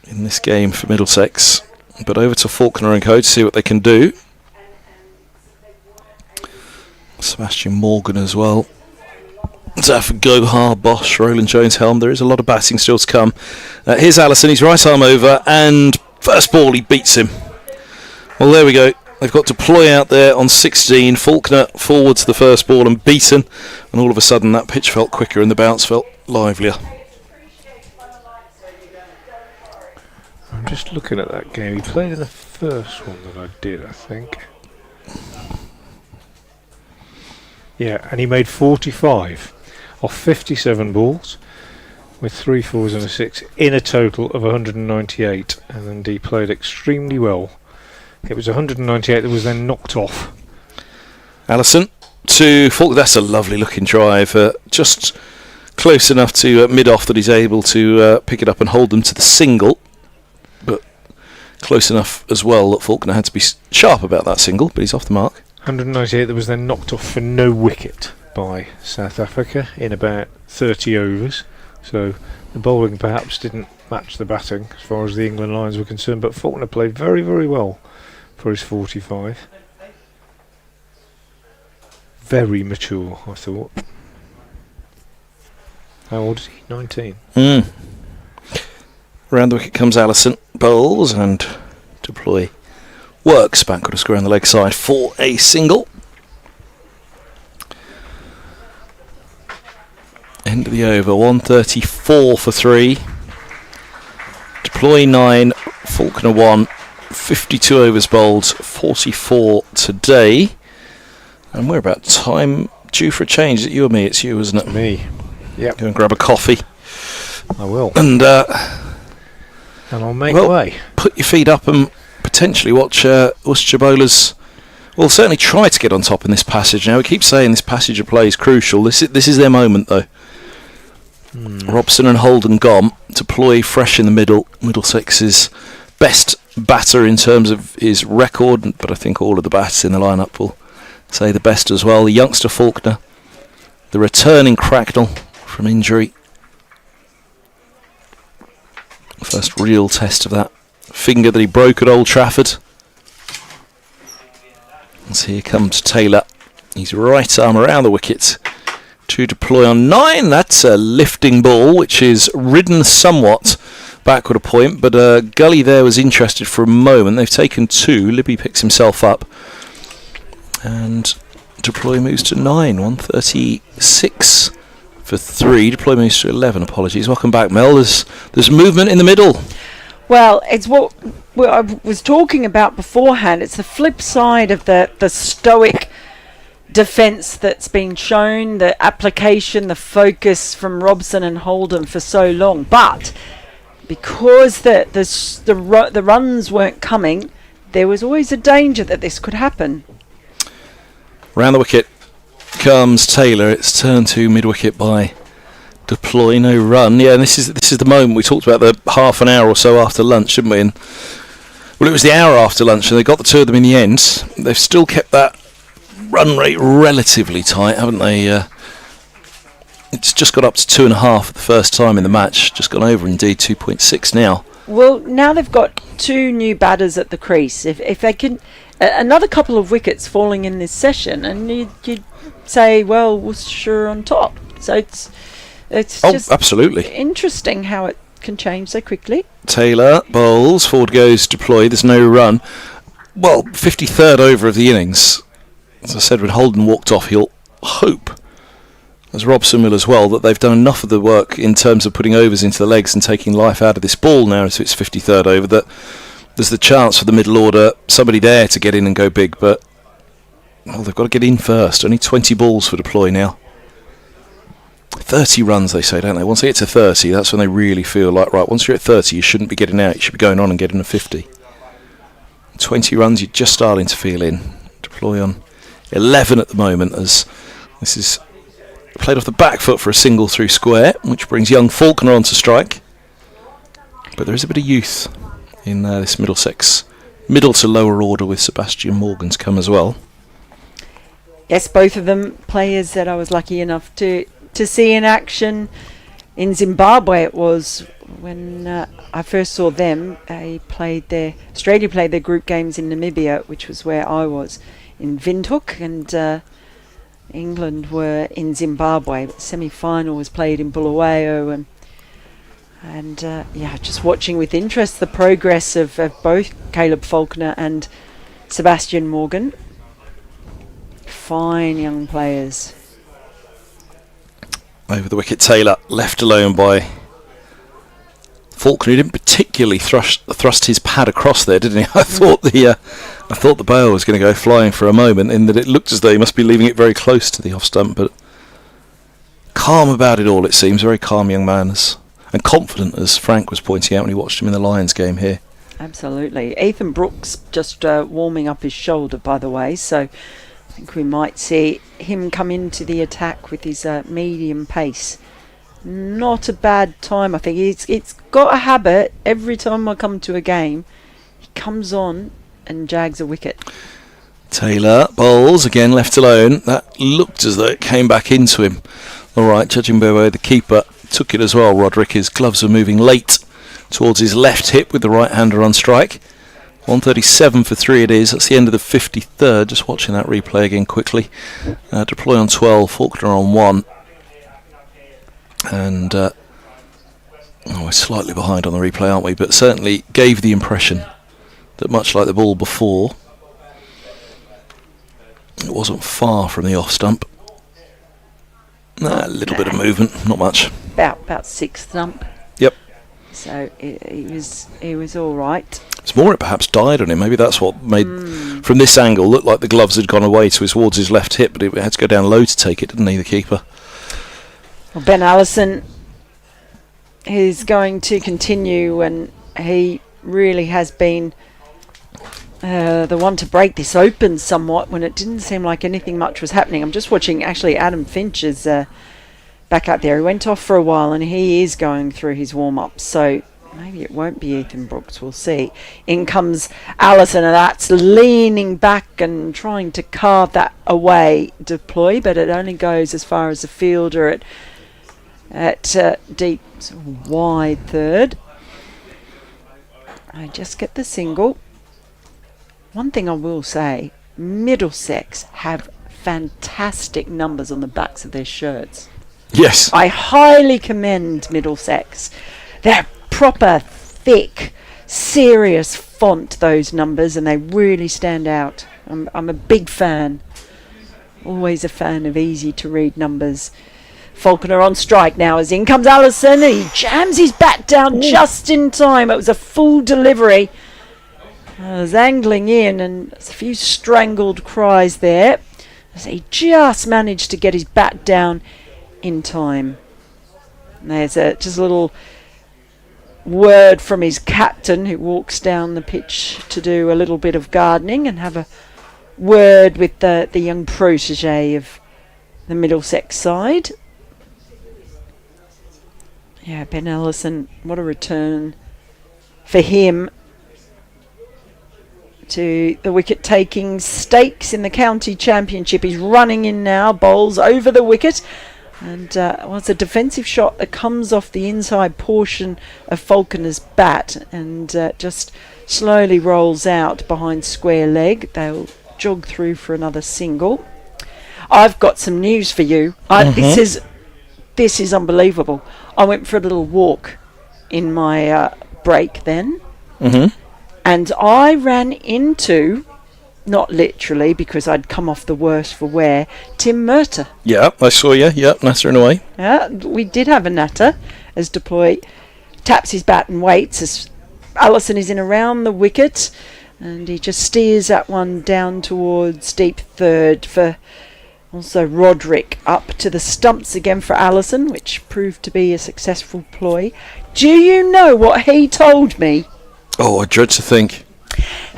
Speaker 2: in this game for Middlesex. But over to Faulkner and co to see what they can do. Sebastian Morgan as well. Zaf Gohar, Bosch, Roland Jones, Helm. There is a lot of batting still to come. Here's Allison, he's right arm over, and first ball he beats him. Well, there we go. They've got Deploy out there on 16. Faulkner forward to the first ball and beaten. And all of a sudden that pitch felt quicker and the bounce felt livelier.
Speaker 1: I'm just looking at that game. He played in the first one that I did, I think. Yeah, and he made 45 off 57 balls with 3 4s and a 6 in a total of 198. And he played extremely well. It was 198 that was then knocked off.
Speaker 2: Allison to Faulkner. That's a lovely looking drive. Just close enough to mid-off that he's able to pick it up and hold them to the single. But close enough as well that Faulkner had to be sharp about that single, but he's off the mark.
Speaker 1: 198 that was then knocked off for no wicket by South Africa in about 30 overs. So the bowling perhaps didn't match the batting as far as the England Lions were concerned, but Faulkner played very, very well for his 45. Very mature, I thought. How old is he? 19.
Speaker 2: Around the wicket comes Allison, bowls, and Deploy works backward a square on the leg side for a single. End of the over, 134 for 3. Deploy 9, Faulkner 1. 52 overs bowled, 44 today. And we're about time due for a change. Is it you or me? It's you, isn't it?
Speaker 1: Me. Yep.
Speaker 2: Go and grab a coffee.
Speaker 1: I will.
Speaker 2: And
Speaker 1: I'll make way.
Speaker 2: Put your feet up and potentially watch Worcestershire bowlers. Well, certainly try to get on top in this passage. Now, we keep saying this passage of play is crucial. This is their moment, though. Robson and Holden gone. Deploy fresh in the middle. Middlesex's best batter in terms of his record, but I think all of the batters in the lineup will say the best as well. The youngster Faulkner, the returning Cracknell from injury. First real test of that finger that he broke at Old Trafford. As here comes Taylor. He's right arm around the wicket to Deploy on 9. That's a lifting ball which is ridden somewhat backward a point, but Gully there was interested for a moment. They've taken 2. Libby picks himself up, and Deploy moves to 9. 136 for 3. Deploy moves to 11. Apologies. Welcome back, Mel. There's movement in the middle.
Speaker 3: Well, it's what I was talking about beforehand. It's the flip side of the stoic defence that's been shown, the application, the focus from Robson and Holden for so long, but because the runs weren't coming, there was always a danger that this could happen.
Speaker 2: Round the wicket comes Taylor. It's turned to mid-wicket by Deploy. No run. Yeah, and this is the moment we talked about, the half an hour or so after lunch, didn't we? And, well, it was the hour after lunch, and they got the 2 of them in the end. They've still kept that run rate relatively tight, haven't they? It's just got up to 2.5 for the first time in the match. Just gone over, indeed, 2.6 now.
Speaker 3: Well, now they've got 2 new batters at the crease. If they can, another couple of wickets falling in this session, and you'd say, well, Worcestershire on top. So it's just
Speaker 2: absolutely
Speaker 3: interesting how can change so quickly.
Speaker 2: Taylor bowls, forward goes, deploy, there's no run. Well, 53rd over of the innings. As I said, when Holden walked off, he'll hope, as Robson will as well, that they've done enough of the work in terms of putting overs into the legs and taking life out of this ball now as it's 53rd over, that there's the chance for the middle order, somebody there to get in and go big, but well, they've got to get in first. Only 20 balls for deploy now. 30 runs, they say, don't they? Once they get to 30, that's when they really feel like, right, once you're at 30, you shouldn't be getting out. You should be going on and getting a 50. 20 runs, you're just starting to feel in. Deploy on 11 at the moment, as this is played off the back foot for a single through square, which brings young Faulkner on to strike. But there is a bit of youth in this Middlesex middle to lower order, with Sebastian Morgan's come as well.
Speaker 3: Yes, both of them players that I was lucky enough to see in action in Zimbabwe. It was when I first saw them. Australia played their group games in Namibia, which was where I was, in Windhoek, and England were in Zimbabwe. The semi-final was played in Bulawayo, and just watching with interest the progress of both Caleb Faulkner and Sebastian Morgan. Fine young players.
Speaker 2: Over the wicket, Taylor left alone by Faulkner, who didn't particularly thrust his pad across there, didn't he? I thought the bail was going to go flying for a moment, in that it looked as though he must be leaving it very close to the off stump, but calm about it all, it seems. Very calm young man, and confident, as Frank was pointing out when he watched him in the Lions game here.
Speaker 3: Absolutely. Ethan Brooks just warming up his shoulder, by the way, so I think we might see him come into the attack with his medium pace. Not a bad time, I think. It's got a habit. Every time I come to a game, he comes on and jags a wicket.
Speaker 2: Taylor bowls, again left alone. That looked as though it came back into him. Alright, judging by the way the keeper took it as well, Roderick. His gloves were moving late towards his left hip with the right hander on strike. 137 for 3 it is. That's the end of the 53rd. Just watching that replay again quickly. Deploy on 12, Faulkner on 1. And we're slightly behind on the replay, aren't we? But certainly gave the impression that, much like the ball before, it wasn't far from the off stump. A little bit of movement, not much.
Speaker 3: About 6th stump.
Speaker 2: Yep.
Speaker 3: So he was all right.
Speaker 2: It's more it perhaps died on him. Maybe that's what made, from this angle, looked like the gloves had gone away towards his left hip, but it had to go down low to take it, didn't he, the keeper?
Speaker 3: Well, Ben Allison is going to continue, and he really has been the one to break this open somewhat when it didn't seem like anything much was happening. I'm just watching, actually, Adam Finch is back out there. He went off for a while, and he is going through his warm-up, so maybe it won't be Ethan Brooks, we'll see. In comes Allison, and that's leaning back and trying to carve that away deploy, but it only goes as far as the fielder at deep wide third. I just get the single. One thing I will say, Middlesex have fantastic numbers on the backs of their shirts.
Speaker 2: Yes.
Speaker 3: I highly commend Middlesex. They're proper, thick, serious font, those numbers, and they really stand out. I'm a big fan. Always a fan of easy to read numbers. Faulkner on strike now, as in comes Allison. He jams his bat down just in time. It was a full delivery. I was angling in, and there's a few strangled cries there, as he just managed to get his bat down in time. And there's just a little word from his captain, who walks down the pitch to do a little bit of gardening and have a word with the young protege of the Middlesex side. Yeah, Ben Allison, what a return for him to the wicket-taking stakes in the county championship. He's running in now, bowls over the wicket, and it's a defensive shot that comes off the inside portion of Faulkner's bat and just slowly rolls out behind square leg. They'll jog through for another single. I've got some news for you. This is unbelievable. I went for a little walk in my break then.
Speaker 2: Mm-hmm.
Speaker 3: And I ran into, not literally because I'd come off the worst for wear, Tim Murtagh.
Speaker 2: Yeah, I saw you. Yeah, nattering away.
Speaker 3: Yeah, we did have a natter as Deploy taps his bat and waits as Allison is in around the wicket, and he just steers that one down towards deep third for also Roderick. Up to the stumps again for Allison, which proved to be a successful ploy. Do you know what he told me?
Speaker 2: Oh, I dread to think.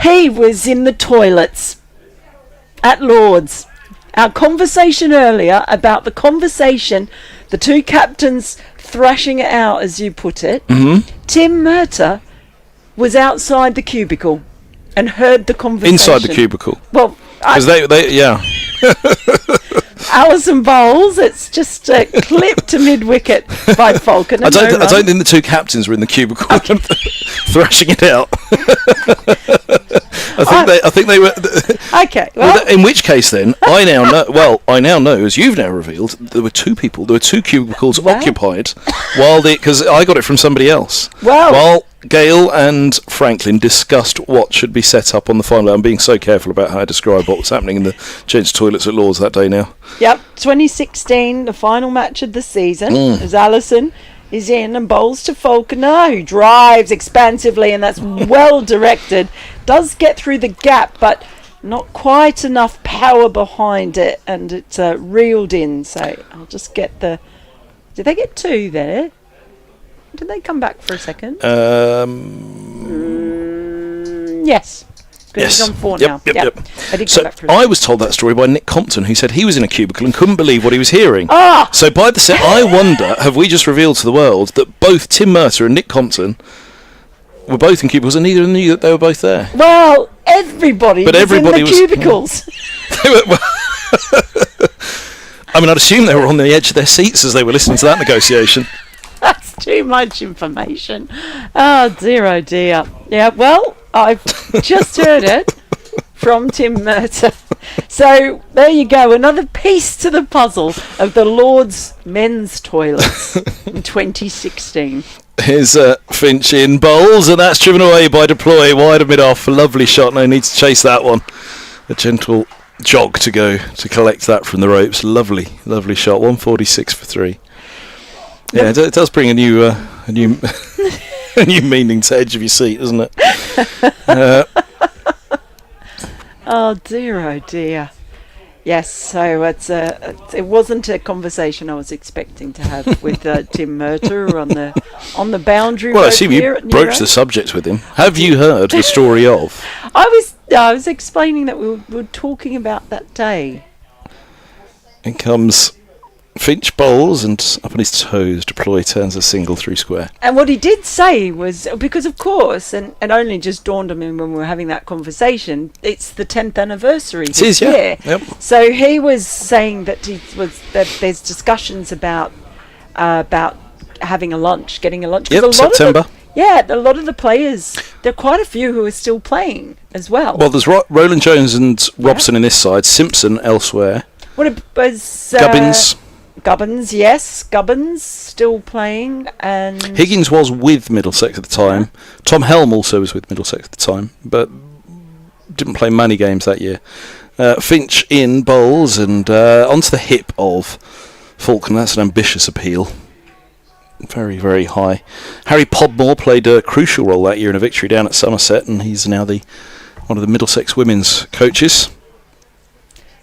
Speaker 3: He was in the toilets at Lord's. Our conversation earlier about the conversation, the two captains thrashing it out, as you put it.
Speaker 2: Mm-hmm.
Speaker 3: Tim Murtagh was outside the cubicle and heard the conversation.
Speaker 2: Inside the cubicle.
Speaker 3: Well,
Speaker 2: because they yeah.
Speaker 3: Allison Bowles, it's just clipped to mid-wicket by Falcon.
Speaker 2: I don't think the two captains were in the cubicle thrashing it out. I think they were.
Speaker 3: Okay. Well,
Speaker 2: in which case, then I now know. Well, I now know, as you've now revealed, there were two people. There were two cubicles occupied, because I got it from somebody else.
Speaker 3: Wow.
Speaker 2: While Gail and Franklin discussed what should be set up on the final. I'm being so careful about how I describe what was happening in the gents' toilets at Lord's that day now.
Speaker 3: Yep, 2016, the final match of the season, as Allison is in and bowls to Falconer, who drives expansively, and that's well directed. Does get through the gap, but not quite enough power behind it, and it's reeled in. So I'll just get the... Did they get two there? Did they come back for a second? Yes.
Speaker 2: Yes.
Speaker 3: He's on four
Speaker 2: Yep.
Speaker 3: I did
Speaker 2: So
Speaker 3: come back for a
Speaker 2: I was told that story by Nick Compton, who said he was in a cubicle and couldn't believe what he was hearing.
Speaker 3: Ah!
Speaker 2: So by the set, I wonder, have we just revealed to the world that both Tim Murtagh and Nick Compton were both in cubicles and neither of them knew that they were both there?
Speaker 3: Well, everybody was in the cubicles.
Speaker 2: I mean, I'd assume they were on the edge of their seats as they were listening to that negotiation.
Speaker 3: That's too much information. Oh dear. Yeah, well, I've just heard it from Tim Murtagh. So there you go, another piece to the puzzle of the Lord's men's toilets in 2016.
Speaker 2: Here's Finch in bowls, and that's driven away by Deploy, wide of mid-off. Lovely shot, no need to chase that one. A gentle jog to go to collect that from the ropes. Lovely shot, 146 for 3. Yeah, it does bring a new a new meaning to edge of your seat, doesn't it?
Speaker 3: Oh dear. Yes, so it wasn't a conversation I was expecting to have with Tim Murtagh on the boundary.
Speaker 2: Well, I assume you broached the subject with him. Have you heard the story of?
Speaker 3: I was explaining that we were talking about that day.
Speaker 2: In comes Finch bowls and up on his toes, Deploy turns a single through square.
Speaker 3: And what he did say was, because of course, and only just dawned on me when we were having that conversation, it's the 10th anniversary this year.
Speaker 2: Yep.
Speaker 3: So he was saying that there's discussions about having a lunch, getting a lunch.
Speaker 2: Yep, September.
Speaker 3: A lot of the players, there are quite a few who are still playing as well.
Speaker 2: Well, there's Roland Jones and Robson in this side, Simpson elsewhere.
Speaker 3: What was Gubbins, yes. Gubbins still playing, and
Speaker 2: Higgins was with Middlesex at the time. Tom Helm also was with Middlesex at the time, but didn't play many games that year. Finch in bowls and onto the hip of Falcon. That's an ambitious appeal. Very, very high. Harry Podmore played a crucial role that year in a victory down at Somerset, and he's now one of the Middlesex women's coaches.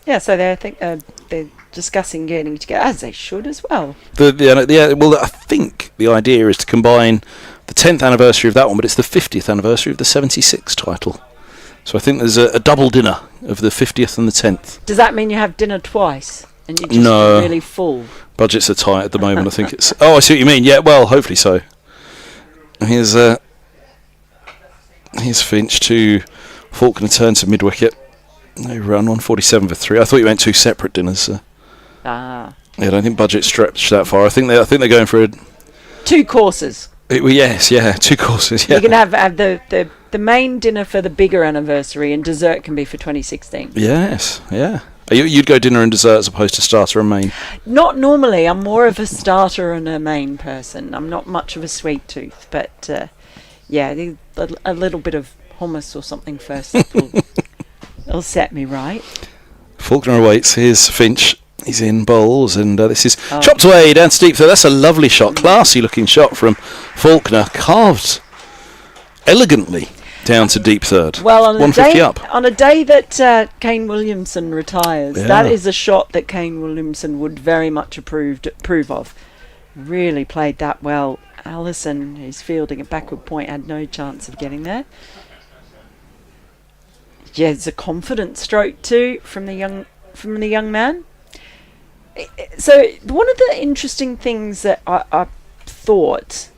Speaker 3: Yeah, so I think they're discussing getting together, as they should as well.
Speaker 2: Well, I think the idea is to combine the 10th anniversary of that one, but it's the 50th anniversary of the 76 title. So I think there's a double dinner of the 50th and the 10th.
Speaker 3: Does that mean you have dinner twice and you're just really full?
Speaker 2: Budgets are tight at the moment. I think it's. Oh, I see what you mean. Yeah, well, hopefully so. Here's Finch to Falconer, turn to mid wicket. No run, 147 for 3. I thought you meant two separate dinners.
Speaker 3: Yeah,
Speaker 2: I don't think budget stretched that far. I think they're going for
Speaker 3: 2 courses.
Speaker 2: Yes, 2 courses. Yeah.
Speaker 3: You can have the main dinner for the bigger anniversary, and dessert can be for 2016.
Speaker 2: Yes, yeah. You'd go dinner and dessert as opposed to starter and main?
Speaker 3: Not normally. I'm more of a starter and a main person. I'm not much of a sweet tooth, but a little bit of hummus or something first will set me right.
Speaker 2: Faulkner awaits. Here's Finch. He's in bowls, and this is chopped away down to deep third. That's a lovely shot, classy looking shot from Faulkner, carved elegantly down to deep third.
Speaker 3: Well, on
Speaker 2: 150 up.
Speaker 3: On a day that Kane Williamson retires, that is a shot that Kane Williamson would very much approve of. Really played that well. Allison, who's fielding a backward point, had no chance of getting there. Yeah, it's a confident stroke too from the young man. So one of the interesting things that I thought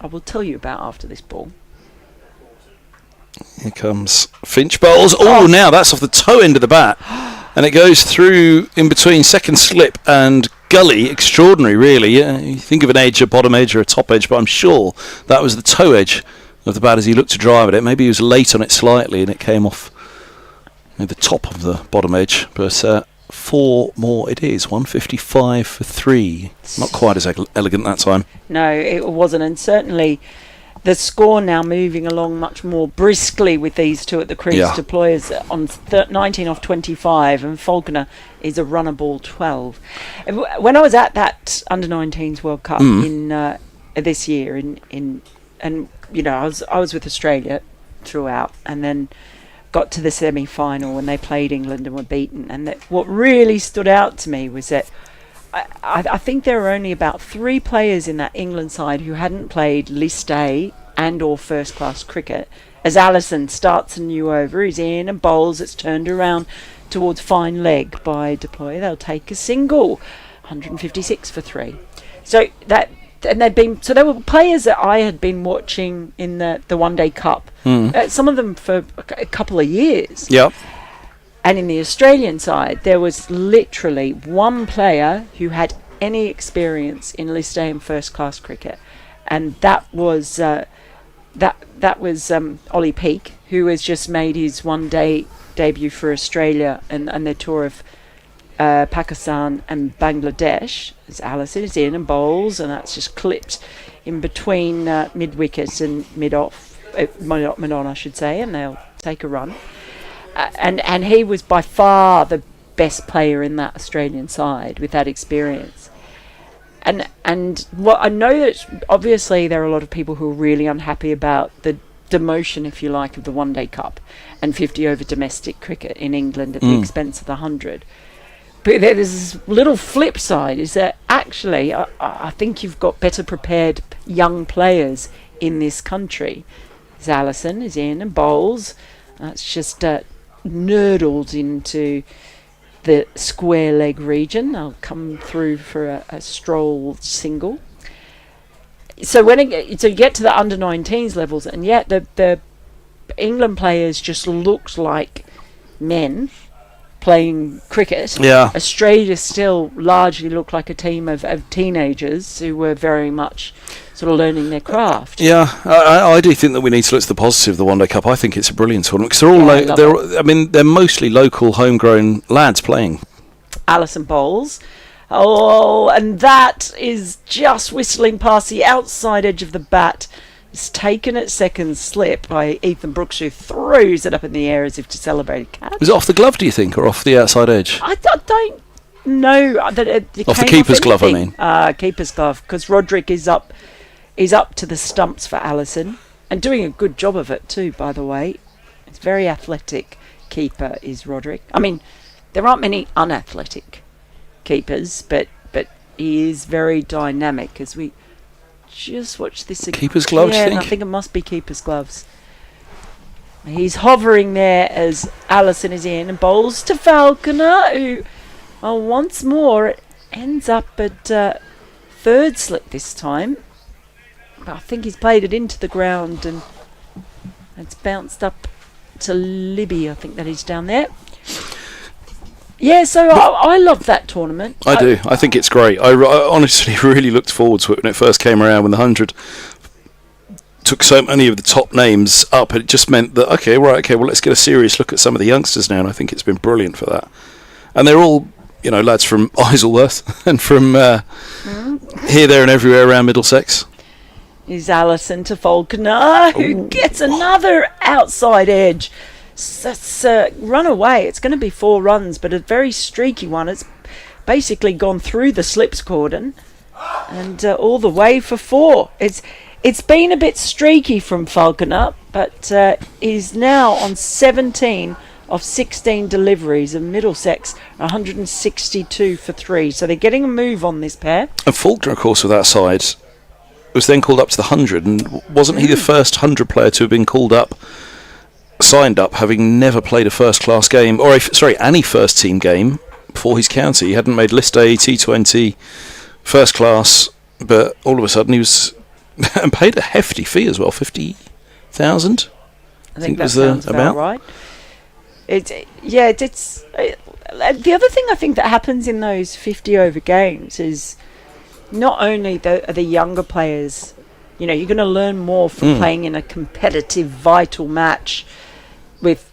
Speaker 3: I will tell you about after this ball.
Speaker 2: Here comes Finch bowls. Oh, now that's off the toe end of the bat. And it goes through in between second slip and gully. Extraordinary, really. You think of an edge, a bottom edge or a top edge, but I'm sure that was the toe edge of the bat as he looked to drive at it. Maybe he was late on it slightly and it came off the top of the bottom edge. But 4 more it is. 155 for 3. Not quite as elegant that time.
Speaker 3: No, it wasn't. And certainly the score now moving along much more briskly with these two at the crease. Deployers on 19 off 25, and Faulkner is a runner ball 12. When I was at that under-19s World Cup in this year, and I was with Australia throughout, and then got to the semi-final when they played England and were beaten. And what really stood out to me was that I think there were only about 3 players in that England side who hadn't played List A and or first class cricket. As Allison starts a new over, he's in and bowls, it's turned around towards fine leg by deploy. They'll take a single, 156 for 3. So there were players that I had been watching in the One Day Cup. Some of them for a couple of years.
Speaker 2: Yep.
Speaker 3: And in the Australian side, there was literally one player who had any experience in List A and first class cricket, and that was Ollie Peake, who has just made his one-day debut for Australia and their tour of Pakistan and Bangladesh. As Allison is in and bowls, and that's just clipped in between mid-wicket and mid-off, mid-on, I should say, and they'll take a run. And he was by far the best player in that Australian side with that experience. And what I know that obviously there are a lot of people who are really unhappy about the demotion, if you like, of the One Day Cup and 50 over domestic cricket in England at the expense of the 100. But there's this little flip side, is that actually I think you've got better prepared young players in this country. As Allison is in and bowls, that's just nurdled into the square leg region. I'll come through for a stroll single. So so you get to the under-19s levels, and yet the England players just looked like men playing cricket.
Speaker 2: Yeah.
Speaker 3: Australia still largely looked like a team of teenagers who were very much sort of learning their craft.
Speaker 2: Yeah, I do think that we need to look to the positive of the One Day Cup. I think it's a brilliant tournament because they're mostly local, homegrown lads playing.
Speaker 3: Allison bowls. Oh, and that is just whistling past the outside edge of the bat. It's taken at second slip by Ethan Brooks, who throws it up in the air as if to celebrate a catch.
Speaker 2: Was it off the glove, do you think, or off the outside edge?
Speaker 3: I don't know. Off
Speaker 2: the keeper's glove, I mean.
Speaker 3: Keeper's glove, because Roderick is up to the stumps for Allison, and doing a good job of it too, by the way. It's very athletic keeper is Roderick. I mean, there aren't many unathletic keepers, but he is very dynamic. As we just watch this again.
Speaker 2: Keeper's gloves,
Speaker 3: yeah, I think it must be keeper's gloves. He's hovering there as Allison is in and bowls to Faulkner, who once more it ends up at third slip this time. I think he's played it into the ground and it's bounced up to Libby. I think that is down there. Yeah, so I love that tournament.
Speaker 2: I do. I think it's great. I honestly really looked forward to it when it first came around, when the 100 took so many of the top names up. It just meant that, well, let's get a serious look at some of the youngsters now, and I think it's been brilliant for that. And they're all, lads from Isleworth and from here, there and everywhere around Middlesex.
Speaker 3: Is Allison to Falconer, who gets another outside edge. That's run away. It's going to be 4 runs, but a very streaky one. It's basically gone through the slips cordon and all the way for 4. It's been a bit streaky from Falconer, but he's now on 17 of 16 deliveries, and Middlesex 162 for 3. So they're getting a move on this pair.
Speaker 2: And Faulkner, of course, with that side, was then called up to the 100, and wasn't he the first 100 player to have been signed up, having never played a first-class game, or any first-team game for his county? He hadn't made List A, T20, first class, but all of a sudden he was and paid a hefty fee as well, 50,000.
Speaker 3: I think that sounds about right. It's the other thing I think that happens in those 50 over games is not only the younger players, you're going to learn more from playing in a competitive, vital match with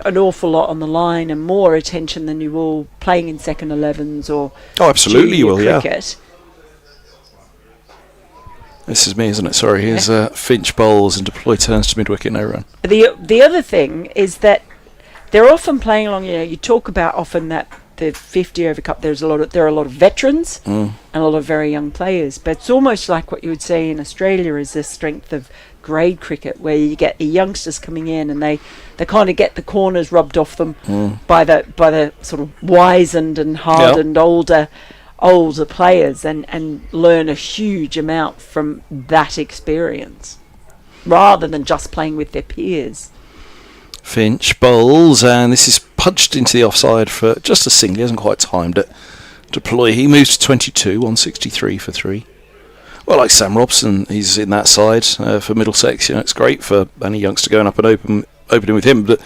Speaker 3: an awful lot on the line and more attention than you will playing in second 11s or
Speaker 2: absolutely you will,
Speaker 3: cricket.
Speaker 2: Yeah. This is me, isn't it? Sorry, here's Finch bowls and deploy turns to mid-wicket, no run.
Speaker 3: The other thing is that they're often playing along. You talk about often that the 50 over cup. There are a lot of veterans and a lot of very young players. But it's almost like what you would say in Australia is the strength of grade cricket, where you get the youngsters coming in and they kind of get the corners rubbed off them by the sort of wizened and hardened older players and learn a huge amount from that experience rather than just playing with their peers.
Speaker 2: Finch bowls, and this is punched into the offside for just a single. He hasn't quite timed it. Deploy, he moves to 22, 163 for 3. Well, like Sam Robson, he's in that side for Middlesex. It's great for any youngster going up and opening with him. But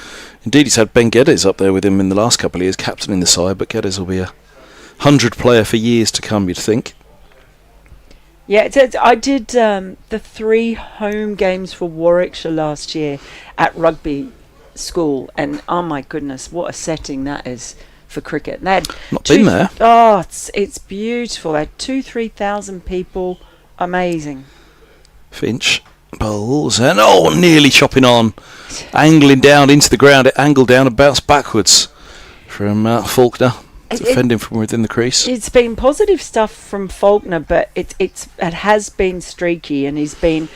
Speaker 2: indeed, he's had Ben Geddes up there with him in the last couple of years, captaining the side. But Geddes will be a 100 player for years to come, you'd think.
Speaker 3: Yeah, I did the 3 home games for Warwickshire last year at rugby school, and oh my goodness, what a setting that is for cricket. And they had
Speaker 2: not been there.
Speaker 3: Oh, it's beautiful. They had 2,000-3,000 people. Amazing.
Speaker 2: Finch bowls and nearly chopping on, angling down into the ground. It angled down and bounced backwards from Faulkner. Defending from within the crease.
Speaker 3: It's been positive stuff from Faulkner, but it has been streaky, and he's been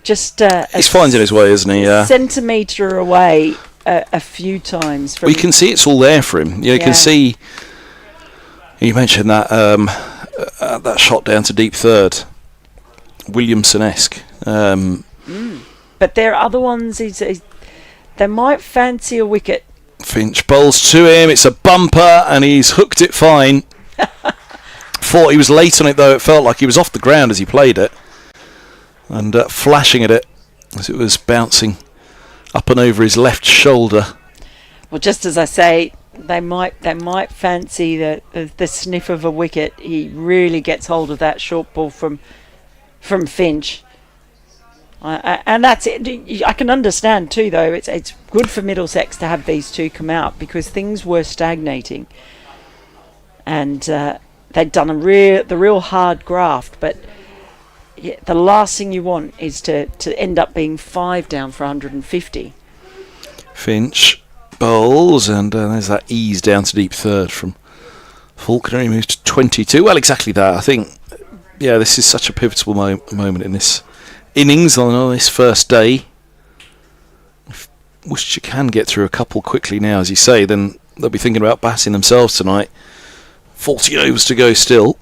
Speaker 3: just
Speaker 2: he's finding his way, isn't he?
Speaker 3: Centimetre away a few times.
Speaker 2: We can see it's all there for him. You can see. You mentioned that that shot down to deep third, Williamson-esque.
Speaker 3: But there are other ones. They might fancy a wicket.
Speaker 2: Finch bowls to him, it's a bumper and he's hooked it fine. Thought he was late on it though, it felt like he was off the ground as he played it and flashing at it as it was bouncing up and over his left shoulder.
Speaker 3: Well, just as I say, they might fancy the sniff of a wicket. He really gets hold of that short ball from Finch. And that's it. I can understand too, though. It's good for Middlesex to have these two come out because things were stagnating, and they'd done the real hard graft. But the last thing you want is to end up being 5 down for 150.
Speaker 2: Finch bowls, and there's that ease down to deep third from Faulkner. He moves to 22. Well, exactly that. I think, this is such a pivotal moment in this innings on this first day. If Worcestershire can get through a couple quickly now, as you say, then they'll be thinking about batting themselves tonight. 40 overs to go still.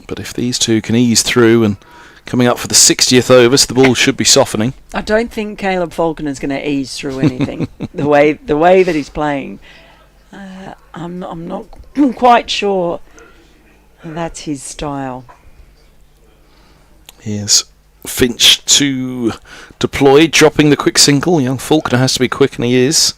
Speaker 2: But if these two can ease through and coming up for the 60th over, so the ball should be softening.
Speaker 3: I don't think Caleb Faulkner's going to ease through anything. the way that he's playing, I'm not quite sure that's his style.
Speaker 2: Here's Finch to deploy, dropping the quick single. Young Faulkner has to be quick, and he is.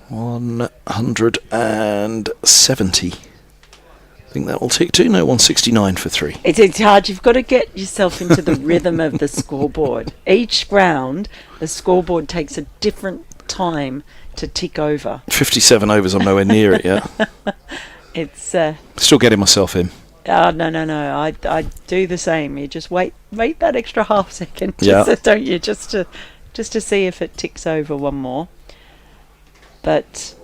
Speaker 2: 170. I think that will take 2. No, 169 for 3.
Speaker 3: It's hard. You've got to get yourself into the rhythm of the scoreboard. Each round, the scoreboard takes a different time to tick over.
Speaker 2: 57 overs, I'm nowhere near it yet.
Speaker 3: It's
Speaker 2: Still getting myself in.
Speaker 3: no. I do the same. You just wait that extra half second, don't you? Just to see if it ticks over one more. But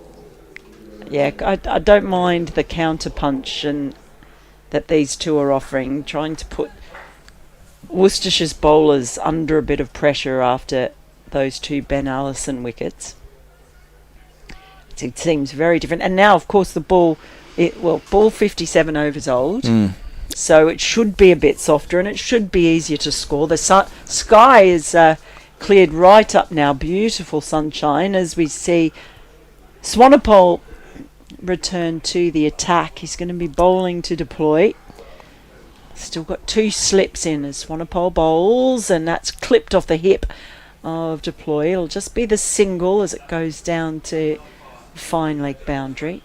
Speaker 3: yeah, I don't mind the counter punch and that these two are offering, trying to put Worcestershire's bowlers under a bit of pressure after those two Ben Allison wickets. It seems very different. And now, of course, the ball 57 overs old, so it should be a bit softer and it should be easier to score. The sky is cleared right up now. Beautiful sunshine as we see Swanepoel return to the attack. He's going to be bowling to deploy. Still got two slips in as Swanepoel bowls, and that's clipped off the hip of deploy. It'll just be the single as it goes down to fine leg boundary.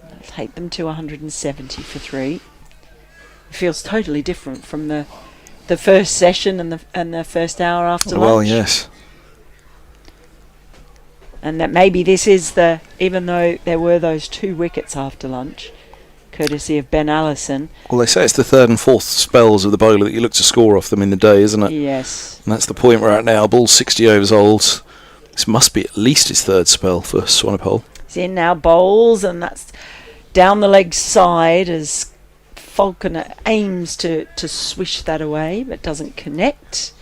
Speaker 3: It'll take them to 170 for 3. It feels totally different from the first session and the first hour after lunch.
Speaker 2: Well, yes.
Speaker 3: And that maybe this is even though there were those 2 wickets after lunch, courtesy of Ben Allison.
Speaker 2: Well, they say it's the third and fourth spells of the bowler that you look to score off them in the day, isn't it?
Speaker 3: Yes.
Speaker 2: And that's the point we're at now. Ball's 60 overs old. This must be at least his third spell for Swanepoel.
Speaker 3: He's in now, bowls, and that's down the leg side as Falconer aims to swish that away, but doesn't connect.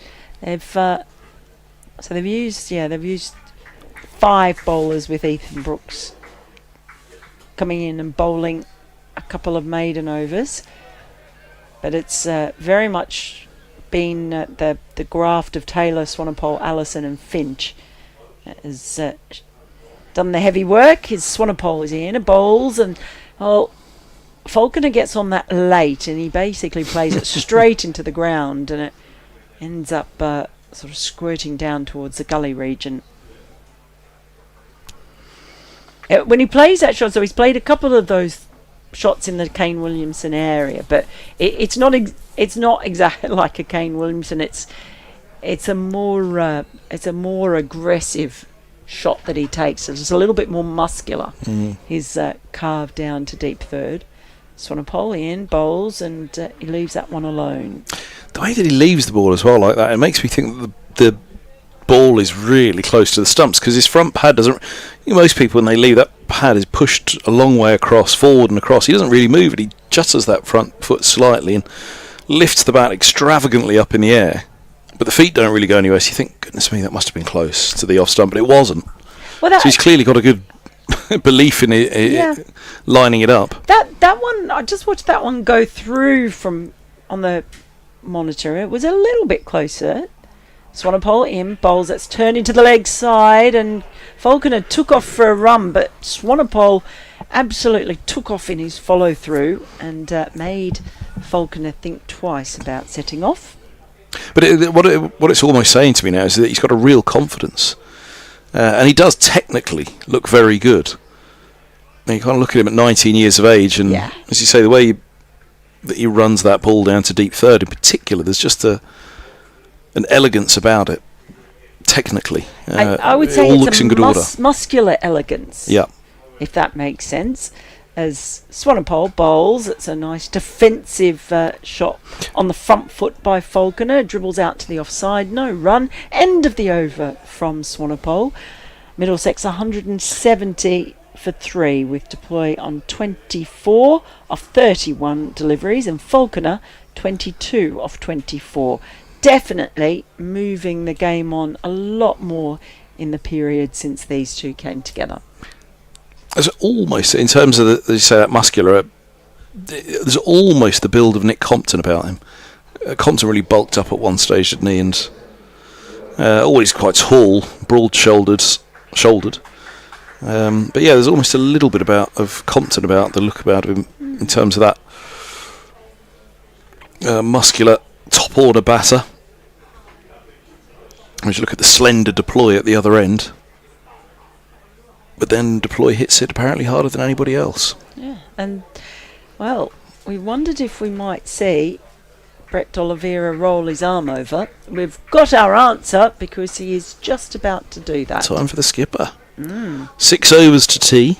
Speaker 3: They've used 5 bowlers with Ethan Brooks coming in and bowling a couple of maiden overs, but it's very much been the graft of Taylor, Swanepoel, Allison and Finch has done the heavy work. His Swanepoel is in, bowls, and Falconer gets on that late and he basically plays it straight into the ground, and it ends up sort of squirting down towards the gully region. When he plays that shot, so he's played a couple of those shots in the Kane Williamson area, but it's not exactly like a Kane Williamson. It's a more aggressive shot that he takes. It's a little bit more muscular. He's carved down to deep third. Swanepoel in, bowls, and he leaves that one alone.
Speaker 2: The way that he leaves the ball as well like that, it makes me think that the ball is really close to the stumps, because his front pad doesn't. Most people, when they leave, that pad is pushed a long way across, forward and across. He doesn't really move it. He juts that front foot slightly and lifts the bat extravagantly up in the air. But the feet don't really go anywhere. So you think, goodness me, that must have been close to the off stump, but it wasn't. So he's clearly got a good belief in it, lining it up.
Speaker 3: That one, I just watched that one go through from on the monitor. It was a little bit closer. Swanepoel in, bowls, that's turned into the leg side, and Falconer took off for a run, but Swanepoel absolutely took off in his follow through and made Falconer think twice about setting off.
Speaker 2: But what it's almost saying to me now is that he's got a real confidence, and he does technically look very good. Now you kind of look at him at 19 years of age, and as you say, the way that he runs that ball down to deep third in particular, there's just an elegance about it, technically.
Speaker 3: I would say it's a muscular elegance, if that makes sense. As Swanepoel bowls, it's a nice defensive shot on the front foot by Falconer, dribbles out to the offside, no run, end of the over from Swanepoel. Middlesex 170 for 3 with deploy on 24 of 31 deliveries, and Falconer 22 of 24. Definitely moving the game on a lot more in the period since these two came together.
Speaker 2: There's almost, in terms of as you say, that muscular, there's almost the build of Nick Compton about him. Compton really bulked up at one stage, didn't he? And always quite tall, broad-shouldered. But yeah, there's almost a little bit of Compton about the look about him in terms of that muscular top-order batter. As you look at the slender deploy at the other end. But then deploy hits it apparently harder than anybody else.
Speaker 3: Yeah, and, well, we wondered if we might see Brett Oliveira roll his arm over. We've got our answer because he is just about to do that.
Speaker 2: Time for the skipper. 6 overs to tee.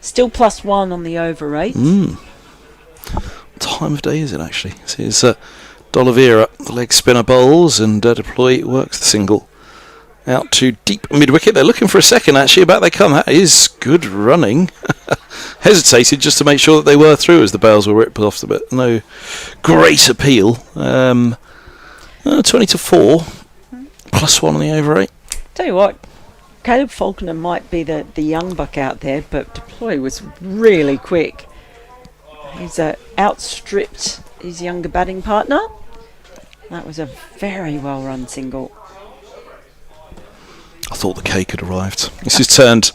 Speaker 3: Still +1 on the over rate.
Speaker 2: What time of day is it actually? This is D'Oliveira, the leg spinner bowls, and Deploy works the single out to deep mid-wicket. They're looking for a second actually, about they come. That is good running. Hesitated just to make sure that they were through as the bails were ripped off the bit. No great appeal. 20 to 4, +1 on the over rate.
Speaker 3: Tell you what, Caleb Faulkner might be the young buck out there, but Deploy was really quick. He's outstripped his younger batting partner. That was a very well run single.
Speaker 2: I thought the cake had arrived. This is turned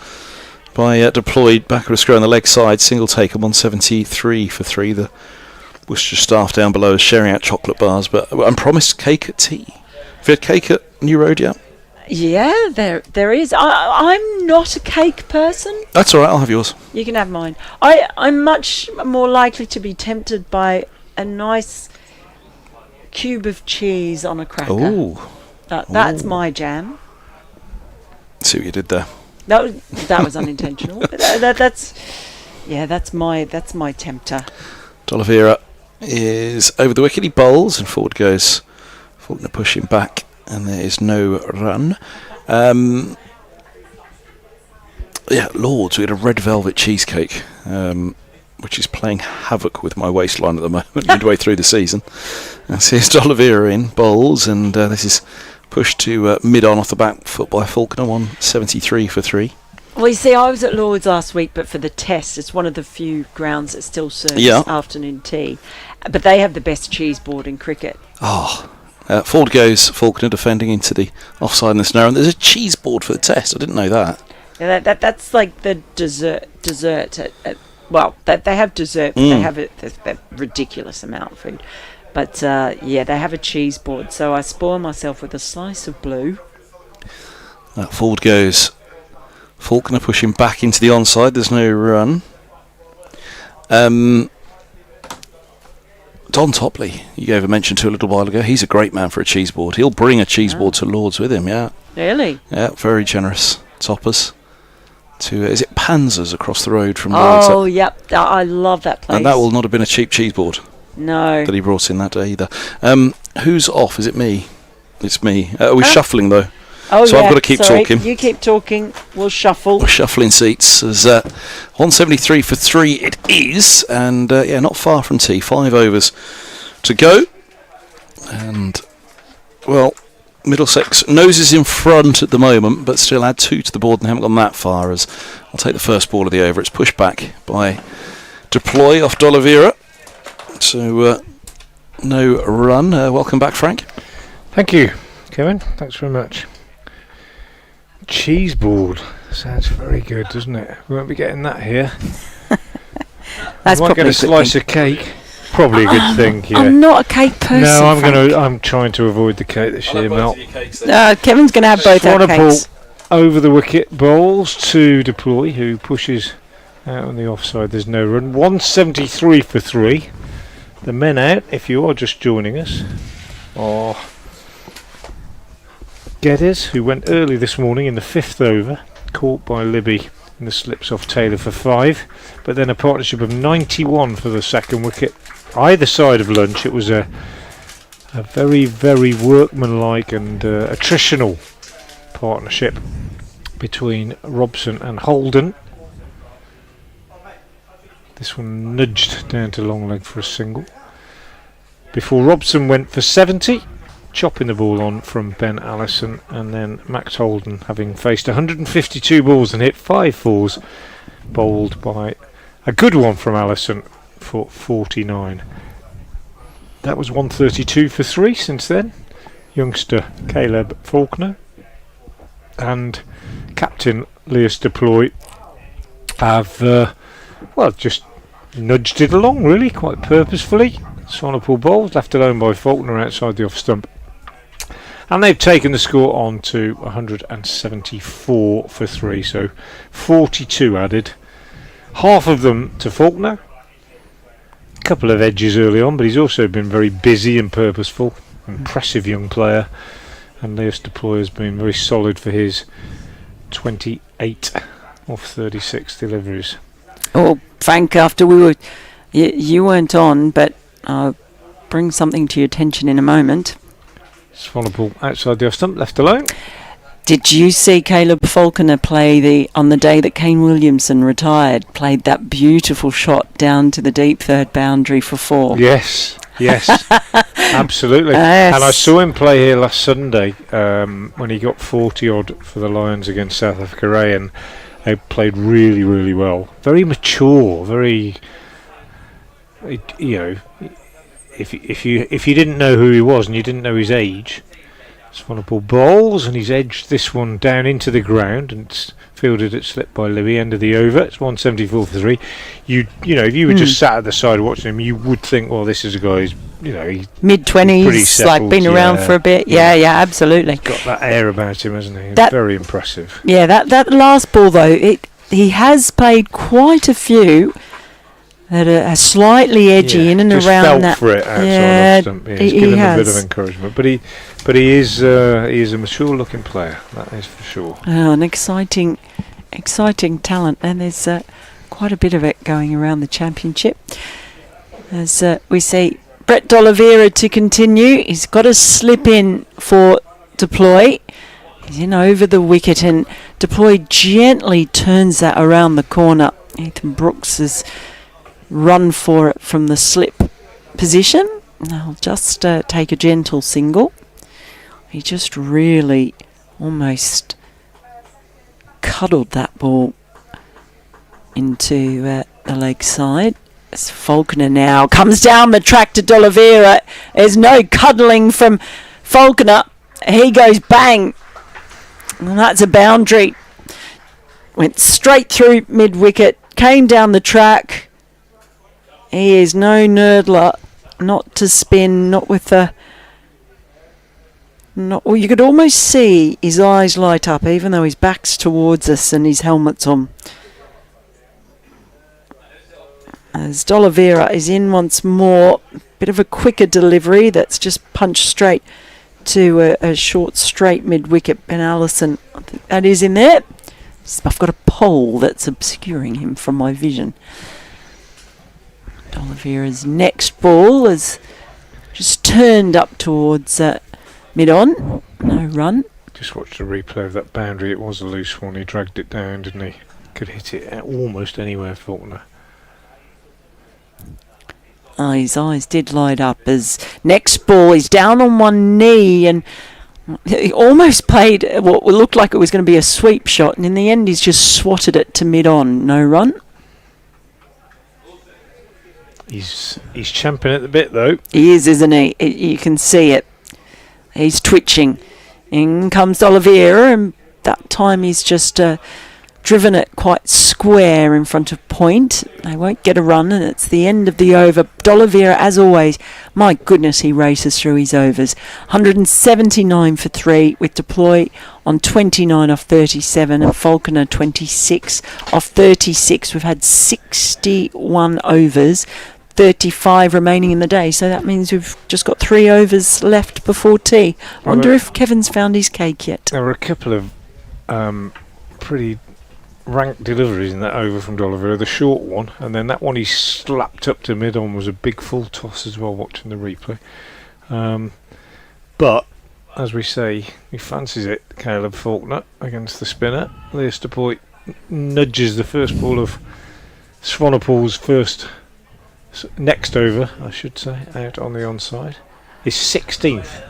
Speaker 2: by Deployed back of a square on the leg side. Single take at 173 for 3. The Worcestershire staff down below is sharing out chocolate bars, but I'm promised cake at tea. Have you had cake at New Road yet?
Speaker 3: Yeah, there is. I'm not a cake person.
Speaker 2: That's all right, I'll have yours.
Speaker 3: You can have mine. I'm much more likely to be tempted by a nice cube of cheese on a cracker.
Speaker 2: Ooh.
Speaker 3: That's my jam.
Speaker 2: See what you did there.
Speaker 3: That was unintentional. That's my tempter.
Speaker 2: D'Oliveira is over the wicket. He bowls and forward goes. Faulkner pushing back, and there is no run. Lords, we had a red velvet cheesecake, which is playing havoc with my waistline at the moment, midway through the season. And so here's D'Oliveira in, bowls, and this is pushed to mid-on off the back foot by Faulkner, 173 for 3.
Speaker 3: Well, you see, I was at Lord's last week, but for the test. It's one of the few grounds that still serves afternoon tea. But they have the best cheese board in cricket.
Speaker 2: Forward goes Faulkner defending into the offside in the snare, and there's a cheese board for the test. I didn't know that.
Speaker 3: Yeah, that's like the dessert they have dessert, but they have a ridiculous amount of food. But they have a cheese board, so I spoil myself with a slice of blue.
Speaker 2: Forward goes Faulkner pushing back into the onside. There's no run. Don Topley, you gave a mention to a little while ago. He's a great man for a cheese board. He'll bring a cheese board to Lords with him, yeah.
Speaker 3: Really?
Speaker 2: Yeah, very generous. Toppers. Is it Panzers across the road from Lords?
Speaker 3: Oh, yep. I love that place.
Speaker 2: And that will not have been a cheap cheese board.
Speaker 3: No.
Speaker 2: That he brought in that day either. Who's off? Is it me? It's me. Are we shuffling though?
Speaker 3: Oh,
Speaker 2: so I've got to keep talking.
Speaker 3: You keep talking. We'll shuffle.
Speaker 2: We're shuffling seats. As 173 for 3 it is, and not far from tea. 5 overs to go, and Middlesex noses in front at the moment, but still add 2 to the board and they haven't gone that far. As I'll take the first ball of the over. It's pushed back by Deploy off D'Oliveira, so no run. Welcome back, Frank.
Speaker 1: Thank you, Kevin. Thanks very much. Cheese board sounds very good, doesn't it? We won't be getting that here.
Speaker 3: That's
Speaker 1: might get a slice of cake. Probably a good thing. Yeah.
Speaker 3: I'm not a cake person.
Speaker 1: No, I'm trying to avoid the cake this year, Mel.
Speaker 3: Kevin's going to have both our cakes.
Speaker 1: Over the wicket bowls to Deploy, who pushes out on the offside. There's no run. 173 for 3. The men out, if you are just joining us, are Geddes, who went early this morning in the 5th over, caught by Libby in the slips off Taylor for 5, but then a partnership of 91 for the second wicket. Either side of lunch, it was a very, very workmanlike and attritional partnership between Robson and Holden. This one nudged down to long leg for a single, before Robson went for 70, chopping the ball on from Ben Allison, and then Max Holden, having faced 152 balls and hit 5 fours, bowled by a good one from Allison for 49. That was 132 for 3 since then. Youngster Caleb Faulkner and Captain Lewis Deploy have just nudged it along really quite purposefully. Sonopal bowls, left alone by Faulkner outside the off stump. And they've taken the score on to 174 for 3, so 42 added. Half of them to Faulkner. A couple of edges early on, but he's also been very busy and purposeful. Impressive young player. And Lewis Deploy has been very solid for his 20 8 off 36 deliveries.
Speaker 3: Oh, Frank, after you weren't on, but I'll bring something to your attention in a moment.
Speaker 1: Swanepoel outside the off stump, left alone.
Speaker 3: Did you see Caleb Falconer play on the day that Kane Williamson retired? Played that beautiful shot down to the deep third boundary for 4.
Speaker 1: Yes, absolutely.
Speaker 3: Yes.
Speaker 1: And I saw him play here last Sunday when he got 40 odd for the Lions against South Africa A, and they played really, really well. Very mature, very. You know, if you didn't know who he was and you didn't know his age. Swanepoel bowls, and he's edged this one down into the ground and fielded it, slipped by Louis, end of the over. It's 174 for 3. You know, if you were just sat at the side watching him, you would think, well, this is a guy who's, you know, he's
Speaker 3: mid-20s, like been around for a bit. Yeah, absolutely.
Speaker 1: Got that air about him, hasn't he? Very impressive.
Speaker 3: Yeah, that last ball though, he has played quite a few that are slightly edgy in and
Speaker 1: just
Speaker 3: around
Speaker 1: felt
Speaker 3: that.
Speaker 1: For it outside off stump. He's given him a bit of encouragement, but he is a mature looking player, that is for sure.
Speaker 3: Oh, an exciting talent, and there's quite a bit of it going around the championship. As we see Brett D'Oliveira to continue, he's got a slip in for Deploy. He's in over the wicket, and Deploy gently turns that around the corner. Ethan Brooks has run for it from the slip position. I'll just take a gentle single. He just really almost cuddled that ball into the leg side. As Falconer now comes down the track to D'Oliveira. There's no cuddling from Falconer. He goes bang. And that's a boundary. Went straight through mid-wicket. Came down the track. He is no nerdler, not to spin, not with the... Well, you could almost see his eyes light up, even though his back's towards us and his helmet's on. As D'Oliveira is in once more, bit of a quicker delivery that's just punched straight to a short straight mid-wicket. Ben Allison, I think that is in there. I've got a pole that's obscuring him from my vision. D'Oliveira's next ball is just turned up towards mid-on. No run.
Speaker 1: Just watched a replay of that boundary. It was a loose one. He dragged it down, didn't he? Could hit it at almost anywhere, Faulkner.
Speaker 3: His eyes did light up as next ball is down on one knee, and he almost played what looked like it was going to be a sweep shot, and in the end he's just swatted it to mid-on. No run.
Speaker 1: He's champing at the bit though.
Speaker 3: He is, isn't he? You can see it. He's twitching. In comes D'Oliveira, and that time he's just driven it quite square in front of point. They won't get a run, and it's the end of the over. D'Oliveira, as always, my goodness, he races through his overs. 179 for 3 with Deploy on 29 off 37 and Falconer 26 off 36. We've had 61 overs. 35 remaining in the day, so that means we've just got 3 overs left before tea. Wonder if Kevin's found his cake yet.
Speaker 1: There were a couple of pretty rank deliveries in that over from D'Oliveira. The short one, and then that one he slapped up to mid-on was a big full toss as well, watching the replay. But, as we say, he fancies it, Caleb Faulkner, against the spinner. Lewis Deploy nudges the first ball of Swanepoel's first... next over, I should say, out on the onside. His 16th.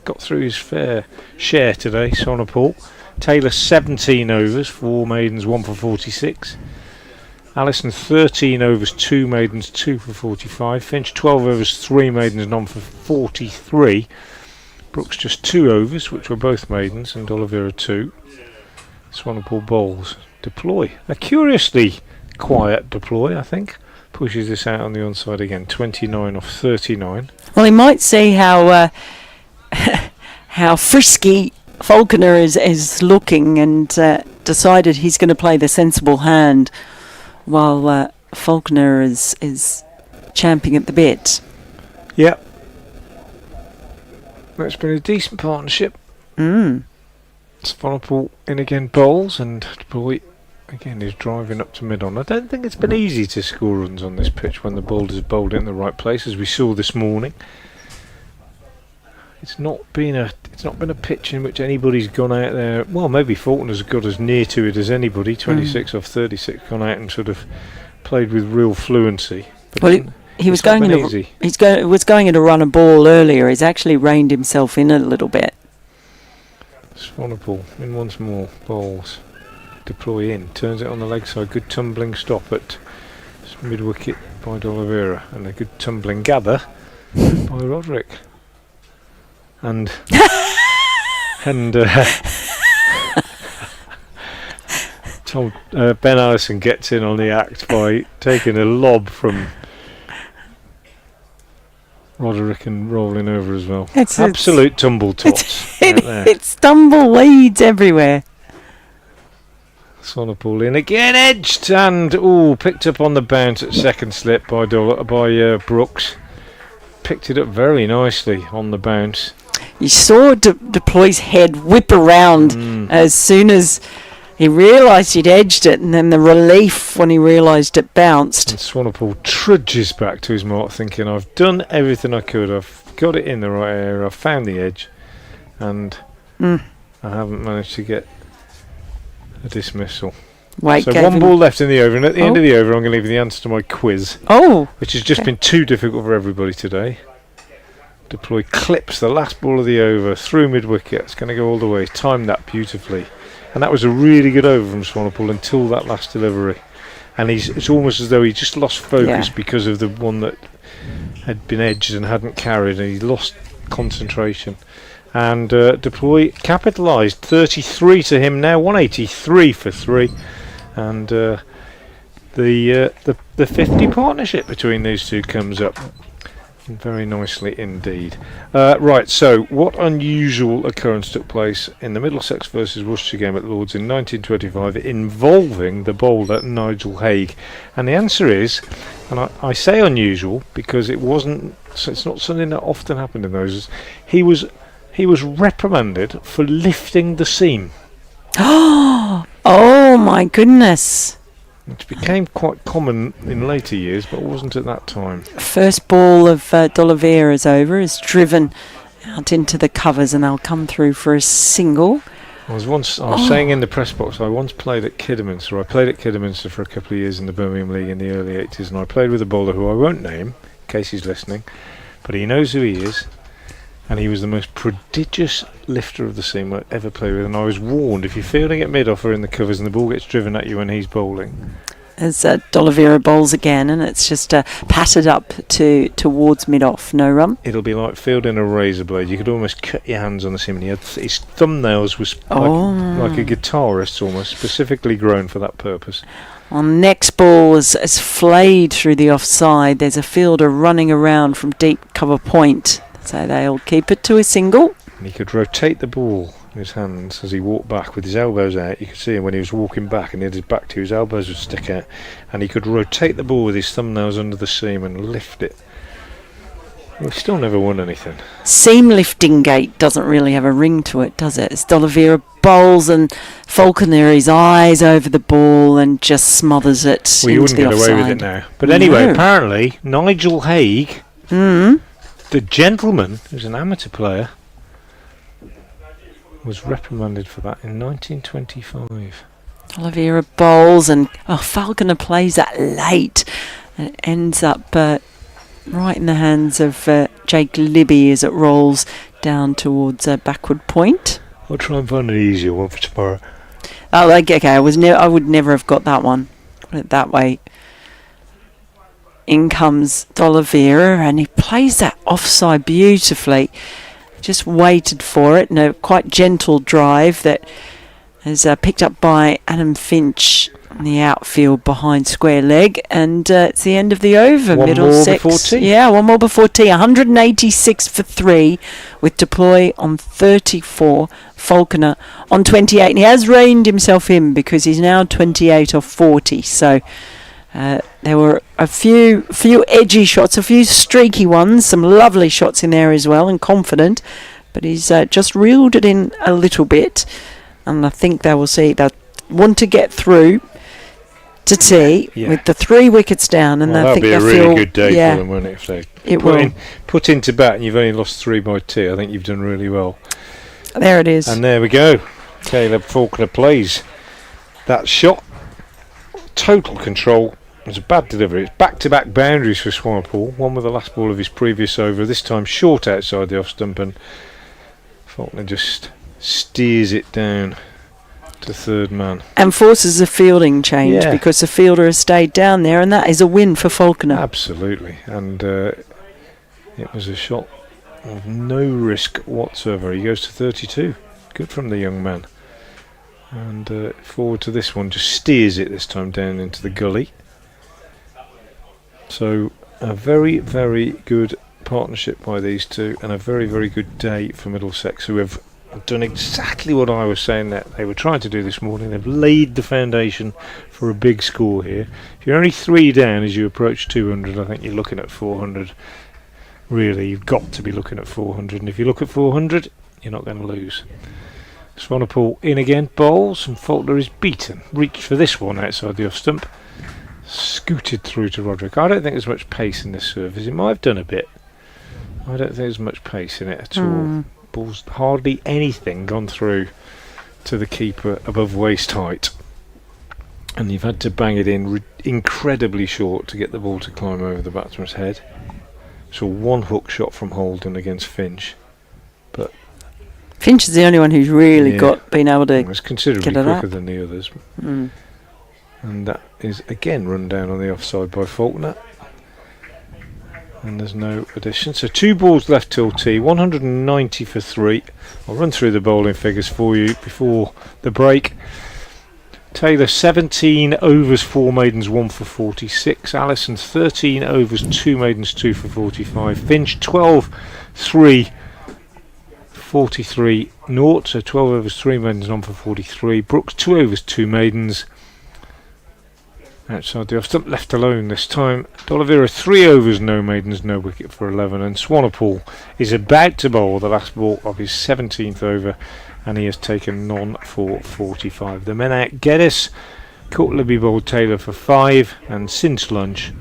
Speaker 1: Got through his fair share today, Swanepoel. Taylor 17 overs, 4 maidens, 1 for 46. Allison 13 overs, 2 maidens, 2 for 45. Finch 12 overs, 3 maidens, none for 43. Brooks just 2 overs, which were both maidens, and D'Oliveira 2. Swanepoel bowls. Deploy. A curiously quiet Deploy, I think. Pushes this out on the onside again. 29 off 39.
Speaker 3: Well, he might see how how frisky Falconer is looking, and decided he's going to play the sensible hand while Falconer is champing at the bit.
Speaker 1: Yep. That's been a decent partnership. Swanepoel in again, bowls, and Boy again is driving up to mid-on. I don't think it's been easy to score runs on this pitch when the bowlers bowled it in the right place, as we saw this morning. It's not been a pitch in which anybody's gone out there. Well, maybe Faulkner's got as near to it as anybody. 26 off 36, gone out and sort of played with real fluency. But
Speaker 3: well, he was going in to run a ball earlier. He's actually reined himself in a little bit.
Speaker 1: Swanepoel in once more, bowls, deploy in, turns it on the leg side, good tumbling stop at mid wicket by D'Oliveira, and a good tumbling gather by Roderick. And Ben Allison gets in on the act by taking a lob from Roderick and rolling over as well. Absolute tumble tots.
Speaker 3: It's tumbleweeds everywhere.
Speaker 1: Swanepoel in again, edged and picked up on the bounce at second slip by Brooks. Picked it up very nicely on the bounce.
Speaker 3: You saw Deploy's head whip around as soon as he realised he'd edged it, and then the relief when he realised it bounced.
Speaker 1: And Swanepoel trudges back to his mark thinking, I've done everything I could, I've got it in the right area, I've found the edge, and I haven't managed to get a dismissal. So one ball left in the over, and at the end of the over I'm going to leave you the answer to my quiz, which has just been too difficult for everybody today. Deploy clips the last ball of the over through mid-wicket. It's going to go all the way. Timed that beautifully. And that was a really good over from Swanepoel until that last delivery. And it's almost as though he just lost focus because of the one that had been edged and hadn't carried, and he lost concentration. And Deploy capitalised. 33 to him now, 183 for 3. And the 50 partnership between these two comes up. Very nicely indeed. Right, so what unusual occurrence took place in the Middlesex versus Worcestershire game at Lord's in 1925 involving the bowler Nigel Haig? And the answer is, and I say unusual because it's not something that often happened in those. He was reprimanded for lifting the seam.
Speaker 3: Oh my goodness.
Speaker 1: Which became quite common in later years, but wasn't at that time.
Speaker 3: First ball of D'Oliveira's over is driven out into the covers, and they'll come through for a single.
Speaker 1: I was saying in the press box, I once played at Kidderminster. I played at Kidderminster for a couple of years in the Birmingham League in the early 80s, and I played with a bowler who I won't name, in case he's listening, but he knows who he is. And he was the most prodigious lifter of the seam I ever played with. And I was warned, if you're fielding at mid-off or in the covers and the ball gets driven at you when he's bowling.
Speaker 3: As D'Oliveira bowls again, and it's just patted up towards mid-off, no run.
Speaker 1: It'll be like fielding a razor blade. You could almost cut your hands on the seam. And his thumbnails was like a guitarist's almost, specifically grown for that purpose.
Speaker 3: On next ball is flayed through the offside. There's a fielder running around from deep cover point. So they'll keep it to a single.
Speaker 1: And he could rotate the ball in his hands as he walked back with his elbows out. You could see him when he was walking back and he had his back to his elbows would stick out. And he could rotate the ball with his thumbnails under the seam and lift it. He still never won anything.
Speaker 3: Seam lifting gate doesn't really have a ring to it, does it? It's D'Oliveira bowls and Faulkner his eyes over the ball and just smothers it
Speaker 1: well, you wouldn't get away with it now. But anyway, apparently Nigel Haig, the gentleman, who's an amateur player, was reprimanded for that in 1925.
Speaker 3: D'Oliveira bowls and Falconer plays that late and it ends up right in the hands of Jake Libby as it rolls down towards backward point.
Speaker 1: I'll try and find an easier one for tomorrow.
Speaker 3: Oh, okay. I would never have got that one. Put it that way. In comes D'Oliveira and he plays that offside beautifully. Just waited for it in a quite gentle drive that is picked up by Adam Finch in the outfield behind square leg, and it's the end of the over. Middlesex.
Speaker 1: One more before tea.
Speaker 3: Yeah, one more before tea. 186 for 3 with Deploy on 34, Faulkner on 28, and he has reined himself in because he's now 28 off 40. So there were a few edgy shots, a few streaky ones, some lovely shots in there as well, and confident, but he's just reeled it in a little bit. and I think they will see they want to get through to tea with the 3 wickets down, and
Speaker 1: that'll
Speaker 3: I think
Speaker 1: be a really good day for them, won't it? If they put into bat and you've only lost 3 by tea, I think you've done really well.
Speaker 3: There it is.
Speaker 1: And there we go. Caleb Faulkner plays that shot. Total control. It was a bad delivery. It's back-to-back boundaries for Swanepoel. One with the last ball of his previous over. This time short outside the off stump, and Faulkner just steers it down to third man.
Speaker 3: And forces a fielding change because the fielder has stayed down there, and that is a win for Faulkner.
Speaker 1: Absolutely. And it was a shot of no risk whatsoever. He goes to 32. Good from the young man. And forward to this one, just steers it this time down into the gully. So a very, very good partnership by these two, and a very, very good day for Middlesex, who have done exactly what I was saying that they were trying to do this morning. They've laid the foundation for a big score here. If you're only 3 down as you approach 200, I think you're looking at 400. Really, you've got to be looking at 400, and if you look at 400, you're not going to lose. Swanepoel in again, bowls, and Faulkner is beaten. Reached for this one outside the off stump. Scooted through to Roderick. I don't think there's much pace in this service. It might have done a bit. I don't think there's much pace in it at all. Ball's hardly anything gone through to the keeper above waist height. And you've had to bang it in incredibly short to get the ball to climb over the batsman's head. So one hook shot from Holden against Finch. But
Speaker 3: Finch is the only one who's really been able to
Speaker 1: it's considerably
Speaker 3: get it
Speaker 1: quicker
Speaker 3: up.
Speaker 1: than the others. And that is again run down on the offside by Faulkner. And there's no addition. So 2 balls left till tea, 190 for 3. I'll run through the bowling figures for you before the break. Taylor 17 overs, 4 maidens, 1 for 46. Allison 13 overs, 2 maidens, 2 for 45. Finch 12, 3, 43 naught. So 12 overs, 3 maidens, 1 for 43. Brooks 2 overs, 2 maidens. Outside the off stump, left alone this time. D'Oliveira 3 overs, no maidens, no wicket for 11. And Swanepoel is about to bowl the last ball of his 17th over, and he has taken none for 45. The men out Geddes, Courtlaby bowled Taylor for 5, and since lunch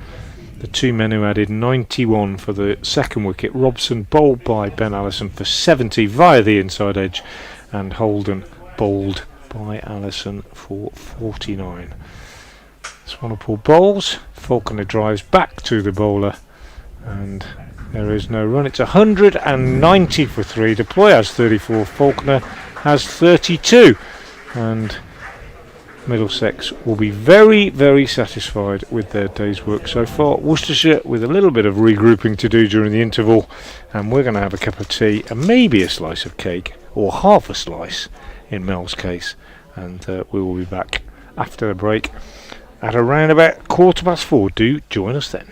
Speaker 1: the 2 men who added 91 for the second wicket, Robson bowled by Ben Allison for 70 via the inside edge, and Holden bowled by Allison for 49. Swanepoel bowls, Faulkner drives back to the bowler, and there is no run. It's 190 for 3. Deploy has 34, Faulkner has 32, and Middlesex will be very, very satisfied with their day's work so far. Worcestershire with a little bit of regrouping to do during the interval, and we're going to have a cup of tea and maybe a slice of cake, or half a slice in Mel's case, and we will be back after the break at around about 4:15. Do join us then.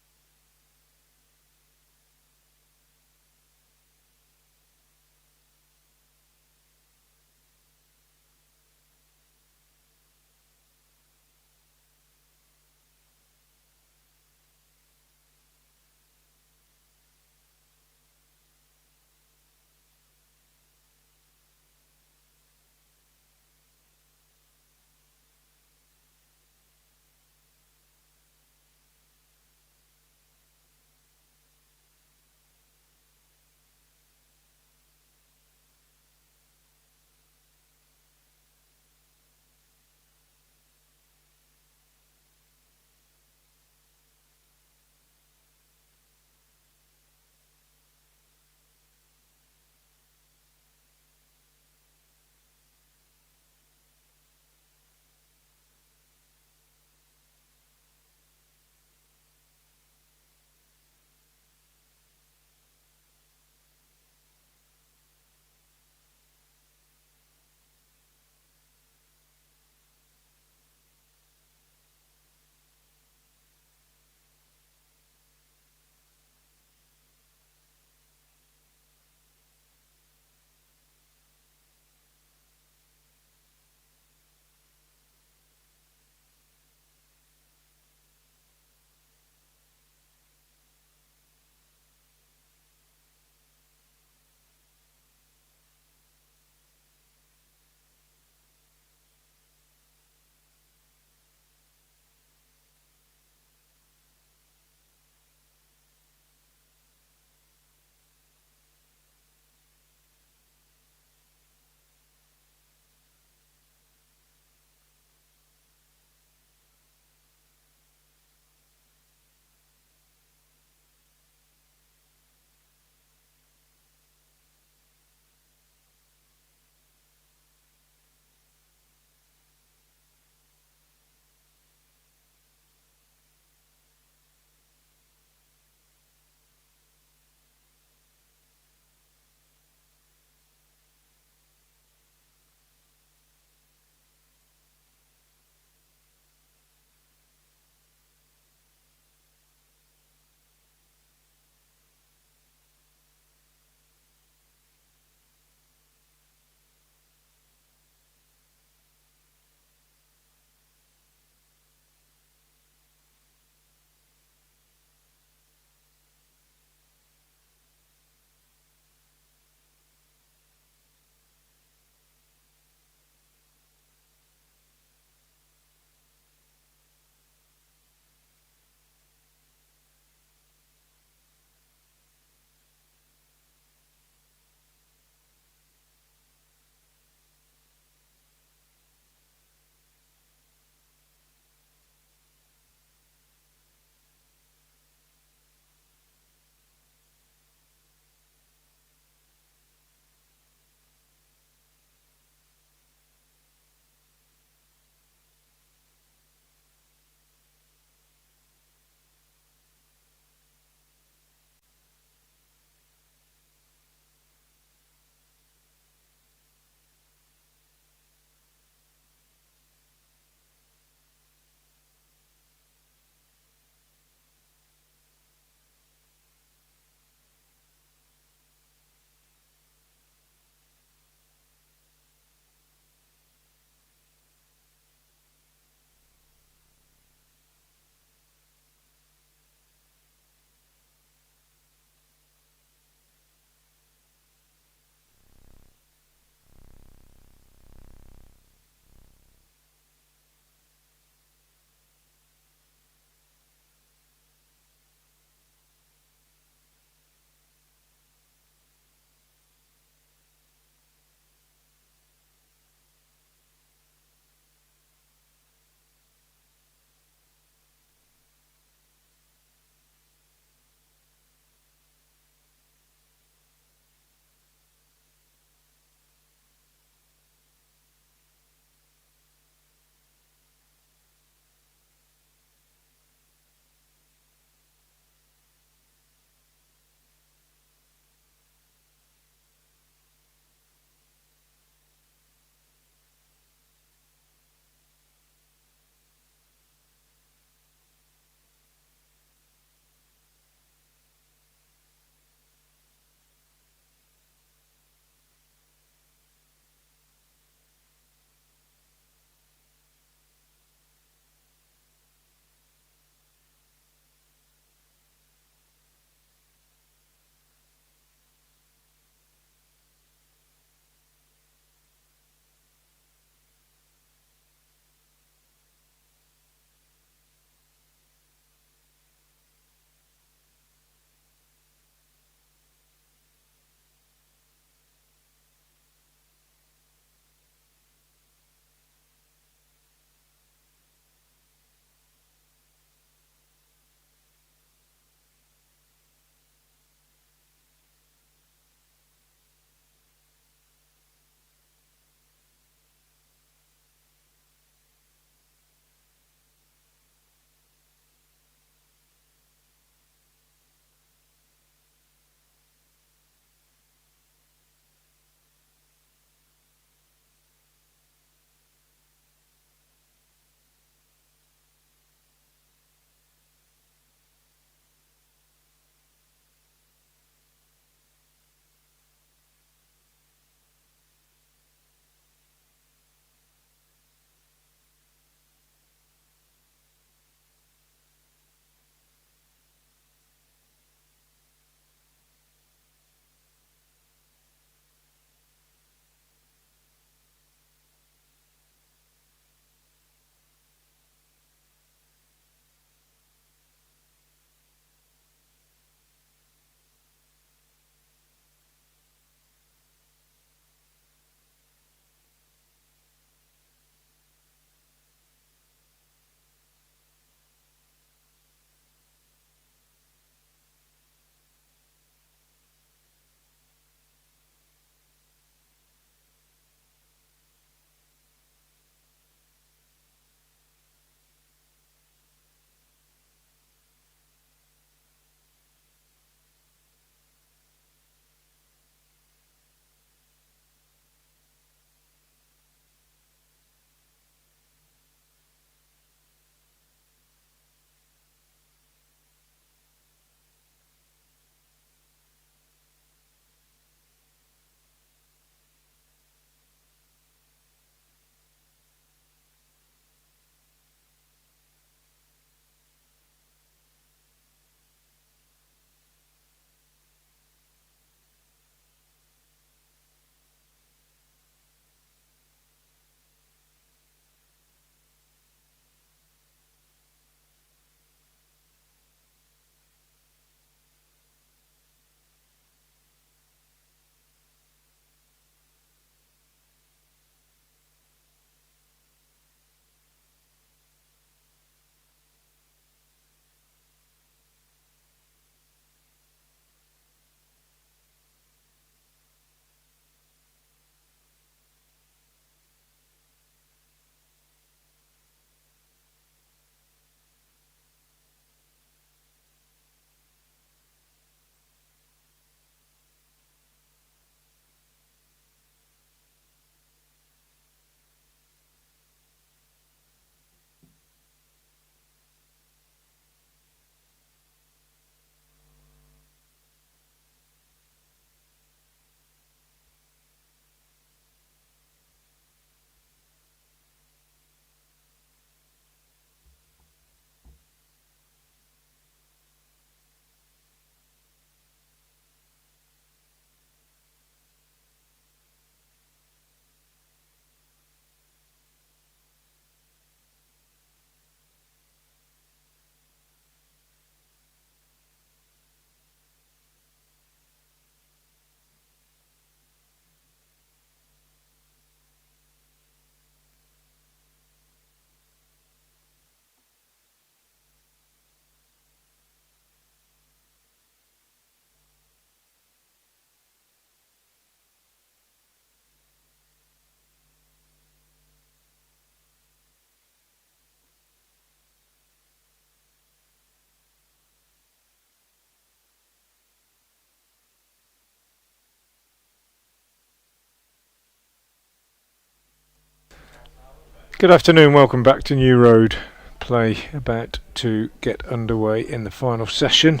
Speaker 1: Good afternoon, welcome back to New Road. Play about to get underway in the final session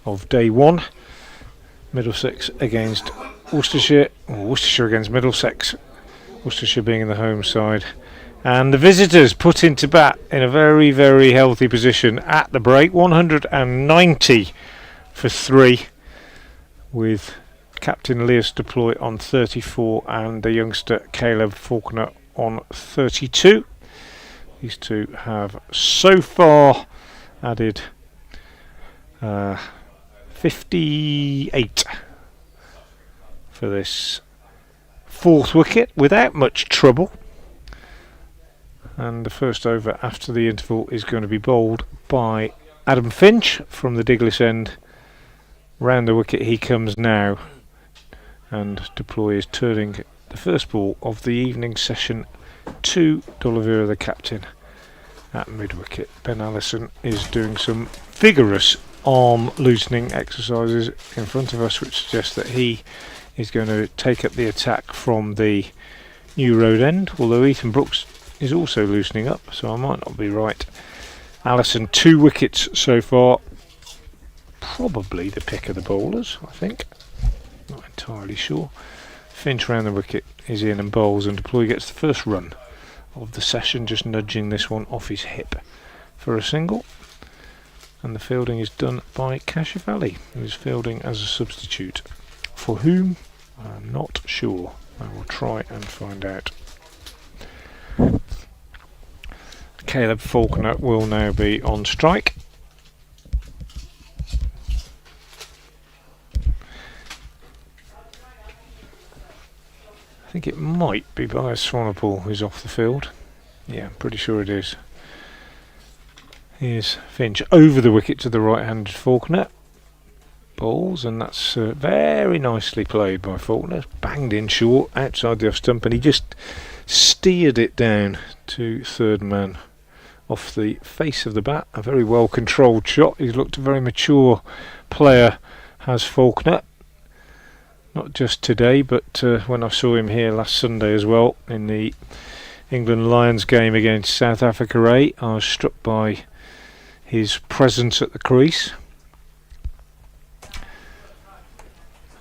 Speaker 1: of day 1. Middlesex against Worcestershire, or Worcestershire against Middlesex, Worcestershire being in the home side. And the visitors put into bat in a very, very healthy position at the break, 190 for 3, with Captain Leas Deploy on 34 and the youngster Caleb Faulkner on 32. These two have so far added 58 for this 4th wicket without much trouble. And the first over after the interval is going to be bowled by Adam Finch from the Diglis end. Round the wicket he comes now, and Deploy is turning the first ball of the evening session to D'Oliveira, the captain, at mid-wicket. Ben Allison is doing some vigorous arm loosening exercises in front of us, which suggests that he is going to take up the attack from the New Road end, although Ethan Brooks is also loosening up, so I might not be right. Allison 2 wickets so far, probably the pick of the bowlers, I think, not entirely sure. Finch round the wicket is in and bowls, and Deploy gets the first run of the session, just nudging this one off his hip for a single. And the fielding is done by Kashif Ali, who is fielding as a substitute. For whom? I'm not sure. I will try and find out. Caleb Faulkner will now be on strike. I think it might be Bias Swanepoel who's off the field. Yeah, I'm pretty sure it is. Here's Finch over the wicket to the right-handed Faulkner. Bowls, and that's very nicely played by Faulkner. Banged in short outside the off stump, and he just steered it down to third man off the face of the bat. A very well controlled shot. He's looked a very mature player, has Faulkner. Not just today, but when I saw him here last Sunday as well in the England Lions game against South Africa A, I was struck by his presence at the crease.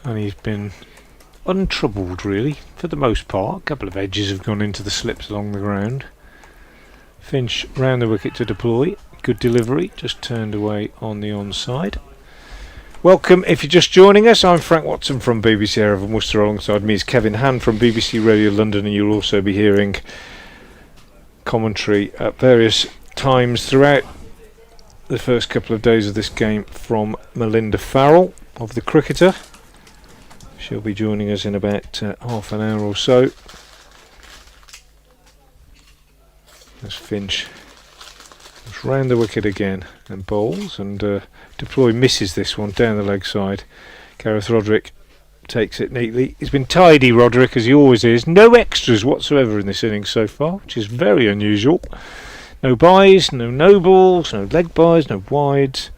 Speaker 1: And he's been untroubled really for the most part. A couple of edges have gone into the slips along the ground. Finch round the wicket to Deploy. Good delivery, just turned away on the onside. Welcome if you're just joining us. I'm Frank Watson from BBC Hereford and Worcester. Alongside me is Kevin Hand from BBC Radio London, and you'll also be hearing commentary at various times throughout the first couple of days of this game from Melinda Farrell of The Cricketer. She'll be joining us in about half an hour or so. As Finch goes round the wicket again and bowls, and Deploy misses this one down the leg side. Gareth Roderick takes it neatly. He's been tidy, Roderick, as he always is. No extras whatsoever in this innings so far, which is very unusual. No byes, no no balls, no leg byes, no wides.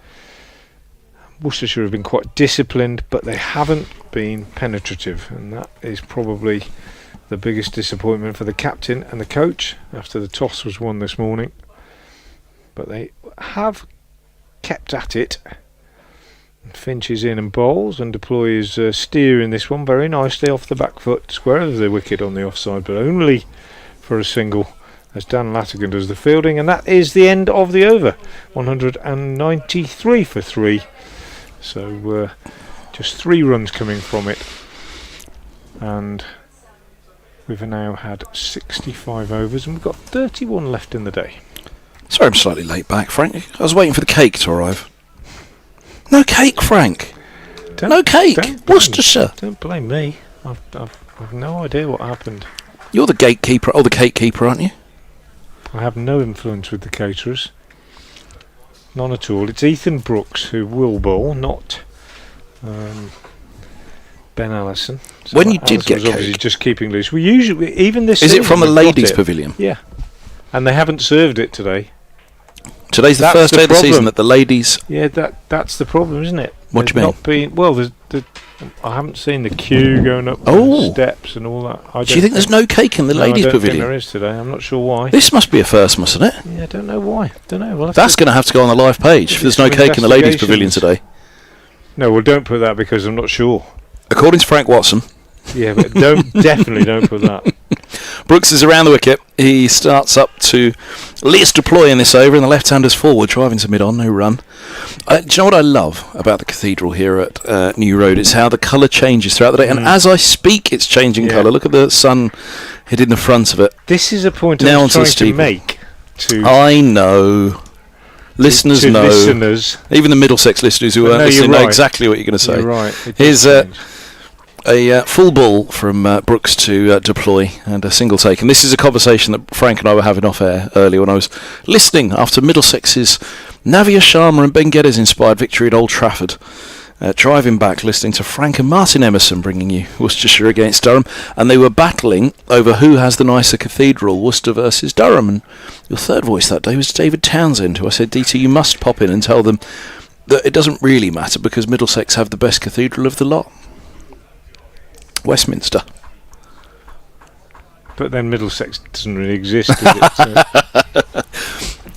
Speaker 1: Worcestershire have been quite disciplined, but they haven't been penetrative, and that is probably the biggest disappointment for the captain and the coach after the toss was won this morning. But they have kept at it. Finch is in and bowls, and Deploy is steering this one very nicely off the back foot, square of the wicket on the offside, but only for a single, as Dan Latigan does the fielding, and that is the end of the over. 193 for 3. So just 3 runs coming from it, and we've now had 65 overs, and we've got 31 left in the day.
Speaker 2: Sorry I'm slightly late back, Frank. I was waiting for the cake to arrive. No cake, Frank. No cake. Worcestershire.
Speaker 1: Don't blame me. I've no idea what happened.
Speaker 2: You're the gatekeeper, or the cake keeper, aren't you?
Speaker 1: I have no influence with the caterers. None at all. It's Ethan Brooks who will bowl, not Ben Allison. So
Speaker 2: when you did get
Speaker 1: was obviously
Speaker 2: cake,
Speaker 1: just keeping loose. We usually, even this.
Speaker 2: Is it
Speaker 1: season,
Speaker 2: from the
Speaker 1: we've got
Speaker 2: ladies'
Speaker 1: it.
Speaker 2: pavilion?
Speaker 1: Yeah, and they haven't served it today.
Speaker 2: Today's the first day of the season that the ladies.
Speaker 1: Yeah, that's the problem, isn't it?
Speaker 2: What do you mean?
Speaker 1: Not been, well, I haven't seen the queue going up the steps and all that.
Speaker 2: Do you think there's no cake in the ladies'
Speaker 1: I don't
Speaker 2: pavilion?
Speaker 1: think there is today. I'm not sure why.
Speaker 2: This must be a first, mustn't it?
Speaker 1: Yeah, I don't know why. Don't know. Well,
Speaker 2: That's going to have to go on the live page if there's no cake in the ladies' pavilion today.
Speaker 1: No, well, don't put that because I'm not sure.
Speaker 2: According to Frank Watson.
Speaker 1: Yeah, but definitely don't put that.
Speaker 2: Brooks is around the wicket. He starts up to least deploy in this over, and the left-hander's forward, driving to mid-on, no run. Do you know what I love about the cathedral here at New Road? It's how the colour changes throughout the day, and as I speak, it's changing colour. Look at the sun hitting the front of it.
Speaker 1: This is a point
Speaker 2: now
Speaker 1: I was trying to make.
Speaker 2: I know. Listeners know.
Speaker 1: Listeners.
Speaker 2: Even the Middlesex listeners who weren't listening know exactly what you're going to say.
Speaker 1: You're right.
Speaker 2: Here's a full ball from Brooks to deploy and a single take. And this is a conversation that Frank and I were having off air earlier when I was listening after Middlesex's Navia Sharma and Ben Geddes inspired victory at Old Trafford. Driving back, listening to Frank and Martin Emerson bringing you Worcestershire against Durham, and they were battling over who has the nicer cathedral, Worcester versus Durham. And your third voice that day was David Townsend, who I said, DT, you must pop in and tell them that it doesn't really matter because Middlesex have the best cathedral of the lot. Westminster.
Speaker 1: But then Middlesex doesn't really exist, does it? So.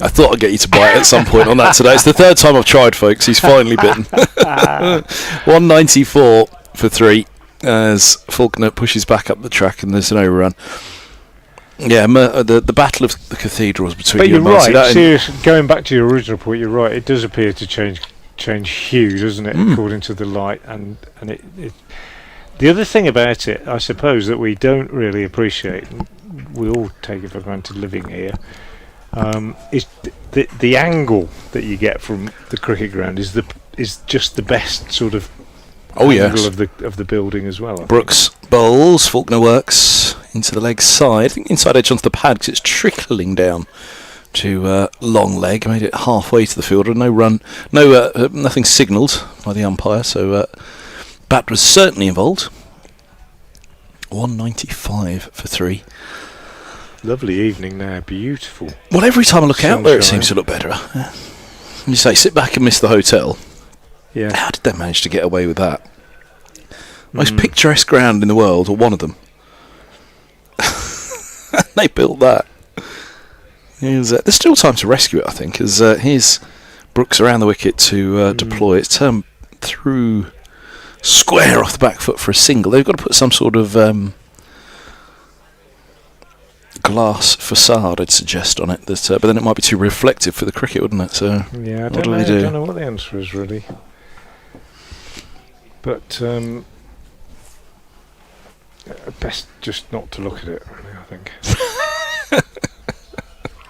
Speaker 2: I thought I'd get you to bite at some point on that today. It's the third time I've tried, folks. He's finally bitten. 194 for 3 as Faulkner pushes back up the track and there's an overrun. Yeah, the battle of the cathedrals between you and Marty.
Speaker 1: But you're right. Seriously, going back to your original point, you're right. It does appear to change hue, doesn't it, according to the light, and it. The other thing about it, I suppose, that we don't really appreciate, we all take it for granted living here, is the angle that you get from the cricket ground is just the best sort of angle of the building as well.
Speaker 2: Brooks bowls, Faulkner works into the leg side. I think inside edge onto the pad because it's trickling down to long leg. Made it halfway to the fielder. No run, nothing signalled by the umpire. So. Bat was certainly involved. 195 for 3.
Speaker 1: Lovely evening now, beautiful.
Speaker 2: Well, every time I look out there, it seems to look better. You say, sit back and miss the hotel.
Speaker 1: Yeah.
Speaker 2: How did they manage to get away with that? Most picturesque ground in the world, or one of them. They built that. There's still time to rescue it, I think, as here's Brooks around the wicket to deploy. It's turned through square off the back foot for a single. They've got to put some sort of glass facade, I'd suggest, on it. But then it might be too reflective for the cricket, wouldn't it? So
Speaker 1: yeah, I
Speaker 2: don't know
Speaker 1: what the answer is really. But best just not to look at it, really, I think.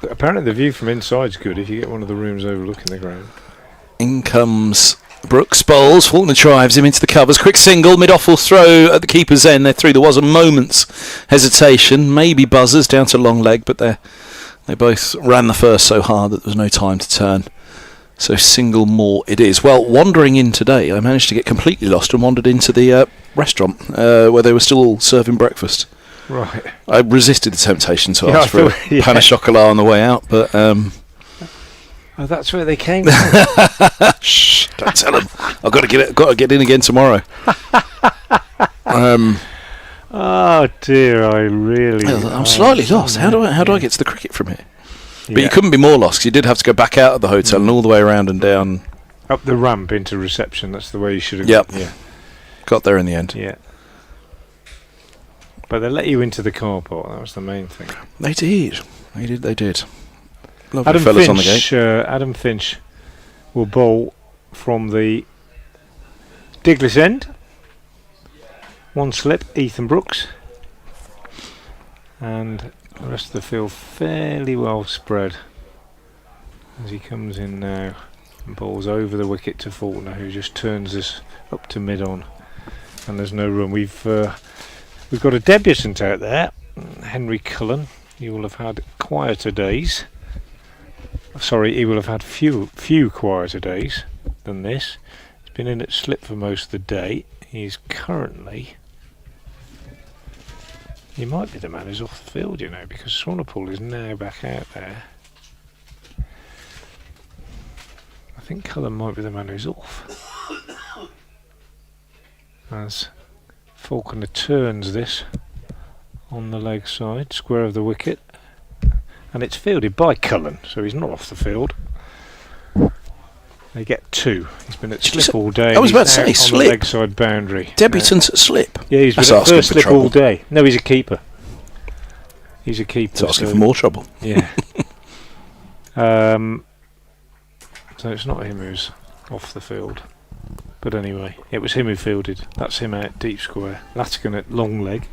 Speaker 1: Apparently the view from inside's good if you get one of the rooms overlooking the ground.
Speaker 2: In comes Brooks, bowls, Faulkner drives him into the covers, quick single, mid-off will throw at the keeper's end, they're through. There was a moment's hesitation, maybe buzzers down to long leg, but they both ran the first so hard that there was no time to turn. So single more it is. Well, wandering in today, I managed to get completely lost and wandered into the restaurant where they were still serving breakfast.
Speaker 1: Right.
Speaker 2: I resisted the temptation to ask for a pan of chocolat on the way out, but...
Speaker 1: Oh, that's where they came from.
Speaker 2: Shh! Don't tell them. I've got to get in again tomorrow.
Speaker 1: Oh dear, I'm
Speaker 2: slightly lost. How do I get to the cricket from here? But you couldn't be more lost because you did have to go back out of the hotel and all the way around and down.
Speaker 1: Up the ramp into reception. That's the way you should have.
Speaker 2: Yep.
Speaker 1: Yeah.
Speaker 2: Got there in the end.
Speaker 1: Yeah. But they let you into the car park. That was the main thing.
Speaker 2: They did. Lovely fellas on the gate.
Speaker 1: Adam Finch will bowl from the Diglis end. One slip, Ethan Brooks. And the rest of the field fairly well spread as he comes in now and bowls over the wicket to Faulkner, who just turns this up to mid-on. And there's no room. We've got a debutant out there, Henry Cullen. He will have had quieter days. Sorry, he will have had few quieter days than this. He's been in at slip for most of the day. He's currently... He might be the man who's off the field, you know, because Swanepoel is now back out there. I think Cullen might be the man who's off. as Falconer turns this on the leg side, square of the wicket, and it's fielded by Cullen, so he's not off the field. They get 2. He's been at slip all day.
Speaker 2: I was about to
Speaker 1: He's
Speaker 2: say,
Speaker 1: out on
Speaker 2: slip.
Speaker 1: the leg side boundary.
Speaker 2: Debutant at slip.
Speaker 1: Yeah, he's
Speaker 2: That's
Speaker 1: been at
Speaker 2: asking
Speaker 1: first
Speaker 2: for
Speaker 1: slip
Speaker 2: trouble.
Speaker 1: all day. No, he's a keeper. He's a keeper.
Speaker 2: It's asking for more trouble.
Speaker 1: Yeah. So it's not him who's off the field. But anyway, it was him who fielded. That's him out deep square. Latigan at long leg.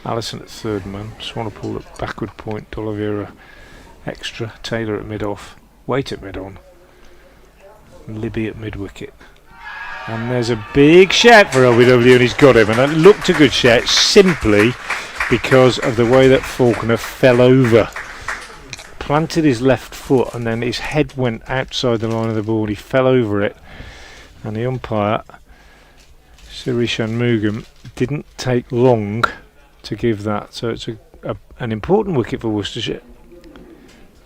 Speaker 1: Allison at third man. Swanepoel at backward point. D'Oliveira extra. Taylor at mid off. Waite at mid on. Libby at mid wicket. And there's a big shout for LBW, and he's got him. And it looked a good shout simply because of the way that Falconer fell over. Planted his left foot and then his head went outside the line of the ball. He fell over it, and the umpire, Sirishan Mugam, didn't take long to give that. So it's an important wicket for Worcestershire.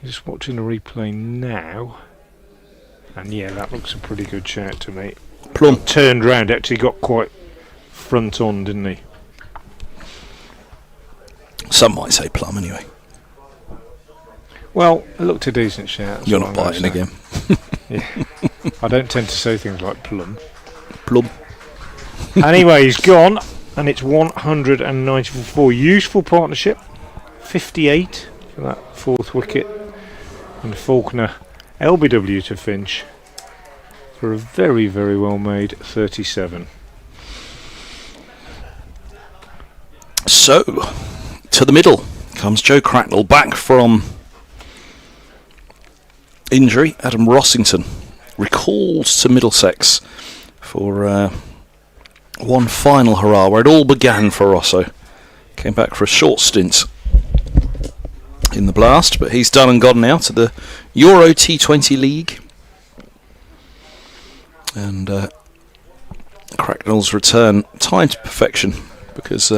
Speaker 1: Just watching the replay now, and yeah, that looks a pretty good shout to me.
Speaker 2: Plum
Speaker 1: turned round, actually got quite front on, didn't he?
Speaker 2: Some might say Plum anyway.
Speaker 1: Well, it looked a decent shout.
Speaker 2: You're not biting again.
Speaker 1: Yeah. I don't tend to say things like plum.
Speaker 2: Plum.
Speaker 1: Anyway, he's gone, and it's 194. Useful partnership. 58 for that fourth wicket. And Falconer, LBW to Finch for a very, very well made 37.
Speaker 2: So, to the middle comes Joe Cracknell, back from injury. Adam Rossington recalls to Middlesex for one final hurrah where it all began for Rosso. Came back for a short stint in the blast, but he's done and gone now to the Euro T20 League. And Cracknell's return timed to perfection because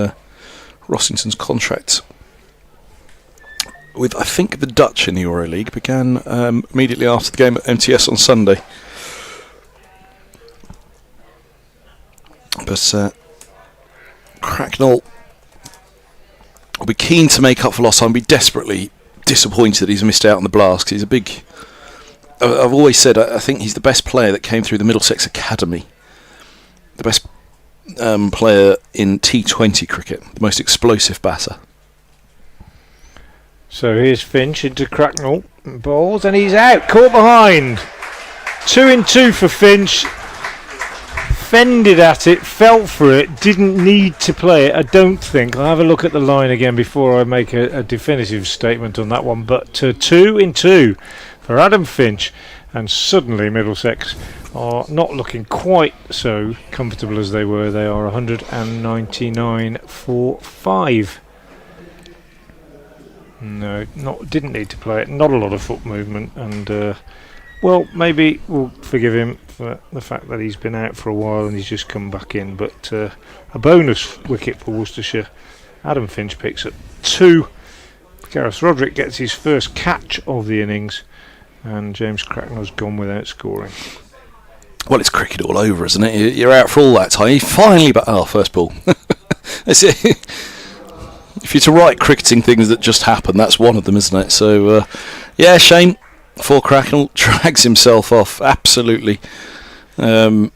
Speaker 2: Rossington's contract with, I think, the Dutch in the Euro League began immediately after the game at MTS on Sunday. But Cracknell will be keen to make up for lost time, be desperately disappointed that he's missed out on the blast, 'cause he's a big... I've always said I think he's the best player that came through the Middlesex Academy. The best player in T20 cricket, the most explosive batter.
Speaker 1: So here's Finch into Cracknell, balls, and he's out, caught behind. 2 in 2 for Finch. Fended at it, felt for it, didn't need to play it, I don't think. I'll have a look at the line again before I make a definitive statement on that one. But 2 in 2 for Adam Finch, and suddenly Middlesex are not looking quite so comfortable as they were. They are 199 for 5. No, didn't need to play it. Not a lot of foot movement, and well, maybe we'll forgive him for the fact that he's been out for a while and he's just come back in. But a bonus wicket for Worcestershire. Adam Finch picks up 2. Gareth Roderick gets his first catch of the innings, and James Cracknell's gone without scoring.
Speaker 2: Well, it's cricket all over, isn't it? You're out for all that time. You finally first ball. That's it. If you're to write cricketing things that just happen, that's one of them, isn't it? So, yeah, shame for Cracknell. Drags himself off, absolutely. Yeah,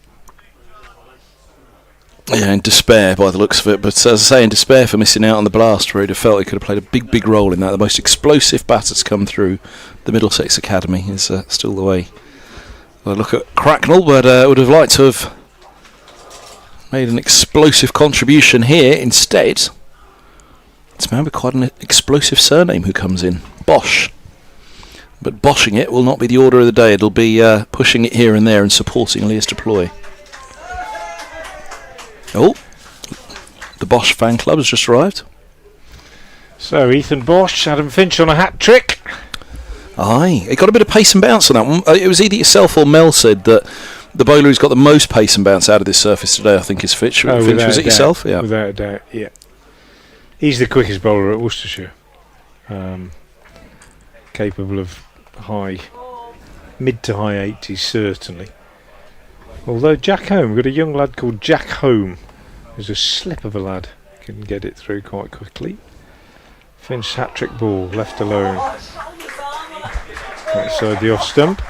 Speaker 2: in despair by the looks of it. But as I say, in despair for missing out on the blast, where he'd have felt he could have played a big, big role in that. The most explosive batter to come through the Middlesex Academy is still the way I look at Cracknell, but would have liked to have made an explosive contribution here instead. It's a man with quite an explosive surname who comes in, Bosch. But boshing it will not be the order of the day. It'll be pushing it here and there and supporting Elias Deploy. Oh, the Bosch fan club has just arrived.
Speaker 1: So Ethan Bosch, Adam Finch on a hat trick.
Speaker 2: Aye, it got a bit of pace and bounce on that one. It was either yourself or Mel said that the bowler who's got the most pace and bounce out of this surface today, I think, is Finch.
Speaker 1: Oh,
Speaker 2: Finch, was it yourself?
Speaker 1: Yeah, without a doubt. Yeah, he's the quickest bowler at Worcestershire. Capable of mid to high 80s certainly. Although Jack Home, we've got a young lad called Jack Home There's a slip of a lad. Can get it through quite quickly. Finch hat-trick ball, left alone. Outside the off stump.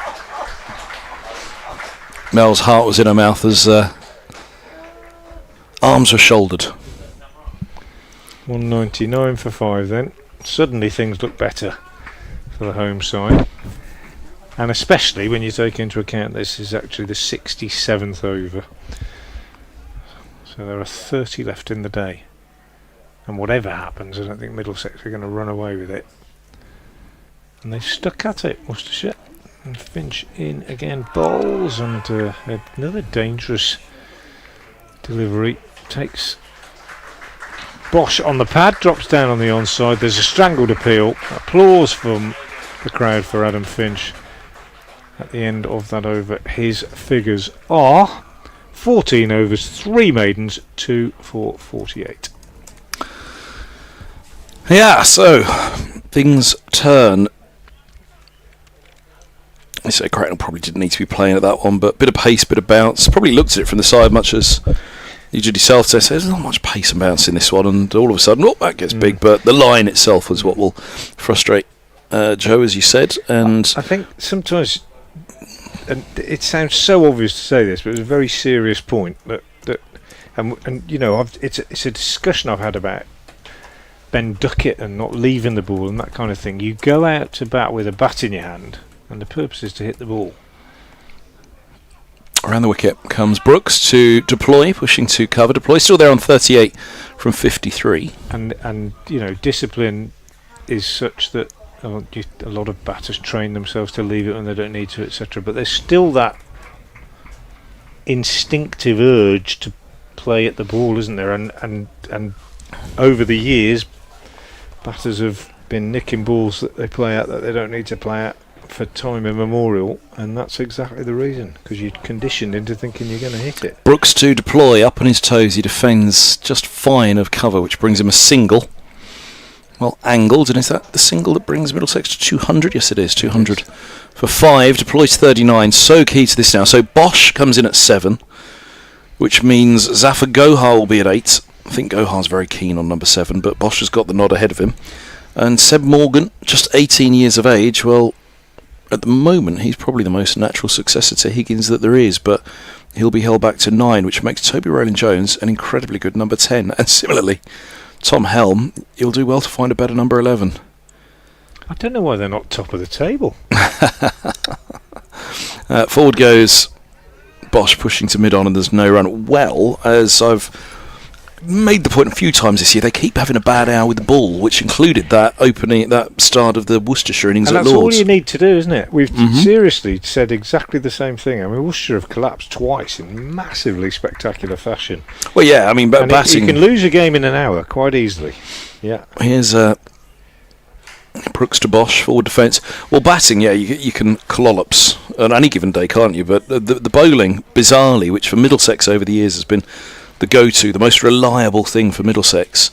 Speaker 2: Mel's heart was in her mouth as arms were shouldered.
Speaker 1: 199 for 5 then. Suddenly things look better for the home side. And especially when you take into account this is actually the 67th over. So there are 30 left in the day. And whatever happens, I don't think Middlesex are going to run away with it. And they've stuck at it, Worcestershire. And Finch in again, bowls, and another dangerous delivery. Takes Bosch on the pad, drops down on the onside. There's a strangled appeal. Applause from the crowd for Adam Finch. At the end of that over, his figures are 14 overs, 3 maidens, 2 for 48.
Speaker 2: Yeah, so things turn. I say Creighton probably didn't need to be playing at that one, but bit of pace, bit of bounce. Probably looked at it from the side, much as you did yourself. So there's not much pace and bounce in this one, and all of a sudden, that gets big. But the line itself was what will frustrate Joe, as you said. And
Speaker 1: I think sometimes, and it sounds so obvious to say this, but it's a very serious point that and you know, it's a discussion I've had about Ben Duckett and not leaving the ball and that kind of thing. You go out to bat with a bat in your hand, and the purpose is to hit the ball.
Speaker 2: Around the wicket comes Brooks to deploy, pushing to cover. Deploy still there on 38 from 53.
Speaker 1: And you know, discipline is such that a lot of batters train themselves to leave it when they don't need to, etc. But there's still that instinctive urge to play at the ball, isn't there? And over the years, batters have been nicking balls that they play at that they don't need to play at for time immemorial, and that's exactly the reason, because you're conditioned into thinking you're going to hit it.
Speaker 2: Brooks to deploy, up on his toes. He defends just fine of cover, which brings him a single. Well angled, and is that the single that brings Middlesex to 200? Yes, it is. 200 for 5. Deploys 39. So key to this now. So Bosch comes in at 7, which means Zafar Gohar will be at 8. I think Gohar's very keen on number 7, but Bosch has got the nod ahead of him. And Seb Morgan, just 18 years of age. Well, at the moment, he's probably the most natural successor to Higgins that there is, but he'll be held back to 9, which makes Toby Rowland-Jones an incredibly good number 10. And similarly, Tom Helm, you'll do well to find a better number 11.
Speaker 1: I don't know why they're not top of the table.
Speaker 2: Forward goes Bosch, pushing to mid-on, and there's no run. Well, as I've made the point a few times this year, they keep having a bad hour with the ball, which included that start of the Worcestershire innings
Speaker 1: and
Speaker 2: at
Speaker 1: that's
Speaker 2: Lords.
Speaker 1: all you need to do, isn't it? We've seriously said exactly the same thing. I mean, Worcestershire have collapsed twice in massively spectacular fashion.
Speaker 2: Well, yeah, I mean, but batting,
Speaker 1: you can lose a game in an hour quite easily. Yeah.
Speaker 2: Here's Brooks to Bosch, forward defence. Well, batting, yeah, you can collops on any given day, can't you? But the bowling, bizarrely, which for Middlesex over the years has been the go-to, the most reliable thing for Middlesex,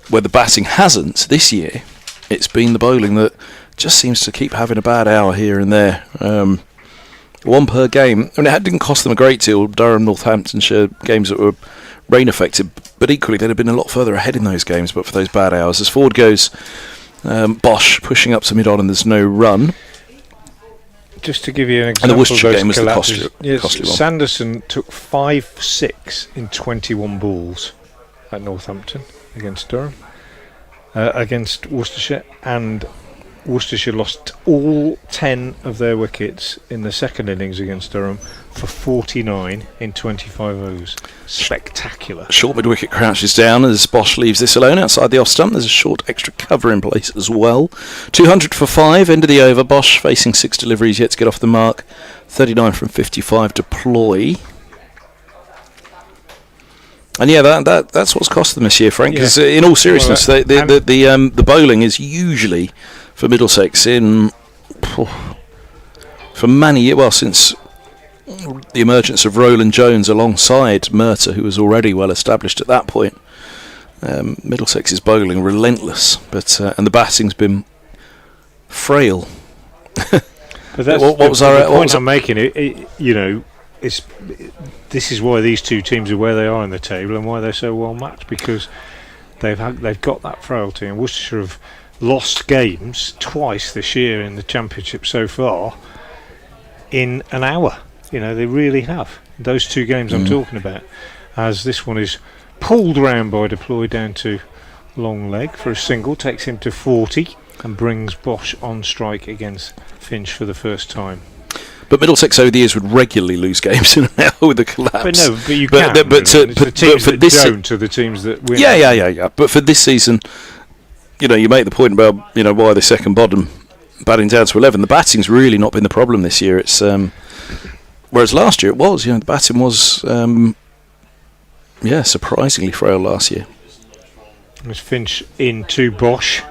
Speaker 2: where the batting hasn't this year, it's been the bowling that just seems to keep having a bad hour here and there. One per game. I mean, it didn't cost them a great deal. Durham, Northamptonshire games that were rain affected, but equally they'd have been a lot further ahead in those games but for those bad hours. As forward goes Bosch, pushing up to mid-on, and there's no run.
Speaker 1: Just to give you an example,
Speaker 2: and the Worcestershire game was the costly one.
Speaker 1: Sanderson took 5-6 in 21 balls at Northampton against Durham, against Worcestershire, and Worcestershire lost all 10 of their wickets in the second innings against Durham for 49 in 25 overs. Spectacular.
Speaker 2: Short mid-wicket crouches down as Bosch leaves this alone outside the off-stump. There's a short extra cover in place as well. 200 for 5, end of the over. Bosch facing 6 deliveries yet to get off the mark. 39 from 55 deploy. And yeah, that's what's cost them this year, Frank. Because in all seriousness, the bowling is usually for Middlesex for many years, well, since the emergence of Rowland-Jones alongside Murtagh, who was already well established at that point. Middlesex's bowling relentless, but and the batting's been frail.
Speaker 1: But that's
Speaker 2: what was our
Speaker 1: point I'm making? You know, this is why these two teams are where they are in the table and why they're so well matched, because they've got that frailty. And Worcestershire have lost games twice this year in the Championship so far in an hour. You know, they really have. Those two games I'm talking about, as this one is pulled round by Deploy down to long leg for a single, takes him to 40 and brings Bosch on strike against Finch for the first time.
Speaker 2: But Middlesex over the years would regularly lose games in an hour with a collapse.
Speaker 1: But you can't. The teams that don't are the teams that win.
Speaker 2: Yeah. But for this season, you know, you make the point about, you know, why the second bottom batting down to 11. The batting's really not been the problem this year. It's whereas last year it was. You know, the batting was surprisingly frail last year.
Speaker 1: There's Finch into Bosch,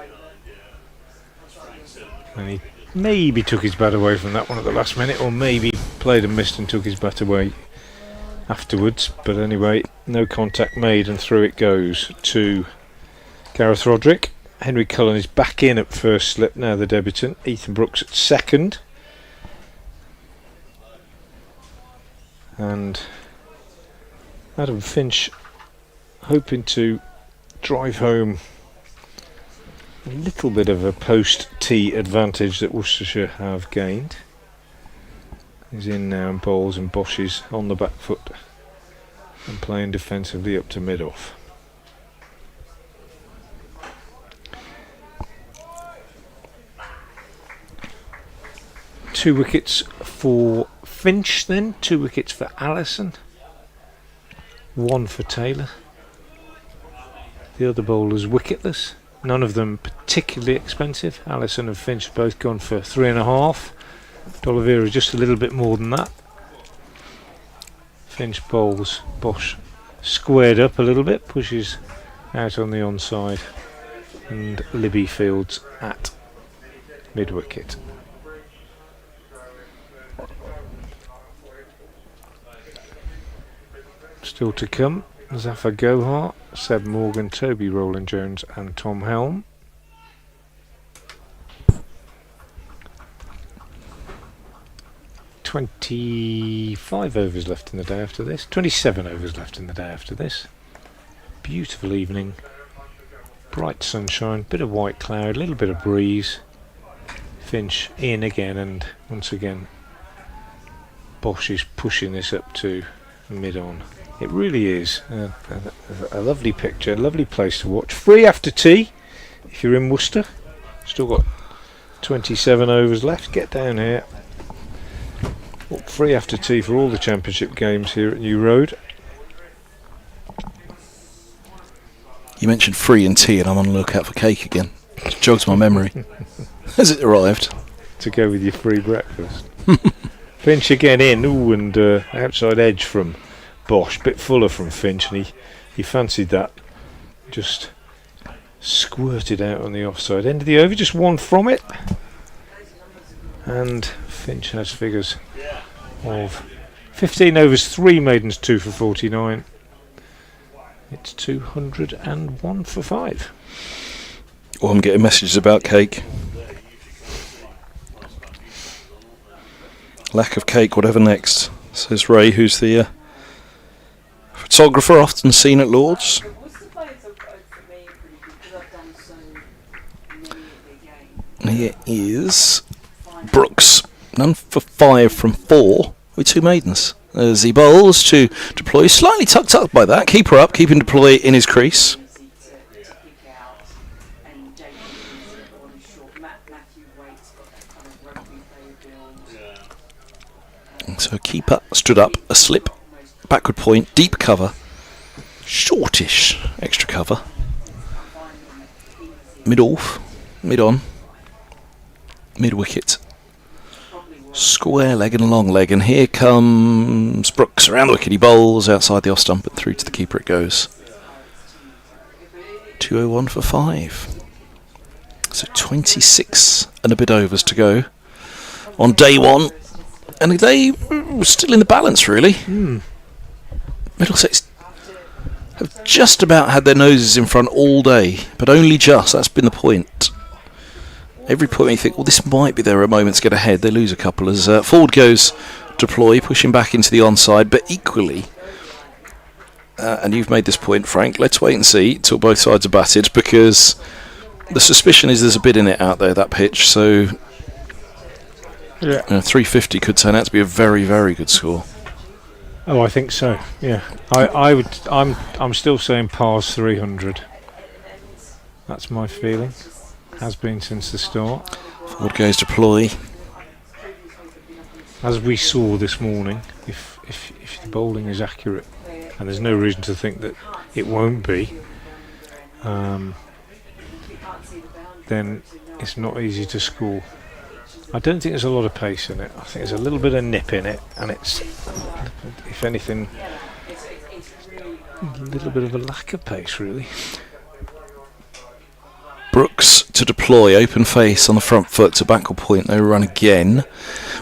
Speaker 1: and he maybe took his bat away from that one at the last minute, or maybe played and missed and took his bat away afterwards. But anyway, no contact made, and through it goes to Gareth Roderick. Henry Cullen is back in at first slip now, the debutant. Ethan Brooks at second, and Adam Finch hoping to drive home a little bit of a post-tee advantage that Worcestershire have gained. He's in now and bowls, and Bosch is on the back foot and playing defensively up to mid-off. Two wickets for Finch then, 2 wickets for Allison, 1 for Taylor. The other bowlers wicketless, none of them particularly expensive. Allison and Finch have both gone for 3.5. D'Oliveira just a little bit more than that. Finch bowls, Bosch squared up a little bit, pushes out on the onside, and Libby fields at mid-wicket. Still to come, Zafar Gohar, Seb Morgan, Toby Rowland-Jones and Tom Helm. "25 overs left in the day after this. 27 overs left in the day after this. Beautiful evening. Bright sunshine, bit of white cloud, little bit of breeze. Finch in again, and once again Bosch is pushing this up to mid-on. It really is a lovely picture, a lovely place to watch. Free after tea if you're in Worcester. Still got 27 overs left. Get down here. Well, free after tea for all the championship games here at New Road.
Speaker 2: You mentioned free and tea, and I'm on the lookout for cake again. It jogs my memory. Has it arrived?
Speaker 1: To go with your free breakfast. Finch again in, and outside edge from Bosch, bit fuller from Finch, and he fancied that. Just squirted out on the offside end of the over, just 1 from it. And Finch has figures of 15 overs, 3 maidens, 2 for 49. It's 201 for 5.
Speaker 2: Oh, I'm getting messages about cake. Lack of cake, whatever next, says Ray, who's the photographer often seen at Lord's. Here is Brooks, none for 5 from 4 with 2 maidens. As he bowls to Deploy, slightly tucked up by that. Keeper up, keeping Deploy in his crease. So a keeper stood up, a slip, backward point, deep cover, shortish extra cover, mid-off, mid-on, mid-wicket, square leg and long leg, and here comes Brooks around the wicket. He bowls outside the off stump, but through to the keeper it goes. 201 for 5. So 26 and a bit overs to go on day 1. And they were still in the balance, really. Middlesex have just about had their noses in front all day, but only just. That's been the point. Every point you think, well, this might be their moment to get ahead, they lose a couple. As forward goes deploy, pushing back into the onside, but equally, and you've made this point, Frank, let's wait and see till both sides are batted, because the suspicion is there's a bit in it out there, that pitch, so 350 could turn out to be a very, very good score.
Speaker 1: Oh, I think so. Yeah, I'm still saying pars 300. That's my feeling. Has been since the start.
Speaker 2: Forward goes deploy.
Speaker 1: As we saw this morning, if the bowling is accurate, and there's no reason to think that it won't be, then it's not easy to score. I don't think there's a lot of pace in it. I think there's a little bit of nip in it, and it's, if anything, a little bit of a lack of pace, really.
Speaker 2: Brooks to deploy, open face on the front foot to backward point, no run again.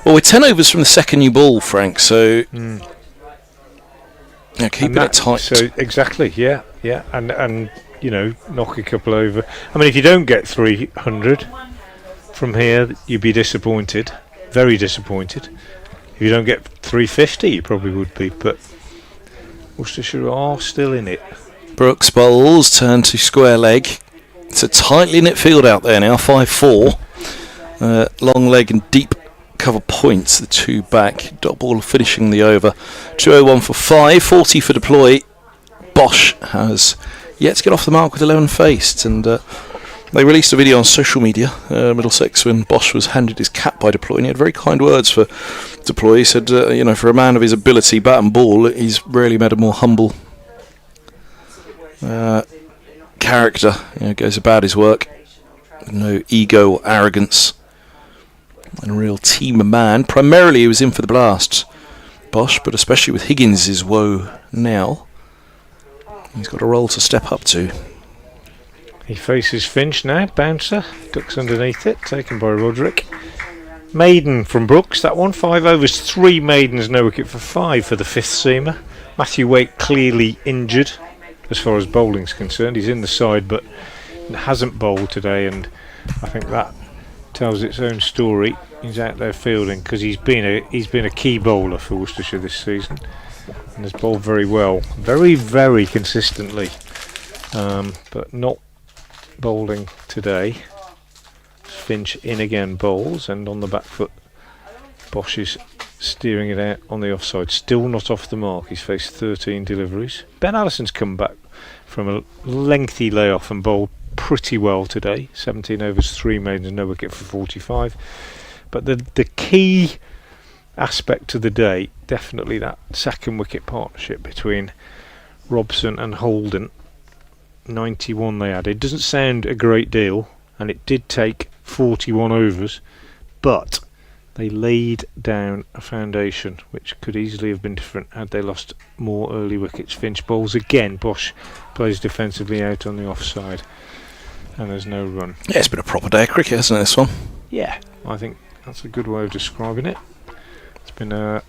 Speaker 2: Well, we're 10 overs from the second new ball, Frank, so yeah, keeping it tight.
Speaker 1: So exactly, yeah, and you know, knock a couple over. I mean, if you don't get 300 from here, you'd be disappointed, very disappointed. If you don't get 350, you probably would be, but Worcestershire are still in it.
Speaker 2: Brooks bowls, turn to square leg. It's a tightly knit field out there now, 5-4. Long leg and deep cover points, the two back. Dot ball finishing the over. 201 for 5, 40 for deploy. Bosch has yet to get off the mark with 11 faced, and they released a video on social media, Middlesex, when Bosch was handed his cap by deploy, and he had very kind words for deploy. He said, you know, for a man of his ability, bat and ball, he's rarely met a more humble character, you know, goes about his work, no ego or arrogance, and a real team man. Primarily he was in for the blast, Bosch, but especially with Higgins' woe now, he's got a role to step up to.
Speaker 1: He faces Finch now, bouncer, ducks underneath it, taken by Roderick. Maiden from Brooks, that one, 5 overs, 3 maidens, no wicket for 5 for the fifth seamer. Matthew Wake clearly injured as far as bowling's concerned. He's in the side but hasn't bowled today, and I think that tells its own story. He's out there fielding because he's been a key bowler for Worcestershire this season and has bowled very well, very, very consistently, but not bowling today. Finch in again, bowls, and on the back foot Bosch is steering it out on the offside, still not off the mark. He's faced 13 deliveries. Ben Allison's come back from a lengthy layoff and bowled pretty well today, 17 overs, 3 maidens, no wicket for 45. But the key aspect of the day, definitely that second wicket partnership between Robson and Holden. 91 they added. Doesn't sound a great deal, and it did take 41 overs, but they laid down a foundation which could easily have been different had they lost more early wickets. Finch bowls again, Bosch plays defensively out on the offside, and there's no run.
Speaker 2: Yeah, it's been a proper day of cricket, hasn't it, this one?
Speaker 1: Yeah, I think that's a good way of describing it. It's been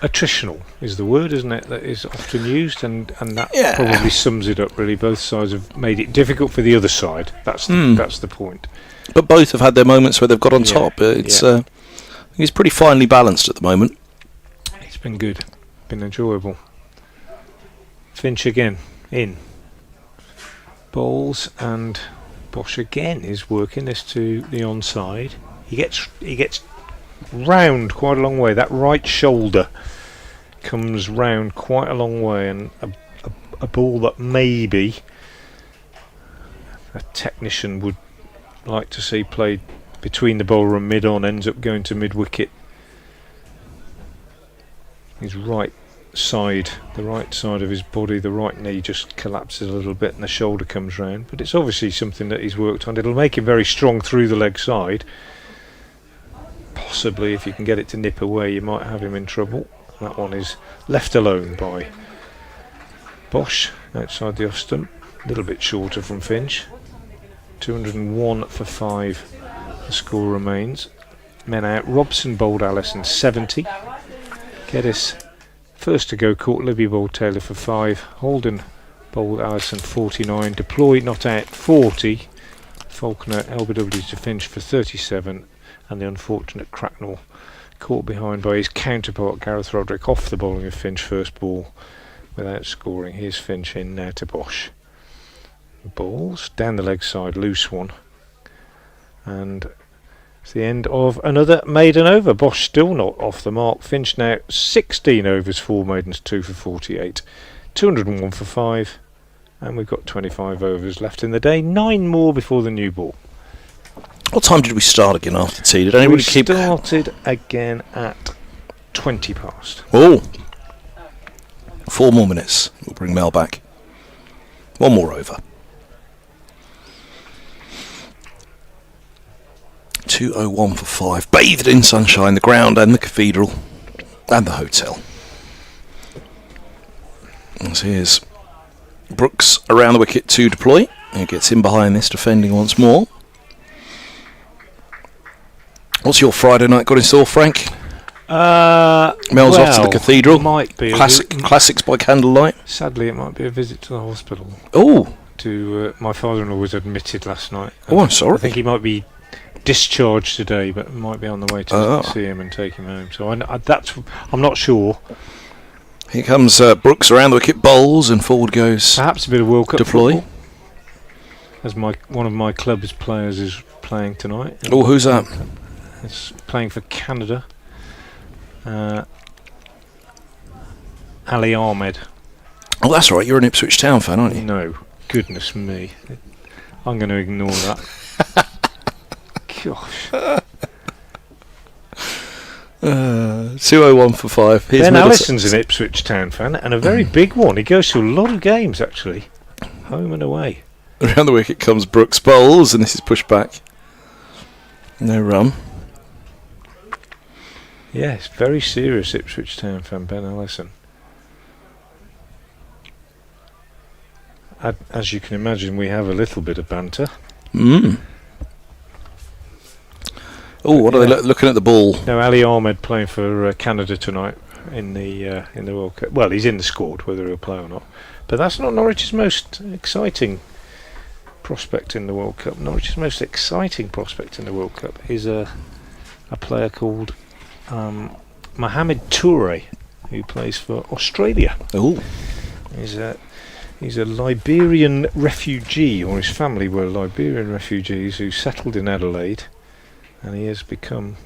Speaker 1: attritional is the word, isn't it, that is often used, and that probably sums it up really. Both sides have made it difficult for the other side. That's the point.
Speaker 2: But both have had their moments where they've got on top. It's I think it's pretty finely balanced at the moment.
Speaker 1: It's been good, been enjoyable. Finch again in bowls, and Bosch again is working this to the onside. He gets round quite a long way. That right shoulder comes round quite a long way, and a ball that maybe a technician would like to see played between the bowler and mid-on ends up going to mid-wicket. His right side, the right side of his body, the right knee just collapses a little bit and the shoulder comes round, but it's obviously something that he's worked on. It'll make him very strong through the leg side. Possibly if you can get it to nip away, you might have him in trouble. That one is left alone by Bosch outside the off stump, a little bit shorter from Finch. 201 for 5 the score remains. Men out. Robson bowled Allison 70. Geddes first to go caught. Libby bowled Taylor for 5. Holden bowled Allison 49. Deploy not out 40. Faulkner LBW to Finch for 37. and the unfortunate Cracknell caught behind by his counterpart Gareth Roderick off the bowling of Finch first ball without scoring. Here's Finch in now to Bosch. Balls down the leg side, loose one, and it's the end of another maiden over. Bosch still not off the mark. Finch now 16 overs, 4 maidens, 2 for 48, 201 for 5, and we've got 25 overs left in the day. 9 more before the new ball.
Speaker 2: What time did we start again after tea? Did anybody keep...
Speaker 1: We started again at 20 past.
Speaker 2: Oh, 4 more minutes. We'll bring Mel back. 1 more over. 2:01 for 5. Bathed in sunshine, the ground and the cathedral and the hotel. And so here's Brooks around the wicket to deploy. He gets in behind this, defending once more. What's your Friday night got in store, Frank? Mel's off to the cathedral.
Speaker 1: Might be
Speaker 2: classics by candlelight.
Speaker 1: Sadly, it might be a visit to the hospital.
Speaker 2: Oh,
Speaker 1: to my father-in-law was admitted last night.
Speaker 2: Oh, I'm sorry.
Speaker 1: I think he might be discharged today, but might be on the way to see him and take him home. So I'm not sure.
Speaker 2: Here comes Brooks around the wicket, bowls, and forward goes.
Speaker 1: Perhaps a bit of World Cup
Speaker 2: deploy.
Speaker 1: Football, as one of my club's players is playing tonight.
Speaker 2: Oh, who's that?
Speaker 1: He's playing for Canada. Ali Ahmed.
Speaker 2: Oh, that's right. You're an Ipswich Town fan, aren't you?
Speaker 1: No, goodness me. I'm going to ignore that. Gosh.
Speaker 2: 2:01 for 5. Here's
Speaker 1: Ben
Speaker 2: Middlesex.
Speaker 1: Allison's an Ipswich Town fan, and a very big one. He goes to a lot of games, actually, home and away.
Speaker 2: Around the wicket comes Brooks, bowls, and this is pushed back. No run.
Speaker 1: Yes, very serious Ipswich Town fan, Ben Allison. As you can imagine, we have a little bit of banter.
Speaker 2: Oh, what are they looking at the ball?
Speaker 1: No, Ali Ahmed playing for Canada tonight in the World Cup. Well, he's in the squad, whether he'll play or not. But that's not Norwich's most exciting prospect in the World Cup. Norwich's most exciting prospect in the World Cup is a player called Mohamed Toure, who plays for Australia.
Speaker 2: Oh,
Speaker 1: he's a Liberian refugee, or his family were Liberian refugees who settled in Adelaide. And he has become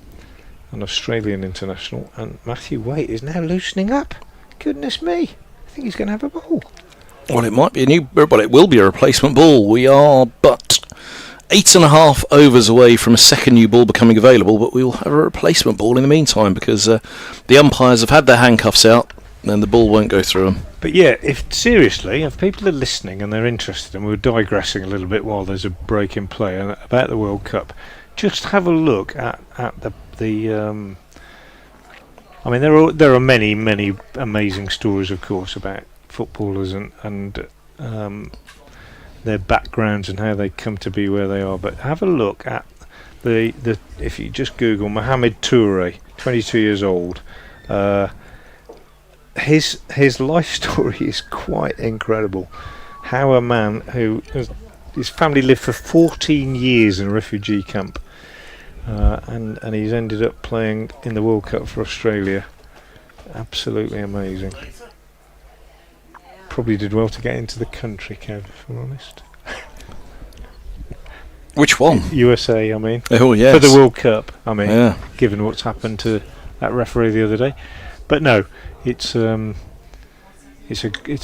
Speaker 1: an Australian international. And Matthew Waite is now loosening up. Goodness me. I think he's going to have a ball.
Speaker 2: Well, it might be it will be a replacement ball. We are but 8.5 overs away from a second new ball becoming available, but we will have a replacement ball in the meantime because the umpires have had their handcuffs out and the ball won't go through them.
Speaker 1: But yeah, if people are listening and they're interested, and we're digressing a little bit while there's a break in play about the World Cup, just have a look at the I mean, there are many amazing stories, of course, about footballers and their backgrounds and how they come to be where they are. But have a look at the if you just Google Mohamed Toure, 22 years old. His life story is quite incredible. How a man who his family lived for 14 years in a refugee camp. And he's ended up playing in the World Cup for Australia. Absolutely amazing. Probably did well to get into the country, Kev, if I'm honest.
Speaker 2: Which one?
Speaker 1: USA, I mean.
Speaker 2: Oh, yes.
Speaker 1: For the World Cup, I mean,
Speaker 2: yeah.
Speaker 1: Given what's happened to that referee the other day. But no, it's an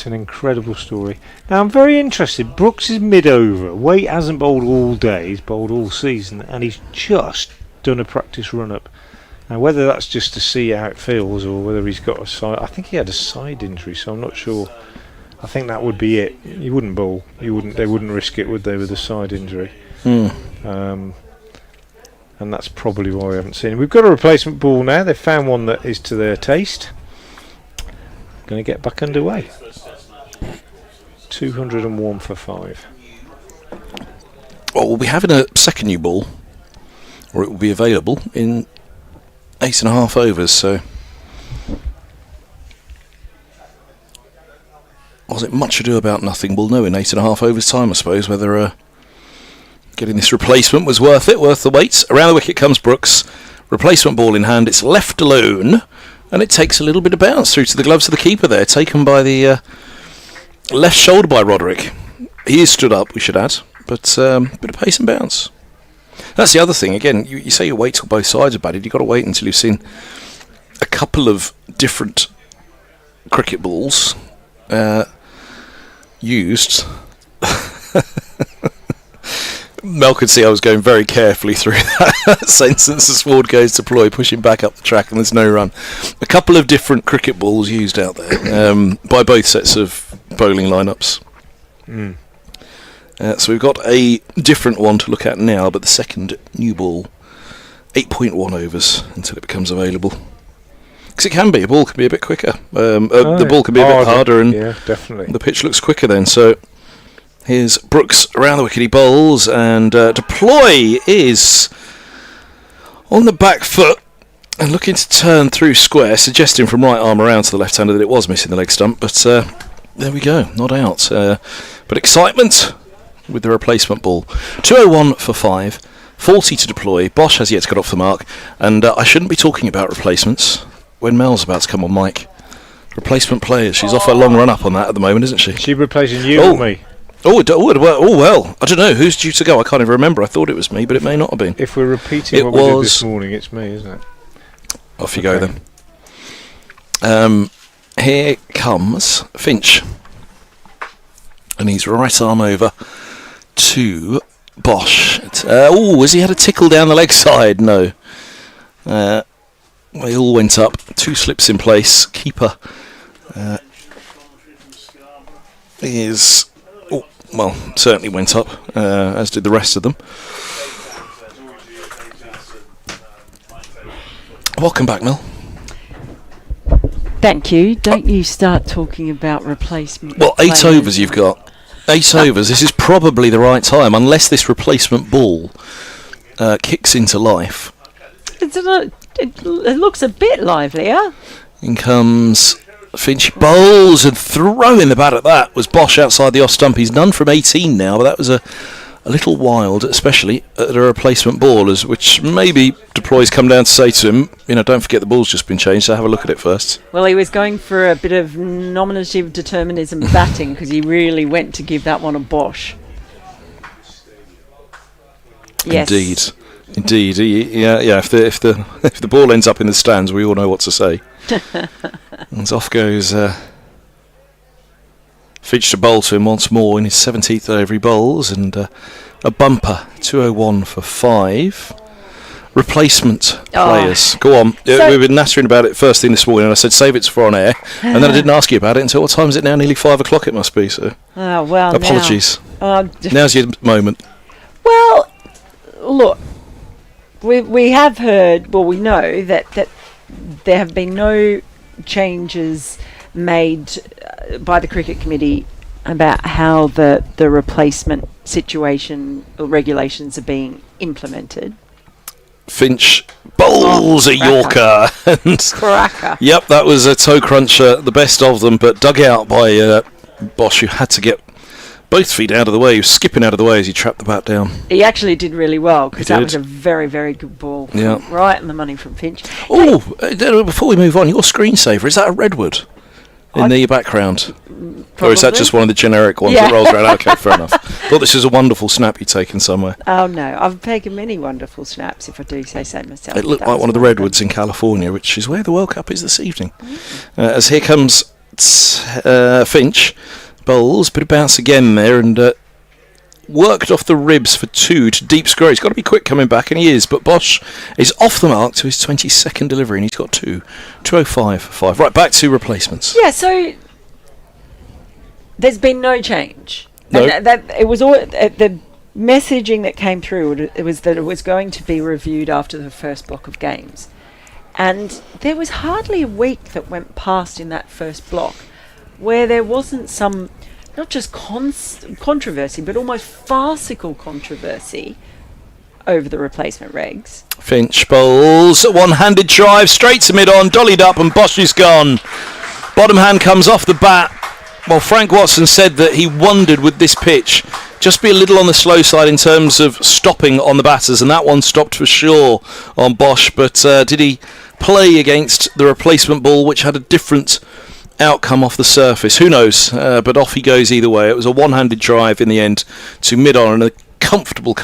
Speaker 1: incredible story. Now I'm very interested. Brooks is mid-over. Waite hasn't bowled all day. He's bowled all season, and he's just done a practice run-up. Now whether that's just to see how it feels, or whether he's got a side. I think he had a side injury, so I'm not sure. I think that would be it. He wouldn't bowl. They wouldn't risk it, would they, with a side injury? And that's probably why we haven't seen him. We've got a replacement ball now. They've found one that is to their taste. Going to get back underway. 201 for 5.
Speaker 2: Well, we'll be having a second new ball, or it will be available in 8.5 overs. So, was it much ado about nothing? We'll know in 8.5 overs time, I suppose, whether getting this replacement was worth it, worth the wait. Around the wicket comes Brooks. Replacement ball in hand. It's left alone. And it takes a little bit of bounce through to the gloves of the keeper there. Taken by the left shoulder by Roderick. He is stood up, we should add. But bit of pace and bounce. That's the other thing. Again, you say you wait till both sides are batted. You've got to wait until you've seen a couple of different cricket balls used. Mel could see I was going very carefully through that sentence as Ward goes to deploy, pushing back up the track, and there's no run. A couple of different cricket balls used out there by both sets of bowling lineups. So we've got a different one to look at now, but the second new ball, 8.1 overs until it becomes available. Because it can be, a ball can be a bit quicker. The ball can be a bit harder, and
Speaker 1: definitely.
Speaker 2: The pitch looks quicker then. So here's Brooks around the wicket, he bowls, and deploy is on the back foot and looking to turn through square, suggesting from right arm around to the left hander that it was missing the leg stump, but there we go, not out. But excitement with the replacement ball. 201 for 5, 40 to deploy. Bosch has yet to get off the mark, and I shouldn't be talking about replacements when Mel's about to come on mic. Replacement players, she's off a long run up on that at the moment, isn't she?
Speaker 1: She replacing you or me?
Speaker 2: Well, I don't know. Who's due to go? I can't even remember. I thought it was me, but it may not have been.
Speaker 1: If we're repeating what we did this morning, it's me, isn't it?
Speaker 2: Off you go then. Here comes Finch. And he's right arm over to Bosch. Has he had a tickle down the leg side? No. They all went up. 2 slips in place. Keeper is... certainly went up, as did the rest of them. Welcome back, Mel.
Speaker 3: Thank you. Don't you start talking about replacement.
Speaker 2: Well, 8
Speaker 3: players.
Speaker 2: overs you've got. 8 overs. This is probably the right time, unless this replacement ball kicks into life.
Speaker 3: It looks a bit livelier.
Speaker 2: In comes Finch, bowls and throwing the bat at that was Bosch outside the off stump. He's none from 18 now, but that was a little wild, especially at a replacement ball, which maybe deploys come down to say to him, don't forget the ball's just been changed, so have a look at it first.
Speaker 3: Well, he was going for a bit of nominative determinism batting because he really went to give that one a Bosch. Yes.
Speaker 2: Indeed. If the ball ends up in the stands, we all know what to say. And off goes Finch to bowl to him once more in his 17th over. He bowls, and a bumper, 201 for 5. Replacement players. Go on. We've been nattering about it first thing this morning, and I said save it for on air, and then I didn't ask you about it until what time is it now? Nearly 5 o'clock it must be. So apologies. Now's your moment.
Speaker 3: Well, look, we have heard, we know that there have been no changes made by the cricket committee about how the replacement situation or regulations are being implemented.
Speaker 2: Finch bowls a Yorker.
Speaker 3: Cracker.
Speaker 2: Yep, that was a toe cruncher, the best of them, but dug out by Bosch, who had to get both feet out of the way. He was skipping out of the way as he trapped the bat down.
Speaker 3: He actually did really well because that was a very, very good ball.
Speaker 2: Yeah.
Speaker 3: Right in the money from Finch.
Speaker 2: Before we move on, your screensaver, is that a redwood in the background? Probably. Or is that just one of the generic ones that rolls around? Okay, fair enough. Thought this was a wonderful snap you'd taken somewhere.
Speaker 3: Oh no, I've taken many wonderful snaps, if I do say so myself.
Speaker 2: It looked like one of the redwoods in California, which is where the World Cup is this evening. As here comes Finch, bowls, bit of bounce again there, and worked off the ribs for 2 to deep square. He's got to be quick coming back, and he is, but Bosch is off the mark to his 22nd delivery, and he's got 205 for 5. Right, back to replacements.
Speaker 3: Yeah, so there's been no change.
Speaker 2: No.
Speaker 3: And it was all the messaging that came through. It was that it was going to be reviewed after the first block of games, and there was hardly a week that went past in that first block where there wasn't some, not just controversy, but almost farcical controversy over the replacement regs.
Speaker 2: Finch bowls, one-handed drive, straight to mid-on, dollied up, and Bosch is gone. Bottom hand comes off the bat. Well, Frank Watson said that he wondered with this pitch, just be a little on the slow side in terms of stopping on the batters, and that one stopped for sure on Bosch. But did he play against the replacement ball, which had a different outcome off the surface? Who knows? But off he goes either way. It was a one-handed drive in the end to mid-on, and a comfortable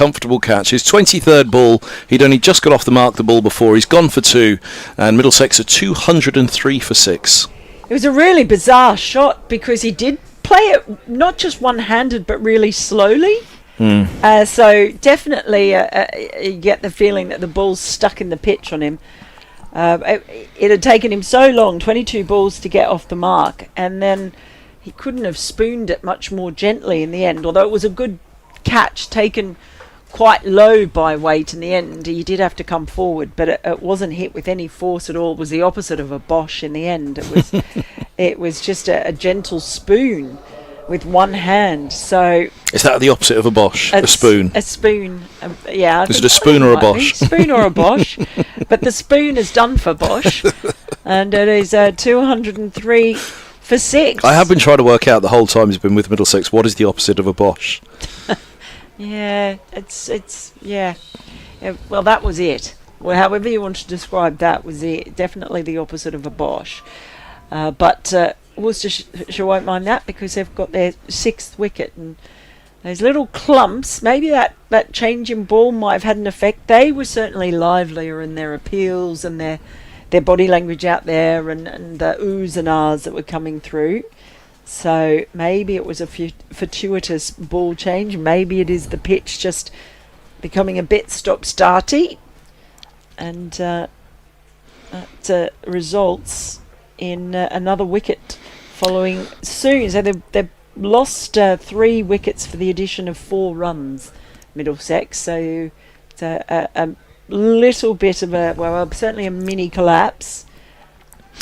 Speaker 2: catch. His 23rd ball. He'd only just got off the mark the ball before. He's gone for 2, and Middlesex are 203 for 6.
Speaker 3: It was a really bizarre shot because he did play it not just one-handed but really slowly. So definitely you get the feeling that the ball's stuck in the pitch on him. It had taken him so long, 22 balls to get off the mark, and then he couldn't have spooned it much more gently in the end, although it was a good catch taken quite low by weight in the end. He did have to come forward, but it wasn't hit with any force at all. It was the opposite of a Bosch in the end. It was just a gentle spoon with one hand. So
Speaker 2: is that the opposite of a Bosch? A spoon?
Speaker 3: A spoon, yeah.
Speaker 2: Is it a spoon or a Bosch?
Speaker 3: Spoon or a Bosch. But the spoon is done for Bosch, and it is 203 for 6.
Speaker 2: I have been trying to work out the whole time he's been with Middlesex, what is the opposite of a Bosch?
Speaker 3: Yeah, yeah. Well, that was it. Well, however you want to describe that was it. Definitely the opposite of a Bosch. But Worcestershire won't mind that because they've got their 6th wicket, and those little clumps, maybe that change in ball might have had an effect. They were certainly livelier in their appeals and their body language out there, and the oohs and ahs that were coming through. So maybe it was a fortuitous ball change. Maybe it is the pitch just becoming a bit stop-starty, and that results in another wicket following soon. So they've lost 3 wickets for the addition of 4 runs, Middlesex. So it's a little bit of certainly a mini collapse.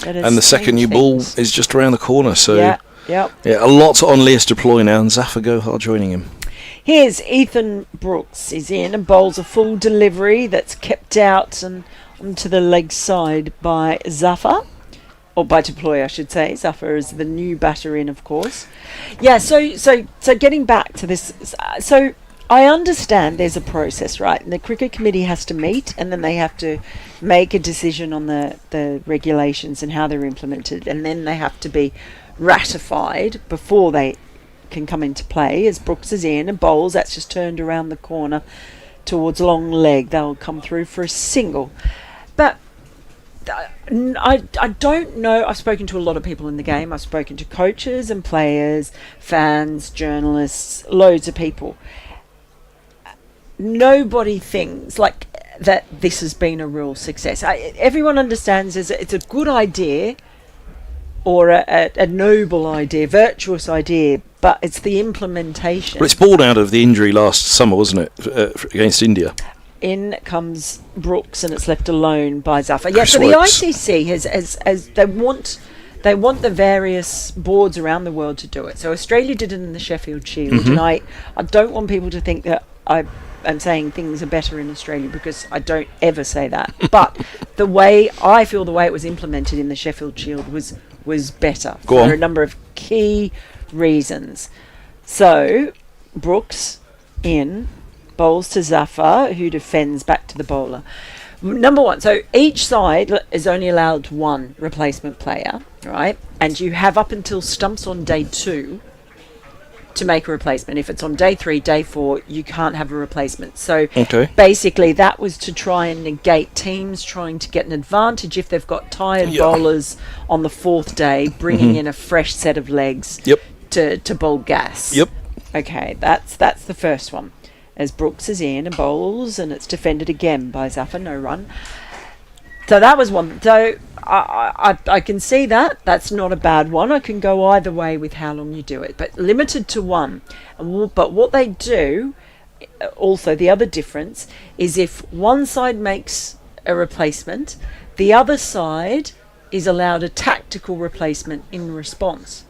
Speaker 2: And the second new ball is just around the corner. So
Speaker 3: yeah,
Speaker 2: a lot on Leas deploy now, and Zafar Gohar joining him.
Speaker 3: Here's Ethan Brooks. He's in and bowls a full delivery that's kept out and onto the leg side by Zafar. Or by deploy, I should say. Zafar is the new batter in, of course. Yeah, so getting back to this. So I understand there's a process, right? And the cricket committee has to meet, and then they have to make a decision on the regulations and how they're implemented, and then they have to be ratified before they can come into play. As Brooks is in and bowls, that's just turned around the corner towards long leg. They'll come through for a single. But I don't know. I've spoken to a lot of people in the game. I've spoken to coaches and players, fans, journalists, loads of people. Nobody thinks like that this has been a real success. Everyone understands it's a good idea or a noble idea, virtuous idea, but it's the implementation.
Speaker 2: But it's born out of the injury last summer, wasn't it, against India?
Speaker 3: In comes Brooks, and it's left alone by Zafar. Yeah, so the ICC has they want the various boards around the world to do it. So Australia did it in the Sheffield Shield, and I don't want people to think that I'm saying things are better in Australia, because I don't ever say that. But the way it was implemented in the Sheffield Shield was better for a number of key reasons. So Brooks in. Bowls to Zafar, who defends back to the bowler. Number 1, so each side is only allowed 1 replacement player, right? And you have up until stumps on day 2 to make a replacement. If it's on day 3, day 4, you can't have a replacement. So basically that was to try and negate teams trying to get an advantage if they've got tired bowlers on the 4th day, bringing in a fresh set of legs to bowl gas. Okay, that's the first one. As Brooks is in and bowls, and it's defended again by Zafar, no run. So that was one. So I can see that. That's not a bad one. I can go either way with how long you do it, but limited to 1. But what they do, also the other difference, is if one side makes a replacement, the other side is allowed a tactical replacement in response.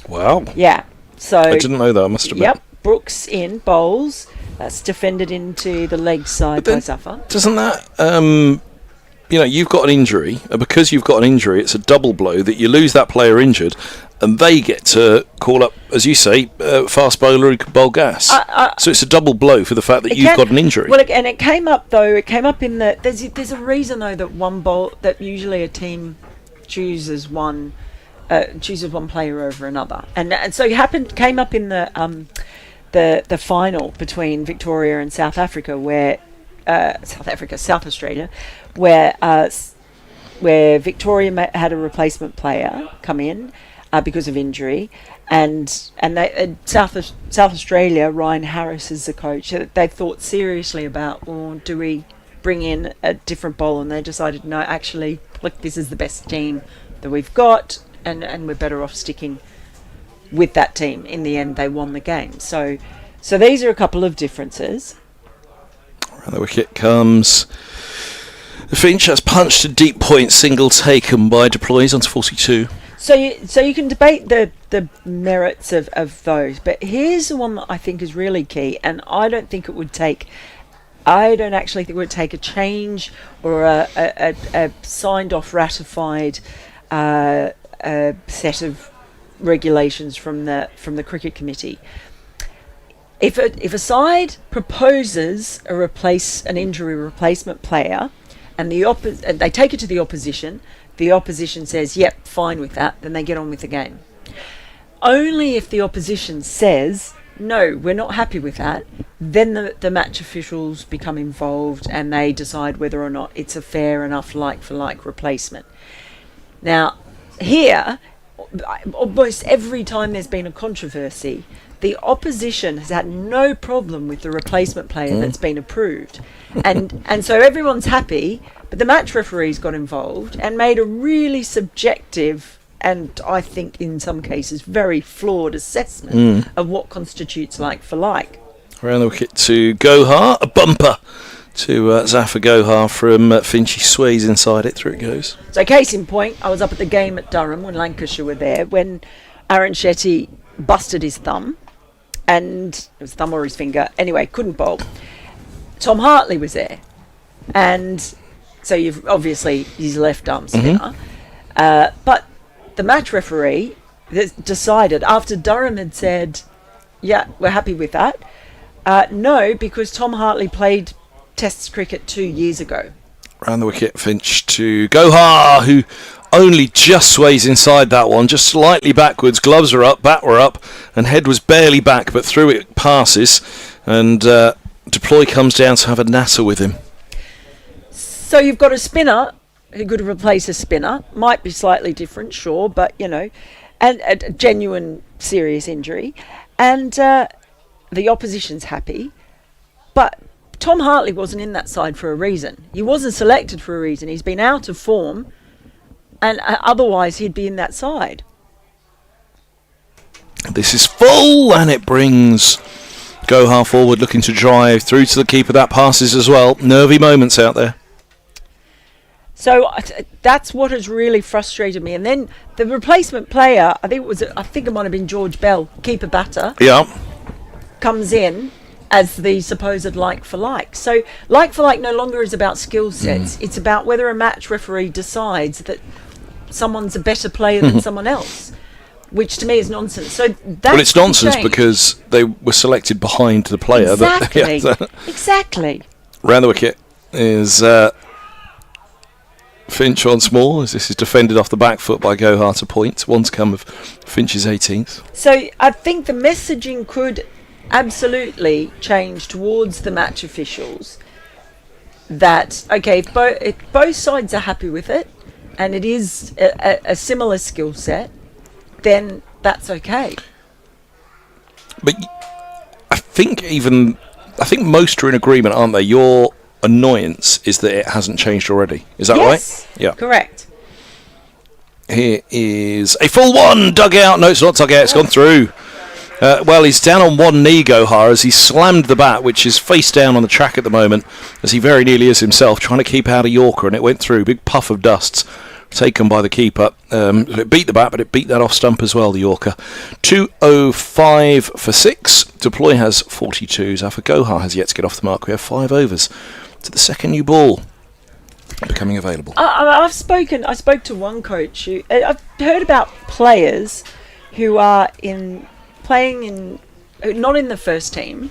Speaker 2: Wow.
Speaker 3: Yeah. So
Speaker 2: I didn't know that, I must admit.
Speaker 3: Yep. Brooks in, bowls. That's defended into the leg side by Zafar.
Speaker 2: Doesn't that, you've got an injury, and because you've got an injury, it's a double blow that you lose that player injured, and they get to call up, as you say, fast bowler who can bowl gas. So it's a double blow for the fact that you've got an injury.
Speaker 3: Well, and it came up though. It came up in the. There's a reason though that usually a team chooses one player over another, and so it came up in the final between Victoria and South Africa, where South Australia, where Victoria had a replacement player come in because of injury, and South Australia, Ryan Harris is the coach. They thought seriously about, do we bring in a different bowler? And they decided, no, actually, look, this is the best team that we've got, and we're better off sticking with that team. In the end, they won the game. So these are a couple of differences.
Speaker 2: Around the wicket comes Finch. Has punched a deep point, single taken by Deploys onto 42.
Speaker 3: So you can debate the merits of those, but here's the one that I think is really key, and I don't actually think it would take a change or a signed off, ratified set of regulations from the cricket committee. If a side proposes an injury replacement player, and they take it to the opposition says, yep, fine with that, then they get on with the game. Only if the opposition says, no, we're not happy with that, then the match officials become involved and they decide whether or not it's a fair enough like-for-like replacement. Now, here, almost every time there's been a controversy, the opposition has had no problem with the replacement player that's been approved. And so everyone's happy, but the match referees got involved and made a really subjective and I think in some cases very flawed assessment of what constitutes like for like.
Speaker 2: Around the wicket to Gohar, a bumper to Zafar Gohar from Finch. He sways inside it, through it goes.
Speaker 3: So case in point, I was up at the game at Durham when Lancashire were there, when Aaron Shetty busted his thumb, and it was thumb or his finger, anyway, couldn't bowl. Tom Hartley was there, and so you've obviously his left arm spinner, but the match referee decided after Durham had said, yeah, we're happy with that, no, because Tom Hartley played Test cricket 2 years ago.
Speaker 2: Round the wicket, Finch to Gohar, who only just sways inside that one, just slightly backwards. Gloves are up, bat were up, and head was barely back, but through it passes, and Deploy comes down to have a natter with him.
Speaker 3: So you've got a spinner who could replace a spinner, might be slightly different, sure, but and a genuine serious injury, and the opposition's happy, but Tom Hartley wasn't in that side for a reason. He wasn't selected for a reason. He's been out of form, and otherwise he'd be in that side.
Speaker 2: This is full, and it brings Gohar forward, looking to drive through to the keeper. That passes as well. Nervy moments out there.
Speaker 3: So that's what has really frustrated me. And then the replacement player, I think it might have been George Bell, keeper batter.
Speaker 2: Yeah.
Speaker 3: Comes in as the supposed like for like. So like for like no longer is about skill sets. It's about whether a match referee decides that someone's a better player than someone else, which to me is nonsense. So that's
Speaker 2: it's nonsense because they were selected behind the player.
Speaker 3: Exactly. Exactly.
Speaker 2: Round the wicket is Finch once more, as this is defended off the back foot by Gohar to point. One to come of Finch's 18th.
Speaker 3: So I think the messaging could absolutely change towards the match officials that, okay, if both sides are happy with it and it is a similar skill set, then that's okay.
Speaker 2: But I think most are in agreement, aren't they? Your annoyance is that it hasn't changed already. Is that right? Yeah.
Speaker 3: Correct.
Speaker 2: Here is a full one, dug out. No, it's not dug out, it's gone through. Well, he's down on one knee, Gohar, as he slammed the bat, which is face down on the track at the moment, as he very nearly is himself, trying to keep out a Yorker, and it went through. Big puff of dust taken by the keeper. It beat the bat, but it beat that off stump as well, the Yorker. 205 for 6. Deploy has 42. Zafar Gohar has yet to get off the mark. We have 5 overs to the second new ball becoming available.
Speaker 3: I spoke to one coach who I've heard about players who are not in the first team,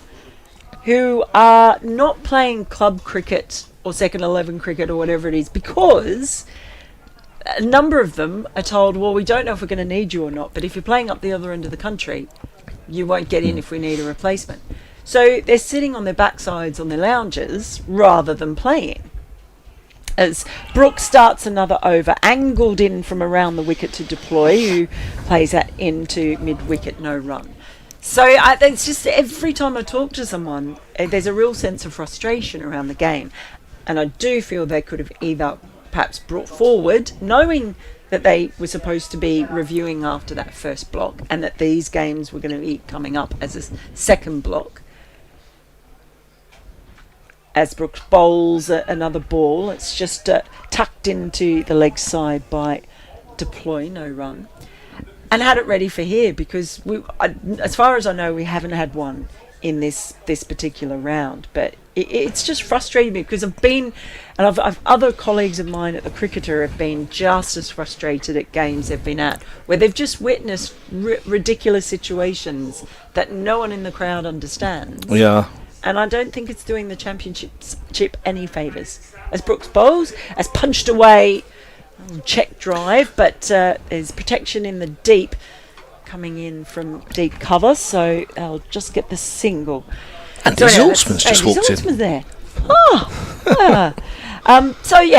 Speaker 3: who are not playing club cricket or second 11 cricket or whatever it is, because a number of them are told, well, we don't know if we're going to need you or not, but if you're playing up the other end of the country, you won't get in if we need a replacement. So they're sitting on their backsides on their lounges rather than playing. As Brooks starts another over, angled in from around the wicket to Deploy, who plays that into mid-wicket, no run. So it's just every time I talk to someone, there's a real sense of frustration around the game. And I do feel they could have either perhaps brought forward, knowing that they were supposed to be reviewing after that first block and that these games were going to be coming up as a second block. As Brooks bowls another ball, it's just tucked into the leg side by Deploy, no run. And had it ready for here, because as far as I know, we haven't had one in this particular round. But it's just frustrating me, because I've other colleagues of mine at the Cricketer have been just as frustrated at games they've been at, where they've just witnessed ridiculous situations that no one in the crowd understands.
Speaker 2: Yeah.
Speaker 3: And I don't think it's doing the championship any favours. As Brooks bowls, as punched away, check drive, but there's protection in the deep, coming in from deep cover, so I'll just get the single.
Speaker 2: And Zaltzman's just walked in.
Speaker 3: Zaltzman's there.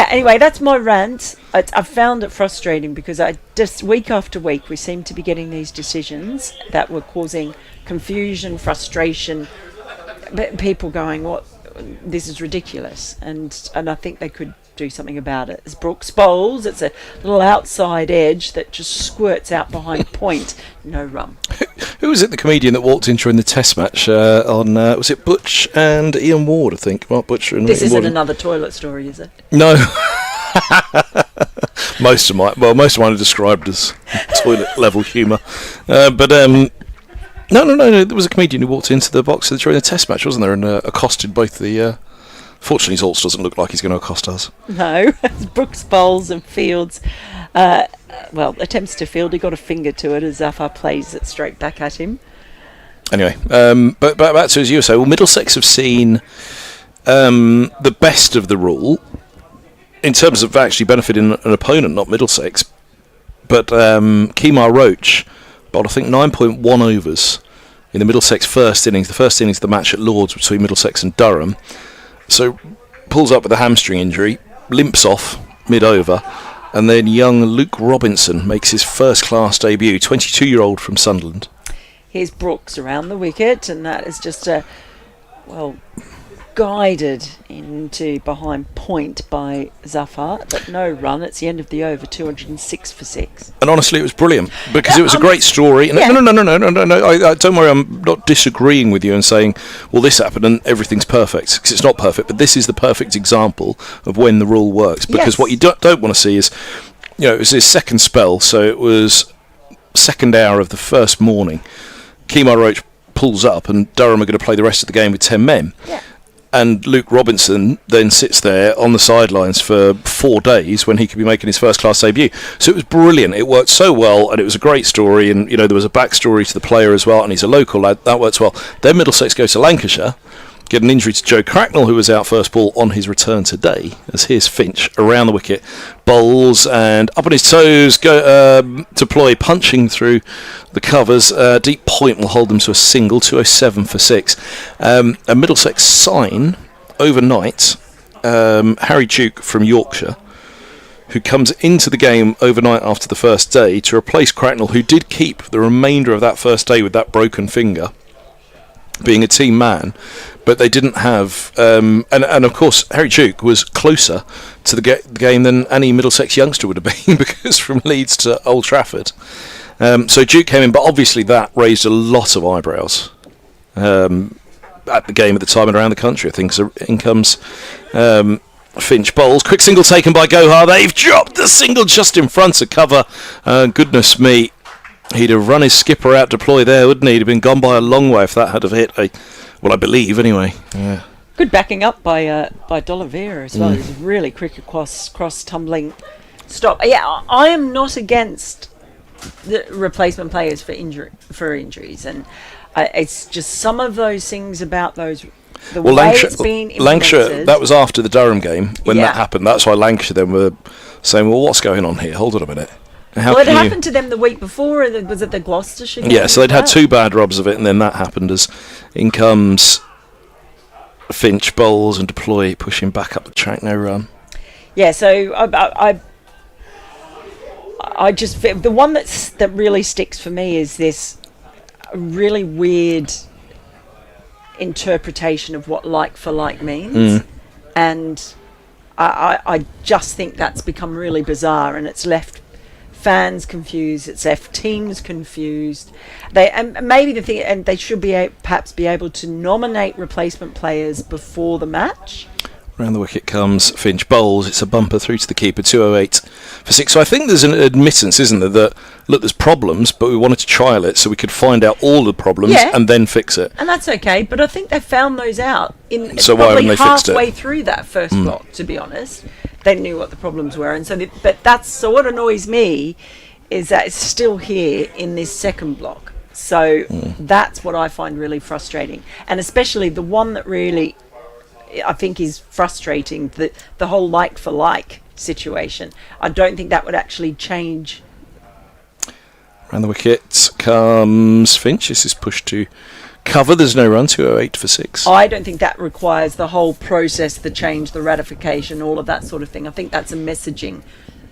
Speaker 3: Anyway, that's my rant. I've found it frustrating, because just week after week we seem to be getting these decisions that were causing confusion, frustration, people going, "What? This is ridiculous," and I think they could do something about it. As Brooks bowls, it's a little outside edge that just squirts out behind point, no run.
Speaker 2: Who was it, the comedian that walked in during the Test match on, was it Butch and Ian Ward, I think? Mark Butcher and
Speaker 3: This
Speaker 2: Ian
Speaker 3: isn't
Speaker 2: Ward.
Speaker 3: another toilet story, is it?
Speaker 2: No. Most of mine are described as toilet level humour. No, there was a comedian who walked into the box during the Test match, wasn't there, and accosted both the... Fortunately, Zaltz doesn't look like he's going to accost us.
Speaker 3: No, as Brooks bowls and fields, attempts to field, he got a finger to it as Zafar plays it straight back at him.
Speaker 2: Anyway, but back to, as you were saying, Middlesex have seen the best of the rule in terms of actually benefiting an opponent, not Middlesex. But Kemar Roach bowled, I think, 9.1 overs in the Middlesex first innings, the first innings of the match at Lords between Middlesex and Durham. So pulls up with a hamstring injury, limps off mid-over, and then young Luke Robinson makes his first-class debut, 22-year-old from Sunderland.
Speaker 3: Here's Brooks around the wicket, and that is just guided into behind point by Zafar, but no run. It's the end of the over, 206 for 6.
Speaker 2: And honestly, it was brilliant, because it was a great story. And no, don't worry, I'm not disagreeing with you and saying, well, this happened and everything's perfect, because it's not perfect, but this is the perfect example of when the rule works. Because what you don't want to see is, it was his second spell, so it was second hour of the first morning. Kemar Roach pulls up and Durham are going to play the rest of the game with 10 men.
Speaker 3: Yeah.
Speaker 2: And Luke Robinson then sits there on the sidelines for 4 days when he could be making his first-class debut. So it was brilliant. It worked so well, and it was a great story. And there was a backstory to the player as well, and he's a local lad. That works well. Then Middlesex go to Lancashire, get an injury to Joe Cracknell, who was out first ball on his return today. As here's Finch around the wicket, bowls and up on his toes, Deploy punching through the covers. Deep point will hold them to a single, 207 for 6. A Middlesex sign overnight, Harry Duke from Yorkshire, who comes into the game overnight after the first day to replace Cracknell, who did keep the remainder of that first day with that broken finger, being a team man, but they didn't have and of course Harry Duke was closer to the game than any Middlesex youngster would have been, because from Leeds to Old Trafford. So Duke came in, but obviously that raised a lot of eyebrows at the game at the time and around the country, I think. So in comes Finch bowls, quick single taken by Gohar. They've dropped the single just in front of cover. Goodness me, he'd have run his skipper out Deploy there, wouldn't he? He'd have been gone by a long way if that had have hit. I believe anyway. Yeah.
Speaker 3: Good backing up by D'Oliveira as well. It was really quick cross tumbling stop. Yeah, I am not against the replacement players for injuries, and it's just some of those things about those. The way it's been implemented.
Speaker 2: Lancashire, that was after the Durham game when that happened. That's why Lancashire then were saying, "Well, what's going on here? Hold on a minute."
Speaker 3: Well, it happened to them the week before. Was it the Gloucestershire game?
Speaker 2: Yeah, so they'd had 2 bad rubs of it, and then that happened as in comes Finch, Bowles, and Deploy pushing back up the track. No run.
Speaker 3: Yeah, so I just the one that really sticks for me is this really weird interpretation of what like for like means, and I just think that's become really bizarre, and it's left fans confused, it's left teams confused. Maybe the thing, and they should perhaps be able to nominate replacement players before the match.
Speaker 2: Round the wicket comes Finch, Bowles. It's a bumper through to the keeper, 208 for 6. So I think there's an admittance, isn't there, that look, there's problems, but we wanted to trial it so we could find out all the problems and then fix it.
Speaker 3: And that's okay, but I think they found those out in
Speaker 2: so why haven't they fixed it?
Speaker 3: Halfway through that first block, to be honest. They knew what the problems were, and so what annoys me is that it's still here in this second block. So that's what I find really frustrating, and especially the one that really I think is frustrating, the whole like for like situation. I don't think that would actually change.
Speaker 2: Round the wicket comes Finch. This is pushed to cover. There's no run. 208 for 6.
Speaker 3: I don't think that requires the whole process, the change, the ratification, all of that sort of thing. I think that's a messaging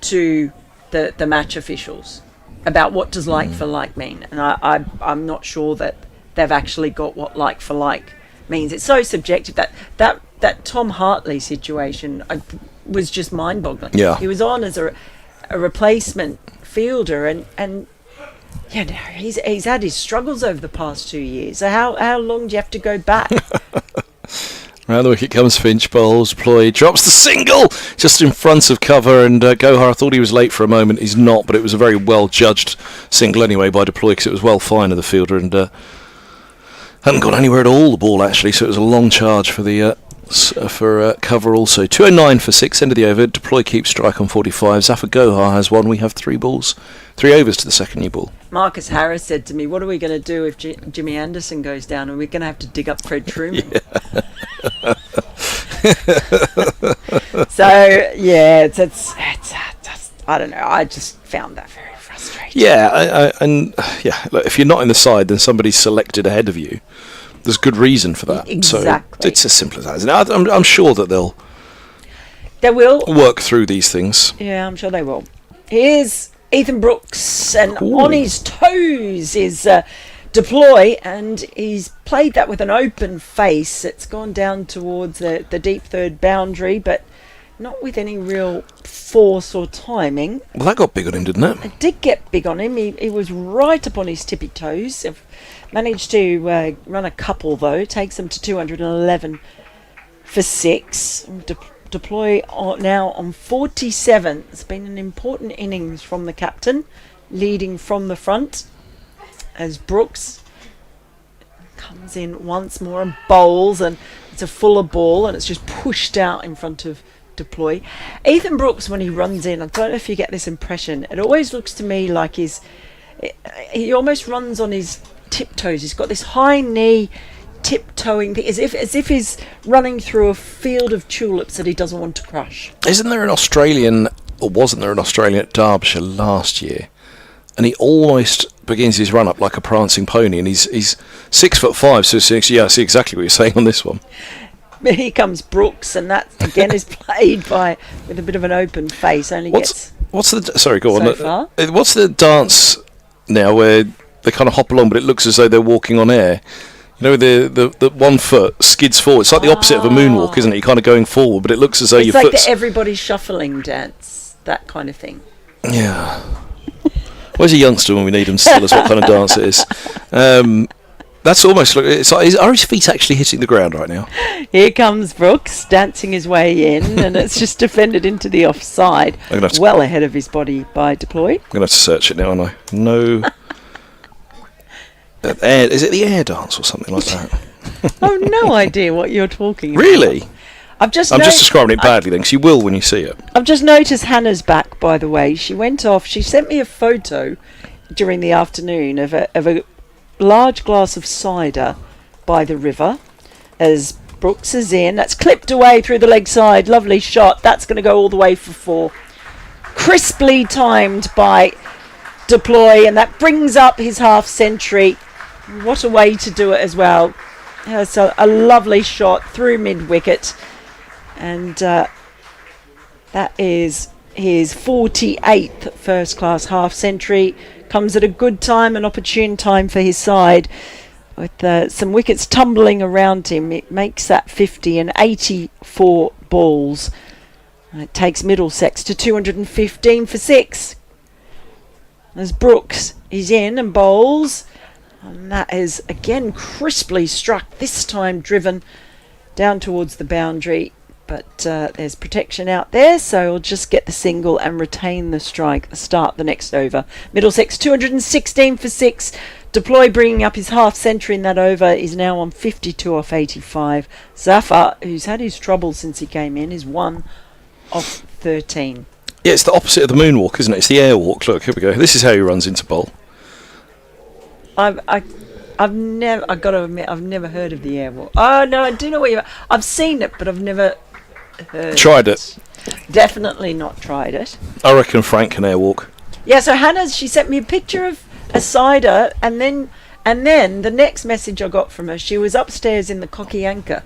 Speaker 3: to the match officials about what does like for like mean, and I'm not sure that they've actually got what like for like means. It's so subjective. That Tom Hartley situation was just mind-boggling.
Speaker 2: Yeah.
Speaker 3: He was on as a replacement fielder, and yeah, he's had his struggles over the past 2 years. So how long do you have to go back?
Speaker 2: Round the wicket comes Finch, Bowles, Ploy drops the single just in front of cover, and Gohar, I thought he was late for a moment. He's not, but it was a very well judged single anyway by Deploy, because it was well fine of the fielder and hadn't gone anywhere at all, the ball actually, so it was a long charge for the cover also. 209 for 6, end of the over. Deploy keeps strike on 45. Zafar Gohar has one. We have 3 overs to the second new ball.
Speaker 3: Marcus Harris said to me, what are we going to do if Jimmy Anderson goes down? Are we going to have to dig up Fred Truman? So yeah, it's I don't know, I just found that very frustrating.
Speaker 2: Yeah, look, if you're not in the side, then somebody's selected ahead of you. There's good reason for that.
Speaker 3: Exactly.
Speaker 2: So it's as simple as that, isn't it? I'm sure that
Speaker 3: they will
Speaker 2: work through these things.
Speaker 3: Yeah, I'm sure they will. Here's Ethan Brooks, and on his toes is Deploy, and he's played that with an open face. It's gone down towards the deep third boundary, but not with any real force or timing.
Speaker 2: Well, that got big on him, didn't it?
Speaker 3: It did get big on him. He was right up on his tippy toes. Managed to run a couple, though. Takes him to 211 for 6. Deploy now on 47. It's been an important innings from the captain, leading from the front as Brooks comes in once more and bowls, and it's a fuller ball, and it's just pushed out in front of Deploy. Ethan Brooks, when he runs in, I don't know if you get this impression, it always looks to me like he almost runs on his tiptoes. He's got this high knee tiptoeing thing, as if he's running through a field of tulips that he doesn't want to crush.
Speaker 2: Wasn't there an Australian at Derbyshire last year, and he almost begins his run up like a prancing pony, and he's 6'5", so I see exactly what you're saying on this one.
Speaker 3: But here comes Brooks, and that again is played with a bit of an open face. What's
Speaker 2: the dance now where they kind of hop along, but it looks as though they're walking on air? You know, the 1 foot skids forward. It's like the opposite of a moonwalk, isn't it? You're kind of going forward, but it looks as though your foot's...
Speaker 3: It's like the everybody shuffling dance, that kind of thing.
Speaker 2: Yeah. Where's a youngster when we need him to tell us what kind of dance it is? That's almost like... Are his feet actually hitting the ground right now?
Speaker 3: Here comes Brooks, dancing his way in, and it's just defended into the offside. Well ahead of his body by Deploy.
Speaker 2: I'm going to have to search it now, aren't I? No... is it the air dance or something like that?
Speaker 3: Oh, no idea what you're talking about.
Speaker 2: Really?
Speaker 3: I'm just
Speaker 2: describing it badly then, because you will when you see it.
Speaker 3: I've just noticed Hannah's back, by the way. She went off. She sent me a photo during the afternoon of a large glass of cider by the river as Brooks is in. That's clipped away through the leg side. Lovely shot. That's going to go all the way for 4. Crisply timed by Deploy, and that brings up his half century. What a way to do it as well. So a lovely shot through mid-wicket, and that is his 48th first-class half-century. Comes at a good time, an opportune time for his side. With some wickets tumbling around him, it makes that 50 and 84 balls. And it takes Middlesex to 215 for 6. As Brooks is in and bowls. And that is again crisply struck, this time driven down towards the boundary. But there's protection out there, so he'll just get the single and retain the strike at the start of the next over. Middlesex 216 for 6. Deploy bringing up his half century in that over is now on 52 off 85. Zafar, who's had his trouble since he came in, is 1 off 13.
Speaker 2: Yeah, it's the opposite of the moonwalk, isn't it? It's the airwalk. Look, here we go. This is how he runs into bowl.
Speaker 3: I've got to admit, I've never heard of the airwalk. Oh no, I do know what I've seen it, but I've never heard.
Speaker 2: Tried it.
Speaker 3: Definitely not tried it.
Speaker 2: I reckon Frank can airwalk.
Speaker 3: Yeah, so she sent me a picture of a cider, and then the next message I got from her, she was upstairs in the Cocky Anchor.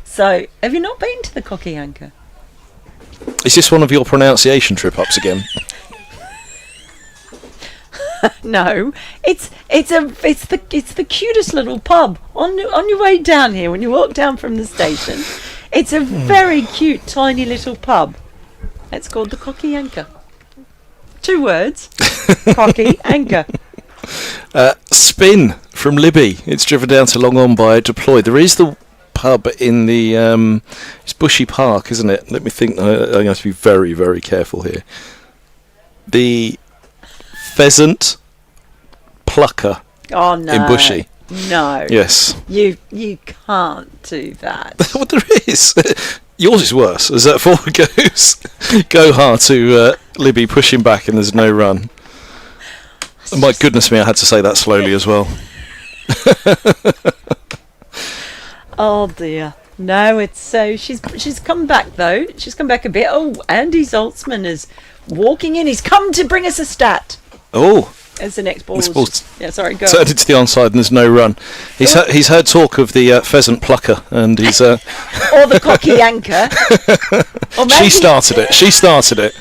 Speaker 3: So, have you not been to the Cocky Anchor?
Speaker 2: Is this one of your pronunciation trip-ups again?
Speaker 3: No, it's the cutest little pub on your way down here when you walk down from the station. It's a very cute, tiny little pub. It's called the Cocky Anchor. 2 words. Cocky Anchor.
Speaker 2: Spin from Libby. It's driven down to long on by Deploy. There is the pub in the it's Bushy Park, isn't it? Let me think. I have to be very, very careful here. The Pheasant Plucker.
Speaker 3: Oh no.
Speaker 2: In Bushy.
Speaker 3: No.
Speaker 2: Yes.
Speaker 3: You can't do that.
Speaker 2: What there is. Yours is worse. As that forward goes, go hard to Libby, push him back, and there's no run. My goodness me, I had to say that slowly as well.
Speaker 3: Oh dear. No, it's so she's come back though. She's come back a bit. Oh, Andy Zoltzman is walking in. He's come to bring us a stat.
Speaker 2: Oh.
Speaker 3: As the next ball. Yeah, sorry, go.
Speaker 2: Turned into the onside and there's no run. He's heard talk of the Pheasant Plucker, and he's
Speaker 3: or the Cocky Anchor. Or
Speaker 2: She started it.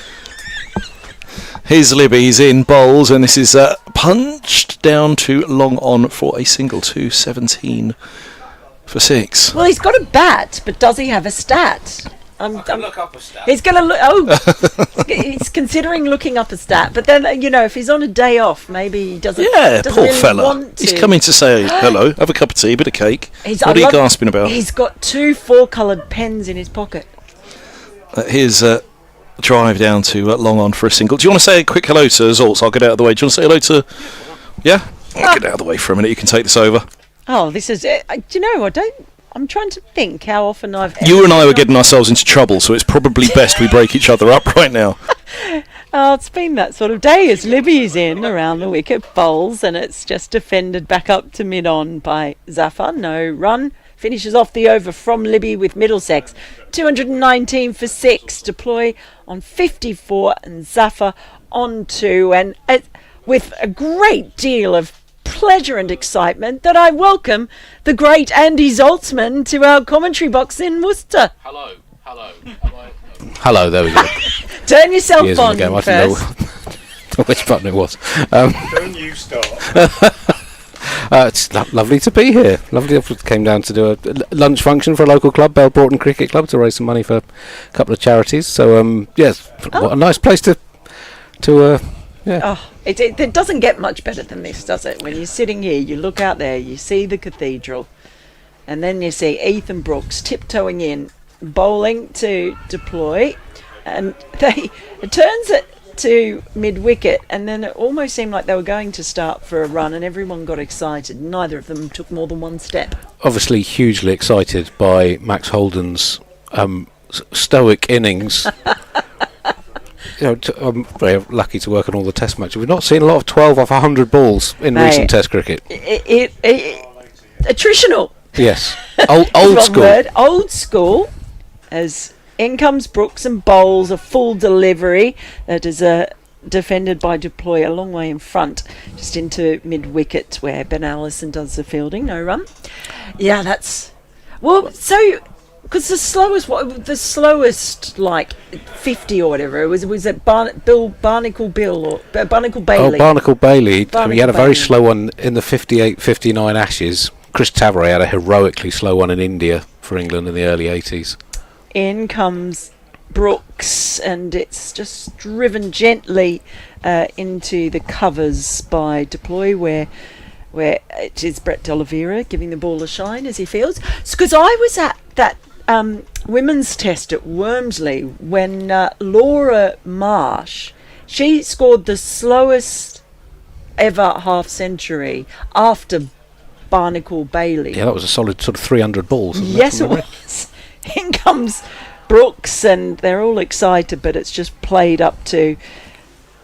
Speaker 2: Here's Libby, he's in bowls, and this is punched down to long on for a single. 217 for 6.
Speaker 3: Well, he's got a bat, but does he have a stat?
Speaker 2: I can look up a stat.
Speaker 3: He's going to look. Oh, he's considering looking up a stat, but then if he's on a day off, maybe he doesn't.
Speaker 2: Yeah,
Speaker 3: doesn't
Speaker 2: poor
Speaker 3: really
Speaker 2: fella.
Speaker 3: want to.
Speaker 2: He's coming to say hello, have a cup of tea, bit of cake. What are you gasping about?
Speaker 3: He's got 2 4-coloured pens in his pocket.
Speaker 2: Here's drive down to long on for a single. Do you want to say a quick hello to Zoltz? I'll get out of the way. Do you want to say hello to? Yeah, I'll get out of the way for a minute. You can take this over.
Speaker 3: Oh, this is. Do you know? I'm trying to think how often I've.
Speaker 2: You and I were getting ourselves into trouble, so it's probably best we break each other up right now.
Speaker 3: Oh, it's been that sort of day as Libby's in around the wicket, bowls, and it's just defended back up to mid-on by Zafar. No run. Finishes off the over from Libby with Middlesex. 219 for 6. Deploy on 54 and Zafar on 2. And with a great deal of pleasure and excitement that I welcome the great Andy Zoltzman to our commentary box in Worcester.
Speaker 21: Hello. Hello, there we go.
Speaker 3: Turn yourself
Speaker 21: Years
Speaker 3: on
Speaker 21: ago, I
Speaker 3: first.
Speaker 21: didn't know which button it was.
Speaker 6: Don't you start.
Speaker 21: It's lovely to be here. Lovely. I came down to do a lunch function for a local club, Bell Broughton Cricket Club, to raise some money for a couple of charities. So, yes, what a nice place to yeah.
Speaker 3: Oh, it doesn't get much better than this, does it? When you're sitting here, you look out there, you see the cathedral, and then you see Ethan Brooks tiptoeing in, bowling to Deploy, and it turns it to mid-wicket, and then it almost seemed like they were going to start for a run, and everyone got excited. Neither of them took more than one step.
Speaker 21: Obviously hugely excited by Max Holden's stoic innings. I'm very lucky to work on all the Test matches. We've not seen a lot of 12 off 100 balls in recent Test cricket.
Speaker 3: Attritional.
Speaker 21: Yes,
Speaker 3: Wrong
Speaker 21: old school.
Speaker 3: word. Old school. As in comes Brooks and bowls a full delivery that is defended by Deploy a long way in front, just into mid-wicket where Ben Allison does the fielding. No run. Yeah, that's... Well, so... Because the slowest, like 50 or whatever, was it Barnacle Bailey?
Speaker 21: Oh, Barnacle Bailey. He had a very slow one in the 58-59 Ashes. Chris Tavare had a heroically slow one in India for England in the early 80s.
Speaker 3: In comes Brooks, and it's just driven gently into the covers by Deploy, where it is Brett D'Oliveira giving the ball a shine as he fields. Because I was at that women's test at Wormsley when Laura Marsh, she scored the slowest ever half century after Barnacle Bailey.
Speaker 21: Yeah, that was a solid sort of 300 balls.
Speaker 3: Yes, it was. In comes Brooks, and they're all excited, but it's just played up to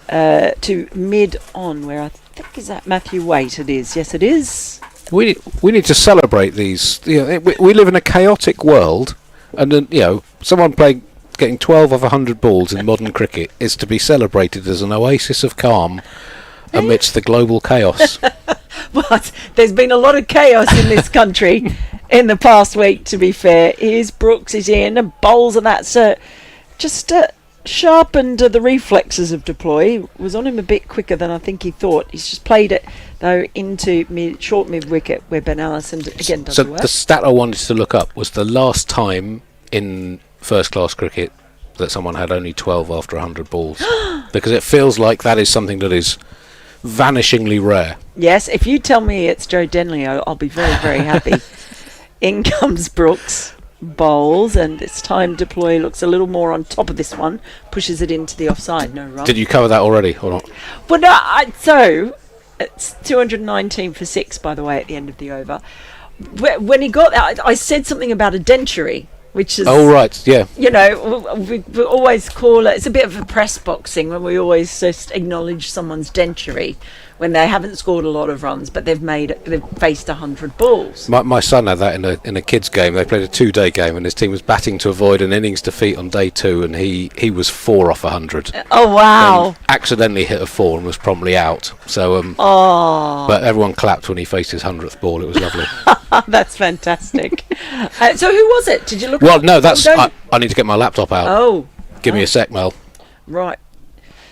Speaker 3: mid on, where I think is that Matthew Waite. It is. Yes, it is.
Speaker 21: We need to celebrate these. We live in a chaotic world, and then someone getting 12 of 100 balls in modern cricket is to be celebrated as an oasis of calm amidst the global chaos.
Speaker 3: But there's been a lot of chaos in this country in the past week, to be fair. Here's Brooks, is in, and bowls, and that's just sharpened the reflexes of Deploy. He was on him a bit quicker than I think he thought. He's just played it, though, into short mid-wicket, where Ben Allison, again, does work.
Speaker 21: The stat I wanted to look up was the last time in first-class cricket that someone had only 12 after 100 balls. Because it feels like that is something that is vanishingly rare.
Speaker 3: Yes, if you tell me it's Joe Denley, I'll be very, very happy. In comes Brooks, bowls, and this time Deploy looks a little more on top of this one, pushes it into the offside. No run.
Speaker 21: Did you cover that already or not?
Speaker 3: Well, no, so it's 219 for 6, by the way, at the end of the over. When he got that, I said something about a dentary, which is...
Speaker 21: Oh, right, yeah.
Speaker 3: We always call it... It's a bit of a press boxing when we always just acknowledge someone's dentary when they haven't scored a lot of runs, but they've faced 100 balls.
Speaker 21: My son had that in a kids' game. They played a 2-day game, and his team was batting to avoid an innings defeat on day 2, and he was 4 off 100.
Speaker 3: Oh, wow.
Speaker 21: Accidentally hit a 4 and was promptly out. So, but everyone clapped when he faced his 100th ball. It was lovely.
Speaker 3: That's fantastic. So who was it? Did you look?
Speaker 21: Well, no, I need to get my laptop out.
Speaker 3: Oh.
Speaker 21: Give me a sec, Mel.
Speaker 3: Right.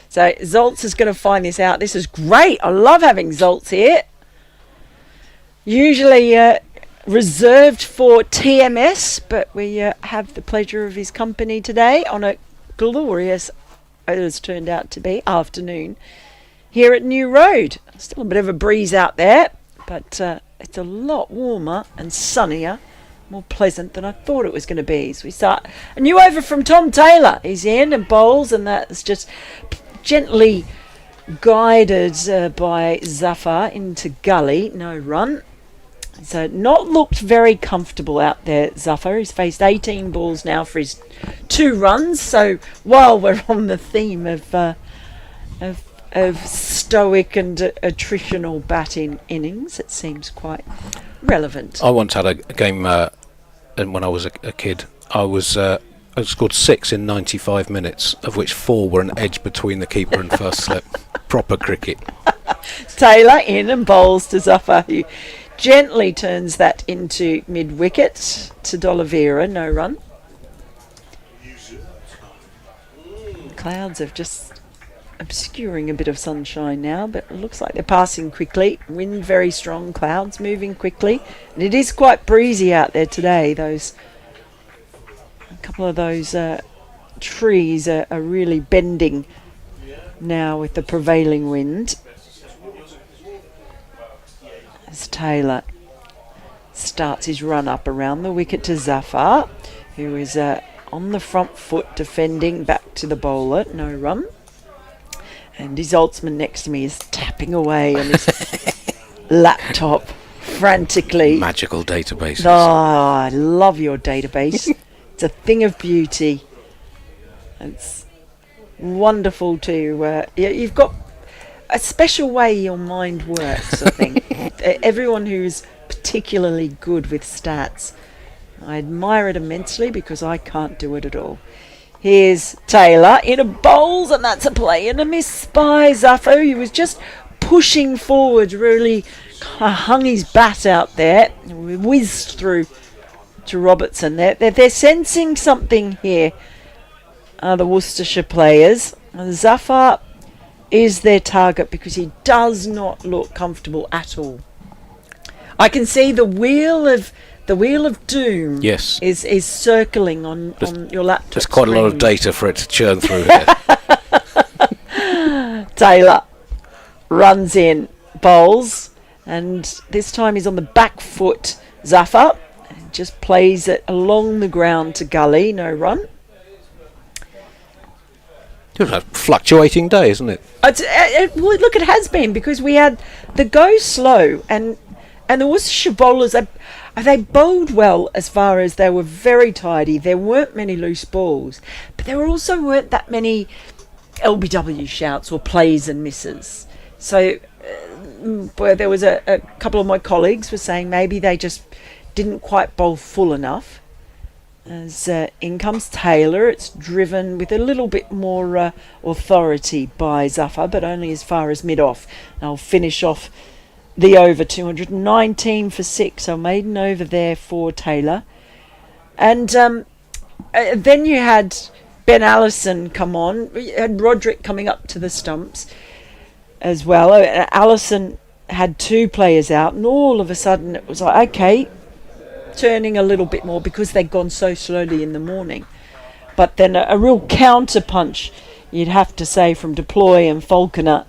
Speaker 3: So Zoltz is going to find this out. This is great. I love having Zoltz here. Usually reserved for TMS, but we have the pleasure of his company today on a glorious, it has turned out to be, afternoon here at New Road. Still a bit of a breeze out there, but it's a lot warmer and sunnier, more pleasant than I thought it was going to be. So we start a new over from Tom Taylor. He's in and bowls, and that's just gently guided by Zafar into gully. No run. So not looked very comfortable out there, Zafar. He's faced 18 balls now for his 2 runs. So while we're on the theme of stoic and attritional batting innings, it seems quite relevant.
Speaker 21: I once had a game when I was a kid. I scored 6 in 95 minutes, of which 4 were an edge between the keeper and first slip. Proper cricket.
Speaker 3: Taylor in and bowls to Zafar, who gently turns that into mid-wicket to D'Oliveira. No run. Clouds have just obscuring a bit of sunshine now, but it looks like they're passing quickly. Wind very strong, clouds moving quickly, and it is quite breezy out there today. A couple of those trees are really bending now with the prevailing wind. As Taylor starts his run up around the wicket to Zafar, who is on the front foot defending back to the bowler. No run. And his Oldsman next to me is tapping away on his laptop frantically.
Speaker 21: Magical databases.
Speaker 3: Oh, I love your database. It's a thing of beauty. It's wonderful to. You've got a special way your mind works, I think. Everyone who's particularly good with stats, I admire it immensely because I can't do it at all. Here's Taylor in a bowls, and that's a play and a miss by Zaffo. He was just pushing forward, really hung his bat out there, whizzed through to Robertson. They're sensing something here, the Worcestershire players. Zafar is their target because he does not look comfortable at all. I can see the wheel of doom.
Speaker 21: Yes.
Speaker 3: is circling on your laptop.
Speaker 21: There's quite a lot of data for it to churn through here.
Speaker 3: Taylor runs in, bowls, and this time he's on the back foot. Zafar just plays it along the ground to gully, no run.
Speaker 21: It's a fluctuating day, isn't it?
Speaker 3: Well, look, it has been, because we had the go slow, and the Worcestershire bowlers, they bowled well as far as they were very tidy. There weren't many loose balls, but there also weren't that many LBW shouts or plays and misses. So where there was a couple of my colleagues were saying maybe they just didn't quite bowl full enough. As in comes Taylor, it's driven with a little bit more authority by Zafar, but only as far as mid-off. I'll finish off the over, 219 for 6, so maiden over there for Taylor. And then you had Ben Allison come on, you had Roderick coming up to the stumps as well. Allison had 2 players out, and all of a sudden it was like, okay, turning a little bit more because they'd gone so slowly in the morning. But then a real counter punch, you'd have to say, from Deploy and Falconer,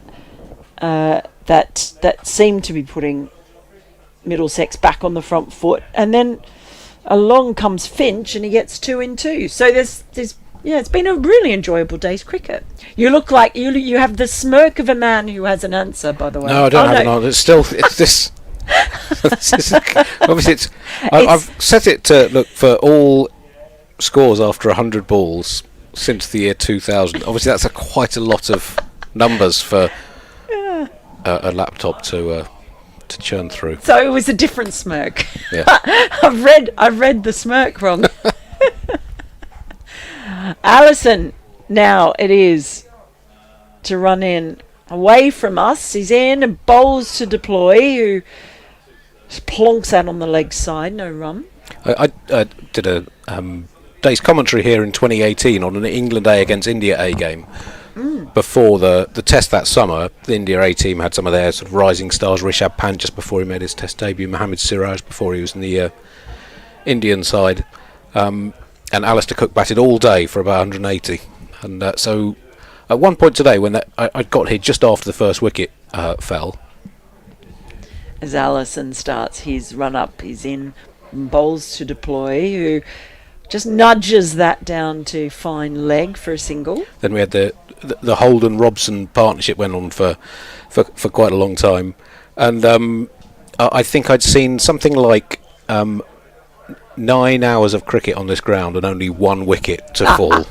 Speaker 3: that seemed to be putting Middlesex back on the front foot. And then along comes Finch, and he gets 2 in 2. So there's it's been a really enjoyable day's cricket. You look like you have the smirk of a man who has an answer, by the way.
Speaker 21: No, I don't have an answer. It's this. Obviously, I've set it to look for all scores after 100 balls since the year 2000. Obviously, that's quite a lot of numbers for a laptop to churn through.
Speaker 3: So it was a different smirk.
Speaker 21: Yeah.
Speaker 3: I've read the smirk wrong. Allison, now it is to run in away from us. He's in and bowls to Deploy, who plonks out on the leg side, no run.
Speaker 21: I did a day's commentary here in 2018 on an England A against India A game. Before the test that summer. The India A team had some of their sort of rising stars. Rishabh Pant just before he made his test debut, Mohammad Siraj before he was in the Indian side, and Alistair Cook batted all day for about 180. And so at one point today, when I got hit just after the first wicket fell.
Speaker 3: As Allison starts his run up, he's in, bowls to Deploy, who just nudges that down to fine leg for a single.
Speaker 21: Then we had the Holden Robson partnership went on for quite a long time, and I think I'd seen something like 9 hours of cricket on this ground and only 1 wicket to fall.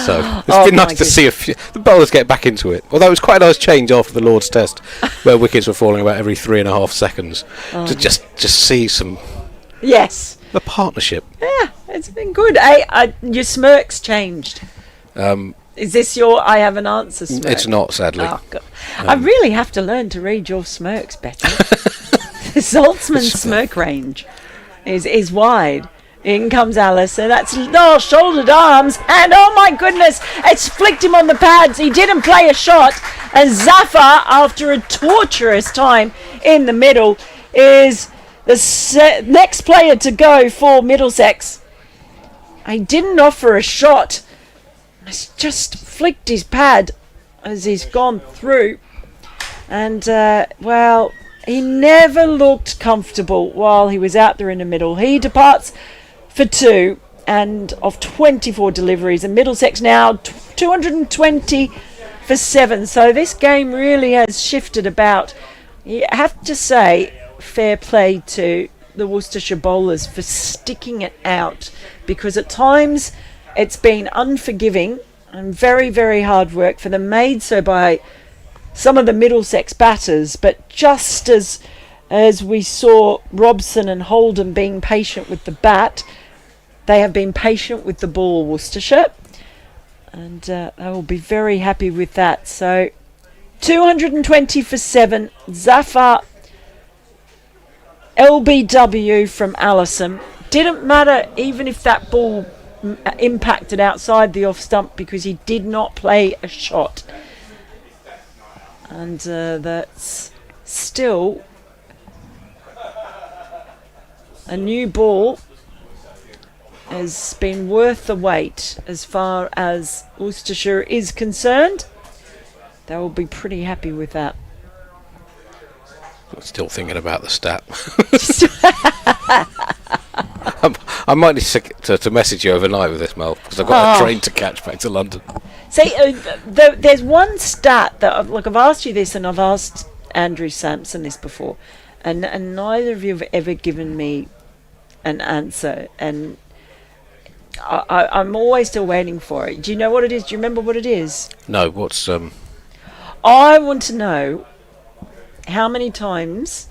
Speaker 21: So it's been nice to see the bowlers get back into it. Although it was quite a nice change after the Lord's Test, where wickets were falling about every 3.5 seconds, to just see some.
Speaker 3: Yes.
Speaker 21: The partnership.
Speaker 3: Yeah, it's been good. Your smirk's changed. Is this your I have an answer smirk?
Speaker 21: It's not, sadly.
Speaker 3: Oh, God. I really have to learn to read your smirks better. The Saltzman smirk range is wide. In comes Allison. That's shouldered arms, and oh my goodness, it's flicked him on the pads. He didn't play a shot, and Zafar, after a torturous time in the middle, is the next player to go for Middlesex. He didn't offer a shot. He's just flicked his pad as he's gone through. And, he never looked comfortable while he was out there in the middle. He departs for 2 and of 24 deliveries. And Middlesex now 220 for 7. So this game really has shifted about. You have to say, fair play to the Worcestershire bowlers for sticking it out, because at times it's been unforgiving And very, very hard work for them, made so by some of the Middlesex batters, but just as we saw Robson and Holden being patient with the bat, they have been patient with the ball, Worcestershire, and they will be very happy with that. So 220 for 7, Zafar LBW from Allison. Didn't matter even if that ball impacted outside the off stump, because he did not play a shot. And that's still a new ball. Has been worth the wait as far as Worcestershire is concerned. They will be pretty happy with that.
Speaker 21: I'm still thinking about the stat. I might need to message you overnight with this, Mel, because I've got a train to catch back to London.
Speaker 3: See, there's one stat that I've asked you this, and I've asked Andrew Sampson this before, and neither of you have ever given me an answer, and I'm always still waiting for it. Do you know what it is? Do you remember what it is?
Speaker 21: No, what's
Speaker 3: I want to know how many times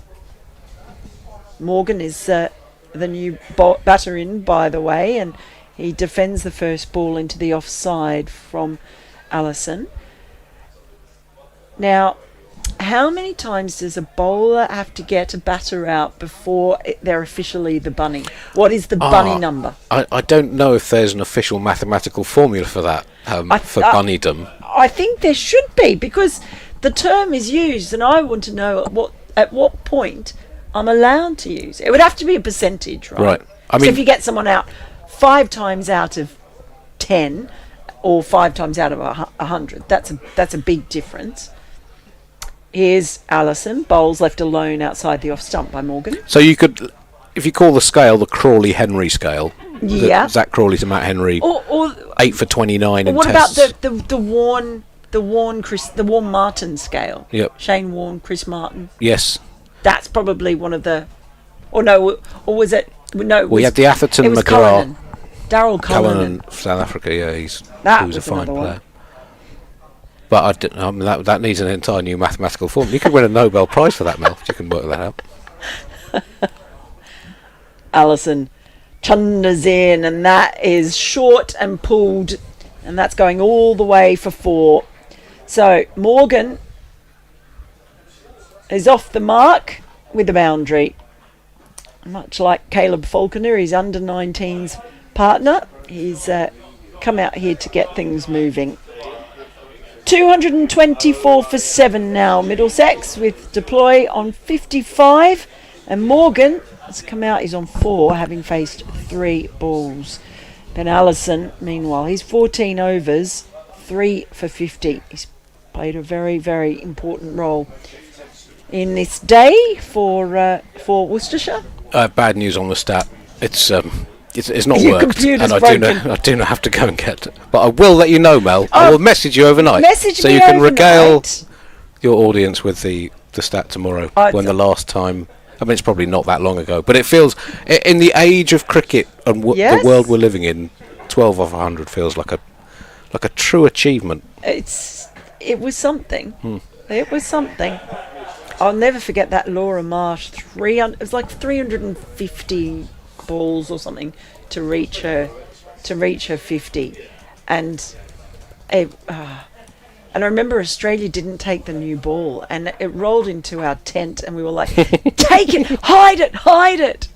Speaker 3: Morgan is the new batter in, by the way, and he defends the first ball into the offside from Allison. Now, how many times does a bowler have to get a batter out before they're officially the bunny? What is the bunny number?
Speaker 21: I don't know if there's an official mathematical formula for that, for bunnydom.
Speaker 3: I think there should be, because the term is used, and I want to know at what point I'm allowed to use it. It would have to be a percentage, right?
Speaker 21: Right. I mean,
Speaker 3: so if you get someone out 5 times out of 10, or 5 times out of 100, that's a big difference. Here's Allison, bowls left alone outside the off stump by Morgan.
Speaker 21: So you could, if you call the scale the Crawley-Henry scale,
Speaker 3: yeah.
Speaker 21: Zach Crawley to Matt Henry,
Speaker 3: or
Speaker 21: 8 for 29 in
Speaker 3: what
Speaker 21: tests.
Speaker 3: about the Warne Martin scale?
Speaker 21: Yep.
Speaker 3: Shane Warne, Chris Martin.
Speaker 21: Yes.
Speaker 3: That's probably one of the, or was it? No.
Speaker 21: We had the Atherton McGrath.
Speaker 3: Cullinan. Darryl Cullinan.
Speaker 21: South Africa. Yeah, he was a fine player.
Speaker 3: One.
Speaker 21: But that needs an entire new mathematical form. You could win a Nobel Prize for that, Mel, if you can work that out.
Speaker 3: Allison chunders in, and that is short and pulled, and that's going all the way for 4. So Morgan is off the mark with the boundary. Much like Caleb Falconer, his under-19s partner. He's come out here to get things moving. 224 for 7 now, Middlesex, with Deploy on 55, and Morgan has come out, he's on 4, having faced 3 balls. Ben Allison, meanwhile, he's 14 overs, 3 for 50. He's played a very, very important role in this day for Worcestershire.
Speaker 21: Bad news on the stat. It's not
Speaker 3: Your
Speaker 21: worked,
Speaker 3: computer's
Speaker 21: and
Speaker 3: broken.
Speaker 21: I do not have to go and get it. But I will let you know, Mel. I will message you overnight,
Speaker 3: Message
Speaker 21: so
Speaker 3: me
Speaker 21: you can
Speaker 3: overnight.
Speaker 21: regale your audience with the stat tomorrow. When the last time, I mean, it's probably not that long ago, but it feels in the age of cricket and the world we're living in, 12 off 100 feels like a true achievement.
Speaker 3: It was something. It was something. I'll never forget that Laura Marsh 300. It was like 350 balls or something to reach her 50, and I remember Australia didn't take the new ball, and it rolled into our tent, and we were like, take it, hide it.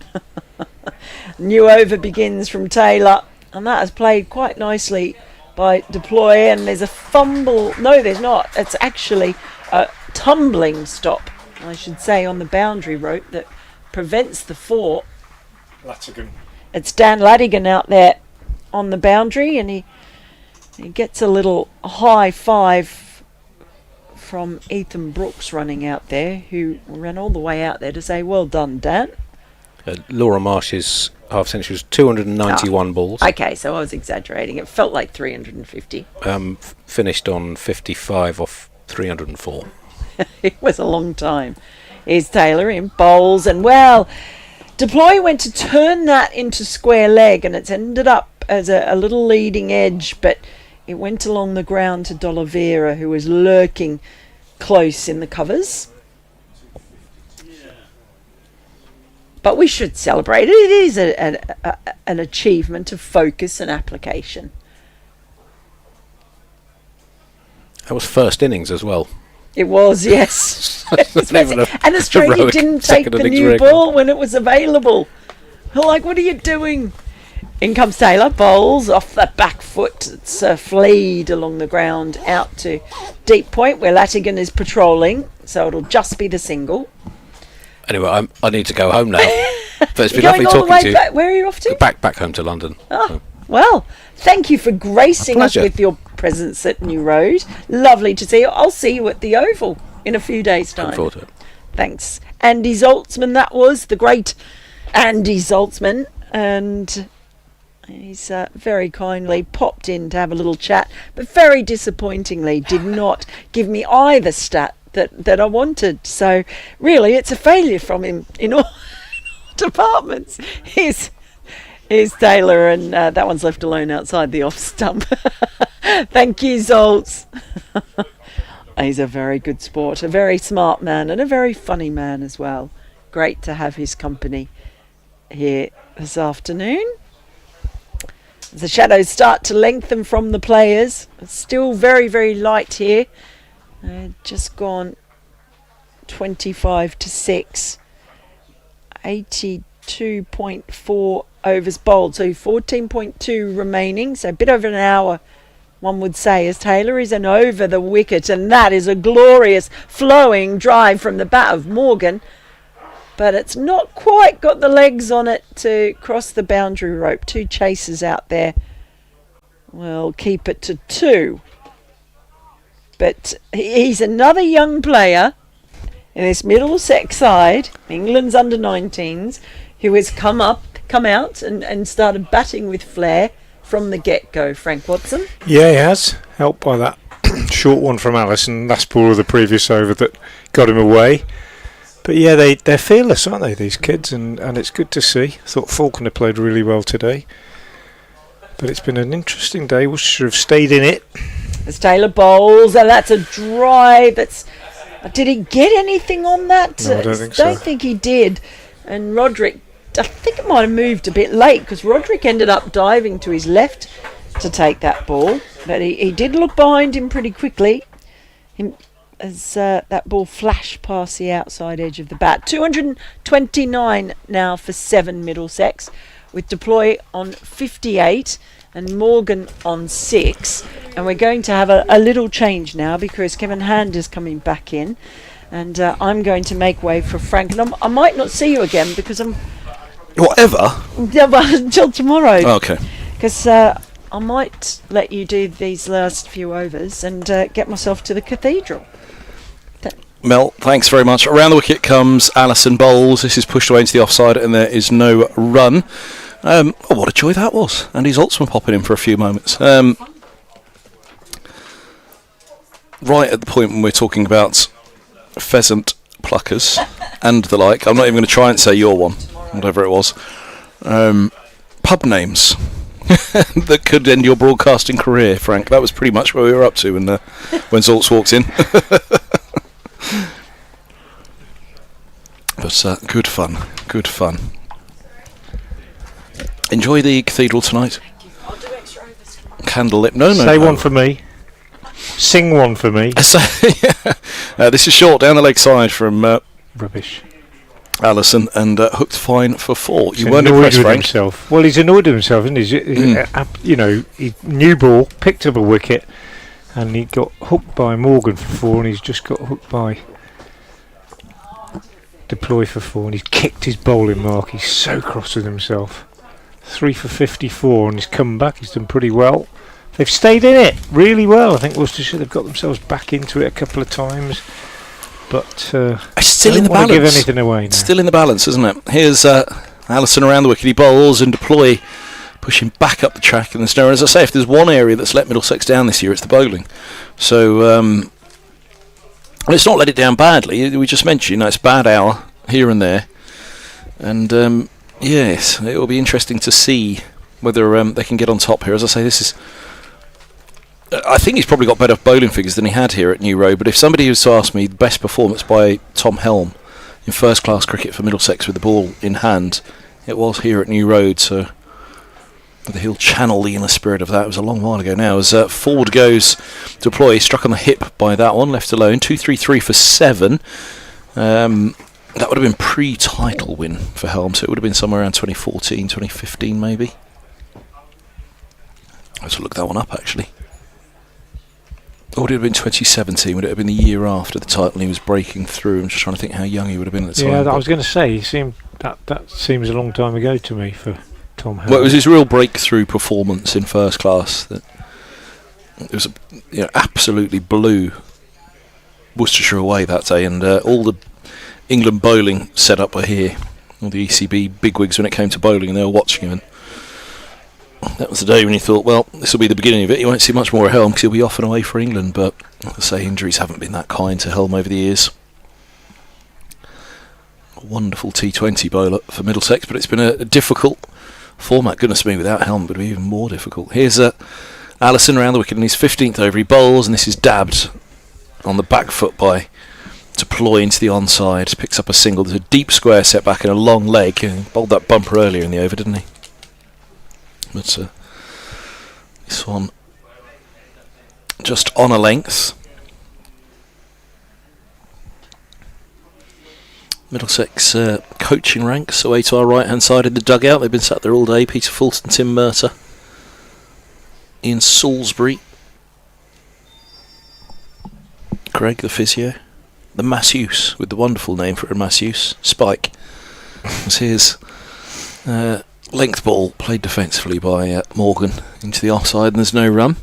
Speaker 3: New over begins from Taylor, and that has played quite nicely by Deploy, and there's a fumble. No, there's not. It's actually a tumbling stop, I should say, on the boundary rope that prevents the 4.
Speaker 1: Latigan.
Speaker 3: It's Dan Latigan out there on the boundary, and he gets a little high 5 from Ethan Brooks running out there, who ran all the way out there to say, well done, Dan.
Speaker 21: Laura Marsh's half century was 291 balls.
Speaker 3: Okay, so I was exaggerating. It felt like 350.
Speaker 21: Finished on 55 off 304.
Speaker 3: It was a long time. Here's Taylor in bowls, and Deploy went to turn that into square leg, and it's ended up as a little leading edge, but It went along the ground to D'Oliveira, who was lurking close in the covers. But we should celebrate it. It is an achievement of focus and application.
Speaker 21: That was first innings as well.
Speaker 3: It was, yes. And Australia didn't take the new ball when it was available. Like, what are you doing? In comes Taylor, bowls off the back foot. It's fleed along the ground out to deep point where Latigan is patrolling. So it'll just be the single.
Speaker 21: Anyway, I need to go home now. But it's been
Speaker 3: Going
Speaker 21: lovely
Speaker 3: all the
Speaker 21: talking
Speaker 3: way
Speaker 21: to you.
Speaker 3: back, where are you off to?
Speaker 21: Back home to London.
Speaker 3: Oh, well, thank you for gracing us
Speaker 21: pleasure.
Speaker 3: with your presence at New Road. Lovely to see you. I'll see you at the Oval in a few days' time.
Speaker 21: Look forward to it.
Speaker 3: Thanks. Andy Zoltzman, that was the great Andy Zoltzman. And he's very kindly popped in to have a little chat, but very disappointingly did not give me either stat that I wanted. So really, it's a failure from him in all departments. Here's Taylor, and that one's left alone outside the off stump. Thank you, Zoltz. He's a very good sport, a very smart man, and a very funny man as well. Great to have his company here this afternoon. As the shadows start to lengthen from the players, it's still very, very light here. Just gone 25 to 6. 82.4 overs bowled, so 14.2 remaining, so a bit over an hour, one would say, as Taylor is an over the wicket, and that is a glorious flowing drive from the bat of Morgan, but it's not quite got the legs on it to cross the boundary rope. 2 chasers out there. We'll keep it to 2. But he's another young player in this Middlesex side, England's under-19s, who has come out and started batting with flair from the get-go. Frank Watson?
Speaker 1: Yeah, he has, helped by that short one from Allison, last ball of the previous over that got him away. But yeah, they're fearless, aren't they, these kids, and it's good to see. I thought Faulkner played really well today. But it's been an interesting day. Worcestershire have stayed in it.
Speaker 3: As Taylor bowls, and that's a drive. Did he get anything on that?
Speaker 1: No, I don't think so.
Speaker 3: Don't think he did. And Roderick, I think it might have moved a bit late, because Roderick ended up diving to his left to take that ball. But he did look behind him pretty quickly as that ball flashed past the outside edge of the bat. 229 now for 7 Middlesex, with Deploy on 58 and Morgan on 6. And we're going to have a little change now, because Kevin Hand is coming back in, and I'm going to make way for Frank. And I might not see you again, because I'm...
Speaker 2: Whatever?
Speaker 3: Yeah, well, until tomorrow.
Speaker 2: Oh, okay.
Speaker 3: Because I might let you do these last few overs and get myself to the cathedral.
Speaker 2: Mel, thanks very much. Around the wicket comes Allison bowls. This is pushed away into the offside, and there is no run. Oh, what a joy that was. Andy Zoltzman popping in for a few moments. Right at the point when we're talking about pheasant pluckers and the like, I'm not even going to try and say your one, whatever it was. Pub names that could end your broadcasting career, Frank. That was pretty much where we were up to when Zoltz walked in. But good fun, good fun. Enjoy the cathedral tonight. Candlelit. No.
Speaker 1: Say one for me. Sing one for me.
Speaker 2: This is short down the leg side from
Speaker 1: rubbish.
Speaker 2: Allison, and hooked fine for 4.
Speaker 1: He's
Speaker 2: you weren't
Speaker 1: annoyed
Speaker 2: impressed,
Speaker 1: with
Speaker 2: Frank?
Speaker 1: himself. Well, he's annoyed with himself, isn't he? You know, he new ball, picked up a wicket, and he got hooked by Morgan for 4, and he's just got hooked by Deploy for 4, and he's kicked his bowling mark. He's so cross with himself. 3 for 54, and he's come back. He's done pretty well. They've stayed in it really well. I think Worcestershire, they've got themselves back into it a couple of times. But
Speaker 2: it's still in the
Speaker 1: balance.
Speaker 2: balance.
Speaker 1: Give anything away now.
Speaker 2: Still in the balance, isn't it? Here's Allison around the wicket. He bowls, and Deploy pushing back up the track in the snow. As I say, if there's one area that's let Middlesex down this year, it's the bowling. So it's not let it down badly. We just mentioned, it's a bad hour here and there, and yes, it will be interesting to see whether they can get on top here. As I say, this is I think he's probably got better bowling figures than he had here at New Road, but if somebody was to ask me the best performance by Tom Helm in first-class cricket for Middlesex with the ball in hand, it was here at New Road, so whether he'll channel the inner spirit of that, it was a long while ago now. As forward goes deploy, struck on the hip by that one, left alone, 2-3-3 for 7. That would have been pre-title win for Helm, so it would have been somewhere around 2014, 2015 maybe. Let's look that one up actually. Or would it have been 2017? Would it have been the year after the title he was breaking through? I'm just trying to think how young he would have been at the time.
Speaker 1: Yeah, I was going to say, he seemed that seems a long time ago to me for Tom Helm.
Speaker 2: Well, it was his real breakthrough performance in first class. That it was, absolutely blew Worcestershire away that day, and all the England bowling set up were here. All the ECB bigwigs when it came to bowling, and they were watching him. And that was the day when you thought, well, this will be the beginning of it. You won't see much more of Helm because he'll be off and away for England. But like I say, injuries haven't been that kind to Helm over the years. A wonderful T20 bowler for Middlesex, but it's been a difficult format. Goodness me, without Helm it would be even more difficult. Here's Allison around the wicket in his 15th over. He bowls, and this is dabbed on the back foot by deploy into the onside. Picks up a single. There's a deep square setback and a long leg. He bowled that bumper earlier in the over, didn't he? But this one just on a length. Middlesex coaching ranks away to our right hand side in the dugout. They've been sat there all day. Peter Fulton, Tim Murter, Ian Salisbury, Greg the physio, the masseuse with the wonderful name for a masseuse, Spike. This his length ball played defensively by Morgan into the offside, and there's no run.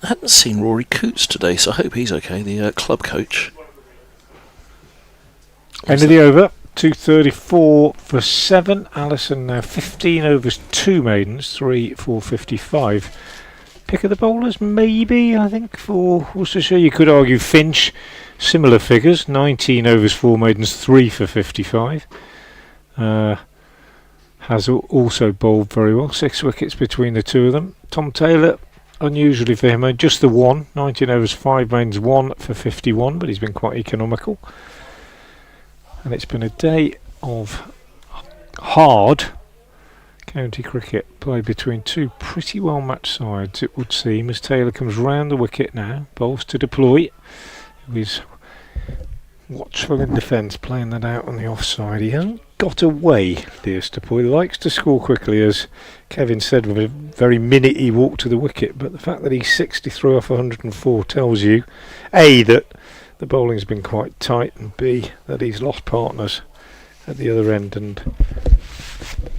Speaker 2: Hadn't seen Rory Coots today, so I hope he's okay, the club coach.
Speaker 1: End of the over, 234 for 7. Allison now 15 overs, 2 maidens, 3 for 55. Pick of the bowlers, maybe, I think, for Worcestershire. You could argue Finch, similar figures, 19 overs, 4 maidens, 3 for 55. Has also bowled very well, 6 wickets between the two of them. Tom Taylor, unusually for him, just the 1, 19 overs, 5 maidens, 1 for 51, but he's been quite economical. And it's been a day of hard county cricket played between two pretty well matched sides, it would seem, as Taylor comes round the wicket now, bowls to deploy. He's watchful in defence, playing that out on the offside. He hasn't got away, Lewis Deploy. Likes to score quickly, as Kevin said, with a very minute-y walk to the wicket. But the fact that he's 63 off 104 tells you, A, that the bowling's been quite tight, and B, that he's lost partners at the other end and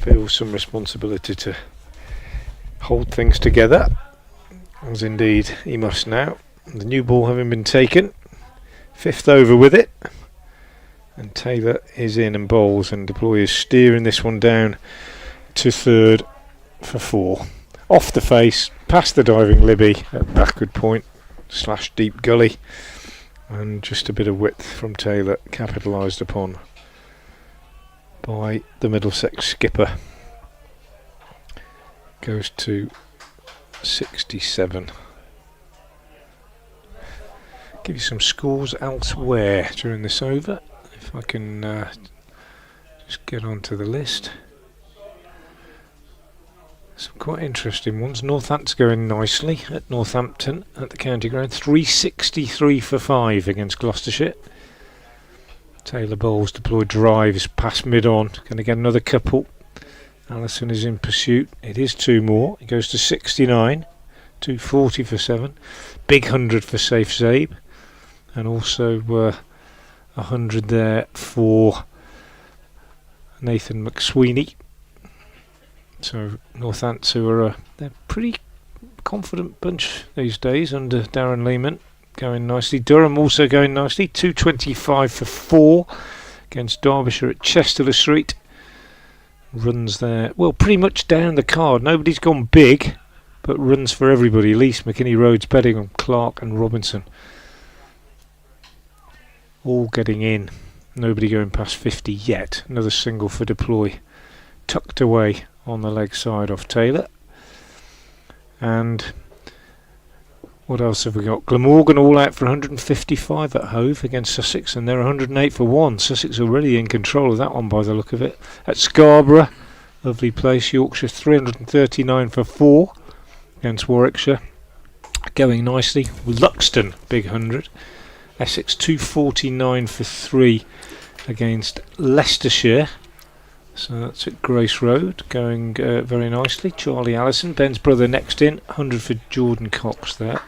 Speaker 1: feels some responsibility to hold things together, as indeed he must now. The new ball having been taken, 5th over with it, and Taylor is in and bowls, and Deploy is steering this one down to 3rd for 4. Off the face, past the diving Libby at backward point / deep gully, and just a bit of width from Taylor capitalised upon by the Middlesex skipper. Goes to 67. Give you some scores elsewhere during this over, if I can just get onto the list. Some quite interesting ones. Northant's going nicely at Northampton at the county ground. 363 for 5 against Gloucestershire. Taylor bowls, Deploy drives past mid-on. Going to get another couple. Allison is in pursuit. It is 2 more. It goes to 69. 240 for 7. Big 100 for Safe Zabe. And also 100 there for Nathan McSweeney. So Northants, who are they're pretty confident bunch these days under Darren Lehman, going nicely. Durham also going nicely, 225 for 4 against Derbyshire at Chester Street. Runs there, well, pretty much down the card. Nobody's gone big, but runs for everybody. Lease, McKinney, Rhodes, Beddingham, Clark and Robinson all getting in. Nobody going past 50 yet. Another single for Deploy, tucked away on the leg side off Taylor. And what else have we got? Glamorgan all out for 155 at Hove against Sussex, and they're 108 for 1. Sussex already in control of that one by the look of it. At Scarborough, lovely place, Yorkshire 339 for 4 against Warwickshire. Going nicely. Luxton, big 100. Essex 249 for 3 against Leicestershire. So that's at Grace Road, going very nicely. Charlie Allison, Ben's brother, next in. 100 for Jordan Cox there.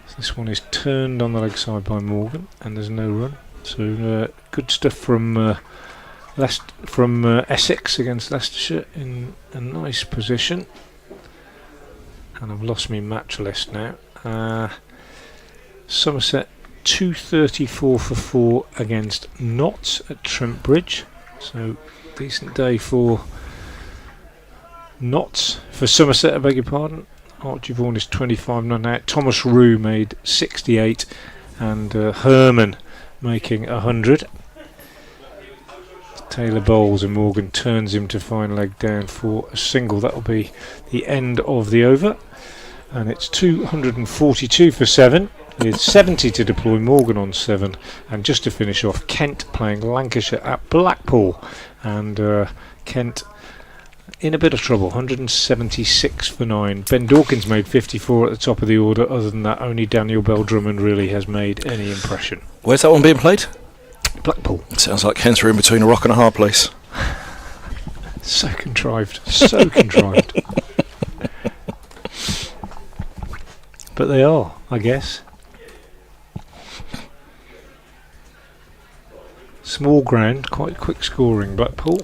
Speaker 1: So this one is turned on the leg side by Morgan, and there's no run. So good stuff from Essex against Leicestershire in a nice position. And I've lost my match list now. Somerset 234 for 4 against Notts at Trent Bridge. So decent day for Notts. For Somerset, I beg your pardon. Archie Vaughan is 25 not out. Thomas Rue made 68, and Herman making 100. Taylor bowls and Morgan turns him to fine leg down for a single. That'll be the end of the over. And it's 242 for 7, with 70 to deploy. Morgan on 7, and just to finish off, Kent playing Lancashire at Blackpool, and Kent in a bit of trouble. 176 for 9. Ben Dawkins made 54 at the top of the order. Other than that, only Daniel Bell Drummond really has made any impression.
Speaker 2: Where's that one being played?
Speaker 1: Blackpool.
Speaker 2: Sounds like Kent's are in between a rock and a hard place.
Speaker 1: So contrived, so contrived. But they are, I guess. Small ground, quite quick scoring, Blackpool.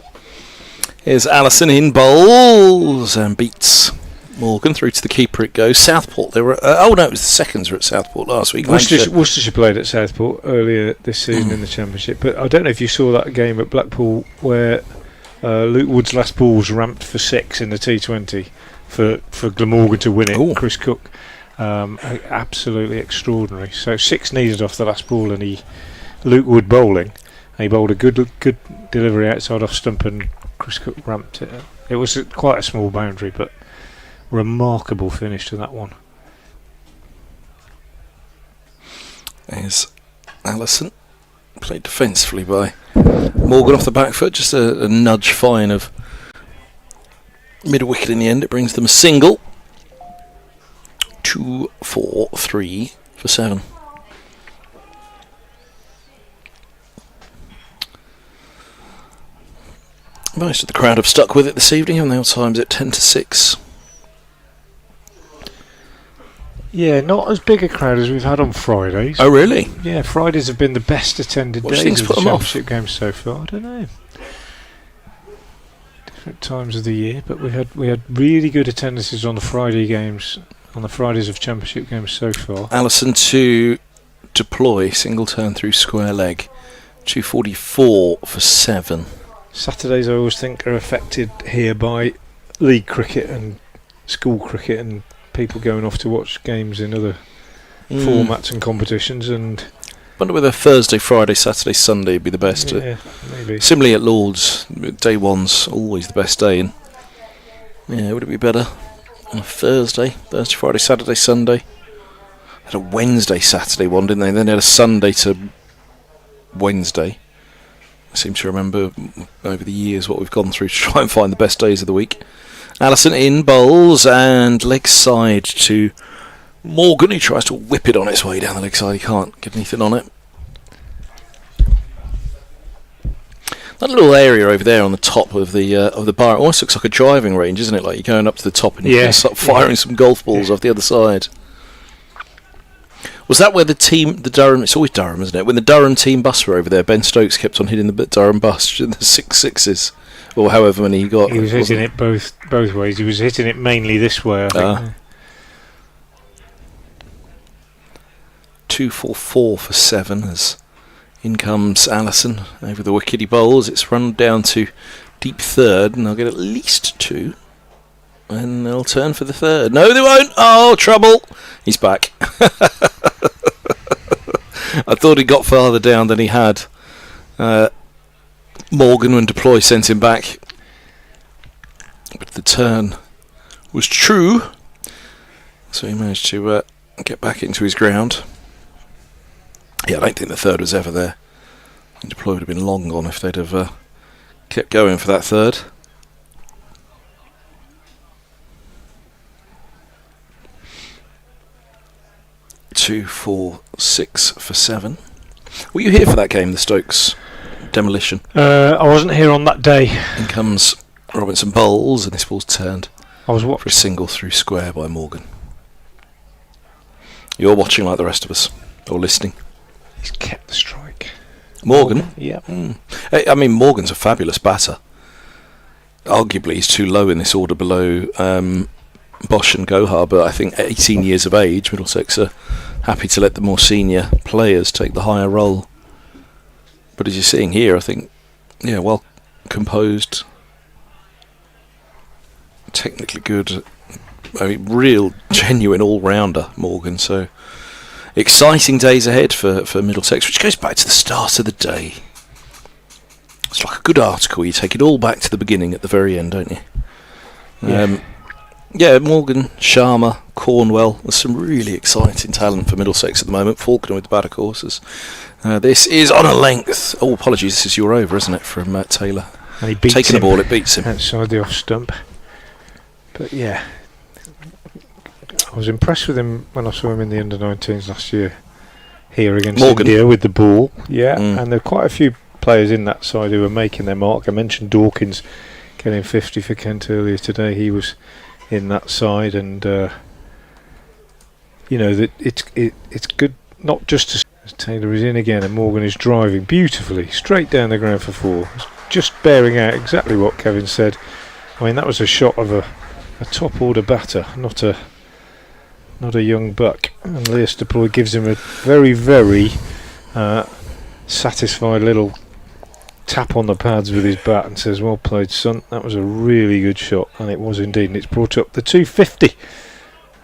Speaker 2: Here's Allison in bowls and beats Morgan through to the keeper. It goes. Southport, they were it was the seconds were at Southport last week.
Speaker 1: Worcestershire played at Southport earlier this season in the Championship, but I don't know if you saw that game at Blackpool where Luke Wood's last ball was ramped for 6 in the T20 for Glamorgan to win it. Ooh. Chris Cook, absolutely extraordinary. So 6 needed off the last ball, and Luke Wood bowling. He bowled a good delivery outside off stump, and Chris Cook ramped it. It was quite a small boundary, but remarkable finish to that one.
Speaker 2: There's Allison, played defensively by Morgan off the back foot, just a nudge fine of mid wicket in the end. It brings them a single. 2, 4, 3 for 7. Most of the crowd have stuck with it this evening, and the old time's at 10 to 6.
Speaker 1: Yeah, not as big a crowd as we've had on Fridays.
Speaker 2: Oh, really?
Speaker 1: Yeah, Fridays have been the best attended days of the Championship games so far. I don't know. Different times of the year, but we had really good attendances on the Friday games, on the Fridays of Championship games so far.
Speaker 2: Allison to deploy, single turn through square leg, 244 for 7.
Speaker 1: Saturdays I always think are affected here by league cricket and school cricket and people going off to watch games in other formats and competitions. And
Speaker 2: wonder whether Thursday, Friday, Saturday, Sunday would be the best.
Speaker 1: Yeah, maybe.
Speaker 2: Similarly at Lord's, day one's always the best day. And yeah, would it be better on a Thursday, Friday, Saturday, Sunday? They had a Wednesday, Saturday one, didn't they? Then they had a Sunday to Wednesday. I seem to remember over the years what we've gone through to try and find the best days of the week. Allison in bowls and leg side to Morgan, who tries to whip it on its way down the leg side. He can't get anything on it. That little area over there on the top of the bar, it almost looks like a driving range, isn't it? Like you're going up to the top and you can start firing some golf balls off the other side. Was that where the Durham, it's always Durham, isn't it? When the Durham team bus were over there, Ben Stokes kept on hitting the Durham bus, the 6 or however many he got.
Speaker 1: He was hitting it both ways. He was hitting it mainly this way, I think.
Speaker 2: 244 for 7 as in comes Allison over the wickety bowls. It's run down to deep third, and they'll get at least 2. And they'll turn for the third. No, they won't. Oh, trouble. He's back. I thought he got farther down than he had. Morgan, when deploy, sent him back. But the turn was true. So he managed to get back into his ground. Yeah, I don't think the third was ever there. The deploy would have been long gone if they'd have kept going for that third. Two, 4, 6 for 7. Were you here for that game, the Stokes demolition?
Speaker 1: I wasn't here on that day.
Speaker 2: In comes Robinson Bowles, and this ball's turned.
Speaker 1: I was
Speaker 2: for a single through square by Morgan. You're watching like the rest of us, or listening.
Speaker 1: He's kept the strike.
Speaker 2: Morgan?
Speaker 1: Yeah.
Speaker 2: I mean, Morgan's a fabulous batter. Arguably, he's too low in this order below Bosch and Gohar, but I think 18 years of age, Middlesex are happy to let the more senior players take the higher role. But as you're seeing here, I think, yeah, well composed, technically good, I mean, real genuine all-rounder, Morgan. So exciting days ahead for Middlesex, which goes back to the start of the day. It's like a good article. You take it all back to the beginning at the very end, don't you? Yeah, Morgan, Sharma, Cornwell. There's some really exciting talent for Middlesex at the moment. Faulkner with the batter courses. This is on a length. Oh, apologies. This is your over, isn't it, from Taylor?
Speaker 1: And he beats
Speaker 2: Taking
Speaker 1: him
Speaker 2: the ball, it beats him.
Speaker 1: outside the off stump. But yeah, I was impressed with him when I saw him in the under-19s last year here against
Speaker 2: Morgan.
Speaker 1: India with the ball. Yeah, and there are quite a few players in that side who are making their mark. I mentioned Dawkins getting 50 for Kent earlier today. He was in that side, and you know that it's good not just to. Taylor is in again, and Morgan is driving beautifully straight down the ground for 4. Just bearing out exactly what Kevin said. I mean, that was a shot of a top order batter, not a young buck. And Leas Deploy gives him a very, very satisfied little tap on the pads with his bat and says, "Well played, son. That was a really good shot," and it was indeed. And it's brought up the 250,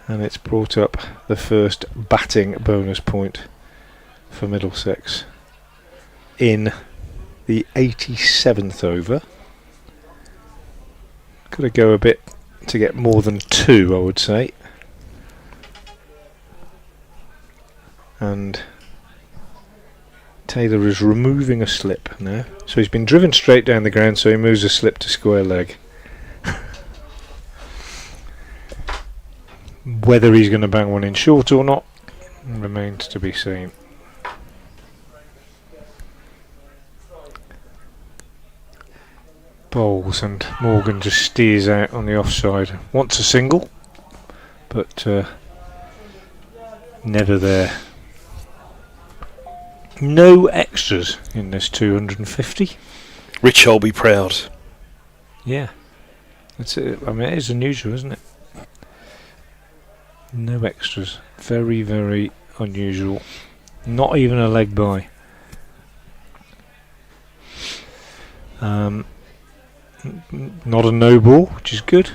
Speaker 1: and it's brought up the first batting bonus point for Middlesex in the 87th over. Got to go a bit to get more than 2, I would say. And Taylor is removing a slip now. So he's been driven straight down the ground, so he moves a slip to square leg. Whether he's going to bang one in short or not remains to be seen. Bowles, and Morgan just steers out on the offside. Wants a single, but never there. No extras in this 250.
Speaker 2: Rich, I'll be proud.
Speaker 1: Yeah, that's it. I mean, it is unusual, isn't it? No extras. Very, very unusual. Not even a leg by. Not a no ball, which is good.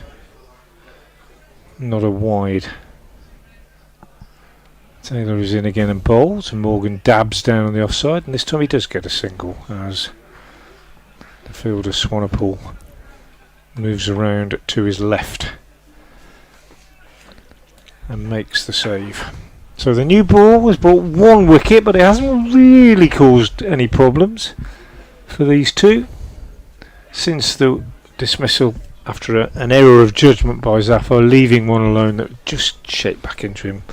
Speaker 1: Not a wide. Taylor is in again and bowls, and Morgan dabs down on the offside, and this time he does get a single as the fielder Swanepoel moves around to his left and makes the save. So the new ball has brought 1 wicket, but it hasn't really caused any problems for these two since the dismissal after an error of judgment by Zafar, leaving one alone that just shaped back into him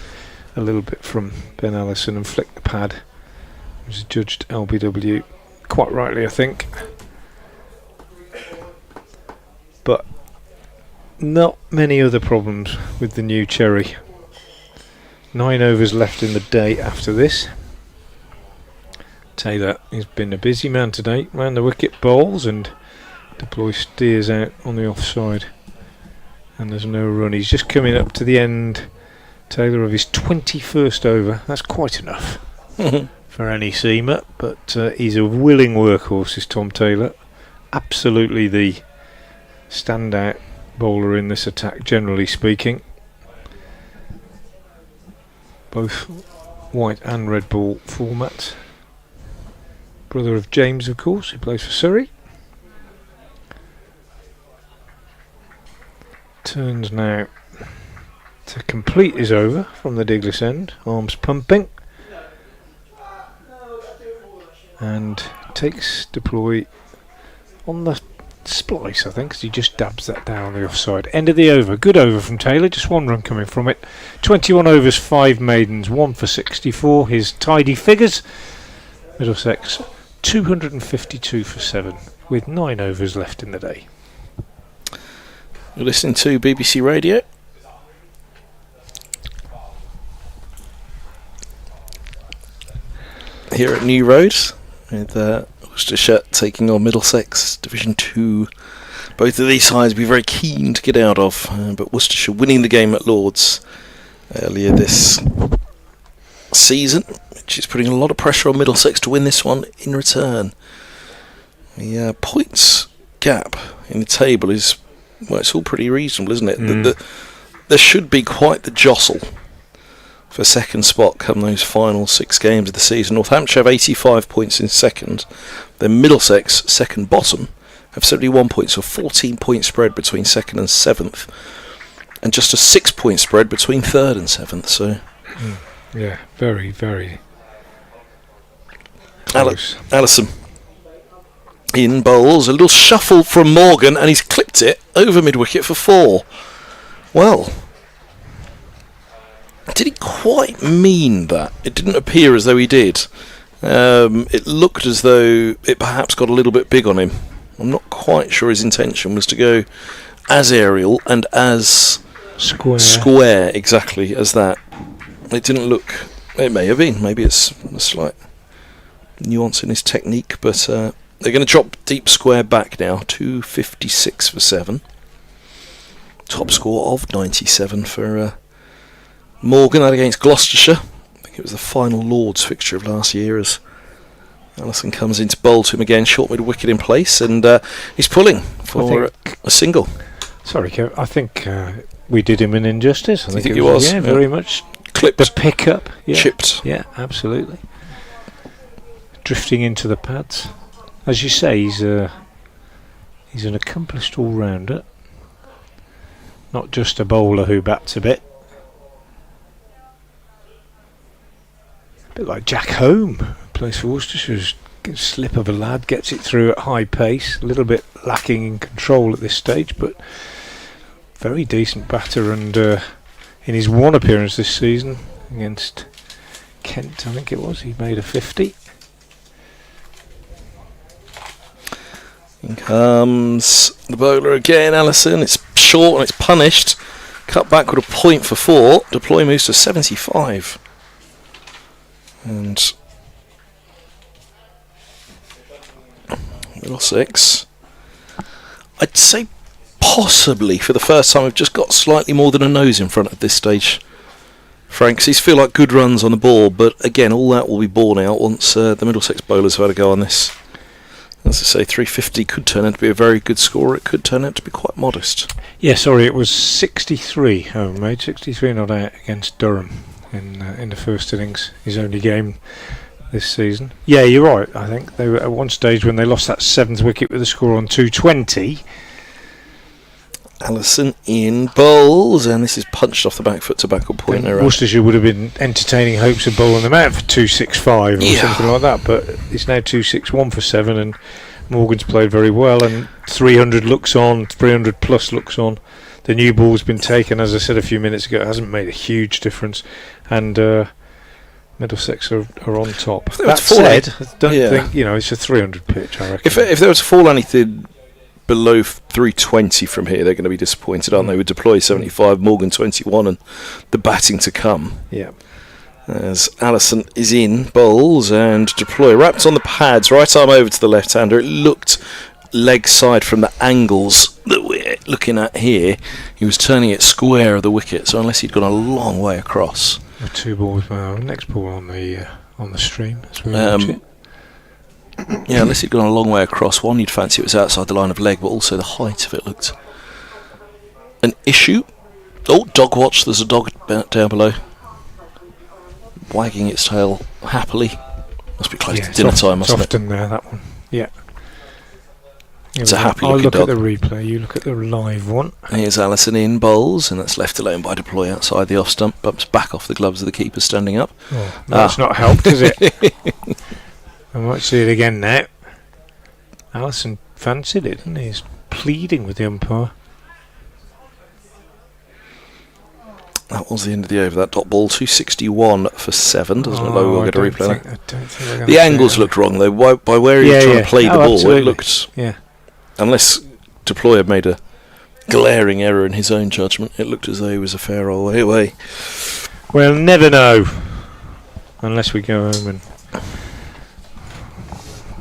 Speaker 1: a little bit from Ben Allison and flicked the pad. It was judged LBW, quite rightly I think. But not many other problems with the new Cherry. 9 overs left in the day after this. Taylor has been a busy man today, round the wicket, bowls, and Deploy steers out on the offside, and there's no run. He's just coming up to the end, Taylor, of his 21st over. That's quite enough for any seamer, but he's a willing workhorse, is Tom Taylor. Absolutely the standout bowler in this attack, generally speaking. Both white and red ball formats. Brother of James, of course, who plays for Surrey. Turns now to complete his over from the Diglis end. Arms pumping. And takes deploy on the splice, I think, because he just dabs that down the offside. End of the over. Good over from Taylor. Just 1 run coming from it. 21 overs, 5 maidens, 1 for 64. His tidy figures. Middlesex 252 for 7 with 9 overs left in the day.
Speaker 2: You're listening to BBC Radio. Here at New Road, with Worcestershire taking on Middlesex, Division 2. Both of these sides will be very keen to get out of, but Worcestershire winning the game at Lords earlier this season, which is putting a lot of pressure on Middlesex to win this one in return. The points gap in the table is, well, it's all pretty reasonable, isn't it? There should be quite the jostle for second spot come those final 6 games of the season. Northamptonshire have 85 points in second. Then Middlesex, second bottom, have 71 points, so 14-point spread between second and 7th. And just a 6-point spread between 3rd and 7th. So,
Speaker 1: yeah, very, very close.
Speaker 2: Allison in bowls. A little shuffle from Morgan, and he's clipped it over mid-wicket for 4. Well, did he quite mean that? It didn't appear as though he did. It looked as though it perhaps got a little bit big on him. I'm not quite sure his intention was to go as aerial and as square exactly as that. It didn't look... It may have been. Maybe it's a slight nuance in his technique, but they're going to drop deep square back now. 256 for 7. Top score of 97 for... Morgan, that against Gloucestershire. I think it was the final Lords fixture of last year as Allison comes in to bowl to him again, short mid-wicket in place, and he's pulling for a single.
Speaker 1: Sorry, Kev, I think we did him an injustice.
Speaker 2: I think he was.
Speaker 1: Yeah, very much.
Speaker 2: Clipped.
Speaker 1: The pick-up. Yeah.
Speaker 2: Chipped.
Speaker 1: Yeah, absolutely. Drifting into the pads. As you say, he's an accomplished all-rounder. Not just a bowler who bats a bit. A bit like Jack Home, plays for Worcestershire. Slip of a lad, gets it through at high pace. A little bit lacking in control at this stage, but very decent batter. And in his 1 appearance this season against Kent, I think it was, he made a 50.
Speaker 2: In comes the bowler again, Allison. It's short and it's punished. Cut back with a point for 4. Deploy moves to 75. And Middlesex, I'd say possibly for the first time we've just got slightly more than a nose in front at this stage. Franks, these feel like good runs on the ball, but again, all that will be borne out once the Middlesex bowlers have had a go on this. As I say, 350 could turn out to be a very good score. It could turn out to be quite modest.
Speaker 1: Yeah, sorry, it was 63 home made, 63 not out against Durham in the first innings, his only game this season. Yeah, you're right. I think they were at one stage when they lost that 7th wicket with a score on 220.
Speaker 2: Allison in bowls, and this is punched off the back foot to backward point.
Speaker 1: Worcestershire would have been entertaining hopes of bowling them out for 265 or something like that, but it's now 261 for 7, and Morgan's played very well, and 300 looks on, 300 plus looks on. The new ball's been taken, as I said a few minutes ago. It hasn't made a huge difference, and Middlesex are on top. That said, I don't think it's a 300 pitch. I reckon.
Speaker 2: If there was to fall anything below 320 from here, they're going to be disappointed, aren't they? We deploy 75, Morgan 21, and the batting to come.
Speaker 1: Yeah.
Speaker 2: As Allison is in bowls and deploy wrapped on the pads, right arm over to the left hander. It looked leg side from the angles that we're looking at here. He was turning it square of the wicket, so unless he'd gone a long way across.
Speaker 1: 2 balls. Next ball on the stream. As we watch it.
Speaker 2: Yeah, unless he'd gone a long way across. One, you'd fancy it was outside the line of leg, but also the height of it looked an issue. Oh, dog watch. There's a dog down below, wagging its tail happily. Must be close to dinner time, mustn't it?
Speaker 1: It's often there, that one. Yeah.
Speaker 2: It's a happy
Speaker 1: I'll
Speaker 2: looking
Speaker 1: look
Speaker 2: dog.
Speaker 1: at the replay, you look at the live one.
Speaker 2: Here's Allison in, bowls, and that's left alone by Deploy outside the off stump. Bumps back off the gloves of the keeper standing up.
Speaker 1: Oh, that's not helped, is it? I might see it again now. Allison fancied it, didn't he? He's pleading with the umpire.
Speaker 2: That was the end of the over. That dot ball 261 for 7. Doesn't look like we'll get a replay.
Speaker 1: I don't think we're gonna
Speaker 2: The angles looked wrong though. By where he was trying to play the ball,
Speaker 1: absolutely.
Speaker 2: it looked.
Speaker 1: Yeah.
Speaker 2: Unless Deploy had made a glaring error in his own judgment, it looked as though he was a fair old way away.
Speaker 1: We'll never know unless we go home and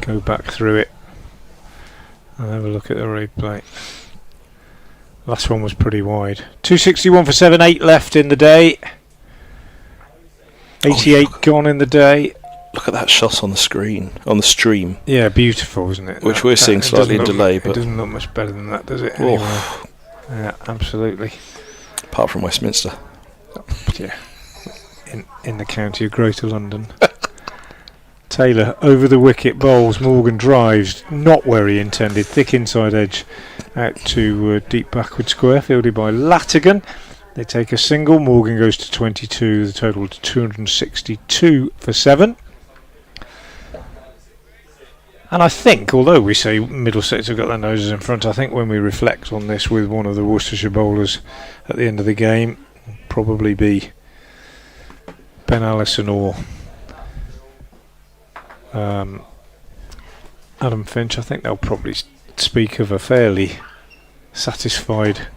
Speaker 1: go back through it and have a look at the replay. Last one was pretty wide. 261 for 7, 8 left in the day. 88 gone in the day.
Speaker 2: Look at that shot on the screen, on the stream.
Speaker 1: Yeah, beautiful, isn't it?
Speaker 2: Which we're seeing slightly in delay,
Speaker 1: it
Speaker 2: but
Speaker 1: doesn't look much better than that, does it? Anyway. Yeah, absolutely.
Speaker 2: Apart from Westminster.
Speaker 1: Yeah. In the county of Greater London. Taylor over the wicket bowls. Morgan drives, not where he intended. Thick inside edge out to deep backward square, fielded by Latigan. They take a single. Morgan goes to 22. The total to 262 for 7. And I think, although we say Middlesex have got their noses in front, I think when we reflect on this with one of the Worcestershire bowlers at the end of the game, probably be Ben Allison or Adam Finch. I think they'll probably speak of a fairly satisfied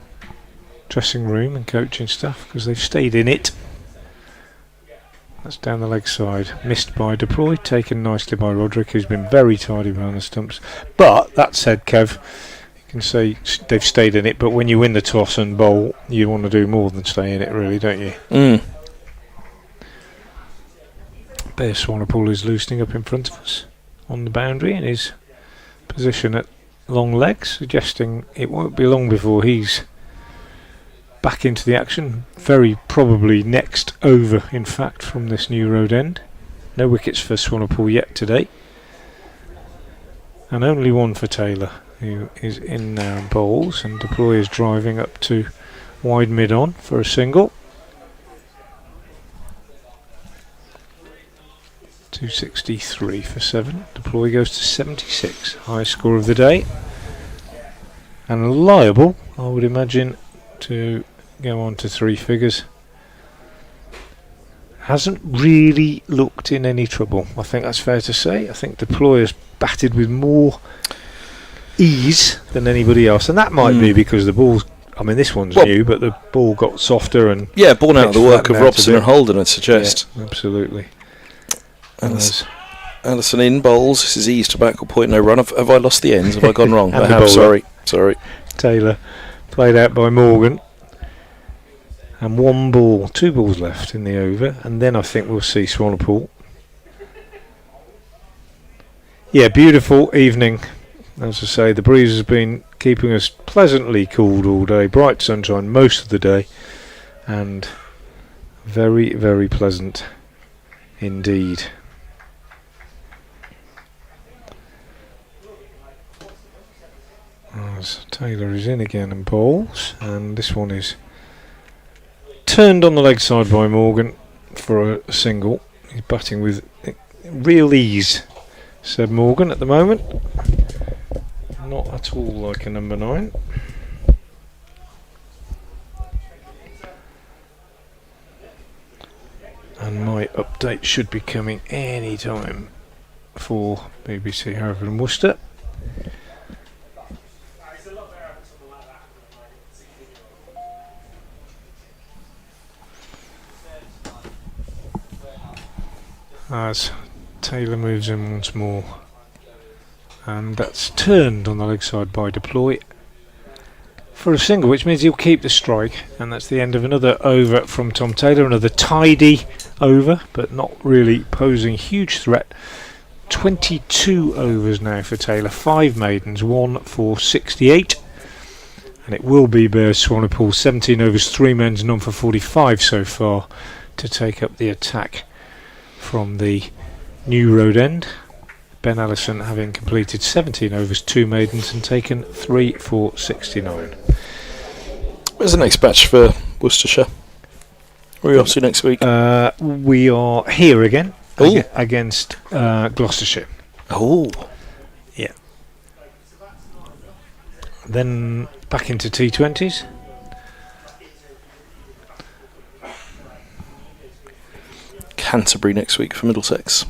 Speaker 1: dressing room and coaching staff because they've stayed in it. That's down the leg side, missed by Deploy, taken nicely by Roderick, who's been very tidy behind the stumps. But that said, Kev, you can say they've stayed in it, but when you win the toss and bowl, you want to do more than stay in it, really, don't you? Bear Swanepoel is loosening up in front of us on the boundary in his position at long legs, suggesting it won't be long before he's back into the action. Very probably next over, in fact, from this new road end. No wickets for Swanepoel yet today, and only one for Taylor, who is in now and bowls, and Deploy is driving up to wide mid on for a single. 263 for 7. Deploy goes to 76, highest score of the day, and liable, I would imagine, to go on to 3 figures. Hasn't really looked in any trouble, I think that's fair to say. I think Deploy has batted with more ease than anybody else, and that might be because the ball's, I mean, this one's new, but the ball got softer and
Speaker 2: born out of the work of Robson and Holden, I'd suggest.
Speaker 1: Yeah, absolutely.
Speaker 2: Allison in bowls. This is ease to backward point, no run. Have I lost the ends? Have I gone wrong?
Speaker 1: And
Speaker 2: I
Speaker 1: the
Speaker 2: have.
Speaker 1: bowler.
Speaker 2: Sorry.
Speaker 1: Taylor played out by Morgan, and 2 balls left in the over, and then I think we'll see Swanepoel. Yeah, beautiful evening. As I say, the breeze has been keeping us pleasantly cooled all day. Bright sunshine most of the day, and very, very pleasant indeed. As Taylor is in again and bowls, and this one is turned on the leg side by Morgan for a single. He's batting with real ease, said Morgan at the moment. Not at all like a number 9. And my update should be coming any time for BBC Hereford and Worcester. As Taylor moves in once more, and that's turned on the leg side by Deploy for a single, which means he'll keep the strike, and that's the end of another over from Tom Taylor. Another tidy over, but not really posing huge threat. 22 overs now for Taylor, 5 maidens, 1 for 68, and it will be Bear Swanepoel, 17 overs, 3 men's, none for 45 so far, to take up the attack from the new road end. Ben Allison having completed 17 overs, 2 maidens, and taken 3 for 69.
Speaker 2: Where's the next batch for Worcestershire? Where are we off to next week?
Speaker 1: We are here again against Gloucestershire.
Speaker 2: Oh.
Speaker 1: Yeah. Then back into T20s.
Speaker 2: Canterbury next week for Middlesex.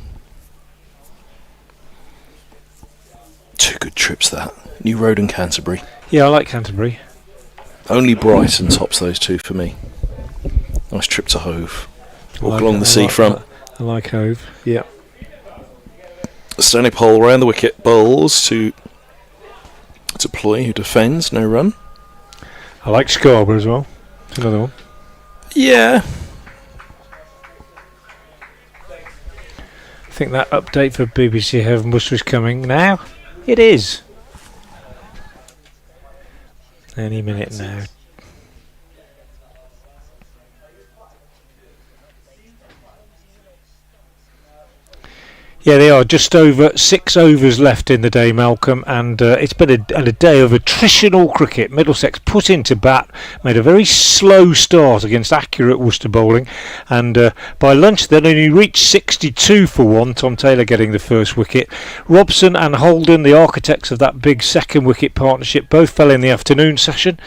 Speaker 2: 2 good trips, that. New Road and Canterbury.
Speaker 1: Yeah, I like Canterbury.
Speaker 2: Only Brighton tops those 2 for me. Nice trip to Hove. Walk along the seafront.
Speaker 1: I like Hove, yeah.
Speaker 2: Stony Pole round the wicket. Bowls to Ploy, who defends. No run.
Speaker 1: I like Scarborough as well. It's another one.
Speaker 2: Yeah.
Speaker 1: I think that update for BBC Heaven Worcester is coming now. It is. Any minute now. Yeah, they are just over 6 overs left in the day, Malcolm, and it's been a day of attritional cricket. Middlesex put into bat, made a very slow start against accurate Worcester bowling, and by lunch they'd only reached 62 for 1, Tom Taylor getting the first wicket. Robson and Holden, the architects of that big second wicket partnership, both fell in the afternoon session.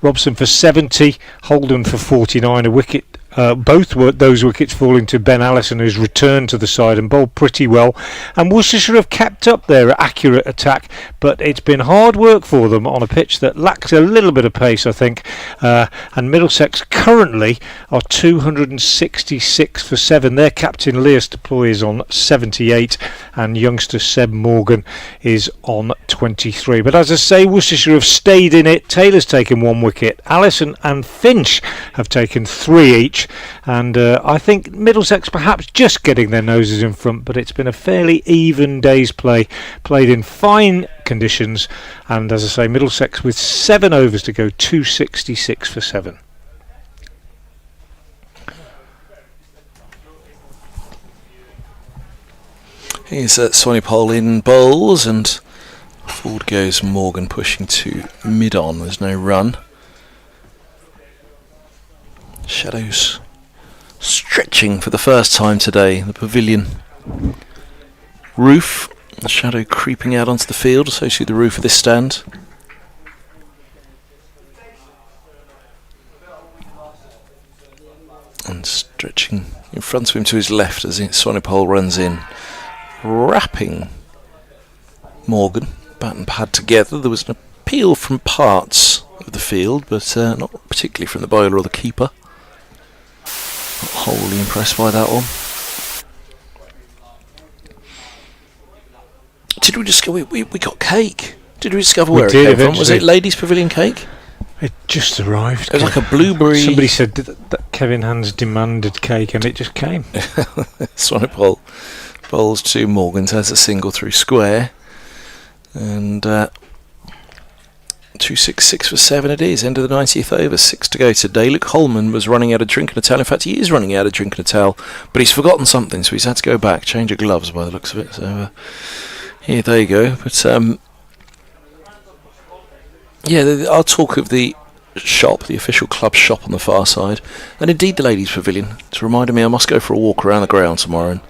Speaker 1: Robson for 70, Holden for 49, a wicket. Both those wickets falling to Ben Allison, who's returned to the side and bowled pretty well. And Worcestershire have kept up their accurate attack, but it's been hard work for them on a pitch that lacks a little bit of pace, I think. And Middlesex currently are 266 for 7. Their captain Leas Deploy is on 78, and youngster Seb Morgan is on 23. But as I say, Worcestershire have stayed in it. Taylor's taken 1 wicket. Allison and Finch have taken 3 each. And I think Middlesex perhaps just getting their noses in front, but it's been a fairly even day's play, played in fine conditions, and as I say, Middlesex with 7 overs to go, 266 for 7.
Speaker 2: Here's Sonny Pole in bowls, and forward goes Morgan, pushing to mid-on. There's no run. Shadows stretching for the first time today. The pavilion roof, the shadow creeping out onto the field, so see the roof of this stand. And stretching in front of him to his left as Sonny Pole runs in, wrapping Morgan, bat and pad together. There was an appeal from parts of the field, but not particularly from the bowler or the keeper. Not wholly impressed by that one. Did we discover we got cake? Did we discover where it came from? Was it Ladies Pavilion cake?
Speaker 1: It just arrived.
Speaker 2: It was like a blueberry.
Speaker 1: Somebody said that Kevin Hands demanded cake, and it just came.
Speaker 2: Sonny Pole bowls to Morgan, has a single through square, and 266 for 7 it is, end of the 90th over, 6 to go today. Luke Holman was running out of drink and a towel. In fact, he is running out of drink and a towel, but he's forgotten something, so he's had to go back, change of gloves by the looks of it. So here they go. But yeah, I'll talk of the shop, the official club shop on the far side, and indeed the ladies' pavilion. It's reminded me I must go for a walk around the ground tomorrow and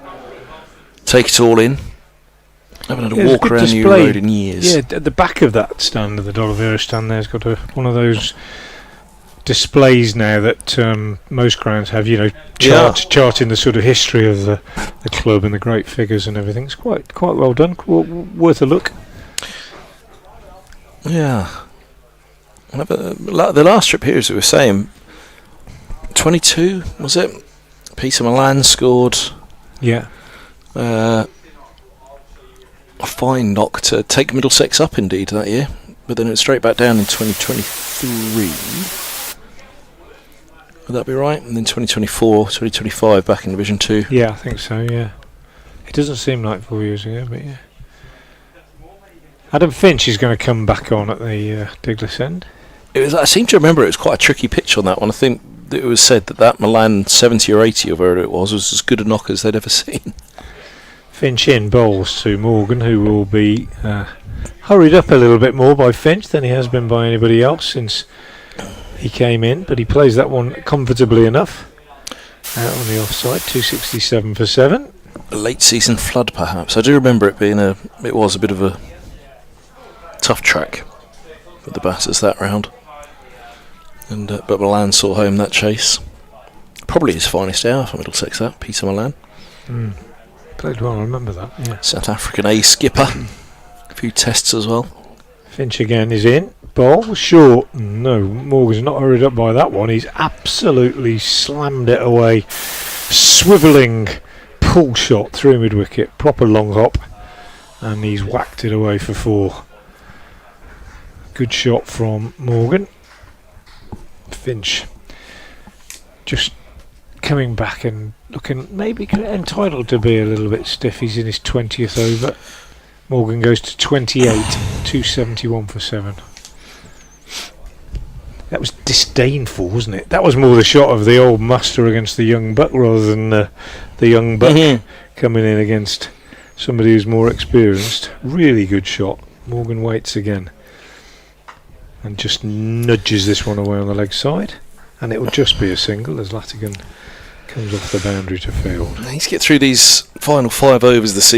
Speaker 2: take it all in. I haven't had a walk around New Road in years.
Speaker 1: Yeah, at the back of that stand, the Dollavera stand there's got one of those displays now that most grounds have, charting the sort of history of the club and the great figures and everything. It's quite well done, worth a look.
Speaker 2: Yeah. The last trip here, as we were saying, 22, was it? Peter Milan scored.
Speaker 1: Yeah.
Speaker 2: A fine knock to take Middlesex up indeed that year, but then it was straight back down in 2023. Would that be right? And then 2024, 2025 back in Division 2.
Speaker 1: Yeah, I think so, yeah. It doesn't seem like 4 years ago, but yeah. Adam Finch is going to come back on at the Diglis end.
Speaker 2: I seem to remember it was quite a tricky pitch on that one. I think it was said that Milan 70 or 80 or whatever it was as good a knock as they'd ever seen.
Speaker 1: Finch in, bowls to Morgan, who will be hurried up a little bit more by Finch than he has been by anybody else since he came in, but he plays that one comfortably enough. Out on the offside, 267 for 7.
Speaker 2: A late season flood, perhaps. I do remember it being it was a bit of a tough track with the batters that round. And but Milan saw home that chase. Probably his finest hour for Middlesex, that Peter Milan.
Speaker 1: Played well, I remember that. Yeah.
Speaker 2: South African A skipper. A few tests as well.
Speaker 1: Finch again is in. Ball short. No, Morgan's not hurried up by that one. He's absolutely slammed it away. Swivelling pull shot through mid wicket. Proper long hop. And he's whacked it away for 4. Good shot from Morgan. Finch just coming back and looking maybe entitled to be a little bit stiff. He's in his 20th over. Morgan goes to 28, 271 for 7. That was disdainful, wasn't it? That was more the shot of the old master against the young buck rather than the young buck coming in against somebody who's more experienced. Really good shot. Morgan waits again and just nudges this one away on the leg side, and it will just be a single as Latigan comes off the boundary to field.
Speaker 2: He needs to get through these final 5 overs this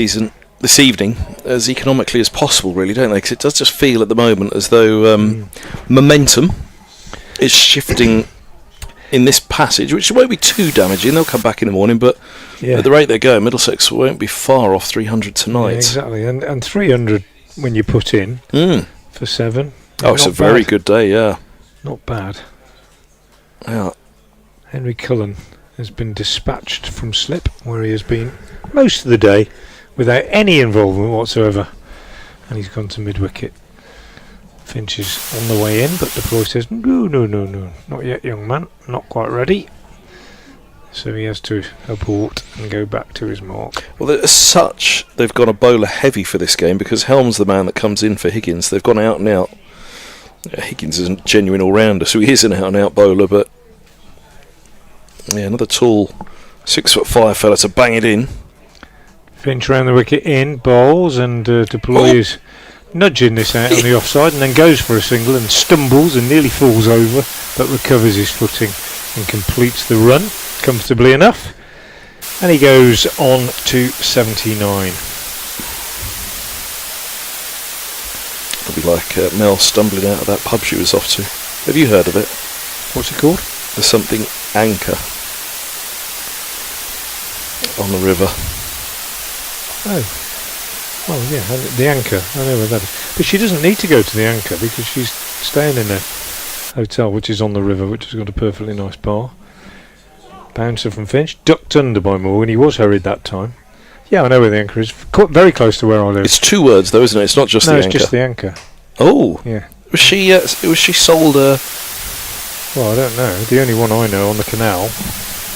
Speaker 2: evening as economically as possible, really, don't they? Because it does just feel at the moment as though momentum is shifting in this passage, which won't be too damaging. They'll come back in the morning, but at the rate they're going, Middlesex won't be far off 300 tonight.
Speaker 1: Yeah, exactly, and 300 when you put in for 7.
Speaker 2: Oh, it's a very good day, yeah.
Speaker 1: Not bad.
Speaker 2: Yeah.
Speaker 1: Henry Cullen has been dispatched from slip, where he has been most of the day without any involvement whatsoever, and he's gone to mid-wicket. Finch is on the way in, but Deploy says, no, not yet, young man, not quite ready. So he has to abort and go back to his mark.
Speaker 2: Well, as such, they've gone a bowler heavy for this game, because Helm's the man that comes in for Higgins. They've gone out and out. Higgins isn't a genuine all-rounder, so he is an out-and-out bowler, but yeah, another tall 6'5" fella to bang it in.
Speaker 1: Finch round the wicket in, bowls, and Deploy is nudging this out on the offside, and then goes for a single and stumbles and nearly falls over, but recovers his footing and completes the run comfortably enough, and he goes on to 79.
Speaker 2: It'll be like Mel stumbling out of that pub she was off to. Have you heard of it?
Speaker 1: What's it called?
Speaker 2: There's something Anchor on the river.
Speaker 1: Oh. Well, yeah, the Anchor. I know where that is. But she doesn't need to go to the Anchor because she's staying in a hotel which is on the river, which has got a perfectly nice bar. Bouncer from Finch, ducked under by Morgan. He was hurried that time. Yeah, I know where the Anchor is. Very close to where I live.
Speaker 2: It's 2 words, though, isn't it? It's not just the Anchor.
Speaker 1: No, it's just the Anchor.
Speaker 2: Oh.
Speaker 1: Yeah.
Speaker 2: Was she sold
Speaker 1: Well, I don't know. The only one I know on the canal,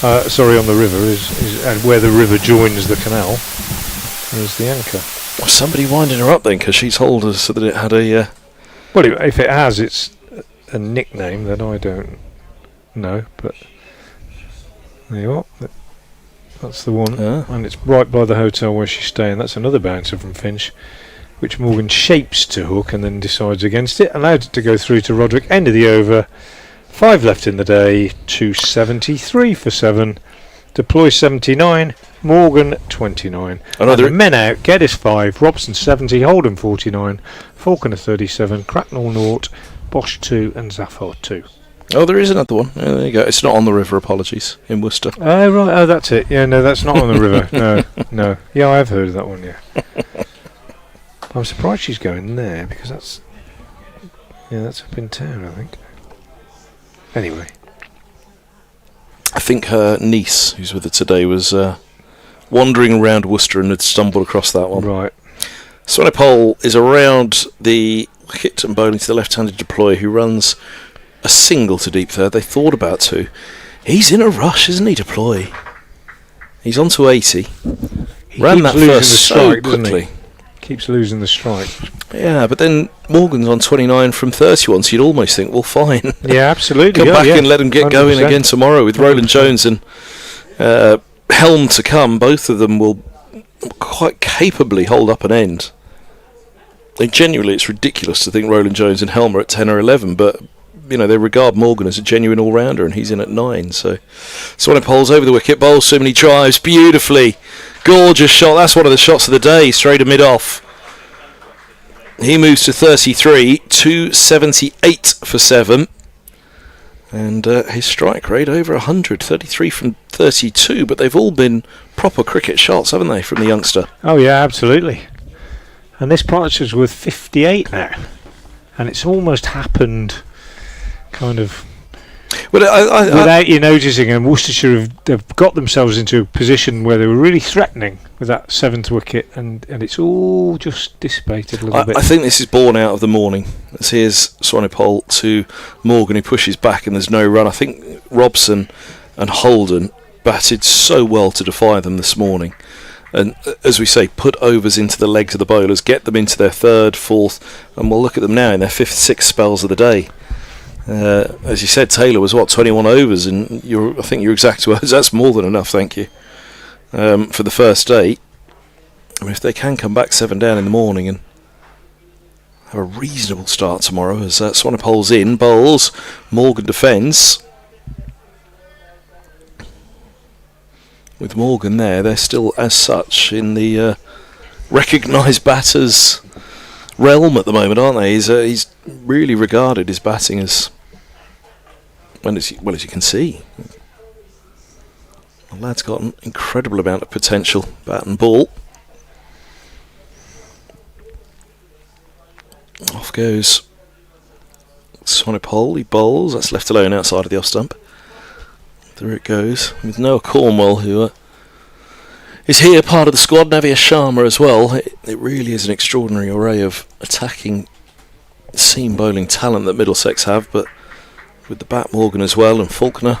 Speaker 1: on the river, is and where the river joins the canal, is the Anchor.
Speaker 2: Was somebody winding her up then, because she told us that it had a...
Speaker 1: Well, if it has, it's a nickname that I don't know, but there you are. That's the one, and it's right by the hotel where she's staying. That's another bouncer from Finch, which Morgan shapes to hook and then decides against it. Allowed it to go through to Roderick. End of the over. 5 left in the day. 273 for 7. Deploy 79. Morgan 29.
Speaker 2: Another
Speaker 1: men out. Geddes 5. Robson 70. Holden 49. Falconer 37. Cracknell 0. Bosch 2 and Zaffar 2.
Speaker 2: Oh, there is another one. Oh, there you go. It's not on the river, apologies, in Worcester.
Speaker 1: Oh, right. Oh, that's it. Yeah, no, that's not on the river. No. Yeah, I've heard of that one, yeah. I'm surprised she's going there, because that's up in town, I think. Anyway.
Speaker 2: I think her niece, who's with her today, was wandering around Worcester and had stumbled across that one.
Speaker 1: Right.
Speaker 2: Swanepoel is around the wicket and bowling to the left-handed Deploy, who runs a single to deep third. They thought about 2. He's in a rush, isn't he, Deploy? He's on to 80. Ran that first so quickly.
Speaker 1: Keeps losing the strike.
Speaker 2: Yeah, but then Morgan's on 29 from 31, so you'd almost think, well, fine.
Speaker 1: Yeah, absolutely.
Speaker 2: Come back and let him get 100%. Going again tomorrow with 100%. Roland Jones and Helm to come. Both of them will quite capably hold up an end. And genuinely, it's ridiculous to think Roland Jones and Helmer at 10 or 11, but you know, they regard Morgan as a genuine all-rounder, and he's in at 9. So Swanepoel's over the wicket, bowls so many drives beautifully. Gorgeous shot. That's one of the shots of the day, straight to mid-off. He moves to 33, 278 for 7. And his strike rate over 100, 33 from 32, but they've all been proper cricket shots, haven't they, from the youngster?
Speaker 1: Oh yeah, absolutely. And this partnership's worth 58 now. And it's almost happened kind of without you noticing, and Worcestershire have got themselves into a position where they were really threatening with that 7th wicket, and it's all just dissipated a little bit.
Speaker 2: I think this is born out of the morning. As here's Swanepoel to Morgan, who pushes back and there's no run. I think Robson and Holden batted so well to defy them this morning. And as we say, put overs into the legs of the bowlers, get them into their 3rd, 4th, and we'll look at them now in their 5th, 6th spells of the day. As you said, Taylor was 21 overs, and I think your exact words, that's more than enough, thank you, for the first day. I mean, if they can come back 7 down in the morning and have a reasonable start tomorrow, as Swanepoel's in, bowls, Morgan defends. With Morgan there, they're still as such in the recognised batters realm at the moment, aren't they? He's really regarded his batting as well as you can see. The lad's got an incredible amount of potential, bat and ball. Off goes Swanepoel, he bowls, that's left alone outside of the off stump. There it goes, with Noah Cornwell, who is here, part of the squad, Navia Sharma as well. It really is an extraordinary array of attacking seam bowling talent that Middlesex have, but with the bat Morgan as well, and Faulkner.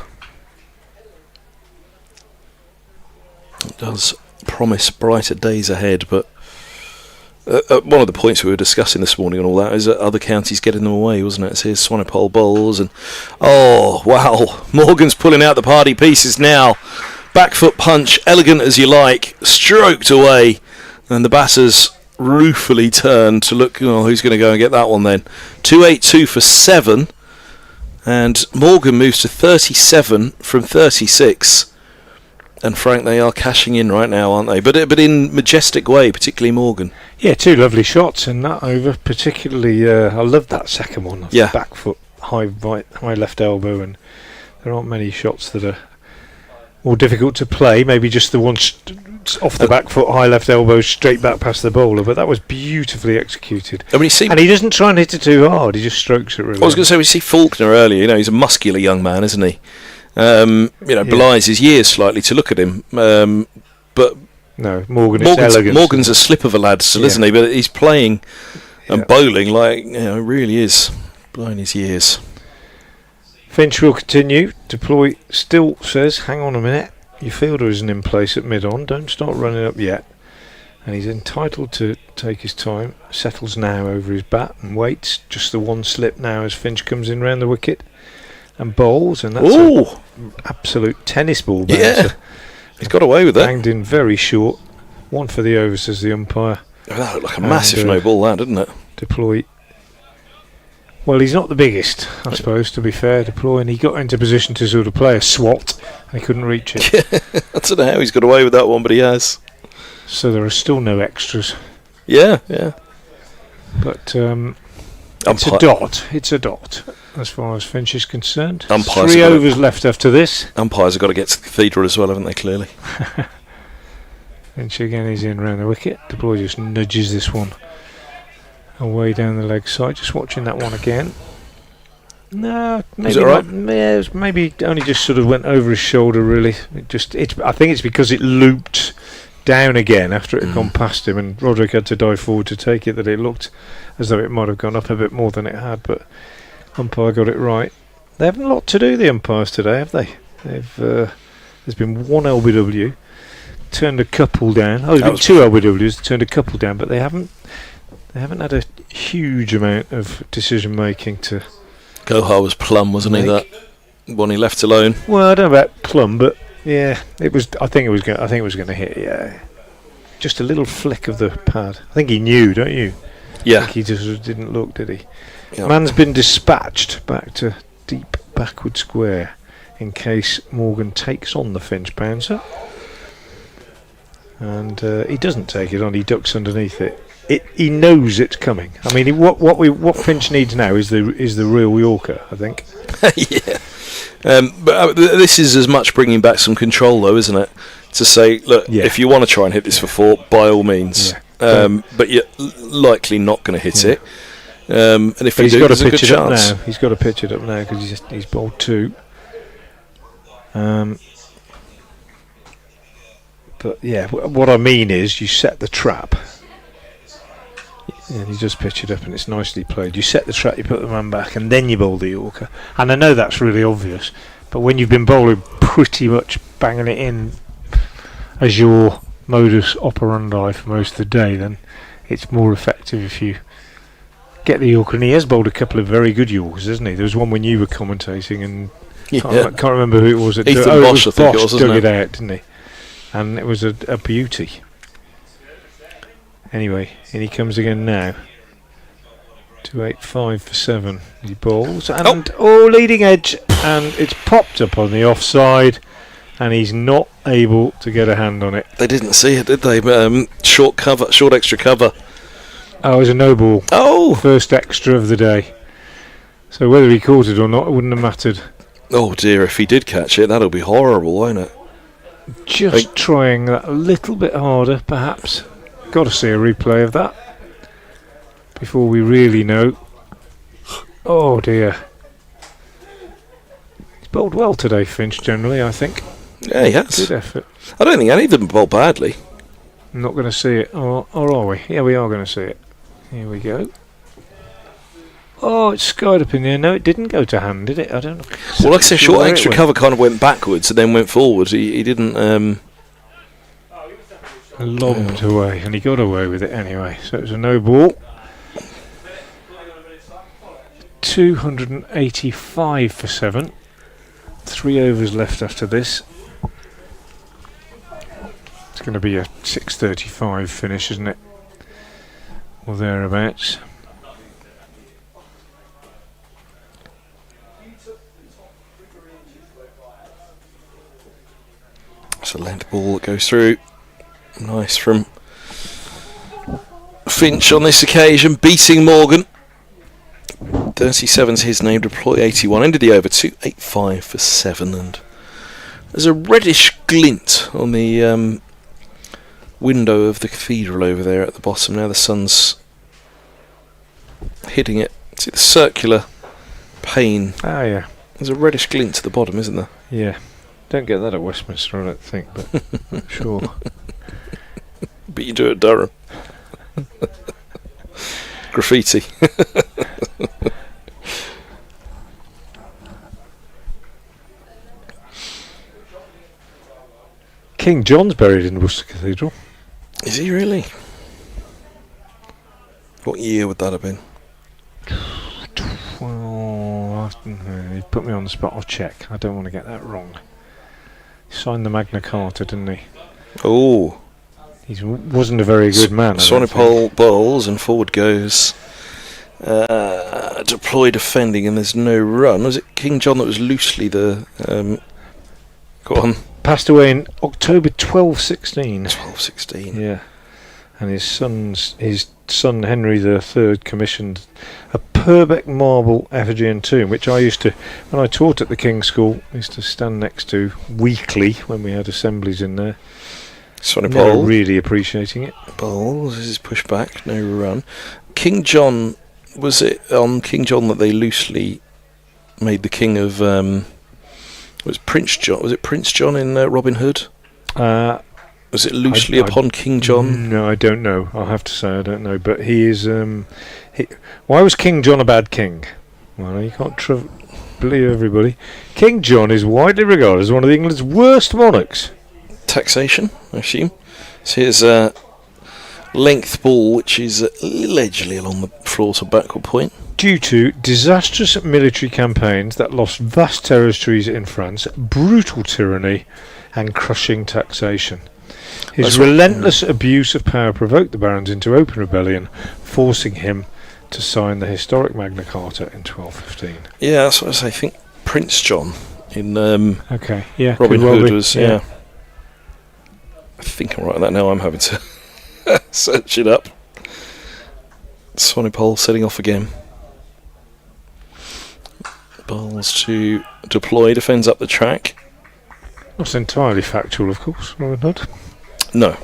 Speaker 2: It does promise brighter days ahead, but one of the points we were discussing this morning and all that is that other counties getting them away, wasn't it? So here's Swanepoel bowls, and oh wow, Morgan's pulling out the party pieces now. Back foot punch, elegant as you like, stroked away, and the batters ruefully turn to look, who's going to go and get that one then. 282 for 7, and Morgan moves to 37 from 36. And Frank, they are cashing in right now, aren't they? But in majestic way, particularly Morgan.
Speaker 1: Yeah, 2 lovely shots in that over. Particularly, I love that second one.
Speaker 2: Yeah.
Speaker 1: Back foot, high left elbow, and there aren't many shots that are more difficult to play. Maybe just the one off the back foot, high left elbow, straight back past the bowler. But that was beautifully executed.
Speaker 2: I mean,
Speaker 1: and he doesn't try and hit it too hard. He just strokes it really.
Speaker 2: I was going to say, we see Faulkner earlier. He's a muscular young man, isn't he? Belies his years slightly to look at him, but
Speaker 1: no, Morgan's
Speaker 2: a slip of a lad still, isn't he? But he's playing and bowling like really is blowing his years.
Speaker 1: Finch will continue. Deploy still says, hang on a minute, your fielder isn't in place at mid-on, don't start running up yet. And he's entitled to take his time. Settles now over his bat and waits. Just the one slip now as Finch comes in round the wicket and bowls, and that's an absolute tennis ball bouncer.
Speaker 2: Yeah, he's got away with that.
Speaker 1: Banged in very short. 1 for the over, says the umpire.
Speaker 2: Oh, that looked like a massive no ball, that, didn't it? Deploy.
Speaker 1: Well, he's not the biggest, I suppose, to be fair. Deploy, and he got into position to sort of play a swat, and he couldn't reach it.
Speaker 2: I don't know how he's got away with that one, but he has.
Speaker 1: So there are still no extras.
Speaker 2: Yeah.
Speaker 1: But it's a dot. It's a dot, as far as Finch is concerned.
Speaker 2: Umpires
Speaker 1: 3 overs left after this.
Speaker 2: Umpires have got to get to the cathedral as well, haven't they, clearly?
Speaker 1: Finch again is in round the wicket. Deploy just nudges this one away down the leg side. Just watching that one again. No, maybe
Speaker 2: is it right?
Speaker 1: Maybe only just sort of went over his shoulder, really. I think it's because it looped down again after it had gone past him, and Roderick had to dive forward to take it, that it looked as though it might have gone up a bit more than it had, but umpire got it right. They haven't a lot to do, the umpires, today, have they? There's been 1 LBW, turned a couple down. There's been 2 LBWs, turned a couple down, but they haven't had a huge amount of decision making to.
Speaker 2: Gohar was plumb, wasn't he? That one he left alone.
Speaker 1: Well, I don't know about plumb, but yeah, it was. I think it was going to hit. Yeah, just a little flick of the pad. I think he knew, don't you?
Speaker 2: Yeah.
Speaker 1: I think he just didn't look, did he?
Speaker 2: Yeah.
Speaker 1: Man's been dispatched back to deep backward square in case Morgan takes on the Finch bouncer. And he doesn't take it on, he ducks underneath it. He knows it's coming. I mean, what Finch needs now is the real Yorker, I think.
Speaker 2: Yeah. But this is as much bringing back some control, though, isn't it? To say, look, if you want to try and hit this for 4, by all means. Yeah. But you're likely not going to hit it. And if you do, there's a good chance.
Speaker 1: He's got to pitch it up now because he's bowled 2. But yeah, what I mean is you set the trap. And you just pitch it up and it's nicely played. You set the trap, you put the man back, and then you bowl the Yorker. And I know that's really obvious, but when you've been bowling pretty much banging it in as your modus operandi for most of the day, then it's more effective if you get the Yorker. And he has bowled a couple of very good Yorkers, hasn't he? There was one when you were commentating, and can't remember who it was.
Speaker 2: Ethan Bosch, I think it was,
Speaker 1: dug it out, didn't he? And it was a beauty. Anyway, in he comes again now. 285 for 7. He bowls and leading edge, and it's popped up on the offside, and he's not able to get a hand on it.
Speaker 2: They didn't see it, did they? Short extra cover.
Speaker 1: Oh, it was a no ball.
Speaker 2: Oh,
Speaker 1: first extra of the day. So whether he caught it or not, it wouldn't have mattered.
Speaker 2: Oh dear, if he did catch it, that'll be horrible, won't it?
Speaker 1: Just trying that a little bit harder, perhaps. Got to see a replay of that before we really know. Oh dear. He's bowled well today, Finch, generally, I think.
Speaker 2: Yeah, he has.
Speaker 1: Good effort.
Speaker 2: I don't think any of them bowled badly.
Speaker 1: I'm not going to see it, or are we? Yeah, we are going to see it. Here we go. Oh, it's skied up in the air. No, it didn't go to hand, did it? I don't know.
Speaker 2: Well, like I said, short extra cover kind of went backwards and then went forward. He didn't...
Speaker 1: lobbed away, and he got away with it anyway. So it was a no ball. 285 for 7. 3 overs left after this. It's going to be a 6:35 finish, isn't it? Or thereabouts.
Speaker 2: It's a length ball that goes through. Nice from Finch on this occasion, beating Morgan. 37's his name, deploy 81. Ended the over 285 for 7, and there's a reddish glint on the window of the cathedral over there at the bottom. Now the sun's hitting it. See the circular pane.
Speaker 1: Ah, yeah.
Speaker 2: There's a reddish glint at the bottom, isn't there?
Speaker 1: Yeah. Don't get that at Westminster, I don't think, but sure.
Speaker 2: But you do at Durham. Graffiti.
Speaker 1: King John's buried in Worcester Cathedral.
Speaker 2: Is he really? What year would that have been?
Speaker 1: Well, he put me on the spot. I'll check. I don't want to get that wrong. He signed the Magna Carta, didn't he?
Speaker 2: Oh.
Speaker 1: He wasn't a very good man.
Speaker 2: Sonipol bowls and forward goes. Deploy defending and there's no run. Was it King John that was loosely the... go on.
Speaker 1: Passed away in October 1216.
Speaker 2: 1216.
Speaker 1: Yeah. And his son Henry III commissioned a Purbeck marble effigy and tomb, which I used to, when I taught at the King's School, I used to stand next to weekly when we had assemblies in there.
Speaker 2: Sonipol.
Speaker 1: Really appreciating it.
Speaker 2: Bowls, this is push back, no run. King John, was it on King John that they loosely made the king of... was Prince John? Was it Prince John in Robin Hood? Was it loosely upon King John?
Speaker 1: No, I don't know. I'll have to say I don't know. But he is... why was King John a bad king? Well, you can't believe everybody. King John is widely regarded as one of England's worst monarchs.
Speaker 2: Taxation, I assume. So here's a length ball, which is allegedly along the floor to backward point.
Speaker 1: Due to disastrous military campaigns that lost vast territories in France, brutal tyranny and crushing taxation. His relentless abuse of power provoked the barons into open rebellion, forcing him to sign the historic Magna Carta in 1215.
Speaker 2: Yeah, that's what I say. I think Prince John in
Speaker 1: okay, yeah,
Speaker 2: Robin Hood was I think I'm right on that now. I'm having to search it up. Sonipol setting off again. Balls to deploy, defends up the track.
Speaker 1: Not entirely factual, of course, Robin Hood.
Speaker 2: No.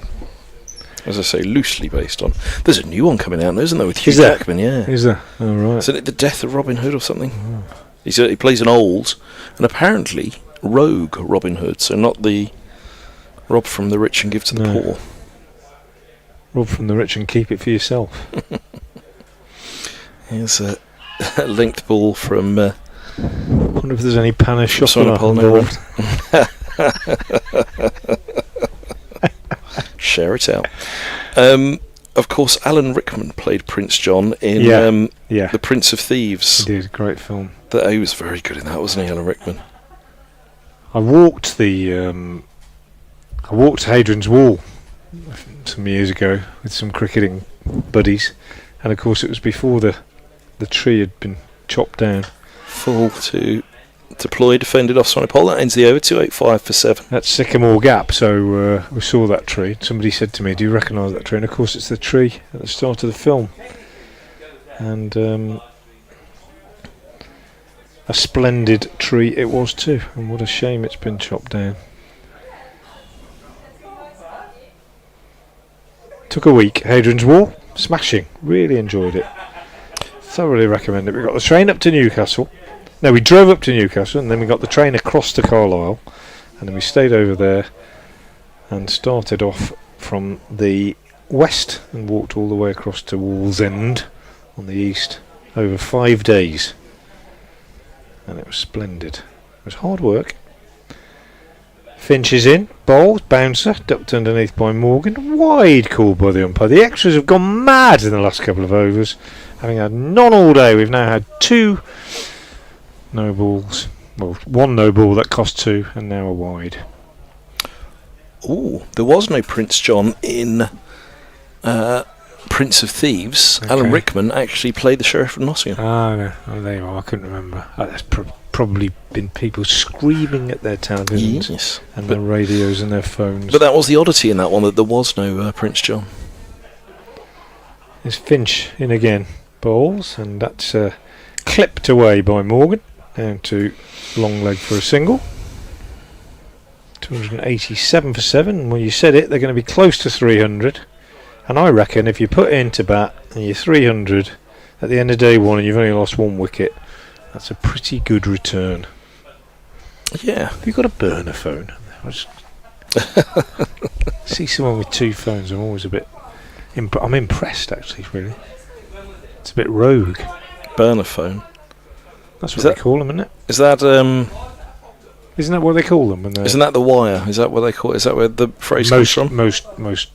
Speaker 2: As I say, loosely based on. There's a new one coming out, isn't there, with Hugh Jackman? Yeah.
Speaker 1: Is there? Oh, right.
Speaker 2: Isn't it The Death of Robin Hood or something? Oh. He plays an old, and apparently rogue Robin Hood, so not the rob from the rich and give to the poor.
Speaker 1: Rob from the rich and keep it for yourself.
Speaker 2: Here's a linked ball from... I
Speaker 1: wonder if there's any Pana Chocolat involved.
Speaker 2: Share it out. Of course, Alan Rickman played Prince John in The Prince of Thieves.
Speaker 1: He did, great film.
Speaker 2: He was very good in that, wasn't he, Alan Rickman?
Speaker 1: I walked Hadrian's Wall some years ago with some cricketing buddies, and of course it was before the tree had been chopped down.
Speaker 2: Full to deploy, defended off Sonipol. That ends the over, 285 for 7.
Speaker 1: That's Sycamore Gap, so we saw that tree. Somebody said to me, do you recognise that tree? And of course it's the tree at the start of the film. And a splendid tree it was too, and what a shame it's been chopped down. Took a week. Hadrian's Wall, smashing, really enjoyed it. Thoroughly recommend it. We got the train up to Newcastle. No, we drove up to Newcastle and then we got the train across to Carlisle, and then we stayed over there and started off from the west and walked all the way across to Wallsend on the east over 5 days, and it was splendid. It was hard work. Finch is in, bowls, bouncer, ducked underneath by Morgan, wide call by the umpire. The extras have gone mad in the last couple of overs, having had none all day. We've now had 2 no balls, well, 1 no ball that cost 2, and now a wide.
Speaker 2: Oh, there was no Prince John in Prince of Thieves.
Speaker 1: Okay.
Speaker 2: Alan Rickman actually played the Sheriff of Nottingham.
Speaker 1: No. Oh, there you are. I couldn't remember. That's probably been people screaming at their televisions and their radios and their phones.
Speaker 2: But that was the oddity in that one, that there was no Prince John.
Speaker 1: There's Finch in again. Balls, and that's clipped away by Morgan. Down to long leg for a single. 287 for 7. Well, you said it, they're going to be close to 300. And I reckon if you put into bat and you're 300 at the end of day 1 and you've only lost 1 wicket, that's a pretty good return.
Speaker 2: Yeah.
Speaker 1: Have you got a burner phone? I just see someone with 2 phones, I'm always a bit... I'm impressed, actually, really. It's a bit rogue.
Speaker 2: Burner phone.
Speaker 1: That's what they call them, isn't it?
Speaker 2: Is that
Speaker 1: Isn't that what they call them?
Speaker 2: Isn't that the wire? Is that what they call it? Is that where the phrase comes from?
Speaker 1: Most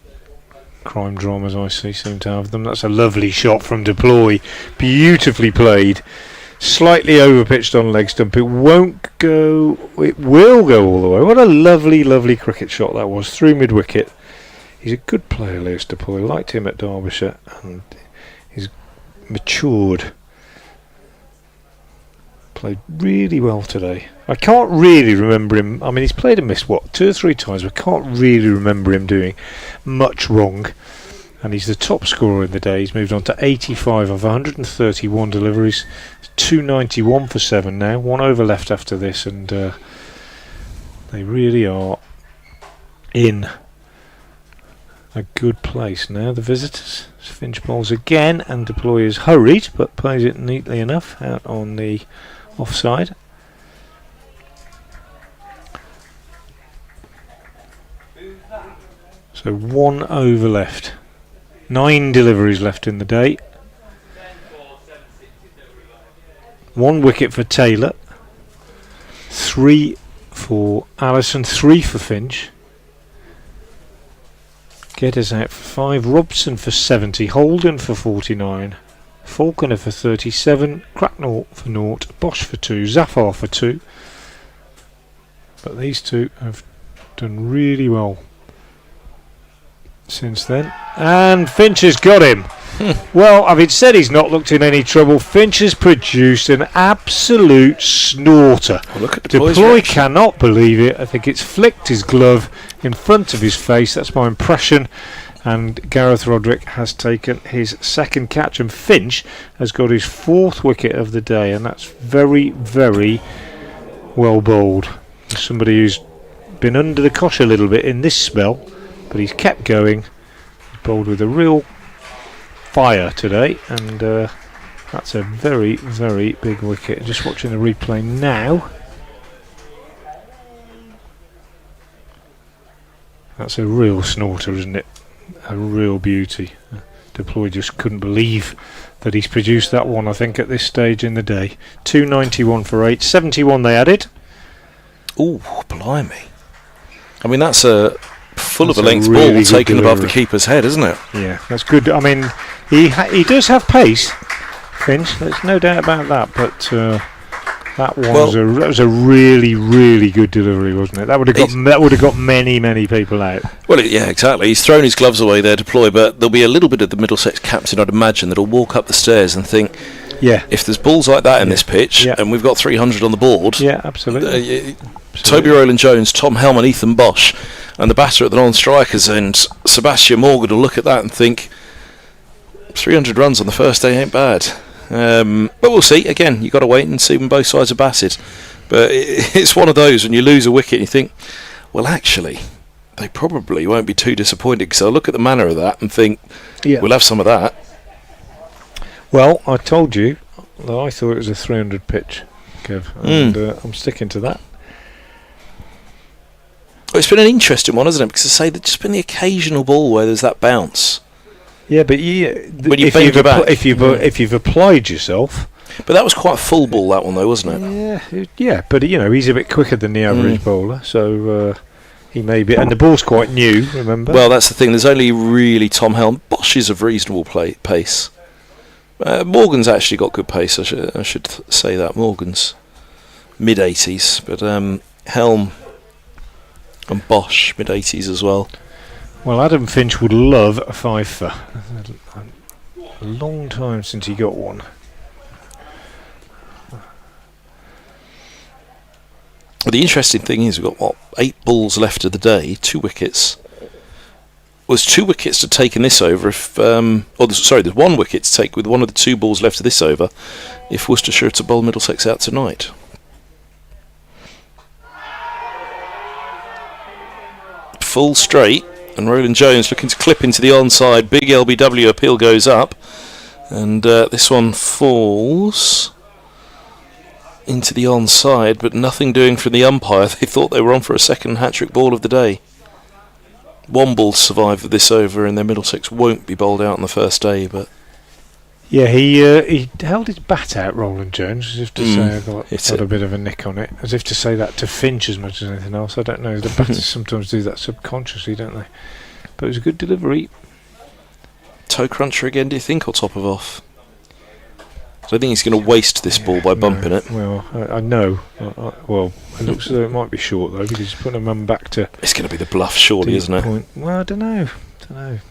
Speaker 1: crime dramas I see seem to have them. That's a lovely shot from deploy. Beautifully played. Slightly overpitched on leg stump. It won't go. It will go all the way. What a lovely, lovely cricket shot that was through mid wicket. He's a good player, Lewis Deploy. Liked him at Derbyshire, and he's matured. Played really well today. I can't really remember him. I mean, he's played and missed 2 or 3 times, but I can't really remember him doing much wrong. And he's the top scorer in the day. He's moved on to 85 of 131 deliveries. 291 for 7 now. 1 over left after this, and they really are in a good place now, the visitors. Finch bowls again, and Deploy is hurried, but plays it neatly enough out on the offside. So 1 over left. 9 deliveries left in the day. 1 wicket for Taylor. 3 for Allison. 3 for Finch. Getters out for 5. Robson for 70. Holden for 49. Falconer for 37. Cracknell for 0. Bosch for 2. Zafar for 2. But these 2 have done really well since then. And Finch has got him. Well, having said he's not looked in any trouble, Finch has produced an absolute snorter.
Speaker 2: Oh, look at
Speaker 1: Deploy cannot believe it. I think it's flicked his glove in front of his face. That's my impression. And Gareth Roderick has taken his second catch, and Finch has got his 4th wicket of the day, and that's very, very well bowled. Somebody who's been under the cosh a little bit in this spell, but he's kept going. He's bowled with a real fire today, and that's a very, very big wicket. Just watching the replay now. That's a real snorter, isn't it? A real beauty. Deploy just couldn't believe that he's produced that one, I think, at this stage in the day. 291 for 8, 71 they added.
Speaker 2: Ooh, blimey. I mean, that's a full of a length ball taken above the keeper's head, isn't it?
Speaker 1: Yeah, that's good. I mean, he does have pace, Finch, there's no doubt about that, but that was a really, really good delivery, wasn't it? That would have got many people out.
Speaker 2: Well, yeah, exactly. He's thrown his gloves away there, Deploy, but there'll be a little bit of the Middlesex captain, I'd imagine, that'll walk up the stairs and think,
Speaker 1: yeah,
Speaker 2: if there's balls like that in this pitch, and we've got 300 on the board,
Speaker 1: yeah, absolutely.
Speaker 2: Toby Rowland-Jones, Tom Helm and Ethan Bosch, and the batter at the non-strikers end, Sebastian Morgan will look at that and think 300 runs on the first day ain't bad. But we'll see. Again, you've got to wait and see when both sides are batted. But it's one of those when you lose a wicket and you think, well, actually, they probably won't be too disappointed, because they'll look at the manner of that and think, we'll have some of that.
Speaker 1: Well, I told you that I thought it was a 300 pitch, Kev, and I'm sticking to that.
Speaker 2: Well, it's been an interesting one, hasn't it? Because I say there's just been the occasional ball where there's that bounce.
Speaker 1: Yeah, but if you've applied yourself.
Speaker 2: But that was quite a full ball, that one, though, wasn't it?
Speaker 1: Yeah, but he's a bit quicker than the average bowler, so he may be. And the ball's quite new, remember?
Speaker 2: Well, that's the thing. There's only really Tom Helm. Bosch is of reasonable pace. Morgan's actually got good pace. I should say that Morgan's mid-80s, but Helm and Bosch mid-80s as well.
Speaker 1: Well, Adam Finch would love a fifer. A long time since he got one.
Speaker 2: The interesting thing is we've got 8 balls left of the day, 2 wickets. Well, there's 2 wickets to take in this over if there's 1 wicket to take with one of the 2 balls left of this over if Worcestershire to bowl Middlesex out tonight. Full straight, and Rowland-Jones looking to clip into the onside. Big LBW appeal goes up, and this one falls into the onside, but nothing doing from the umpire. They thought they were on for a second hat-trick ball of the day. 1 ball survived this over, and their Middlesex won't be bowled out on the first day, but
Speaker 1: yeah, he held his bat out, Rowland-Jones, as if to say I got a bit of a nick on it, as if to say that to Finch as much as anything else. I don't know, the batters sometimes do that subconsciously, don't they? But it was a good delivery.
Speaker 2: Toe cruncher again, do you think, or top of off? I don't think he's going to waste this ball by bumping it.
Speaker 1: Well, I know. Well, it looks as though it might be short, though, because he's putting a man back to...
Speaker 2: It's going to be the bluff, surely, isn't it?
Speaker 1: Point. Well, I don't know.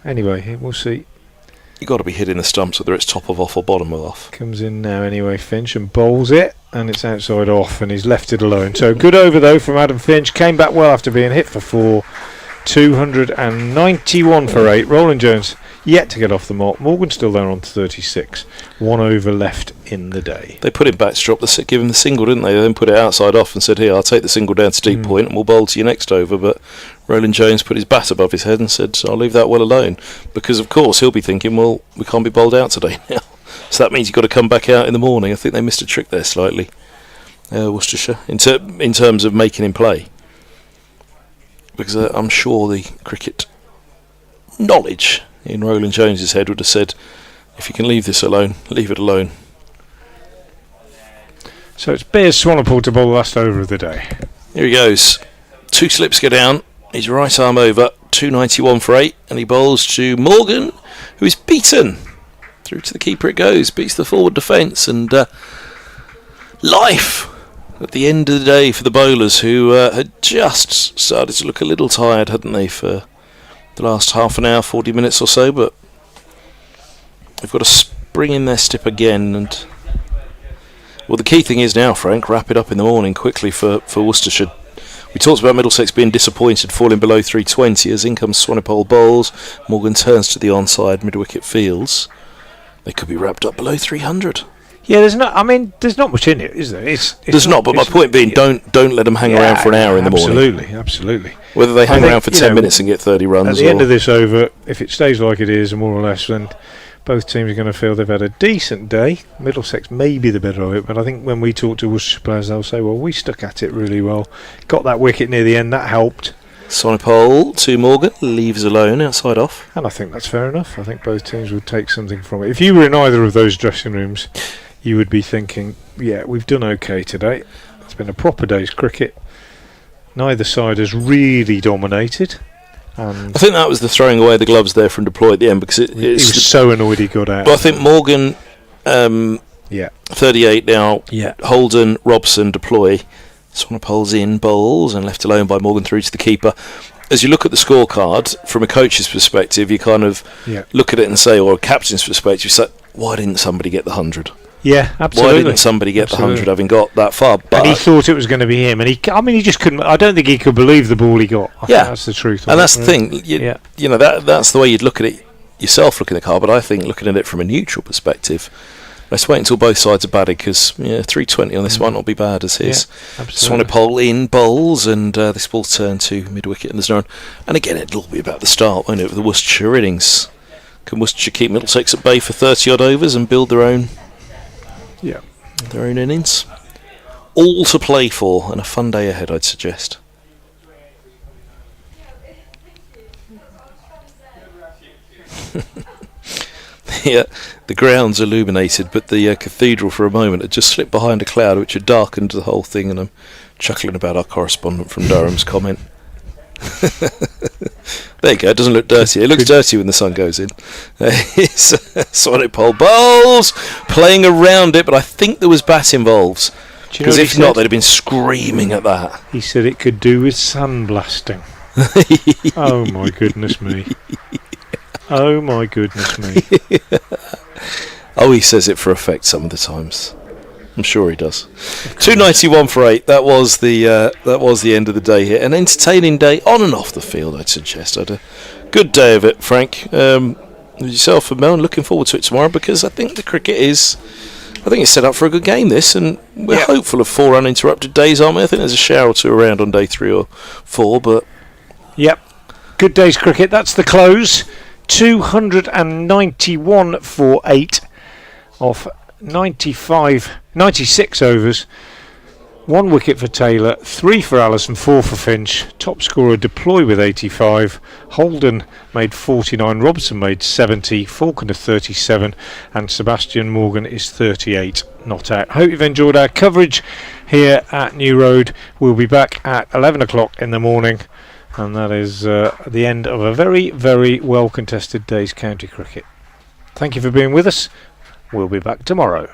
Speaker 1: Anyway, we'll see.
Speaker 2: You've got to be hitting the stumps, whether it's top of off or bottom of off.
Speaker 1: Comes in now anyway, Finch, and bowls it, and it's outside off, and he's left it alone. So good over, though, from Adam Finch. Came back well after being hit for 4. 291 for 8. Rowland-Jones yet to get off the mark. Morgan still there on 36. 1 over left in the day.
Speaker 2: They put him back to drop give him the single, didn't they? They then put it outside off and said, here, I'll take the single down to deep point and we'll bowl to you next over. But Rowland-Jones put his bat above his head and said, I'll leave that well alone. Because, of course, he'll be thinking, well, we can't be bowled out today now. So that means you've got to come back out in the morning. I think they missed a trick there slightly, Worcestershire, in terms of making him play. Because I'm sure the cricket knowledge in Rowland-Jones's head would have said, if you can leave this alone, leave it alone.
Speaker 1: So it's Bears Swanepoel to bowl the last over of the day.
Speaker 2: Here he goes. 2 slips go down. His right arm over. 291 for 8. And he bowls to Morgan, who is beaten. Through to the keeper it goes. Beats the forward defence. And life at the end of the day for the bowlers, who had just started to look a little tired, hadn't they, for the last half an hour, 40 minutes or so, but they've got to spring in their step again. And well, the key thing is now, Frank, wrap it up in the morning quickly for Worcestershire. We talked about Middlesex being disappointed, falling below 320 as in comes Swanepoel bowls. Morgan turns to the onside, mid-wicket fields. They could be wrapped up below 300.
Speaker 1: Yeah, there's not. I mean, there's not much in it, is there?
Speaker 2: There's not. But my point being, don't let them hang around for an hour in the morning.
Speaker 1: Absolutely.
Speaker 2: Whether they hang around for 10 minutes and get 30 runs.
Speaker 1: At the end of this over, if it stays like it is, more or less, then both teams are going to feel they've had a decent day. Middlesex may be the better of it, but I think when we talk to Worcestershire players, they'll say, well, we stuck at it really well. Got that wicket near the end, that helped.
Speaker 2: Swanepoel to Morgan, leaves alone, outside off.
Speaker 1: And I think that's fair enough. I think both teams would take something from it. If you were in either of those dressing rooms, you would be thinking, yeah, we've done okay today. It's been a proper day's cricket. Neither side has really dominated. And
Speaker 2: I think that was the throwing away the gloves there from deploy at the end, because he
Speaker 1: was so annoyed he got out.
Speaker 2: But I think Morgan, 38 now, Holden, Robson, deploy. Swanepoel's in, bowls, and left alone by Morgan through to the keeper. As you look at the scorecard, from a coach's perspective, you kind of look at it and say, or a captain's perspective, you say, why didn't somebody get the 100?
Speaker 1: Yeah, absolutely.
Speaker 2: Why didn't somebody get the 100 having got that far? But
Speaker 1: and he thought it was going to be him, and he just couldn't. I don't think he could believe the ball he got. I think that's the truth.
Speaker 2: And that's the thing. You know, that's the way you'd look at it yourself, looking at the card. But I think looking at it from a neutral perspective, let's wait until both sides are batted, because 320 on this might not be bad as his. Swanepoel in, bowls, and this ball's turned to mid-wicket, and there's no run. And again, it'll be about the start, won't it, with the Worcestershire innings. Can Worcestershire keep Middlesex at bay for 30 odd overs and build their own innings? All to play for, and a fun day ahead, I'd suggest. The ground's illuminated, but the cathedral for a moment had just slipped behind a cloud which had darkened the whole thing, and I'm chuckling about our correspondent from Durham's comment. There you go, it doesn't look dirty. It looks dirty when the sun goes in. It's Swanepoel bowls, playing around it, but I think there was bat involved. Because if not, they'd have been screaming at that.
Speaker 1: He said it could do with sandblasting. Oh my goodness me. Oh my goodness me.
Speaker 2: Oh, he says it for effect some of the times. I'm sure he does. 291 for 8. That was the end of the day here. An entertaining day on and off the field, I'd suggest. I had a good day of it, Frank. Yourself and Mel, looking forward to it tomorrow, because I think the cricket is. I think it's set up for a good game, this, and we're hopeful of 4 uninterrupted days, aren't we? I think there's a shower or two around on day 3 or 4, but.
Speaker 1: Yep. Good day's cricket. That's the close. 291 for 8 off 96 overs. 1 wicket for Taylor, 3 for Allison, 4 for Finch. Top scorer Deploy with 85. Holden made 49. Robson made 70. Falconer 37. And Sebastian Morgan is 38 not out. Hope you've enjoyed our coverage here at New Road. We'll be back at 11 o'clock in the morning. And that is the end of a very, very well contested day's county cricket. Thank you for being with us. We'll be back tomorrow.